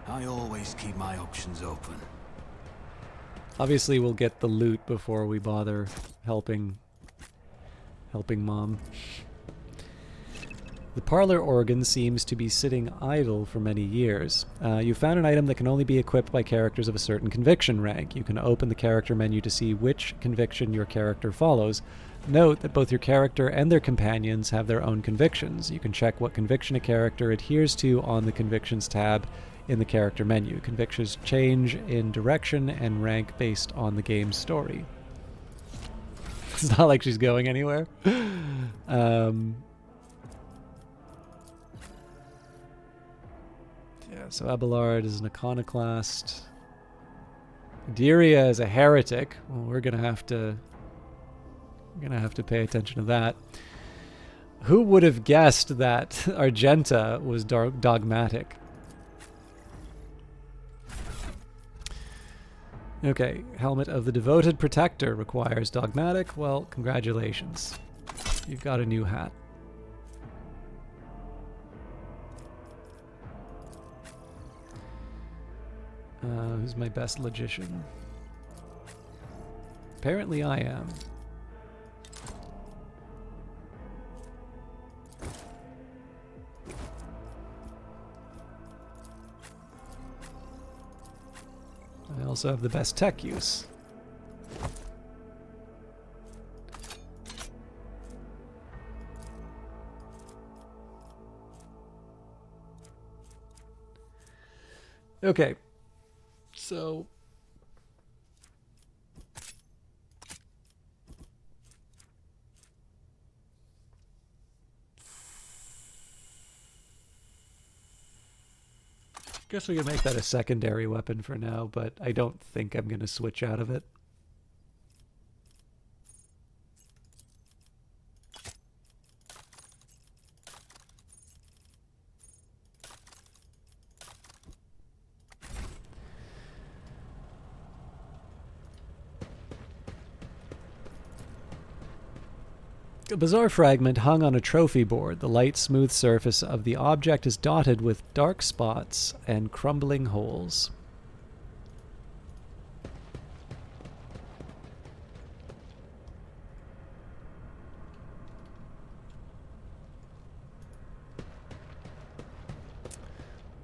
I always keep my options open. Obviously we'll get the loot before we bother helping Mom. The parlor organ seems to be sitting idle for many years. You found an item that can only be equipped by characters of a certain conviction rank. You can open the character menu to see which conviction your character follows. Note that both your character and their companions have their own convictions. You can check what conviction a character adheres to on the Convictions tab in the character menu. Convictions change in direction and rank based on the game's story. It's not like she's going anywhere. Yeah, so Abelard is an iconoclast. Diria is a heretic. Well, we're gonna have to pay attention to that. Who would have guessed that Argenta was dogmatic? Okay, Helmet of the Devoted Protector requires dogmatic. Well, congratulations. You've got a new hat. Who's my best logician? Apparently I am. I also have the best tech use. Okay, so guess we can make that a secondary weapon for now, but I don't think I'm going to switch out of it. A bizarre fragment hung on a trophy board. The light, smooth surface of the object is dotted with dark spots and crumbling holes.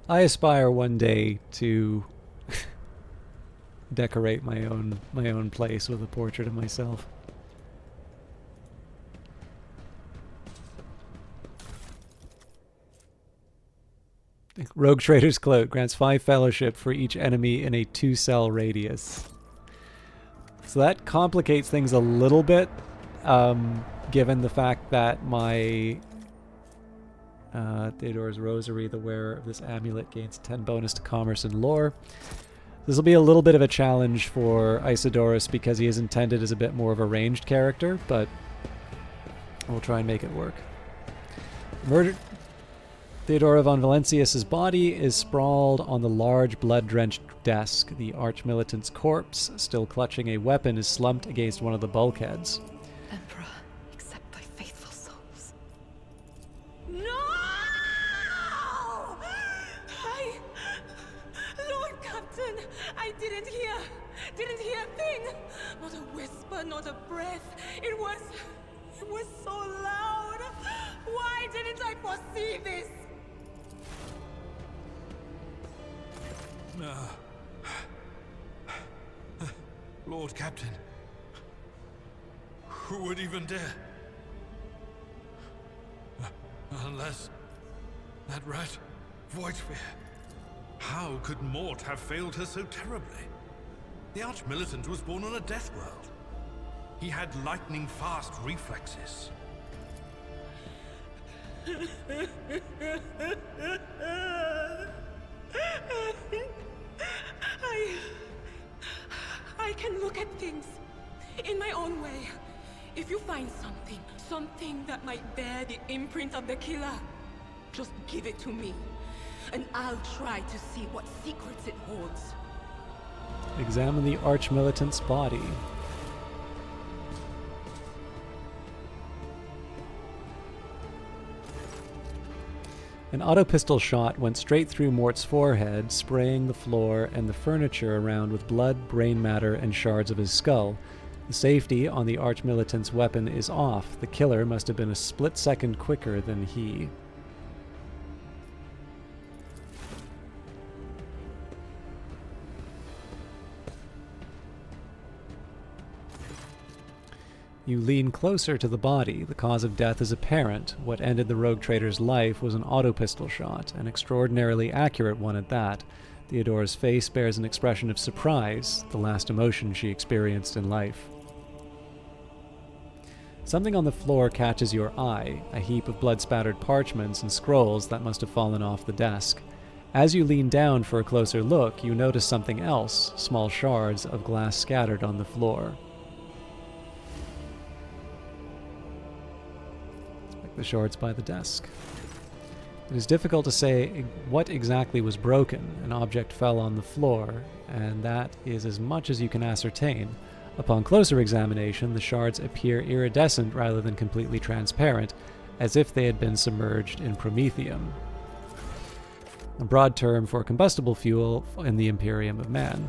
I aspire one day to decorate my own place with a portrait of myself. Rogue Trader's Cloak grants 5 fellowship for each enemy in a 2-cell radius. So that complicates things a little bit, given the fact that my Theodora's Rosary, the wearer of this amulet, gains 10 bonus to commerce and lore. This will be a little bit of a challenge for Isidorus because he is intended as a bit more of a ranged character, but we'll try and make it work. Murder. Theodora von Valencius's body is sprawled on the large blood-drenched desk. The arch-militant's corpse, still clutching a weapon, is slumped against one of the bulkheads. Emperor, accept thy faithful souls. No! Lord Captain, I didn't hear a thing. Not a whisper, not a breath. It was so loud. Why didn't I foresee this? Lord Captain. Who would even dare? Unless that rat, Voidsphere. How could Mort have failed her so terribly? The Arch-Militant was born on a death world. He had lightning-fast reflexes. I can look at things in my own way. If you find something that might bear the imprint of the killer, just give it to me, and I'll try to see what secrets it holds. Examine the Arch-Militant's body. An auto-pistol shot went straight through Mort's forehead, spraying the floor and the furniture around with blood, brain matter, and shards of his skull. The safety on the Arch-Militant's weapon is off. The killer must have been a split second quicker than he. You lean closer to the body. The cause of death is apparent. What ended the rogue trader's life was an auto-pistol shot, an extraordinarily accurate one at that. Theodora's face bears an expression of surprise, the last emotion she experienced in life. Something on the floor catches your eye, a heap of blood-spattered parchments and scrolls that must have fallen off the desk. As you lean down for a closer look, you notice something else, small shards of glass scattered on the floor. The shards by the desk. It is difficult to say what exactly was broken. An object fell on the floor, and that is as much as you can ascertain. Upon closer examination, the shards appear iridescent rather than completely transparent, as if they had been submerged in promethium, a broad term for combustible fuel in the Imperium of Man.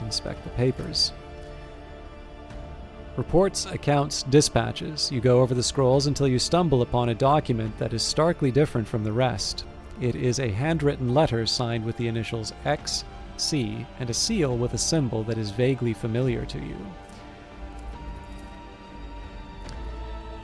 Inspect the papers. Reports, accounts, dispatches. You go over the scrolls until you stumble upon a document that is starkly different from the rest. It is a handwritten letter signed with the initials X, C, and a seal with a symbol that is vaguely familiar to you,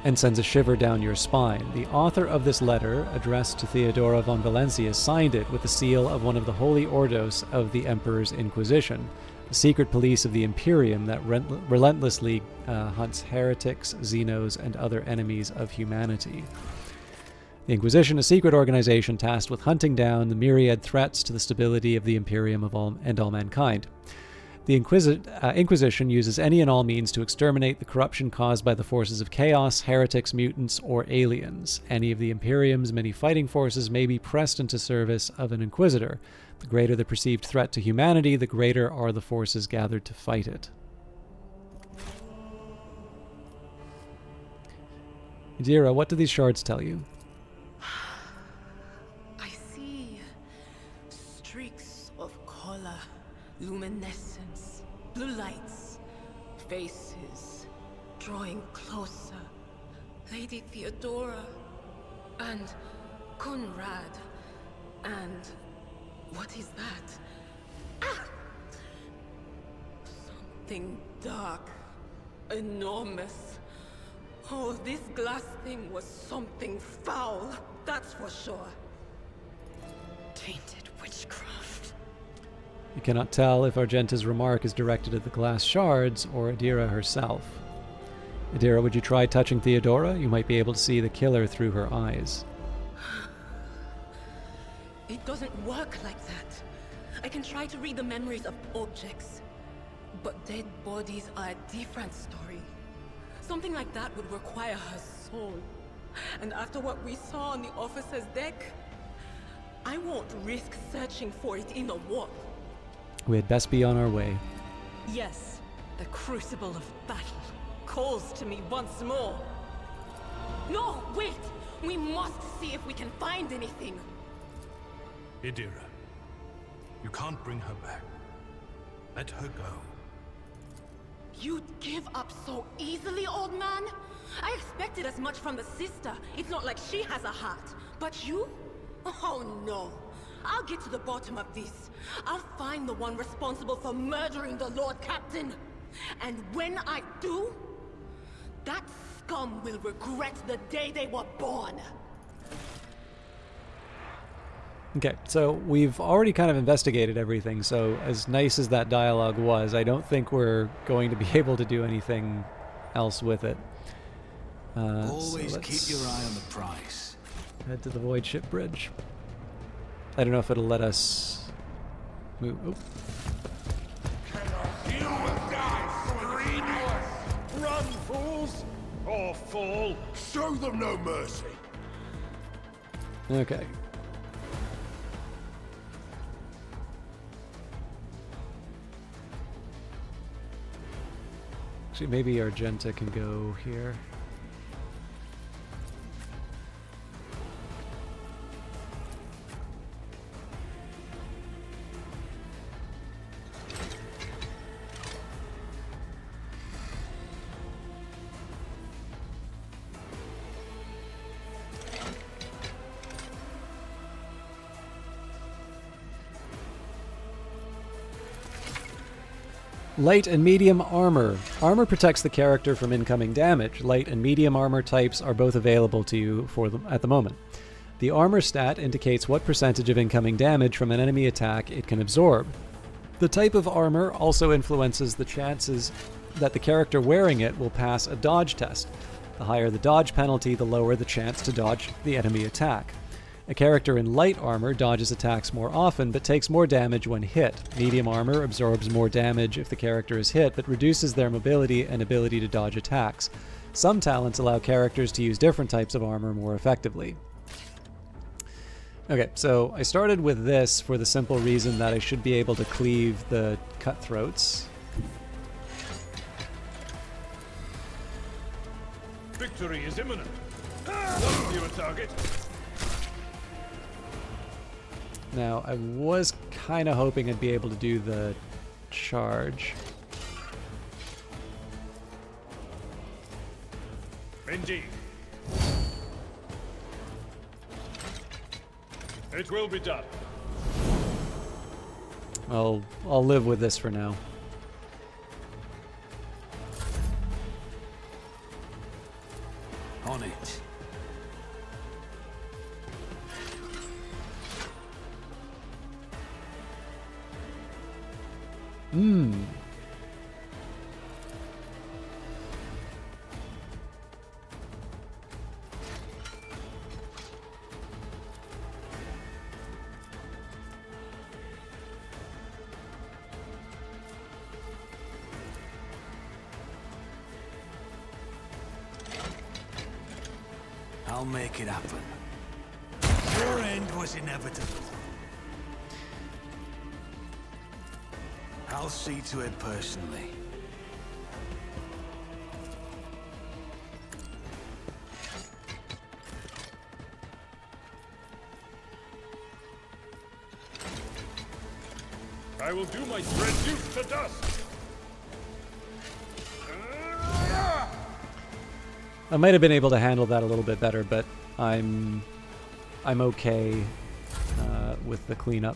and sends a shiver down your spine. The author of this letter, addressed to Theodora von Valencia, signed it with the seal of one of the Holy Ordos of the Emperor's Inquisition, the secret police of the Imperium that relentlessly hunts heretics, xenos, and other enemies of humanity. The Inquisition, a secret organization tasked with hunting down the myriad threats to the stability of the Imperium and all mankind. The Inquisition uses any and all means to exterminate the corruption caused by the forces of chaos, heretics, mutants, or aliens. Any of the Imperium's many fighting forces may be pressed into service of an Inquisitor. The greater the perceived threat to humanity, the greater are the forces gathered to fight it. Adira, what do these shards tell you? I see streaks of color, luminescence, blue lights, faces drawing closer. Lady Theodora and Conrad and... what is that? Ah! Something dark, enormous. Oh, this glass thing was something foul, that's for sure. Tainted witchcraft. You cannot tell if Argenta's remark is directed at the glass shards or Adira herself. Adira, would you try touching Theodora? You might be able to see the killer through her eyes. It doesn't work like that. I can try to read the memories of objects, but dead bodies are a different story. Something like that would require her soul. And after what we saw on the officer's deck, I won't risk searching for it in the warp. We had best be on our way. Yes, the crucible of battle calls to me once more. No, wait! We must see if we can find anything. Adira, you can't bring her back. Let her go. You'd give up so easily, old man? I expected as much from the sister. It's not like she has a heart. But you? Oh no. I'll get to the bottom of this. I'll find the one responsible for murdering the Lord Captain. And when I do, that scum will regret the day they were born. Okay, so we've already kind of investigated everything, so as nice as that dialogue was, I don't think we're going to be able to do anything else with it. Always so keep your eye on the prize. Head to the Void Ship Bridge. I don't know if it'll let us move. Oh. You will die, screaming! Run, fools! Or fall! Show them no mercy! Okay. Actually, maybe Argenta can go here. Light and medium armor. Armor protects the character from incoming damage. Light and medium armor types are both available to you at the moment. The armor stat indicates what percentage of incoming damage from an enemy attack it can absorb. The type of armor also influences the chances that the character wearing it will pass a dodge test. The higher the dodge penalty, the lower the chance to dodge the enemy attack. A character in light armor dodges attacks more often, but takes more damage when hit. Medium armor absorbs more damage if the character is hit, but reduces their mobility and ability to dodge attacks. Some talents allow characters to use different types of armor more effectively. Okay, so I started with this for the simple reason that I should be able to cleave the cutthroats. Victory is imminent. One fewer target. Now, I was kind of hoping I'd be able to do the charge. Indeed. It will be done. I'll live with this for now. On it. I'll make it happen. Your end was inevitable. I'll see to it personally. I will do my reduce to dust. I might have been able to handle that a little bit better, but I'm okay with the cleanup.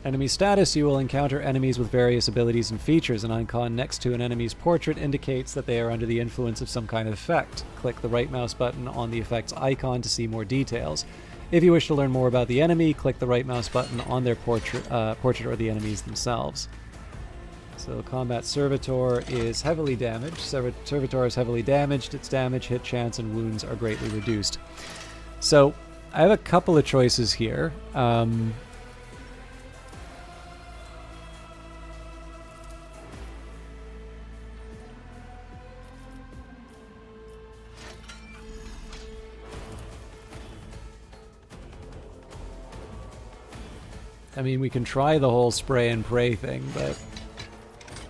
Enemy status: you will encounter enemies with various abilities and features. An icon next to an enemy's portrait indicates that they are under the influence of some kind of effect. Click the right mouse button on the effect's icon to see more details. If you wish to learn more about the enemy, click the right mouse button on their portrait or the enemies themselves. So combat servitor is heavily damaged. Servitor is heavily damaged. Its damage, hit chance, and wounds are greatly reduced. So I have a couple of choices here. I mean, we can try the whole spray and pray thing, but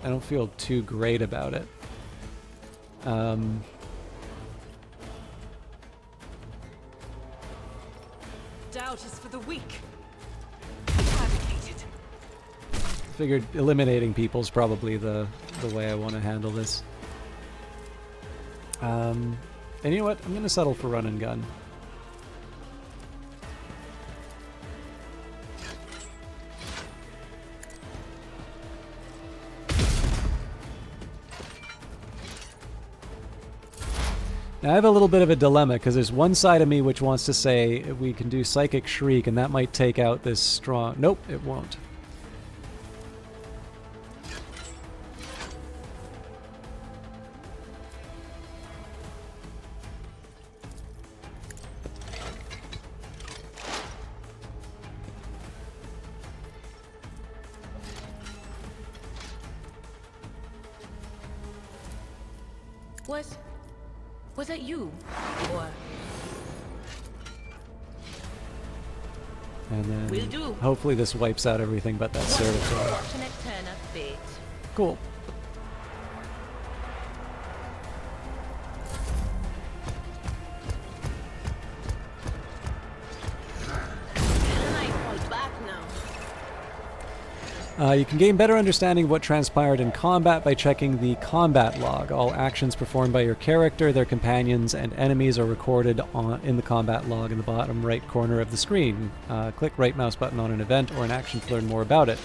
I don't feel too great about it. Doubt is for the weak. Fabricated. Figured eliminating people's probably the way I want to handle this. And you know what? I'm going to settle for run and gun. Now, I have a little bit of a dilemma, because there's one side of me which wants to say we can do Psychic Shriek, and that might take out this strong... Nope, it won't. Was that you? Or... And then Will do. hopefully this wipes out everything but that servitor. Fortunate turn of fate. Cool. Can I fall back now? You can gain better understanding of what transpired in combat by checking the combat log. All actions performed by your character, their companions, and enemies are recorded in the combat log in the bottom right corner of the screen. Click right mouse button on an event or an action to learn more about it.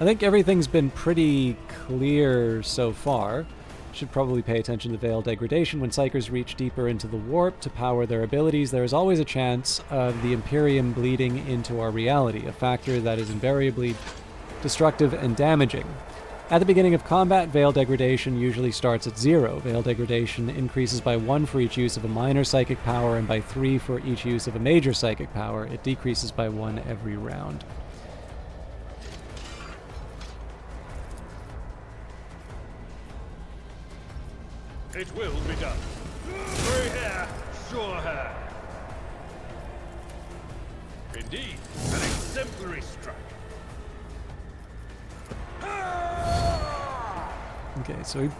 I think everything's been pretty clear so far. Should probably pay attention to Veil Degradation. When Psychers reach deeper into the warp to power their abilities, there is always a chance of the Imperium bleeding into our reality, a factor that is invariably destructive and damaging. At the beginning of combat, Veil Degradation usually starts at 0. Veil Degradation increases by 1 for each use of a minor psychic power and by 3 for each use of a major psychic power. It decreases by 1 every round. It will be done. Free hair, sure hair. Indeed, an exemplary strike. Okay, so we,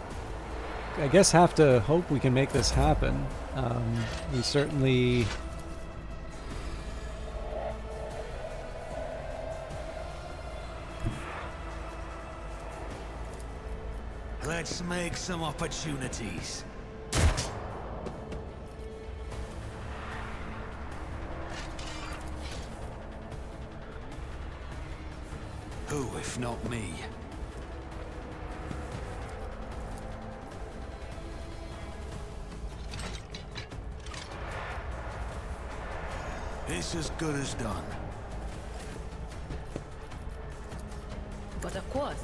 I guess, have to hope we can make this happen. We certainly... Let's make some opportunities. Who, if not me? It's as good as done. But of course.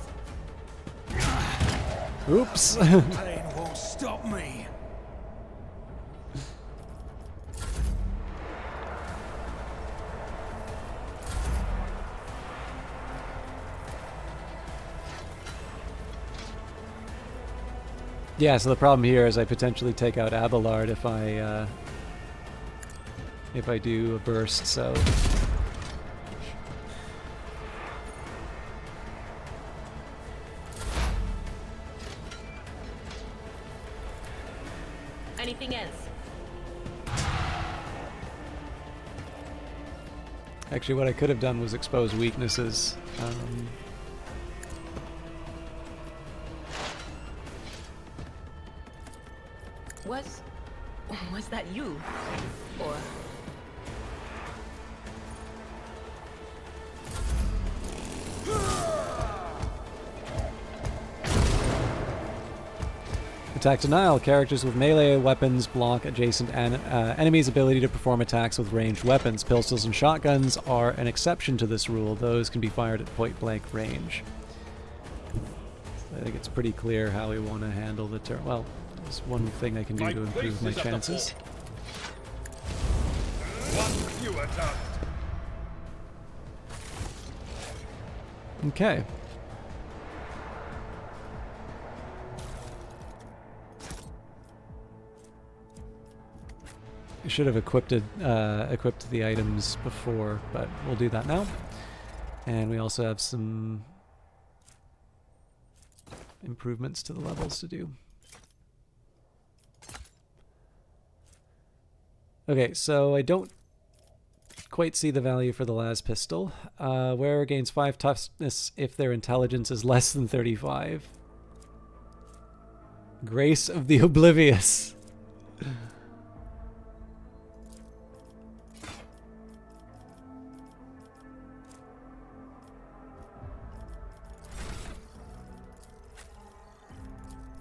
Oops. Pain won't stop me. Yeah, so the problem here is I potentially take out Abelard if I do a burst, so... Anything else? Actually, what I could have done was expose weaknesses. Was that you? Or... Attack denial. Characters with melee weapons block adjacent enemies' ability to perform attacks with ranged weapons. Pistols and shotguns are an exception to this rule. Those can be fired at point-blank range. I think it's pretty clear how we want to handle the turn. Well, there's one thing I can do to improve my chances. One fewer target. Okay. I should have equipped the items before, but we'll do that now. And we also have some improvements to the levels to do. Okay, so I don't quite see the value for the las pistol. Wearer gains 5 toughness if their intelligence is less than 35. Grace of the Oblivious.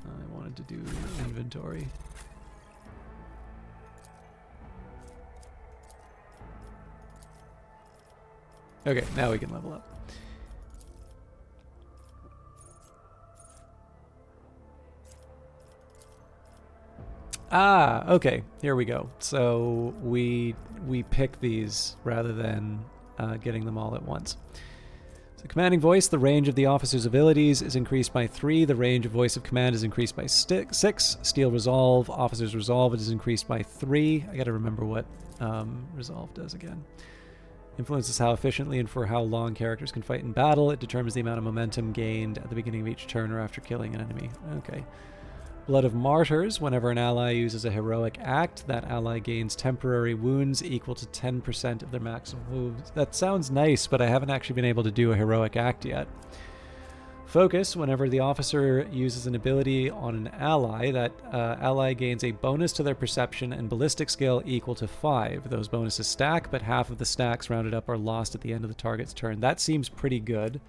I wanted to do inventory. Okay, now we can level up. Ah, okay. Here we go. So we pick these rather than getting them all at once. So commanding voice, the range of the officer's abilities is increased by 3. The range of voice of command is increased by 6. Steel resolve, officer's resolve is increased by 3. I gotta remember what resolve does again. Influences how efficiently and for how long characters can fight in battle. It determines the amount of momentum gained at the beginning of each turn or after killing an enemy. Okay. Blood of Martyrs. Whenever an ally uses a heroic act, that ally gains temporary wounds equal to 10% of their maximum wounds. That sounds nice, but I haven't actually been able to do a heroic act yet. Focus. Whenever the officer uses an ability on an ally, that ally gains a bonus to their perception and ballistic skill equal to 5. Those bonuses stack, but half of the stacks rounded up are lost at the end of the target's turn. That seems pretty good.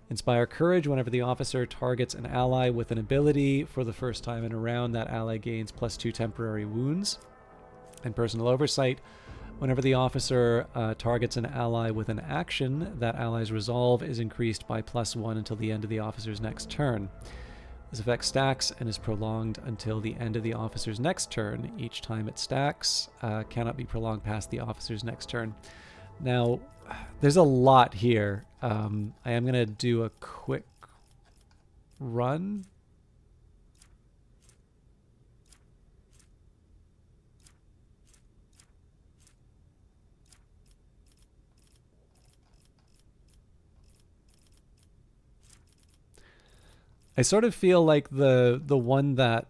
Inspire Courage. Whenever the officer targets an ally with an ability for the first time in a round, that ally gains +2 temporary wounds. And Personal Oversight. Whenever the officer targets an ally with an action, that ally's resolve is increased by +1 until the end of the officer's next turn. This effect stacks and is prolonged until the end of the officer's next turn. Each time it stacks, cannot be prolonged past the officer's next turn. Now, there's a lot here. I am going to do a quick run. I sort of feel like the one that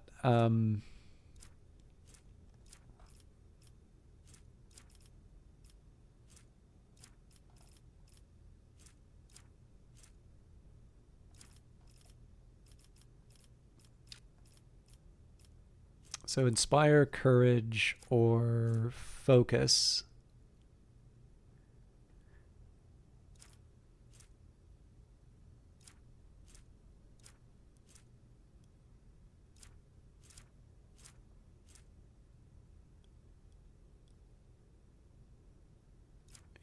so Inspire Courage or Focus.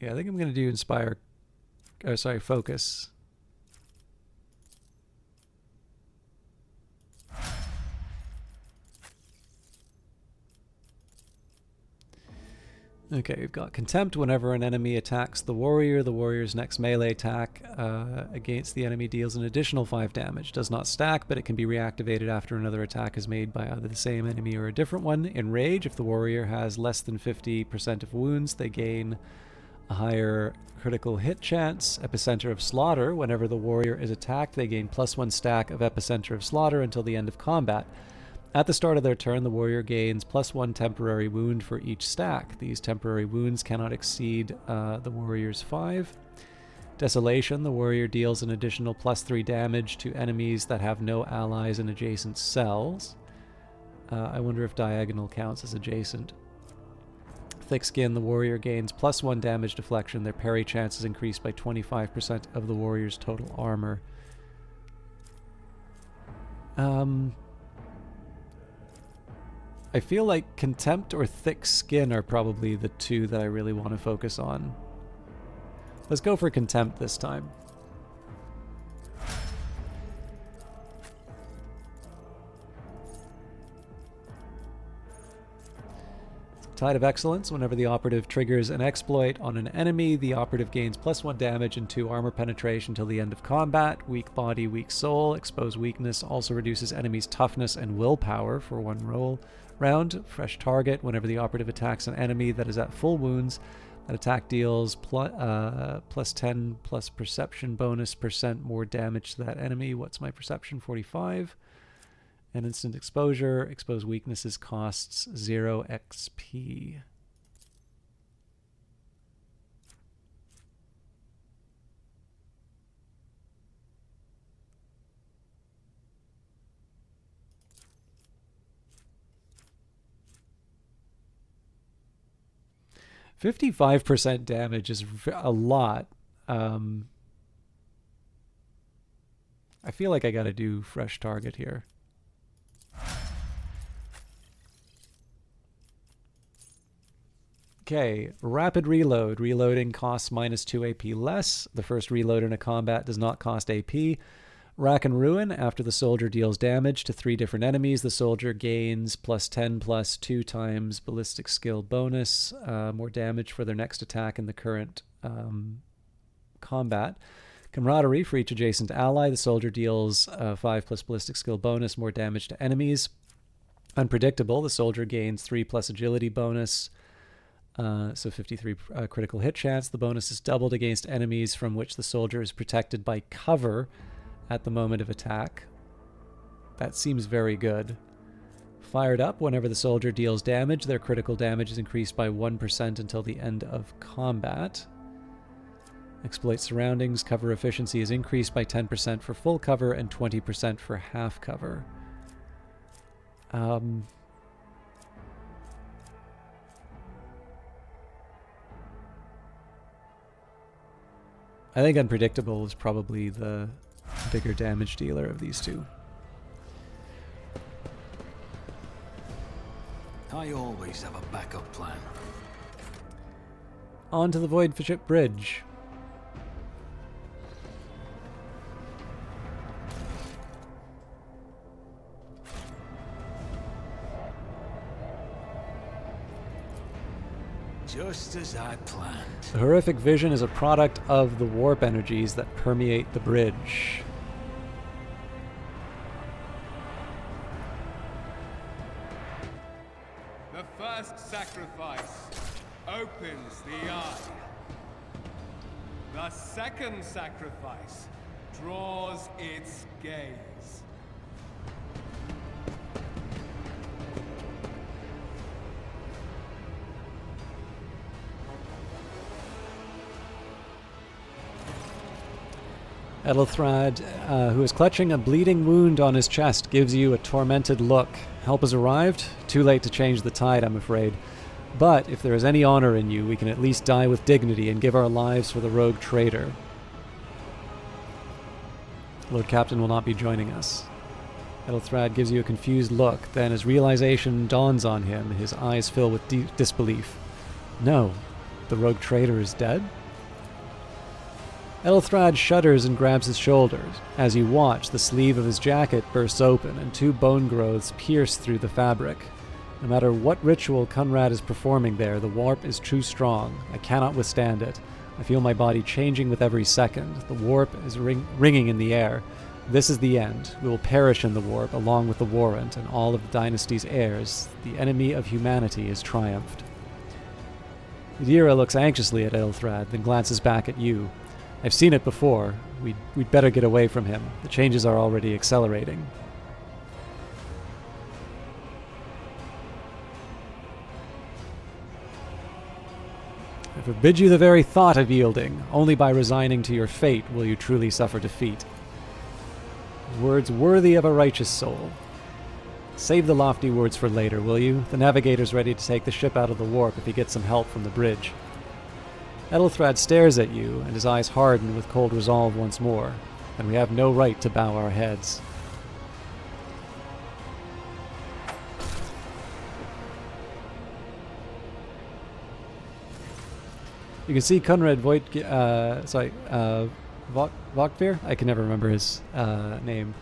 Yeah, I think I'm going to do Inspire. Oh, sorry, Focus. Okay, we've got Contempt. Whenever an enemy attacks the warrior's next melee attack against the enemy deals an additional 5 damage. Does not stack, but it can be reactivated after another attack is made by either the same enemy or a different one. Enrage. If the warrior has less than 50% of wounds, they gain a higher critical hit chance. Epicenter of Slaughter. Whenever the warrior is attacked, they gain +1 stack of Epicenter of Slaughter until the end of combat. At the start of their turn, the warrior gains +1 temporary wound for each stack. These temporary wounds cannot exceed the warrior's 5. Desolation. The warrior deals an additional +3 damage to enemies that have no allies in adjacent cells. I wonder if diagonal counts as adjacent. Thick Skin. The warrior gains +1 damage deflection. Their parry chance is increased by 25% of the warrior's total armor. I feel like Contempt or Thick Skin are probably the two that I really want to focus on. Let's go for Contempt this time. Tide of Excellence. Whenever the operative triggers an exploit on an enemy, the operative gains +1 damage and 2 armor penetration till the end of combat. Weak Body, Weak Soul. Expose Weakness also reduces enemies' toughness and willpower for 1 round. Fresh Target. Whenever the operative attacks an enemy that is at full wounds, that attack deals +10 plus perception bonus % more damage to that enemy. What's my perception? 45. And instant exposure. Expose weaknesses costs 0 XP. %55 damage is a lot. I feel like I got to do Fresh Target here. Okay, rapid reload. Reloading costs -2 AP less. The first reload in a combat does not cost AP. Rack and Ruin. After the soldier deals damage to 3 different enemies, the soldier gains +10 +2 times ballistic skill bonus. More damage for their next attack in the current combat. Camaraderie. For each adjacent ally, the soldier deals 5 plus ballistic skill bonus, more damage to enemies. Unpredictable. The soldier gains 3 plus agility bonus. So 53 critical hit chance. The bonus is doubled against enemies from which the soldier is protected by cover at the moment of attack. That seems very good. Fired up. Whenever the soldier deals damage, their critical damage is increased by 1% until the end of combat. Exploit surroundings. Cover efficiency is increased by 10% for full cover and 20% for half cover. I think Unpredictable is probably the bigger damage dealer of these two. I always have a backup plan. On to the Void Ship Bridge. Just as I planned. The horrific vision is a product of the warp energies that permeate the bridge. The first sacrifice opens the eye. The second sacrifice draws its gaze. Ethelthrad, who is clutching a bleeding wound on his chest, gives you a tormented look. Help has arrived? Too late to change the tide, I'm afraid. But if there is any honor in you, we can at least die with dignity and give our lives for the rogue traitor. Lord Captain will not be joining us. Ethelthrad gives you a confused look. Then, as realization dawns on him, his eyes fill with disbelief. No, the rogue traitor is dead? Ethelthrad shudders and grabs his shoulders. As you watch, the sleeve of his jacket bursts open and 2 bone growths pierce through the fabric. No matter what ritual Conrad is performing there, the warp is too strong. I cannot withstand it. I feel my body changing with every second. The warp is ringing in the air. This is the end. We will perish in the warp, along with the warrant and all of the dynasty's heirs. The enemy of humanity has triumphed. Yadira looks anxiously at Ethelthrad, then glances back at you. I've seen it before. We'd better get away from him. The changes are already accelerating. I forbid you the very thought of yielding. Only by resigning to your fate will you truly suffer defeat. Words worthy of a righteous soul. Save the lofty words for later, will you? The navigator's ready to take the ship out of the warp if he gets some help from the bridge. Ethelthrad stares at you, and his eyes harden with cold resolve once more. And we have no right to bow our heads. You can see Conrad Vogtveer? I can never remember his name.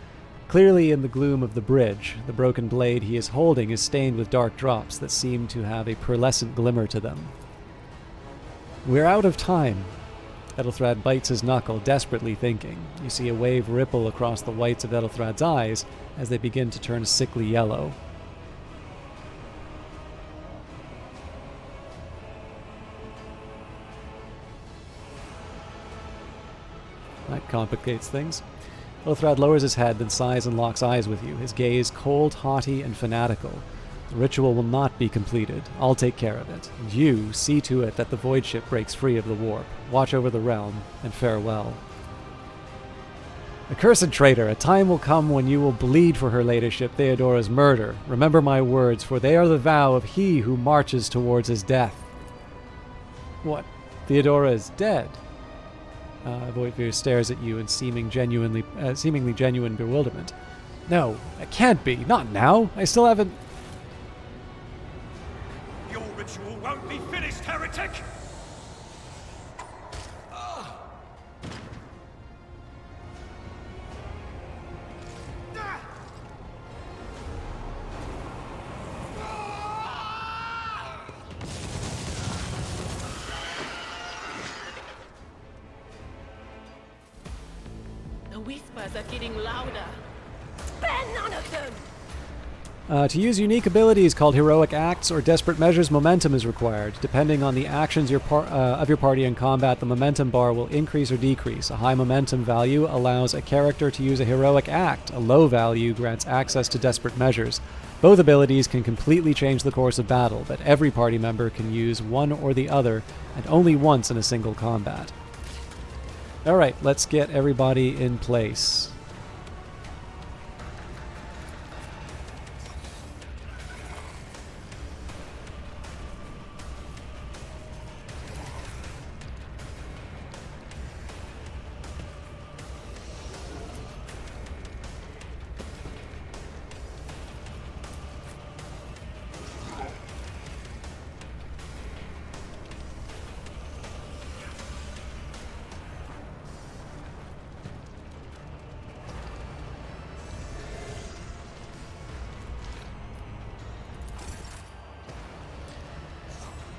Clearly in the gloom of the bridge, the broken blade he is holding is stained with dark drops that seem to have a pearlescent glimmer to them. We're out of time. Ethelthrad bites his knuckle, desperately thinking. You see a wave ripple across the whites of Ethelthrad's eyes as they begin to turn sickly yellow. That complicates things. Ethelthrad lowers his head, then sighs and locks eyes with you, his gaze cold, haughty, and fanatical. The ritual will not be completed. I'll take care of it. And you see to it that the void ship breaks free of the warp. Watch over the realm, and farewell. Accursed traitor, a time will come when you will bleed for her ladyship Theodora's murder. Remember my words, for they are the vow of he who marches towards his death. What? Theodora is dead? Vogtveer stares at you in seemingly genuine bewilderment. No, it can't be. Not now. I still haven't... Your ritual won't be finished, heretic! The whispers are getting louder. Spare none of them! To use unique abilities called heroic acts or desperate measures, momentum is required. Depending on the actions of your party in combat, the momentum bar will increase or decrease. A high momentum value allows a character to use a heroic act. A low value grants access to desperate measures. Both abilities can completely change the course of battle, but every party member can use one or the other, and only once in a single combat. Alright, let's get everybody in place.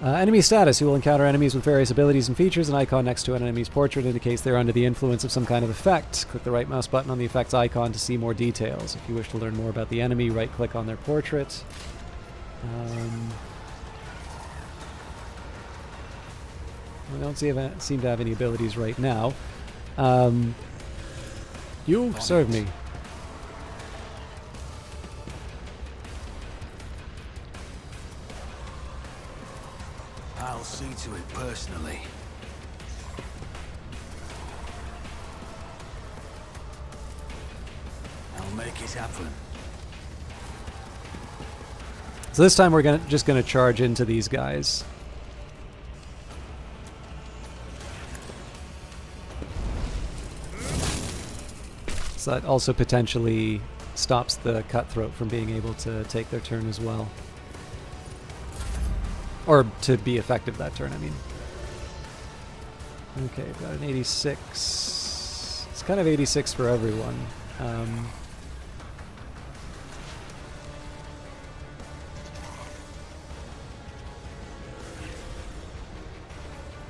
Enemy status. You will encounter enemies with various abilities and features. An icon next to an enemy's portrait indicates they're under the influence of some kind of effect. Click the right mouse button on the effect's icon to see more details. If you wish to learn more about the enemy, right-click on their portrait. We don't seem to have any abilities right now. You serve me. I'll see to it personally. I'll make it happen. So this time we're just gonna charge into these guys. So that also potentially stops the cutthroat from being able to take their turn as well. Or to be effective that turn, I mean. Okay, I've got an 86. It's kind of 86 for everyone.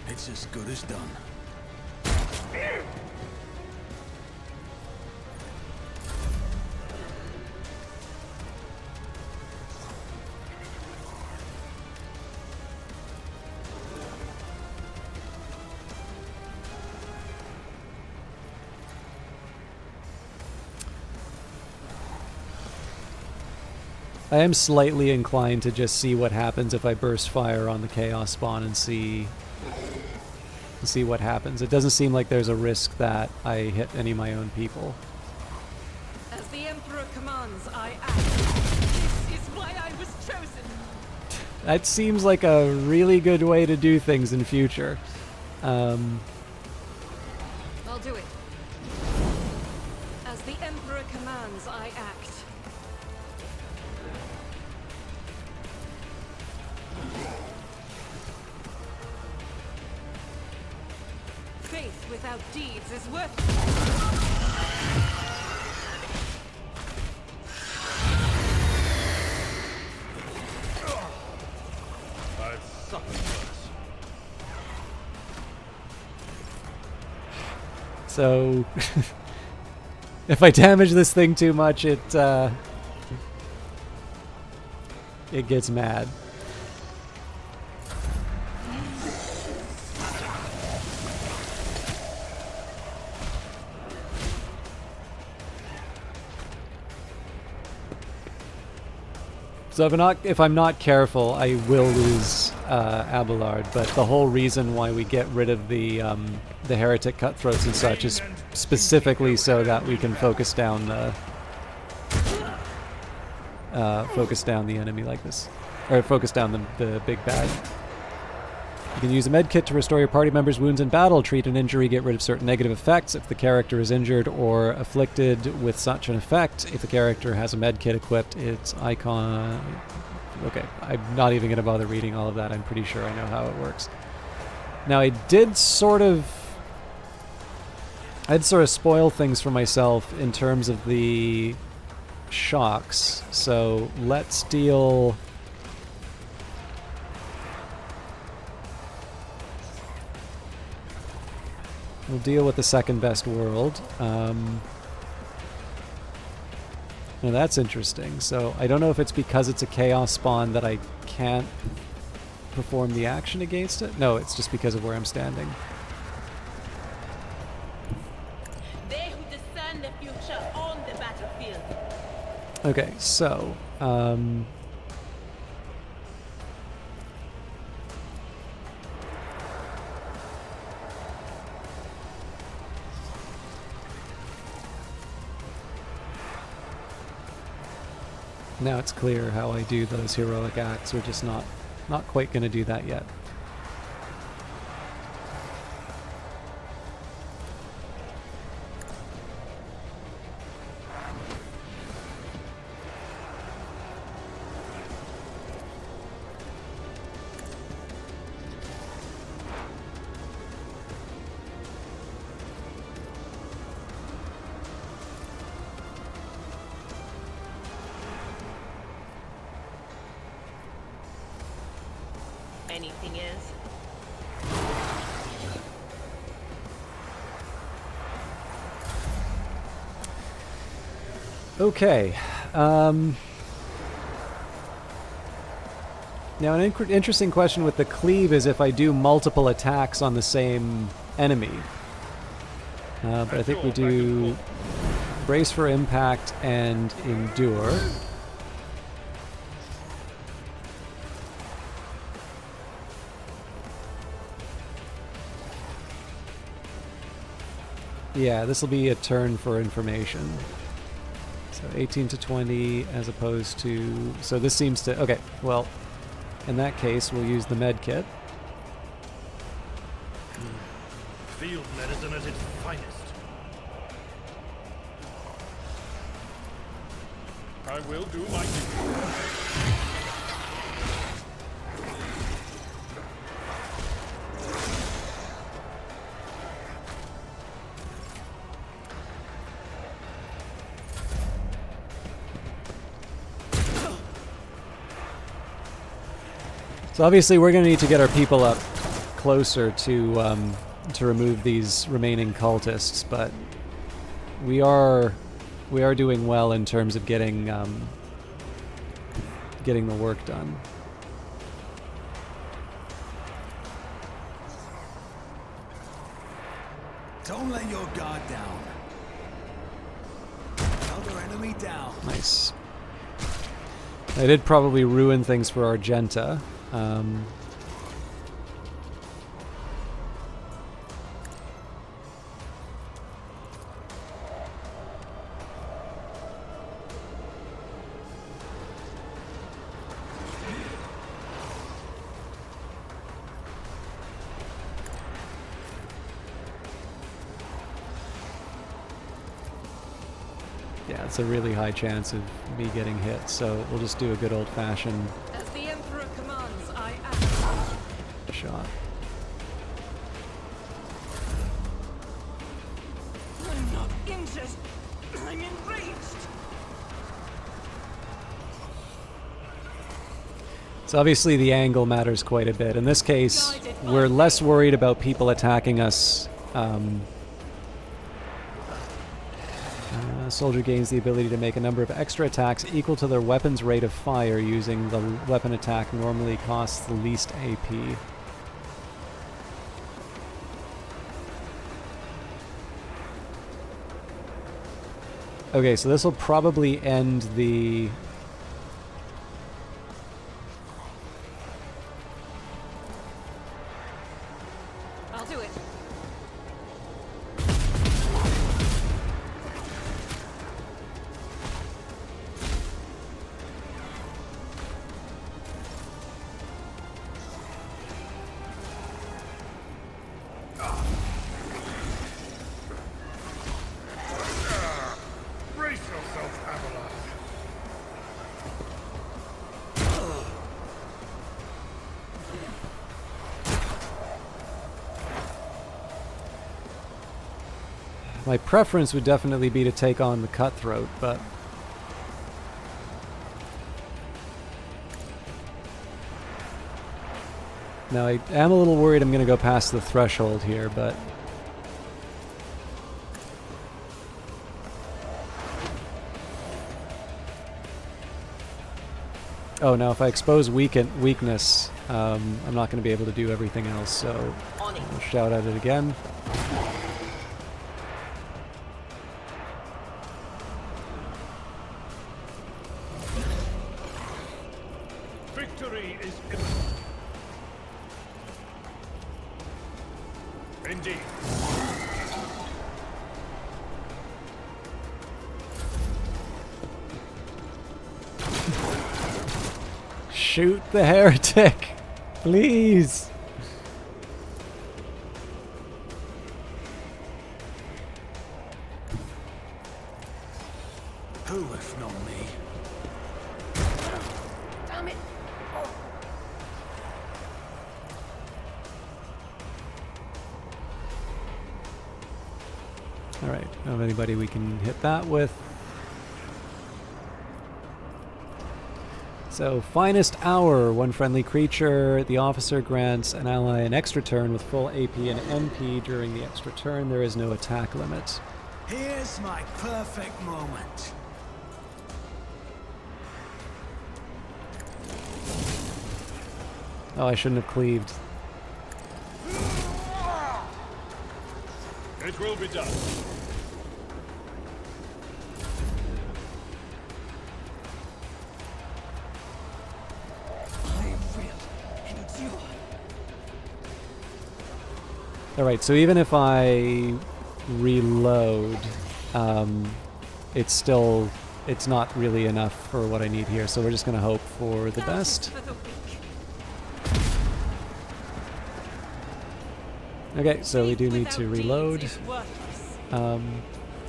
It's as good as done. I am slightly inclined to just see what happens if I burst fire on the chaos spawn and see what happens. It doesn't seem like there's a risk that I hit any of my own people. As the Emperor commands, I act. This is why I was chosen. That seems like a really good way to do things in future. I'll do it. As the Emperor commands, I act. Faith without deeds is worthless. I've suffered worse. So, if I damage this thing too much, it gets mad. So if I'm not careful, I will lose Abelard. But the whole reason why we get rid of the heretic cutthroats and such is specifically so that we can focus down the enemy like this, or focus down the big bad. You can use a med kit to restore your party members' wounds in battle, treat an injury, get rid of certain negative effects if the character is injured or afflicted with such an effect. If the character has a med kit equipped, its icon Okay, I'm not even going to bother reading all of that. I'm pretty sure I know how it works. Now, I did sort of spoil things for myself in terms of the shocks. So let's deal... We'll deal with the second best world. Now that's interesting. So I don't know if it's because it's a chaos spawn that I can't perform the action against it. No, it's just because of where I'm standing. They who discern the future on the battlefield. Okay, so now it's clear how I do those heroic acts. We're just not quite going to do that yet. Anything is. Okay. Now, an interesting question with the cleave is if I do multiple attacks on the same enemy. But I think we do brace for impact and endure. Yeah, this will be a turn for information. So 18 to 20 as opposed to... So this seems to... Okay, well, in that case, we'll use the med kit. Field medicine at its finest. I will do my duty. So obviously we're going to need to get our people up closer to remove these remaining cultists, but we are doing well in terms of getting getting the work done. Don't let your guard down. Another enemy down. Nice. I did probably ruin things for Argenta. Yeah, it's a really high chance of me getting hit, so we'll just do a good old-fashioned As the Emperor commands, I act. shot. I'm not injured. I'm enraged. So obviously the angle matters quite a bit. In this case, we're less worried about people attacking us. Soldier gains the ability to make a number of extra attacks equal to their weapon's rate of fire using the weapon attack normally costs the least AP. Okay, so this will probably end the... I'll do it. Brace yourself, Avalon. My preference would definitely be to take on the Cutthroat, but... Now, I am a little worried I'm going to go past the threshold here, but... Oh, now if I expose weakness, I'm not going to be able to do everything else, so I'll shout at it again. Victory is imminent. Indeed. Shoot the heretic, please. Who if not me? Damn it! All right, don't have anybody we can hit that with. So, finest hour, one friendly creature. The officer grants an ally an extra turn with full AP and MP during the extra turn. There is no attack limit. Here's my perfect moment. Oh, I shouldn't have cleaved. It will be done. Alright, so even if I reload, it's not really enough for what I need here, so we're just going to hope for the best. Okay, so we do need to reload. And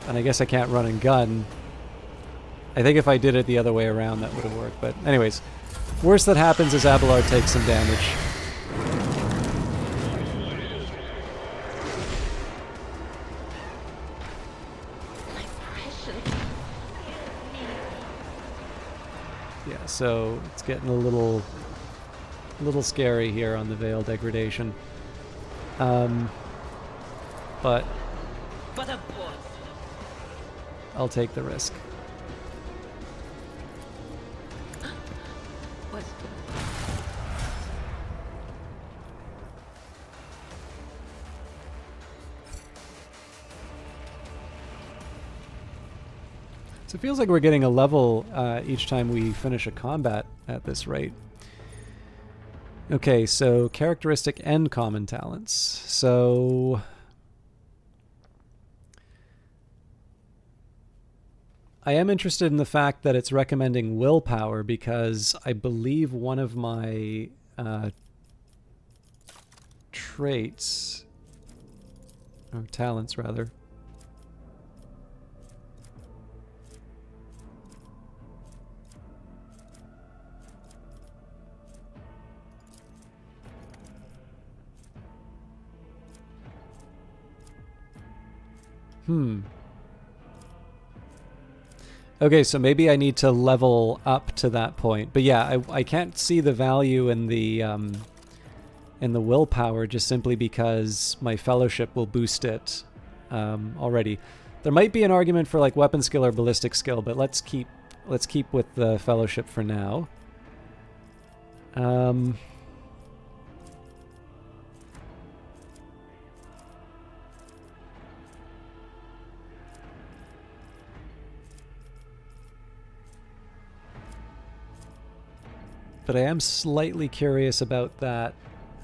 I guess I can't run and gun. I think if I did it the other way around, that would have worked. But anyways, worst that happens is Abelard takes some damage. Yeah, so it's getting a little scary here on the Veil degradation. But I'll take the risk. So it feels like we're getting a level each time we finish a combat at this rate. Okay, so characteristic and common talents. So I am interested in the fact that it's recommending willpower because I believe one of my traits, or talents rather, Okay, so maybe I need to level up to that point. But yeah, I can't see the value in the willpower just simply because my fellowship will boost it already. There might be an argument for like weapon skill or ballistic skill, but let's keep with the fellowship for now. But I am slightly curious about that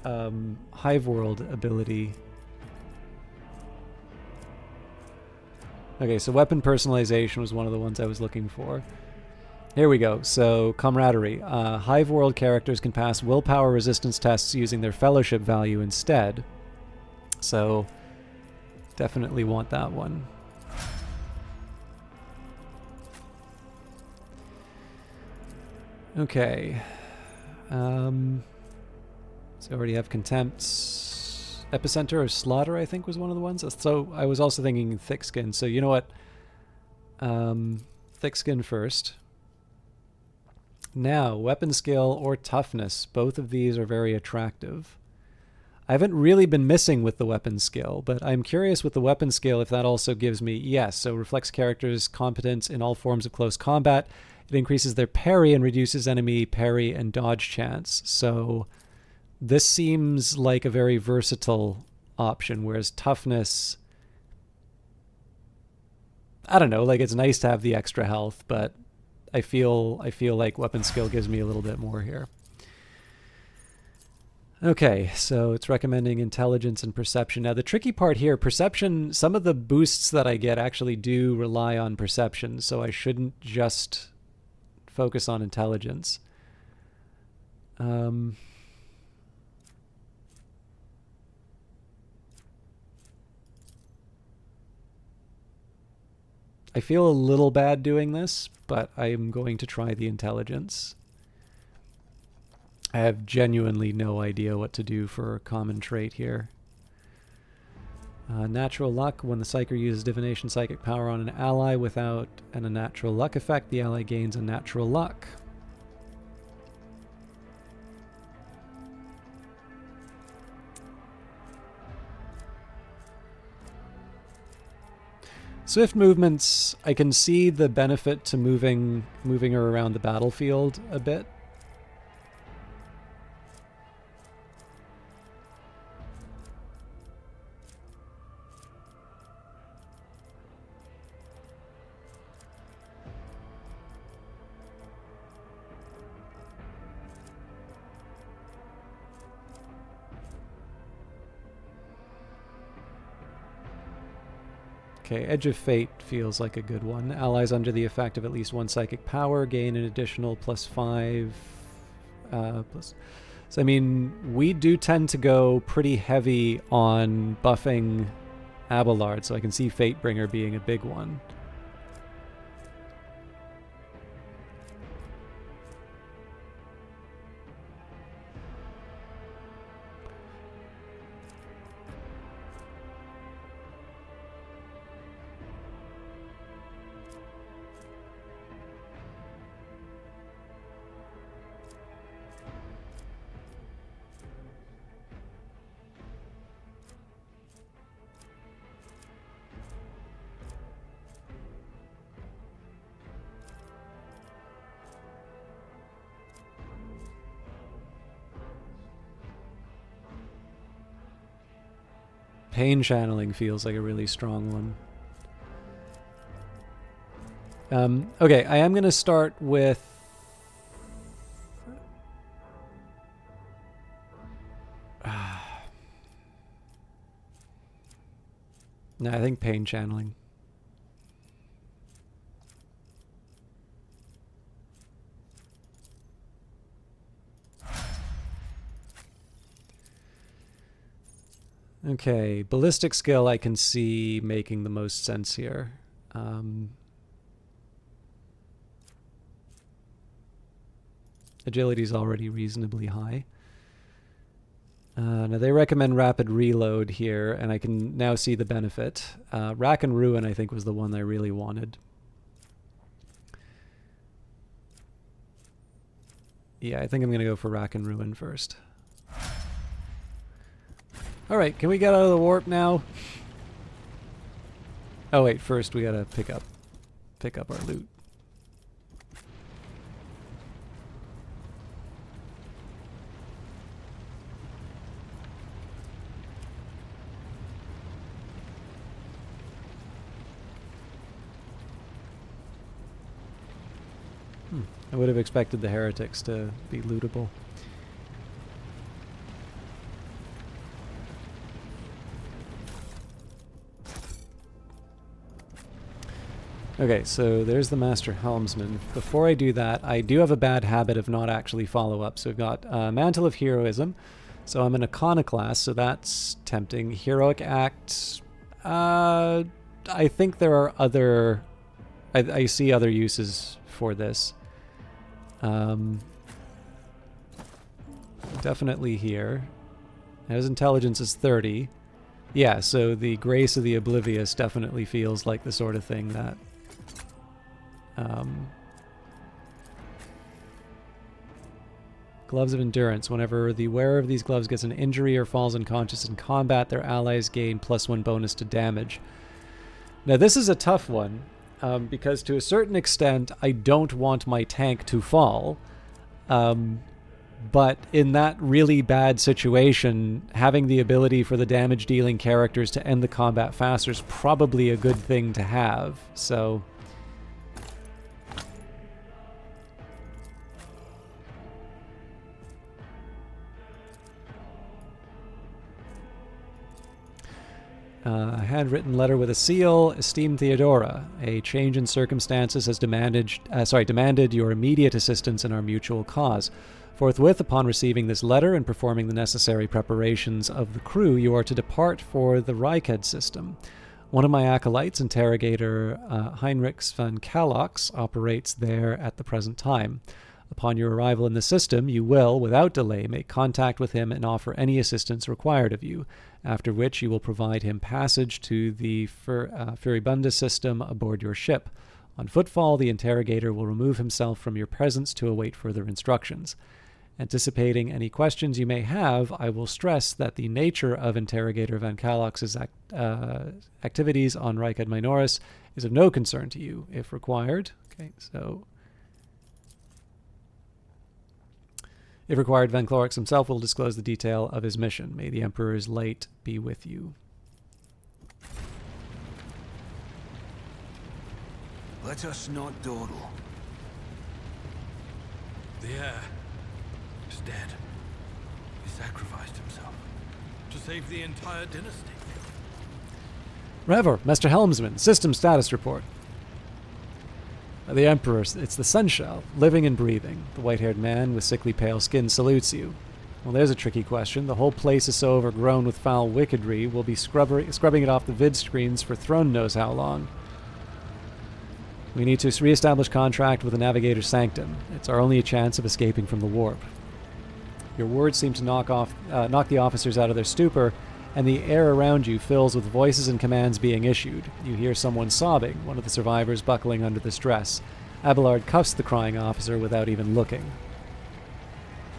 Hive World ability. Okay, so weapon personalization was one of the ones I was looking for. Here we go. So, camaraderie. Hive World characters can pass willpower resistance tests using their fellowship value instead. So, definitely want that one. Okay. So I already have contempt. Epicenter or Slaughter, I think, was one of the ones. So I was also thinking thick skin. So you know what? Thick skin first. Now, weapon skill or toughness. Both of these are very attractive. I haven't really been missing with the weapon skill, but I'm curious with the weapon skill if that also gives me, yes, so reflects characters' competence in all forms of close combat. It increases their parry and reduces enemy parry and dodge chance. So this seems like a very versatile option, whereas toughness, I don't know, like it's nice to have the extra health, but I feel like weapon skill gives me a little bit more here. Okay, so it's recommending intelligence and perception. Now the tricky part here, perception, some of the boosts that I get actually do rely on perception, so I shouldn't just focus on intelligence. I feel a little bad doing this, but I am going to try the intelligence. I have genuinely no idea what to do for a common trait here. Natural luck. When the Psyker uses divination psychic power on an ally without a natural luck effect, the ally gains a natural luck. Swift movements, I can see the benefit to moving her around the battlefield a bit. Okay, Edge of Fate feels like a good one. Allies under the effect of at least one psychic power gain an additional +5. So, I mean, we do tend to go pretty heavy on buffing Abelard, so I can see Fatebringer being a big one. Pain channeling feels like a really strong one. Okay, I am going to start with... No, I think pain channeling. Okay, ballistic skill I can see making the most sense here. Agility is already reasonably high. Now they recommend rapid reload here, and I can now see the benefit. Rack and Ruin I think was the one I really wanted. Yeah, I think I'm going to go for Rack and Ruin first. Alright, can we get out of the warp now? Oh wait, first we gotta pick up our loot. I would have expected the heretics to be lootable. Okay, so there's the Master Helmsman. Before I do that, I do have a bad habit of not actually follow up. So we've got Mantle of Heroism. So I'm an Iconoclast, so that's tempting. Heroic Act. I think there are other... I see other uses for this. Definitely here. His intelligence is 30. Yeah, so the Grace of the Oblivious definitely feels like the sort of thing that... Gloves of Endurance. Whenever the wearer of these gloves gets an injury or falls unconscious in combat, their allies gain +1 bonus to damage. Now this is a tough one, because to a certain extent, I don't want my tank to fall. But in that really bad situation, having the ability for the damage-dealing characters to end the combat faster is probably a good thing to have, so... A handwritten letter with a seal. Esteemed Theodora, a change in circumstances has demanded your immediate assistance in our mutual cause. Forthwith, upon receiving this letter and performing the necessary preparations of the crew, you are to depart for the Ryked system. One of my acolytes, Interrogator Heinrichs van Kalox, operates there at the present time. Upon your arrival in the system, you will, without delay, make contact with him and offer any assistance required of you, after which you will provide him passage to the Furibunda system aboard your ship. On footfall, the interrogator will remove himself from your presence to await further instructions. Anticipating any questions you may have, I will stress that the nature of Interrogator Van Kalox's activities on Ryked Minoris is of no concern to you, if required. Okay, so... If required, Van Clorix himself will disclose the detail of his mission. May the Emperor's light be with you. Let us not dawdle. The heir is dead. He sacrificed himself to save the entire dynasty. Rever, Master Helmsman, system status report. The Emperor, it's the Sunshell, living and breathing. The white-haired man with sickly pale skin salutes you. Well, there's a tricky question. The whole place is so overgrown with foul wickedry, we'll be scrubbing it off the vid screens for throne knows how long. We need to re-establish contract with the Navigator's Sanctum. It's our only chance of escaping from the warp. Your words seem to knock the officers out of their stupor, and the air around you fills with voices and commands being issued. You hear someone sobbing, one of the survivors buckling under the stress. Abelard cuffs the crying officer without even looking.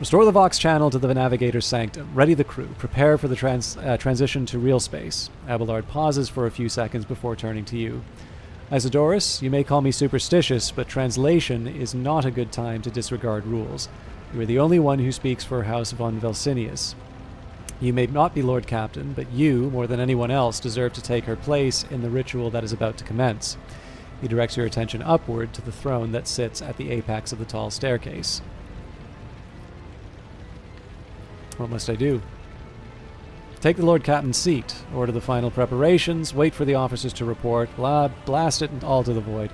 Restore the Vox channel to the Navigator's Sanctum. Ready the crew. Prepare for the transition to real space. Abelard pauses for a few seconds before turning to you. Isidorus, you may call me superstitious, but translation is not a good time to disregard rules. You are the only one who speaks for House von Velsinius. You may not be Lord Captain, but you, more than anyone else, deserve to take her place in the ritual that is about to commence. He directs your attention upward to the throne that sits at the apex of the tall staircase. What must I do? Take the Lord Captain's seat, order the final preparations, wait for the officers to report, blast it all to the void.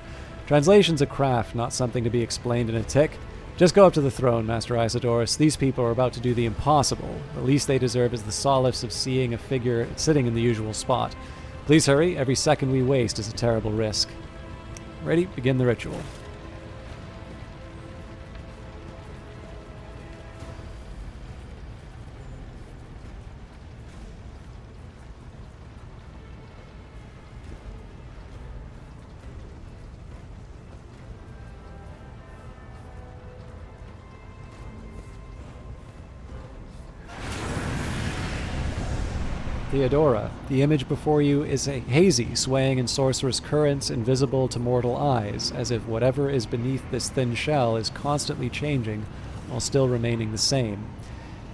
Translation's a craft, not something to be explained in a tick. Just go up to the throne, Master Isidorus. These people are about to do the impossible. The least they deserve is the solace of seeing a figure sitting in the usual spot. Please hurry. Every second we waste is a terrible risk. Ready? Begin the ritual. Theodora, the image before you is hazy, swaying in sorcerous currents invisible to mortal eyes, as if whatever is beneath this thin shell is constantly changing while still remaining the same.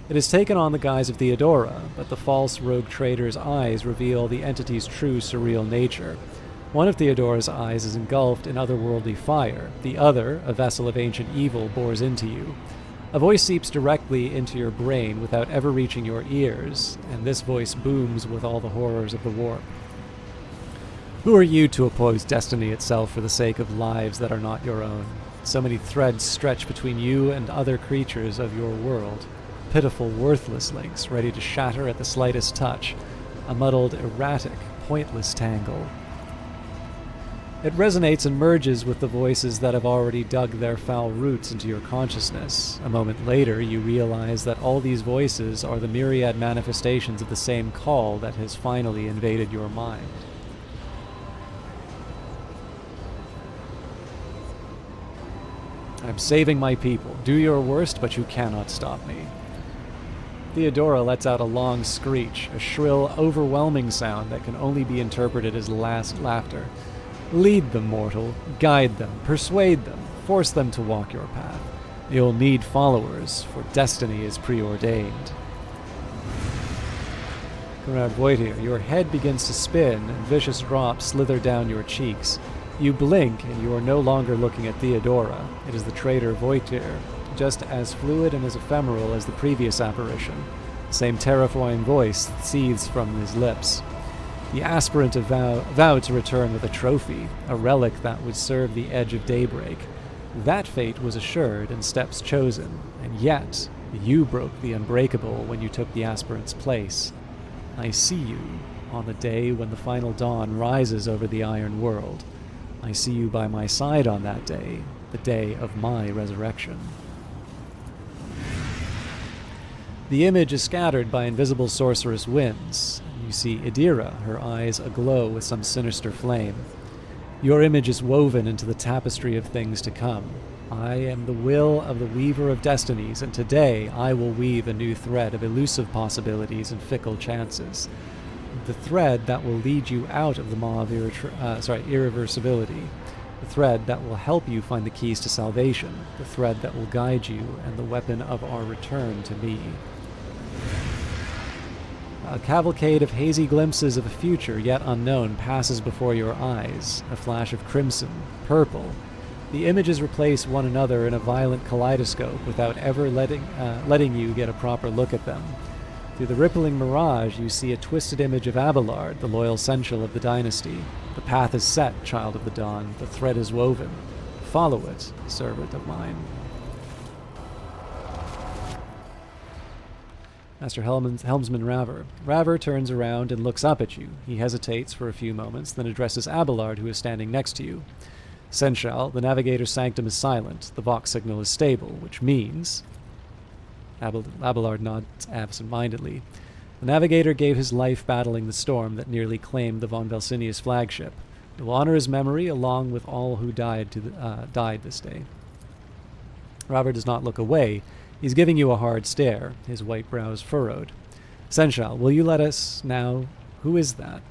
It has taken on the guise of Theodora, but the false rogue trader's eyes reveal the entity's true surreal nature. One of Theodora's eyes is engulfed in otherworldly fire, the other, a vessel of ancient evil, bores into you. A voice seeps directly into your brain without ever reaching your ears, and this voice booms with all the horrors of the warp. Who are you to oppose destiny itself for the sake of lives that are not your own? So many threads stretch between you and other creatures of your world. Pitiful, worthless links ready to shatter at the slightest touch. A muddled, erratic, pointless tangle. It resonates and merges with the voices that have already dug their foul roots into your consciousness. A moment later, you realize that all these voices are the myriad manifestations of the same call that has finally invaded your mind. I'm saving my people. Do your worst, but you cannot stop me. Theodora lets out a long screech, a shrill, overwhelming sound that can only be interpreted as last laughter. Lead them, mortal. Guide them. Persuade them. Force them to walk your path. You'll need followers, for destiny is preordained. Conrad Voitier, your head begins to spin, and vicious drops slither down your cheeks. You blink, and you are no longer looking at Theodora. It is the traitor Voitier, just as fluid and as ephemeral as the previous apparition. The same terrifying voice seethes from his lips. The aspirant vowed to return with a trophy, a relic that would serve the edge of daybreak. That fate was assured and steps chosen, and yet you broke the unbreakable when you took the aspirant's place. I see you on the day when the final dawn rises over the Iron World. I see you by my side on that day, the day of my resurrection. The image is scattered by invisible sorceress winds. You see Idira, her eyes aglow with some sinister flame. Your image is woven into the tapestry of things to come. I am the will of the weaver of destinies, and today I will weave a new thread of elusive possibilities and fickle chances. The thread that will lead you out of the maw of irreversibility. The thread that will help you find the keys to salvation. The thread that will guide you and the weapon of our return to me. A cavalcade of hazy glimpses of a future yet unknown passes before your eyes. A flash of crimson, purple. The images replace one another in a violent kaleidoscope without ever letting you get a proper look at them. Through the rippling mirage, you see a twisted image of Abelard, the loyal seneschal of the dynasty. The path is set, child of the dawn. The thread is woven. Follow it, servant of mine. Master Helmsman Raver. Raver turns around and looks up at you. He hesitates for a few moments, then addresses Abelard, who is standing next to you. Senshal, the navigator's sanctum is silent. The Vox signal is stable, which means... Abelard nods absent-mindedly. The navigator gave his life battling the storm that nearly claimed the von Velsinius flagship. It will honor his memory along with all who died this day. Raver does not look away. He's giving you a hard stare, his white brows furrowed. Senshal, will you let us now... Who is that?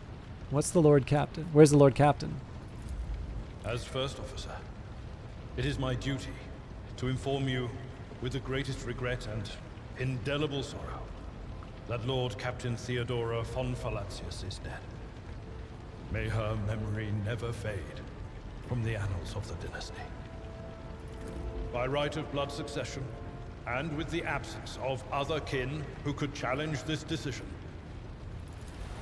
What's the Lord Captain? Where's the Lord Captain? As First Officer, it is my duty to inform you with the greatest regret and indelible sorrow that Lord Captain Theodora von Valancius is dead. May her memory never fade from the annals of the dynasty. By right of blood succession, and with the absence of other kin who could challenge this decision,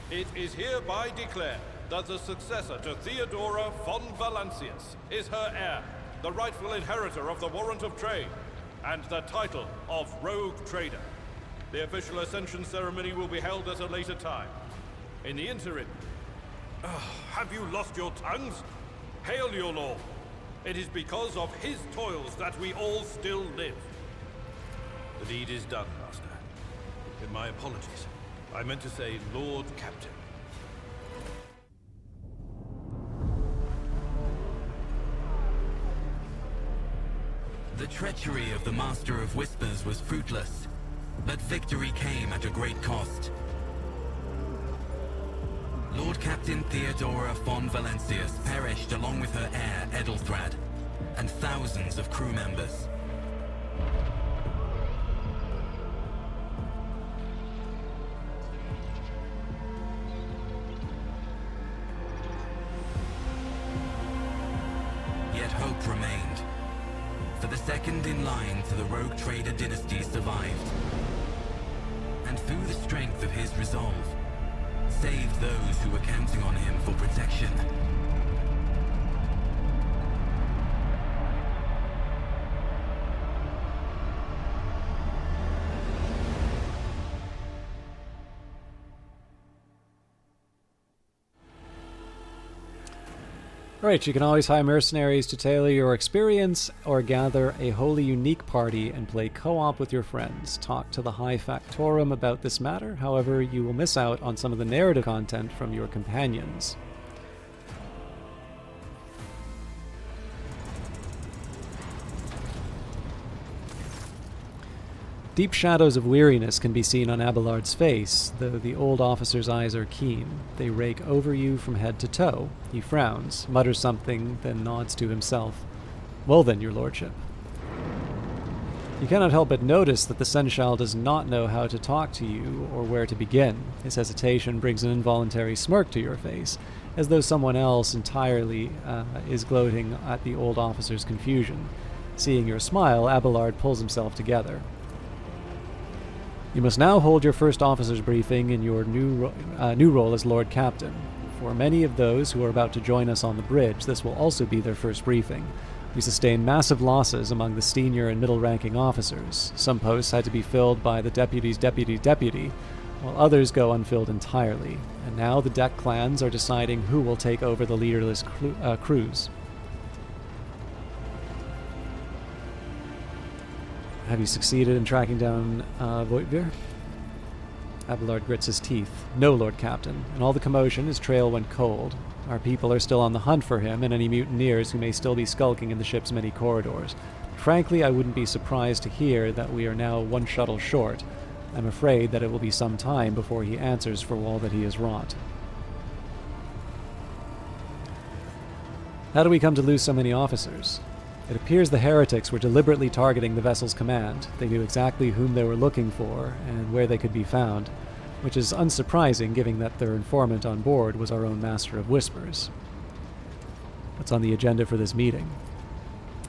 it is hereby declared that the successor to Theodora von Valancius is her heir, the rightful inheritor of the warrant of trade, and the title of Rogue Trader. The official ascension ceremony will be held at a later time. In the interim... have you lost your tongues? Hail your lord! It is because of his toils that we all still live. The deed is done, Master. In my apologies. I meant to say Lord Captain. The treachery of the Master of Whispers was fruitless, but victory came at a great cost. Lord Captain Theodora von Valancius perished along with her heir, Edelthrad, and thousands of crew members. Yet hope remained. For the second in line to the Rogue Trader dynasty survived. And through the strength of his resolve, saved those who were counting on him for protection. Alright, you can always hire mercenaries to tailor your experience or gather a wholly unique party and play co-op with your friends. Talk to the High Factorum about this matter, however, you will miss out on some of the narrative content from your companions. Deep shadows of weariness can be seen on Abelard's face, though the old officer's eyes are keen. They rake over you from head to toe. He frowns, mutters something, then nods to himself. Well then, your lordship. You cannot help but notice that the seneschal does not know how to talk to you or where to begin. His hesitation brings an involuntary smirk to your face, as though someone else entirely is gloating at the old officer's confusion. Seeing your smile, Abelard pulls himself together. You must now hold your first officer's briefing in your new role as Lord Captain. For many of those who are about to join us on the bridge, this will also be their first briefing. We sustained massive losses among the senior and middle-ranking officers. Some posts had to be filled by the deputy's deputy, while others go unfilled entirely. And now the deck clans are deciding who will take over the leaderless crews. Have you succeeded in tracking down Voitvir? Abelard grits his teeth. No, Lord Captain. In all the commotion, his trail went cold. Our people are still on the hunt for him and any mutineers who may still be skulking in the ship's many corridors. Frankly, I wouldn't be surprised to hear that we are now one shuttle short. I'm afraid that it will be some time before he answers for all that he has wrought. How do we come to lose so many officers? It appears the heretics were deliberately targeting the vessel's command. They knew exactly whom they were looking for and where they could be found, which is unsurprising given that their informant on board was our own Master of Whispers. What's on the agenda for this meeting?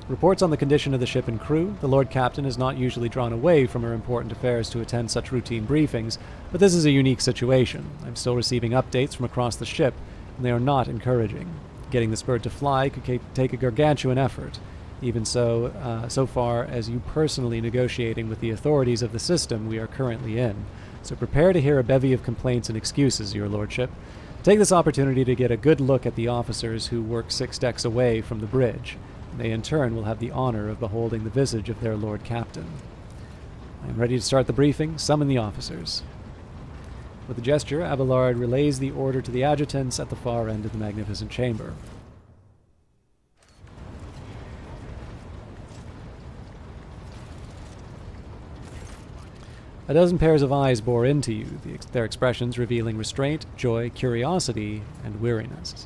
Reports on the condition of the ship and crew. The Lord Captain is not usually drawn away from her important affairs to attend such routine briefings, but this is a unique situation. I'm still receiving updates from across the ship, and they are not encouraging. Getting this bird to fly could take a gargantuan effort. Even so, so far as you personally negotiating with the authorities of the system we are currently in. So prepare to hear a bevy of complaints and excuses, your lordship. Take this opportunity to get a good look at the officers who work 6 decks away from the bridge. They in turn will have the honor of beholding the visage of their Lord Captain. I am ready to start the briefing. Summon the officers. With a gesture, Abelard relays the order to the adjutants at the far end of the magnificent chamber. A dozen pairs of eyes bore into you, their expressions revealing restraint, joy, curiosity, and wariness.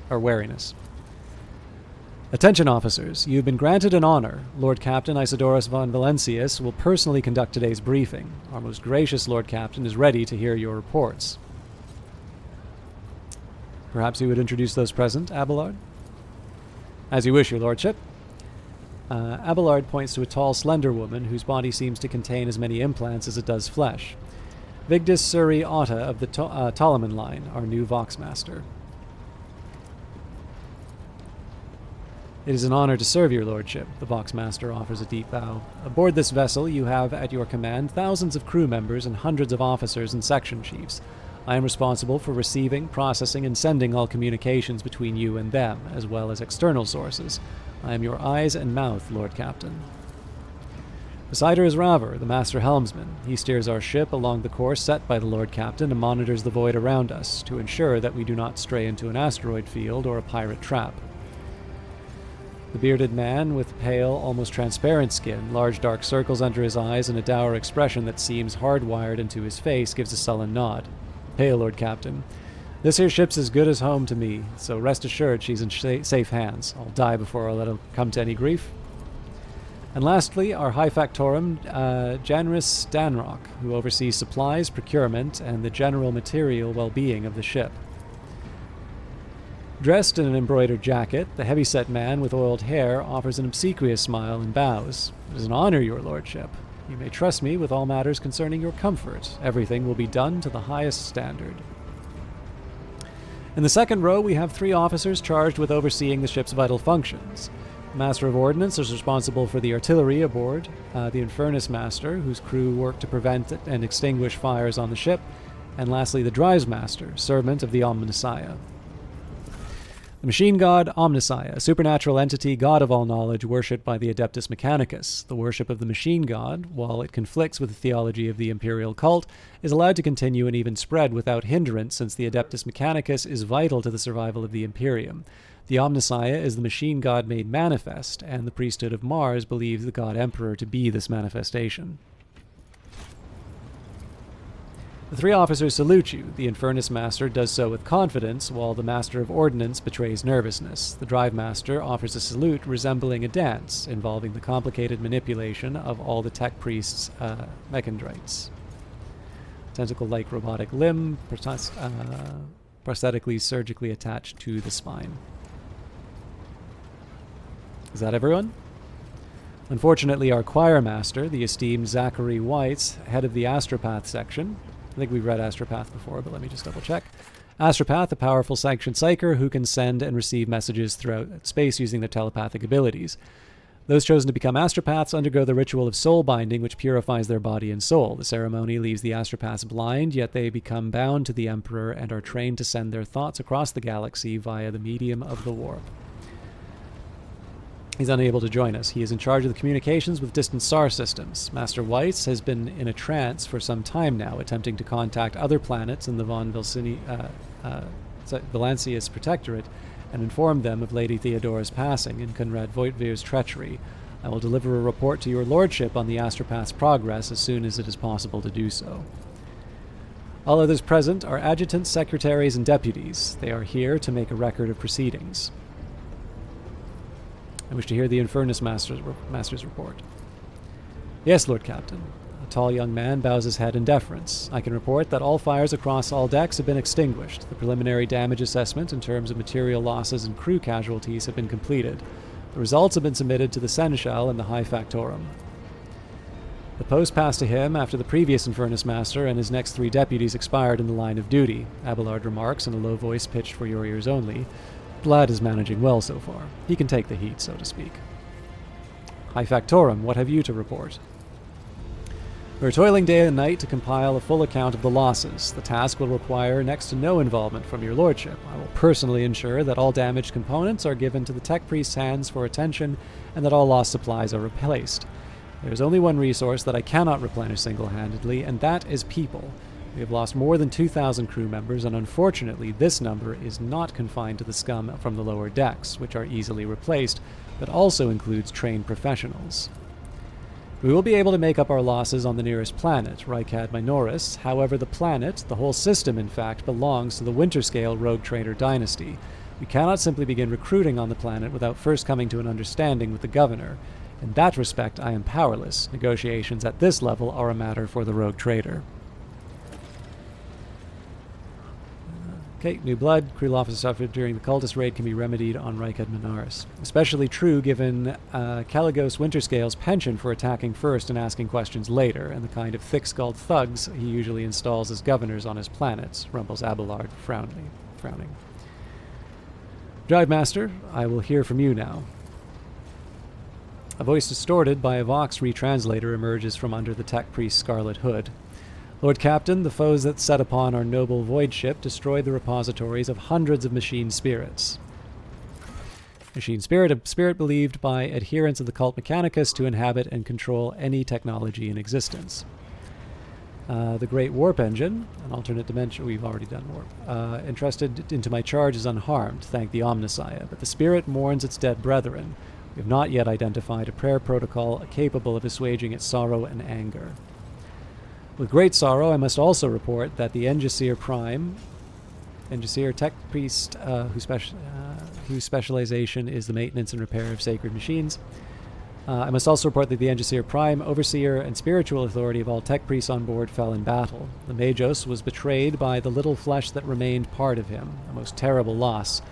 Attention, officers. You've been granted an honor. Lord Captain Isidorus von Valencius will personally conduct today's briefing. Our most gracious Lord Captain is ready to hear your reports. Perhaps you would introduce those present, Abelard? As you wish, your lordship. Abelard points to a tall, slender woman whose body seems to contain as many implants as it does flesh. Vigdis Suri Otta of the Ptolemy line, our new Voxmaster. It is an honor to serve your lordship, the Voxmaster offers a deep bow. Aboard this vessel you have at your command thousands of crew members and hundreds of officers and section chiefs. I am responsible for receiving, processing, and sending all communications between you and them, as well as external sources. I am your eyes and mouth, Lord Captain. Beside her is Raver, the Master Helmsman. He steers our ship along the course set by the Lord Captain and monitors the void around us to ensure that we do not stray into an asteroid field or a pirate trap. The bearded man with pale, almost transparent skin, large dark circles under his eyes, and a dour expression that seems hardwired into his face gives a sullen nod. Hey, Lord Captain. This here ship's as good as home to me, so rest assured she's in safe hands. I'll die before I'll let her come to any grief. And lastly, our High Factorum, Janris Stanrock, who oversees supplies, procurement, and the general material well-being of the ship. Dressed in an embroidered jacket, the heavy-set man with oiled hair offers an obsequious smile and bows. It is an honor, your lordship. You may trust me with all matters concerning your comfort. Everything will be done to the highest standard. In the second row, we have 3 officers charged with overseeing the ship's vital functions. The Master of Ordnance is responsible for the artillery aboard, the Infernus Master, whose crew work to prevent and extinguish fires on the ship, and lastly the Drives Master, servant of the Omnissiah. The machine god, Omnissiah, a supernatural entity, god of all knowledge, worshipped by the Adeptus Mechanicus. The worship of the machine god, while it conflicts with the theology of the imperial cult, is allowed to continue and even spread without hindrance, since the Adeptus Mechanicus is vital to the survival of the Imperium. The Omnissiah is the machine god made manifest, and the priesthood of Mars believes the god emperor to be this manifestation. The three officers salute you. The Infernus Master does so with confidence, while the Master of Ordnance betrays nervousness. The Drive Master offers a salute resembling a dance, involving the complicated manipulation of all the tech priests' mechandrites. Tentacle-like robotic limb, prosthetically surgically attached to the spine. Is that everyone? Unfortunately, our choir master, the esteemed Zachary White, head of the Astropath section. I think we've read Astropath before, but let me just double check. Astropath, a powerful sanctioned psyker who can send and receive messages throughout space using their telepathic abilities. Those chosen to become Astropaths undergo the ritual of soul binding, which purifies their body and soul. The ceremony leaves the Astropaths blind, yet they become bound to the Emperor and are trained to send their thoughts across the galaxy via the medium of the warp. He's unable to join us. He is in charge of the communications with distant star systems. Master Weiss has been in a trance for some time now, attempting to contact other planets in the von Valancius Protectorate and inform them of Lady Theodora's passing and Conrad Voigtvir's treachery. I will deliver a report to your lordship on the Astropath's progress as soon as it is possible to do so. All others present are adjutants, secretaries, and deputies. They are here to make a record of proceedings. I wish to hear the Infernus Master's report. Yes, Lord Captain. A tall young man bows his head in deference. I can report that all fires across all decks have been extinguished. The preliminary damage assessment in terms of material losses and crew casualties have been completed. The results have been submitted to the Seneschal and the High Factorum. The post passed to him after the previous Infernus Master and his next 3 deputies expired in the line of duty. Abelard remarks in a low voice pitched for your ears only. The lad is managing well so far. He can take the heat, so to speak. High Factorum, what have you to report? We are toiling day and night to compile a full account of the losses. The task will require next to no involvement from your lordship. I will personally ensure that all damaged components are given to the tech priest's hands for attention and that all lost supplies are replaced. There is only one resource that I cannot replenish single-handedly, and that is people. We have lost more than 2,000 crew members, and unfortunately this number is not confined to the scum from the lower decks, which are easily replaced, but also includes trained professionals. We will be able to make up our losses on the nearest planet, Rykad Minoris. However, the planet, the whole system in fact, belongs to the Winterscale Rogue Trader dynasty. We cannot simply begin recruiting on the planet without first coming to an understanding with the governor. In that respect, I am powerless. Negotiations at this level are a matter for the Rogue Trader. Okay, new blood. Creel officer suffered during the cultist raid can be remedied on Rykad Minoris. Especially true given Caligos Winterscale's penchant for attacking first and asking questions later, and the kind of thick-skulled thugs he usually installs as governors on his planets, rumbles Abelard, frowning. Drive Master, I will hear from you now. A voice distorted by a Vox retranslator emerges from under the tech priest's scarlet hood. Lord Captain, the foes that set upon our noble void ship destroyed the repositories of hundreds of machine spirits. Machine spirit, a spirit believed by adherents of the cult Mechanicus to inhabit and control any technology in existence. The Great Warp Engine, an alternate dimension, we've already done warp, entrusted into my charge is unharmed, thank the Omnissiah, but the spirit mourns its dead brethren. We have not yet identified a prayer protocol capable of assuaging its sorrow and anger. With great sorrow, I must also report that the Engisir tech priest, whose specialization is the maintenance and repair of sacred machines. I must also report that the Engisir Prime, overseer and spiritual authority of all tech priests on board, fell in battle. The Magos was betrayed by the little flesh that remained part of him, a most terrible loss.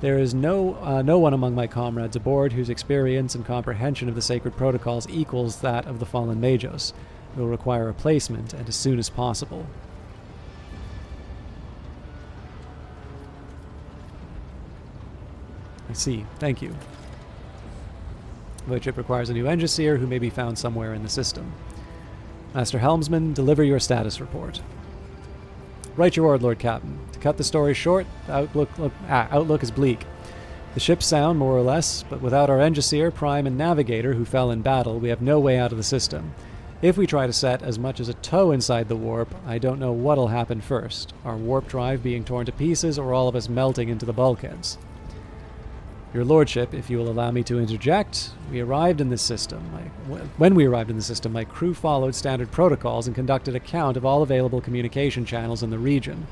There is no one among my comrades aboard whose experience and comprehension of the sacred protocols equals that of the fallen Magos. It will require replacement, and as soon as possible. I see. Thank you. Void ship requires a new Engisir who may be found somewhere in the system. Master Helmsman, deliver your status report. Right your word, Lord Captain. To cut the story short, the outlook is bleak. The ship's sound, more or less, but without our Engineer, Prime, and Navigator, who fell in battle, we have no way out of the system. If we try to set as much as a toe inside the warp, I don't know what'll happen first. Our warp drive being torn to pieces, or all of us melting into the bulkheads. Your Lordship, if you will allow me to interject, when we arrived in the system, my crew followed standard protocols and conducted a count of all available communication channels in the region.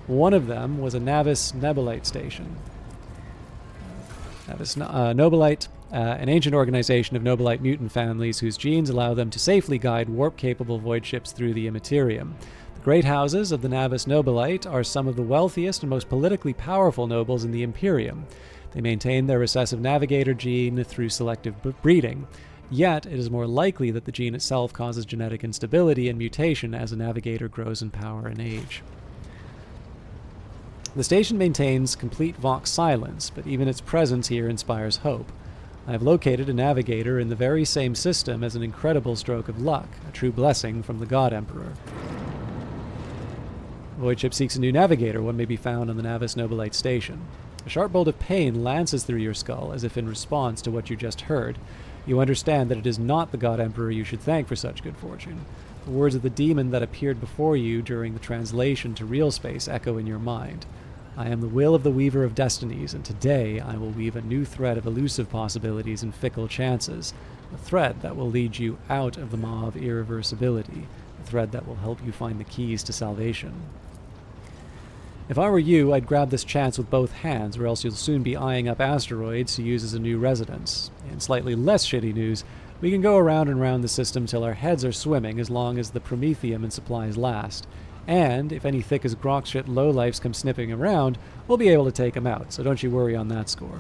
One of them was a Navis Nebulite station. Nobilite, an ancient organization of Nobilite mutant families whose genes allow them to safely guide warp-capable void ships through the Immaterium. The great houses of the Navis Nobilite are some of the wealthiest and most politically powerful nobles in the Imperium. They maintain their recessive navigator gene through selective breeding, yet it is more likely that the gene itself causes genetic instability and mutation as a navigator grows in power and age. The station maintains complete Vox silence, but even its presence here inspires hope. I have located a navigator in the very same system as an incredible stroke of luck, a true blessing from the God Emperor. Void ship seeks a new navigator. One may be found on the Navis Nobilite station. A sharp bolt of pain lances through your skull, as if in response to what you just heard. You understand that it is not the God Emperor you should thank for such good fortune. The words of the demon that appeared before you during the translation to real space echo in your mind. I am the will of the Weaver of Destinies, and today I will weave a new thread of elusive possibilities and fickle chances. A thread that will lead you out of the maw of irreversibility. A thread that will help you find the keys to salvation. If I were you, I'd grab this chance with both hands, or else you'll soon be eyeing up asteroids to use as a new residence. In slightly less shitty news, we can go around and around the system till our heads are swimming as long as the Promethium and supplies last. And if any thick as grok shit lowlifes come sniffing around, we'll be able to take them out, so don't you worry on that score.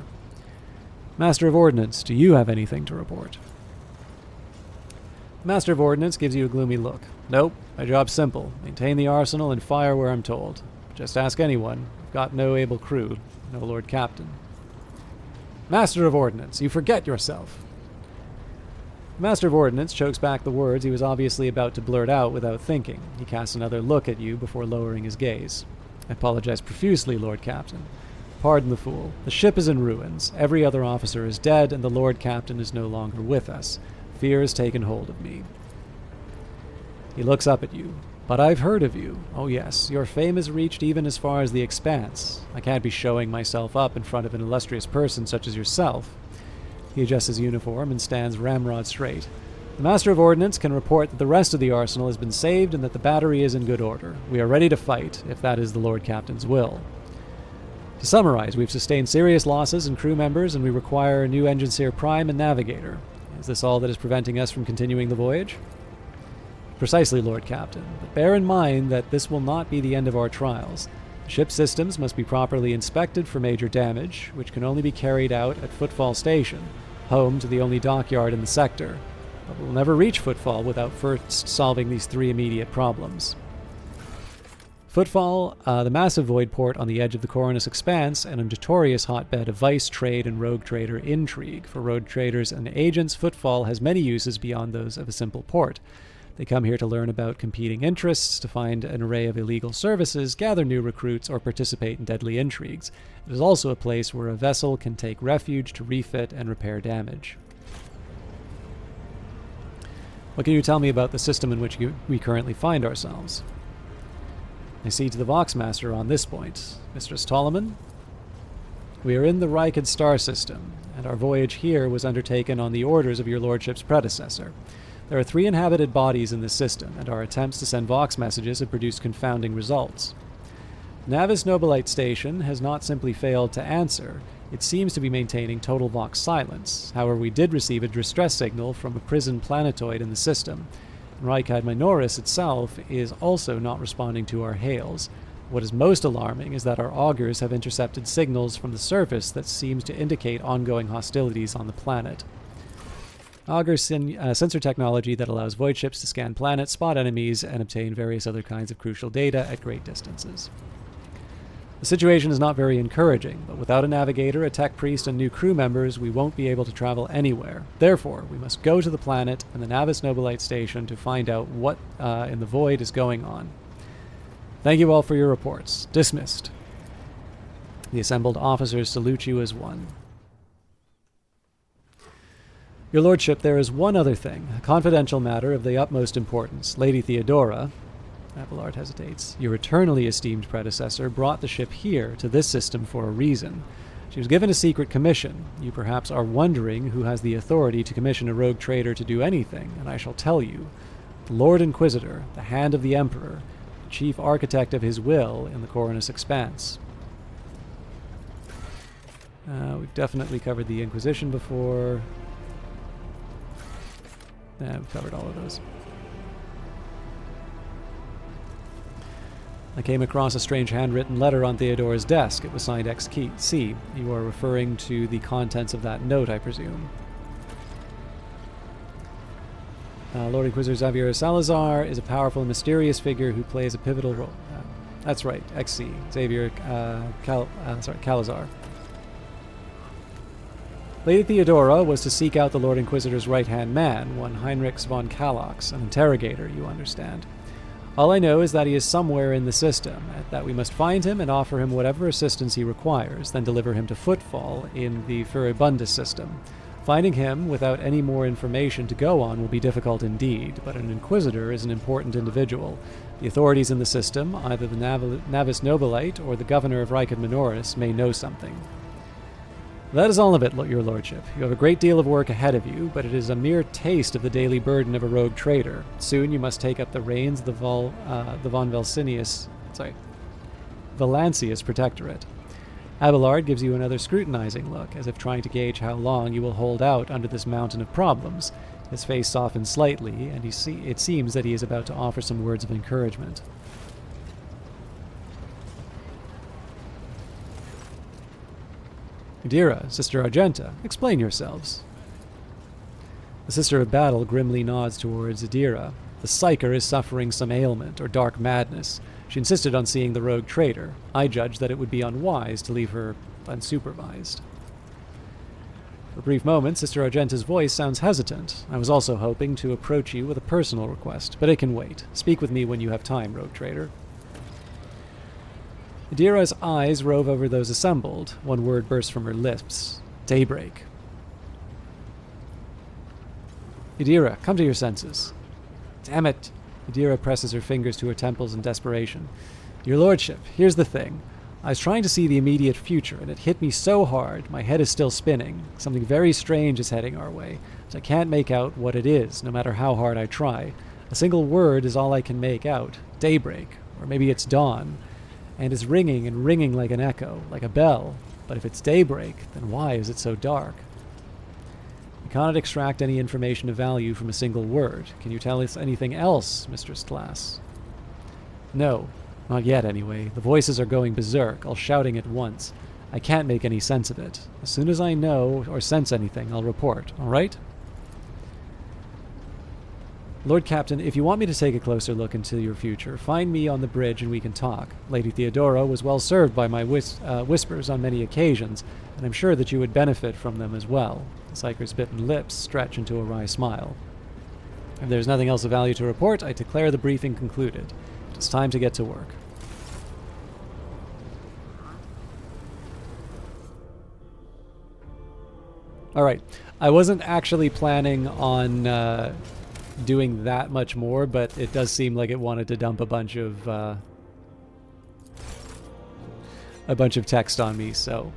Master of Ordnance, do you have anything to report? Master of Ordnance gives you a gloomy look. Nope, my job's simple. Maintain the arsenal and fire where I'm told. Just ask anyone. I've got no able crew, no Lord Captain. Master of Ordnance, you forget yourself. The Master of Ordnance chokes back the words he was obviously about to blurt out without thinking. He casts another look at you before lowering his gaze. I apologize profusely, Lord Captain. Pardon the fool. The ship is in ruins. Every other officer is dead, and the Lord Captain is no longer with us. Fear has taken hold of me. He looks up at you. But I've heard of you. Oh yes, your fame has reached even as far as the Expanse. I can't be showing myself up in front of an illustrious person such as yourself. He adjusts his uniform and stands ramrod straight. The Master of Ordnance can report that the rest of the arsenal has been saved and that the battery is in good order. We are ready to fight, if that is the Lord Captain's will. To summarize, we've sustained serious losses in crew members and we require a new Engineer Prime and Navigator. Is this all that is preventing us from continuing the voyage? Precisely, Lord Captain, but bear in mind that this will not be the end of our trials. The ship's systems must be properly inspected for major damage, which can only be carried out at Footfall Station, home to the only dockyard in the sector. But we'll never reach Footfall without first solving these three immediate problems. Footfall, the massive void port on the edge of the Coronus Expanse, and a notorious hotbed of vice, trade, and rogue trader intrigue. For rogue traders and agents, Footfall has many uses beyond those of a simple port. They come here to learn about competing interests, to find an array of illegal services, gather new recruits, or participate in deadly intrigues. It is also a place where a vessel can take refuge to refit and repair damage. What can you tell me about the system in which we currently find ourselves? I see to the Voxmaster on this point. Mistress Ptolemy? We are in the Rykid star system, and our voyage here was undertaken on the orders of your lordship's predecessor. There are 3 inhabited bodies in this system, and our attempts to send Vox messages have produced confounding results. Navis Nobilite Station has not simply failed to answer, it seems to be maintaining total Vox silence. However, we did receive a distress signal from a prison planetoid in the system. And Rykid Minoris itself is also not responding to our hails. What is most alarming is that our augurs have intercepted signals from the surface that seems to indicate ongoing hostilities on the planet. Augur sensor technology that allows void ships to scan planets, spot enemies, and obtain various other kinds of crucial data at great distances. The situation is not very encouraging, but without a navigator, a tech priest, and new crew members, we won't be able to travel anywhere. Therefore, we must go to the planet and the Navis Nobilite Station to find out what in the void is going on. Thank you all for your reports. Dismissed. The assembled officers salute you as one. Your lordship, there is one other thing, a confidential matter of the utmost importance. Lady Theodora, Abelard hesitates, your eternally esteemed predecessor, brought the ship here to this system for a reason. She was given a secret commission. You perhaps are wondering who has the authority to commission a rogue trader to do anything, and I shall tell you. The Lord Inquisitor, the hand of the Emperor, the chief architect of his will in the Coronus Expanse. We've definitely covered the Inquisition before. We've covered all of those. I came across a strange handwritten letter on Theodora's desk. It was signed XC. You are referring to the contents of that note, I presume. Lord Inquisitor Xavier Salazar is a powerful and mysterious figure who plays a pivotal role. That's right, XC. Xavier Calazar. Lady Theodora was to seek out the Lord Inquisitor's right-hand man, one Heinrich von Kalox, an interrogator, you understand. All I know is that he is somewhere in the system, that we must find him and offer him whatever assistance he requires, then deliver him to Footfall in the Furibundus system. Finding him without any more information to go on will be difficult indeed, but an Inquisitor is an important individual. The authorities in the system, either the Navis Nobilite or the Governor of Reich Minoris, may know something. That is all of it, your lordship. You have a great deal of work ahead of you, but it is a mere taste of the daily burden of a rogue trader. Soon you must take up the reins of the von Valancius Protectorate. Abelard gives you another scrutinizing look, as if trying to gauge how long you will hold out under this mountain of problems. His face softens slightly, and it seems that he is about to offer some words of encouragement. Adira, Sister Argenta, explain yourselves. The Sister of Battle grimly nods towards Adira. The Psyker is suffering some ailment or dark madness. She insisted on seeing the rogue trader. I judged that it would be unwise to leave her unsupervised. For a brief moment, Sister Argenta's voice sounds hesitant. I was also hoping to approach you with a personal request, but it can wait. Speak with me when you have time, rogue trader. Adira's eyes rove over those assembled. One word bursts from her lips. Daybreak. Adira, come to your senses. Damn it. Adira presses her fingers to her temples in desperation. Your lordship, here's the thing. I was trying to see the immediate future, and it hit me so hard, my head is still spinning. Something very strange is heading our way, but I can't make out what it is, no matter how hard I try. A single word is all I can make out. Daybreak. Or maybe it's dawn. And is ringing and ringing like an echo, like a bell. But if it's daybreak, then why is it so dark? You cannot extract any information of value from a single word. Can you tell us anything else, Mistress Glass? No, not yet anyway. The voices are going berserk, all shouting at once. I can't make any sense of it. As soon as I know or sense anything, I'll report, all right? Lord Captain, if you want me to take a closer look into your future, find me on the bridge and we can talk. Lady Theodora was well served by my whispers on many occasions, and I'm sure that you would benefit from them as well. The Psyker's bitten lips stretch into a wry smile. If there's nothing else of value to report, I declare the briefing concluded. It is time to get to work. Alright, I wasn't actually planning on doing that much more, but it does seem like it wanted to dump a bunch of text on me, so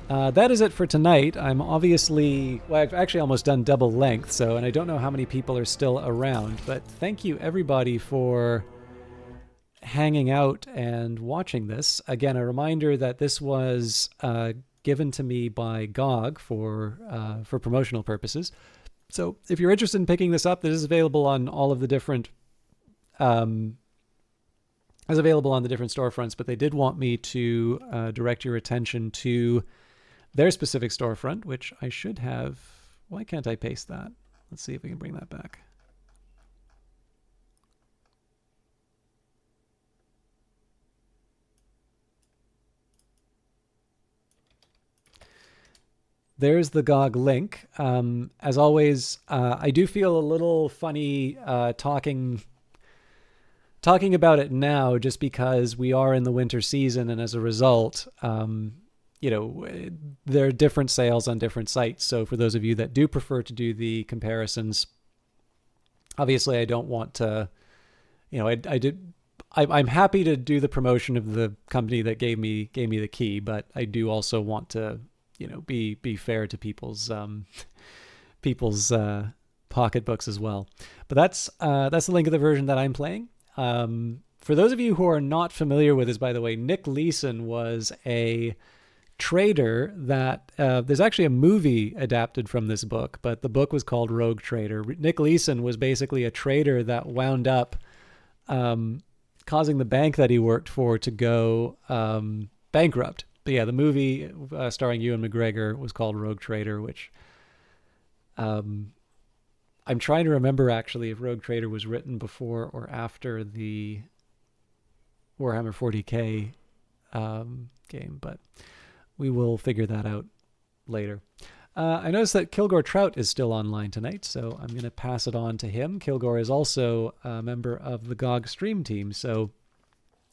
that is it for tonight. I'm obviously, well, I've actually almost done double length, so, and I don't know how many people are still around, but thank you everybody for hanging out and watching this. Again, a reminder that this was given to me by GOG for promotional purposes. So if you're interested in picking this up, this is available on all of the different storefronts, but they did want me to direct your attention to their specific storefront, which I should have. Why can't I paste that? Let's see if we can bring that back. There's the GOG link. As always, I do feel a little funny talking about it now, just because we are in the winter season, and as a result, there are different sales on different sites. So for those of you that do prefer to do the comparisons, obviously I don't want to, I'm happy to do the promotion of the company that gave me the key, but I do also want to, be fair to people's pocketbooks as well. But that's the link of the version that I'm playing. For those of you who are not familiar with this, by the way, Nick Leeson was a trader that there's actually a movie adapted from this book, but the book was called Rogue Trader. Nick Leeson was basically a trader that wound up causing the bank that he worked for to go bankrupt. But yeah, the movie starring Ewan McGregor was called Rogue Trader, which I'm trying to remember actually if Rogue Trader was written before or after the Warhammer 40k game, but we will figure that out later. I noticed that Kilgore Trout is still online tonight, so I'm going to pass it on to him. Kilgore is also a member of the GOG stream team, so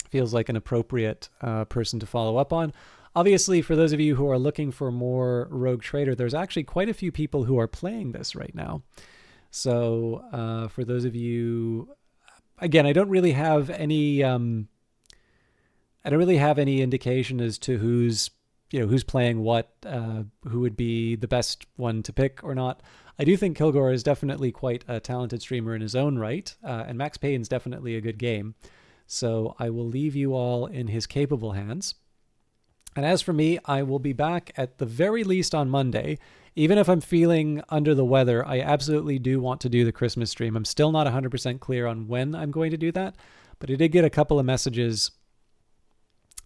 feels like an appropriate person to follow up on. Obviously, for those of you who are looking for more Rogue Trader, there's actually quite a few people who are playing this right now. So for those of you, again, I don't really have any indication as to who's playing what, who would be the best one to pick or not. I do think Kilgore is definitely quite a talented streamer in his own right, and Max Payne's definitely a good game. So I will leave you all in his capable hands. And as for me, I will be back at the very least on Monday. Even if I'm feeling under the weather, I absolutely do want to do the Christmas stream. I'm still not 100% clear on when I'm going to do that, but I did get a couple of messages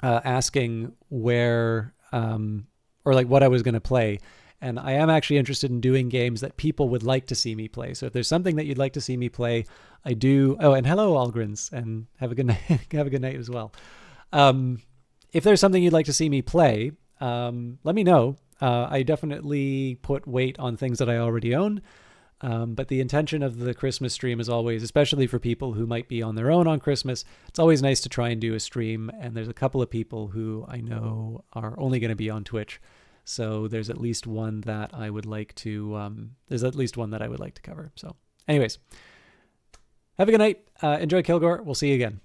asking where or like what I was going to play. And I am actually interested in doing games that people would like to see me play. So if there's something that you'd like to see me play, I do. Oh, and hello, Algrins, and have a good night. Have a good night as well. If there's something you'd like to see me play, let me know. I definitely put weight on things that I already own. But the intention of the Christmas stream is always, especially for people who might be on their own on Christmas, it's always nice to try and do a stream. And there's a couple of people who I know are only going to be on Twitch. So there's at least one that I would like to, cover. So anyways, have a good night. Enjoy Kilgore. We'll see you again.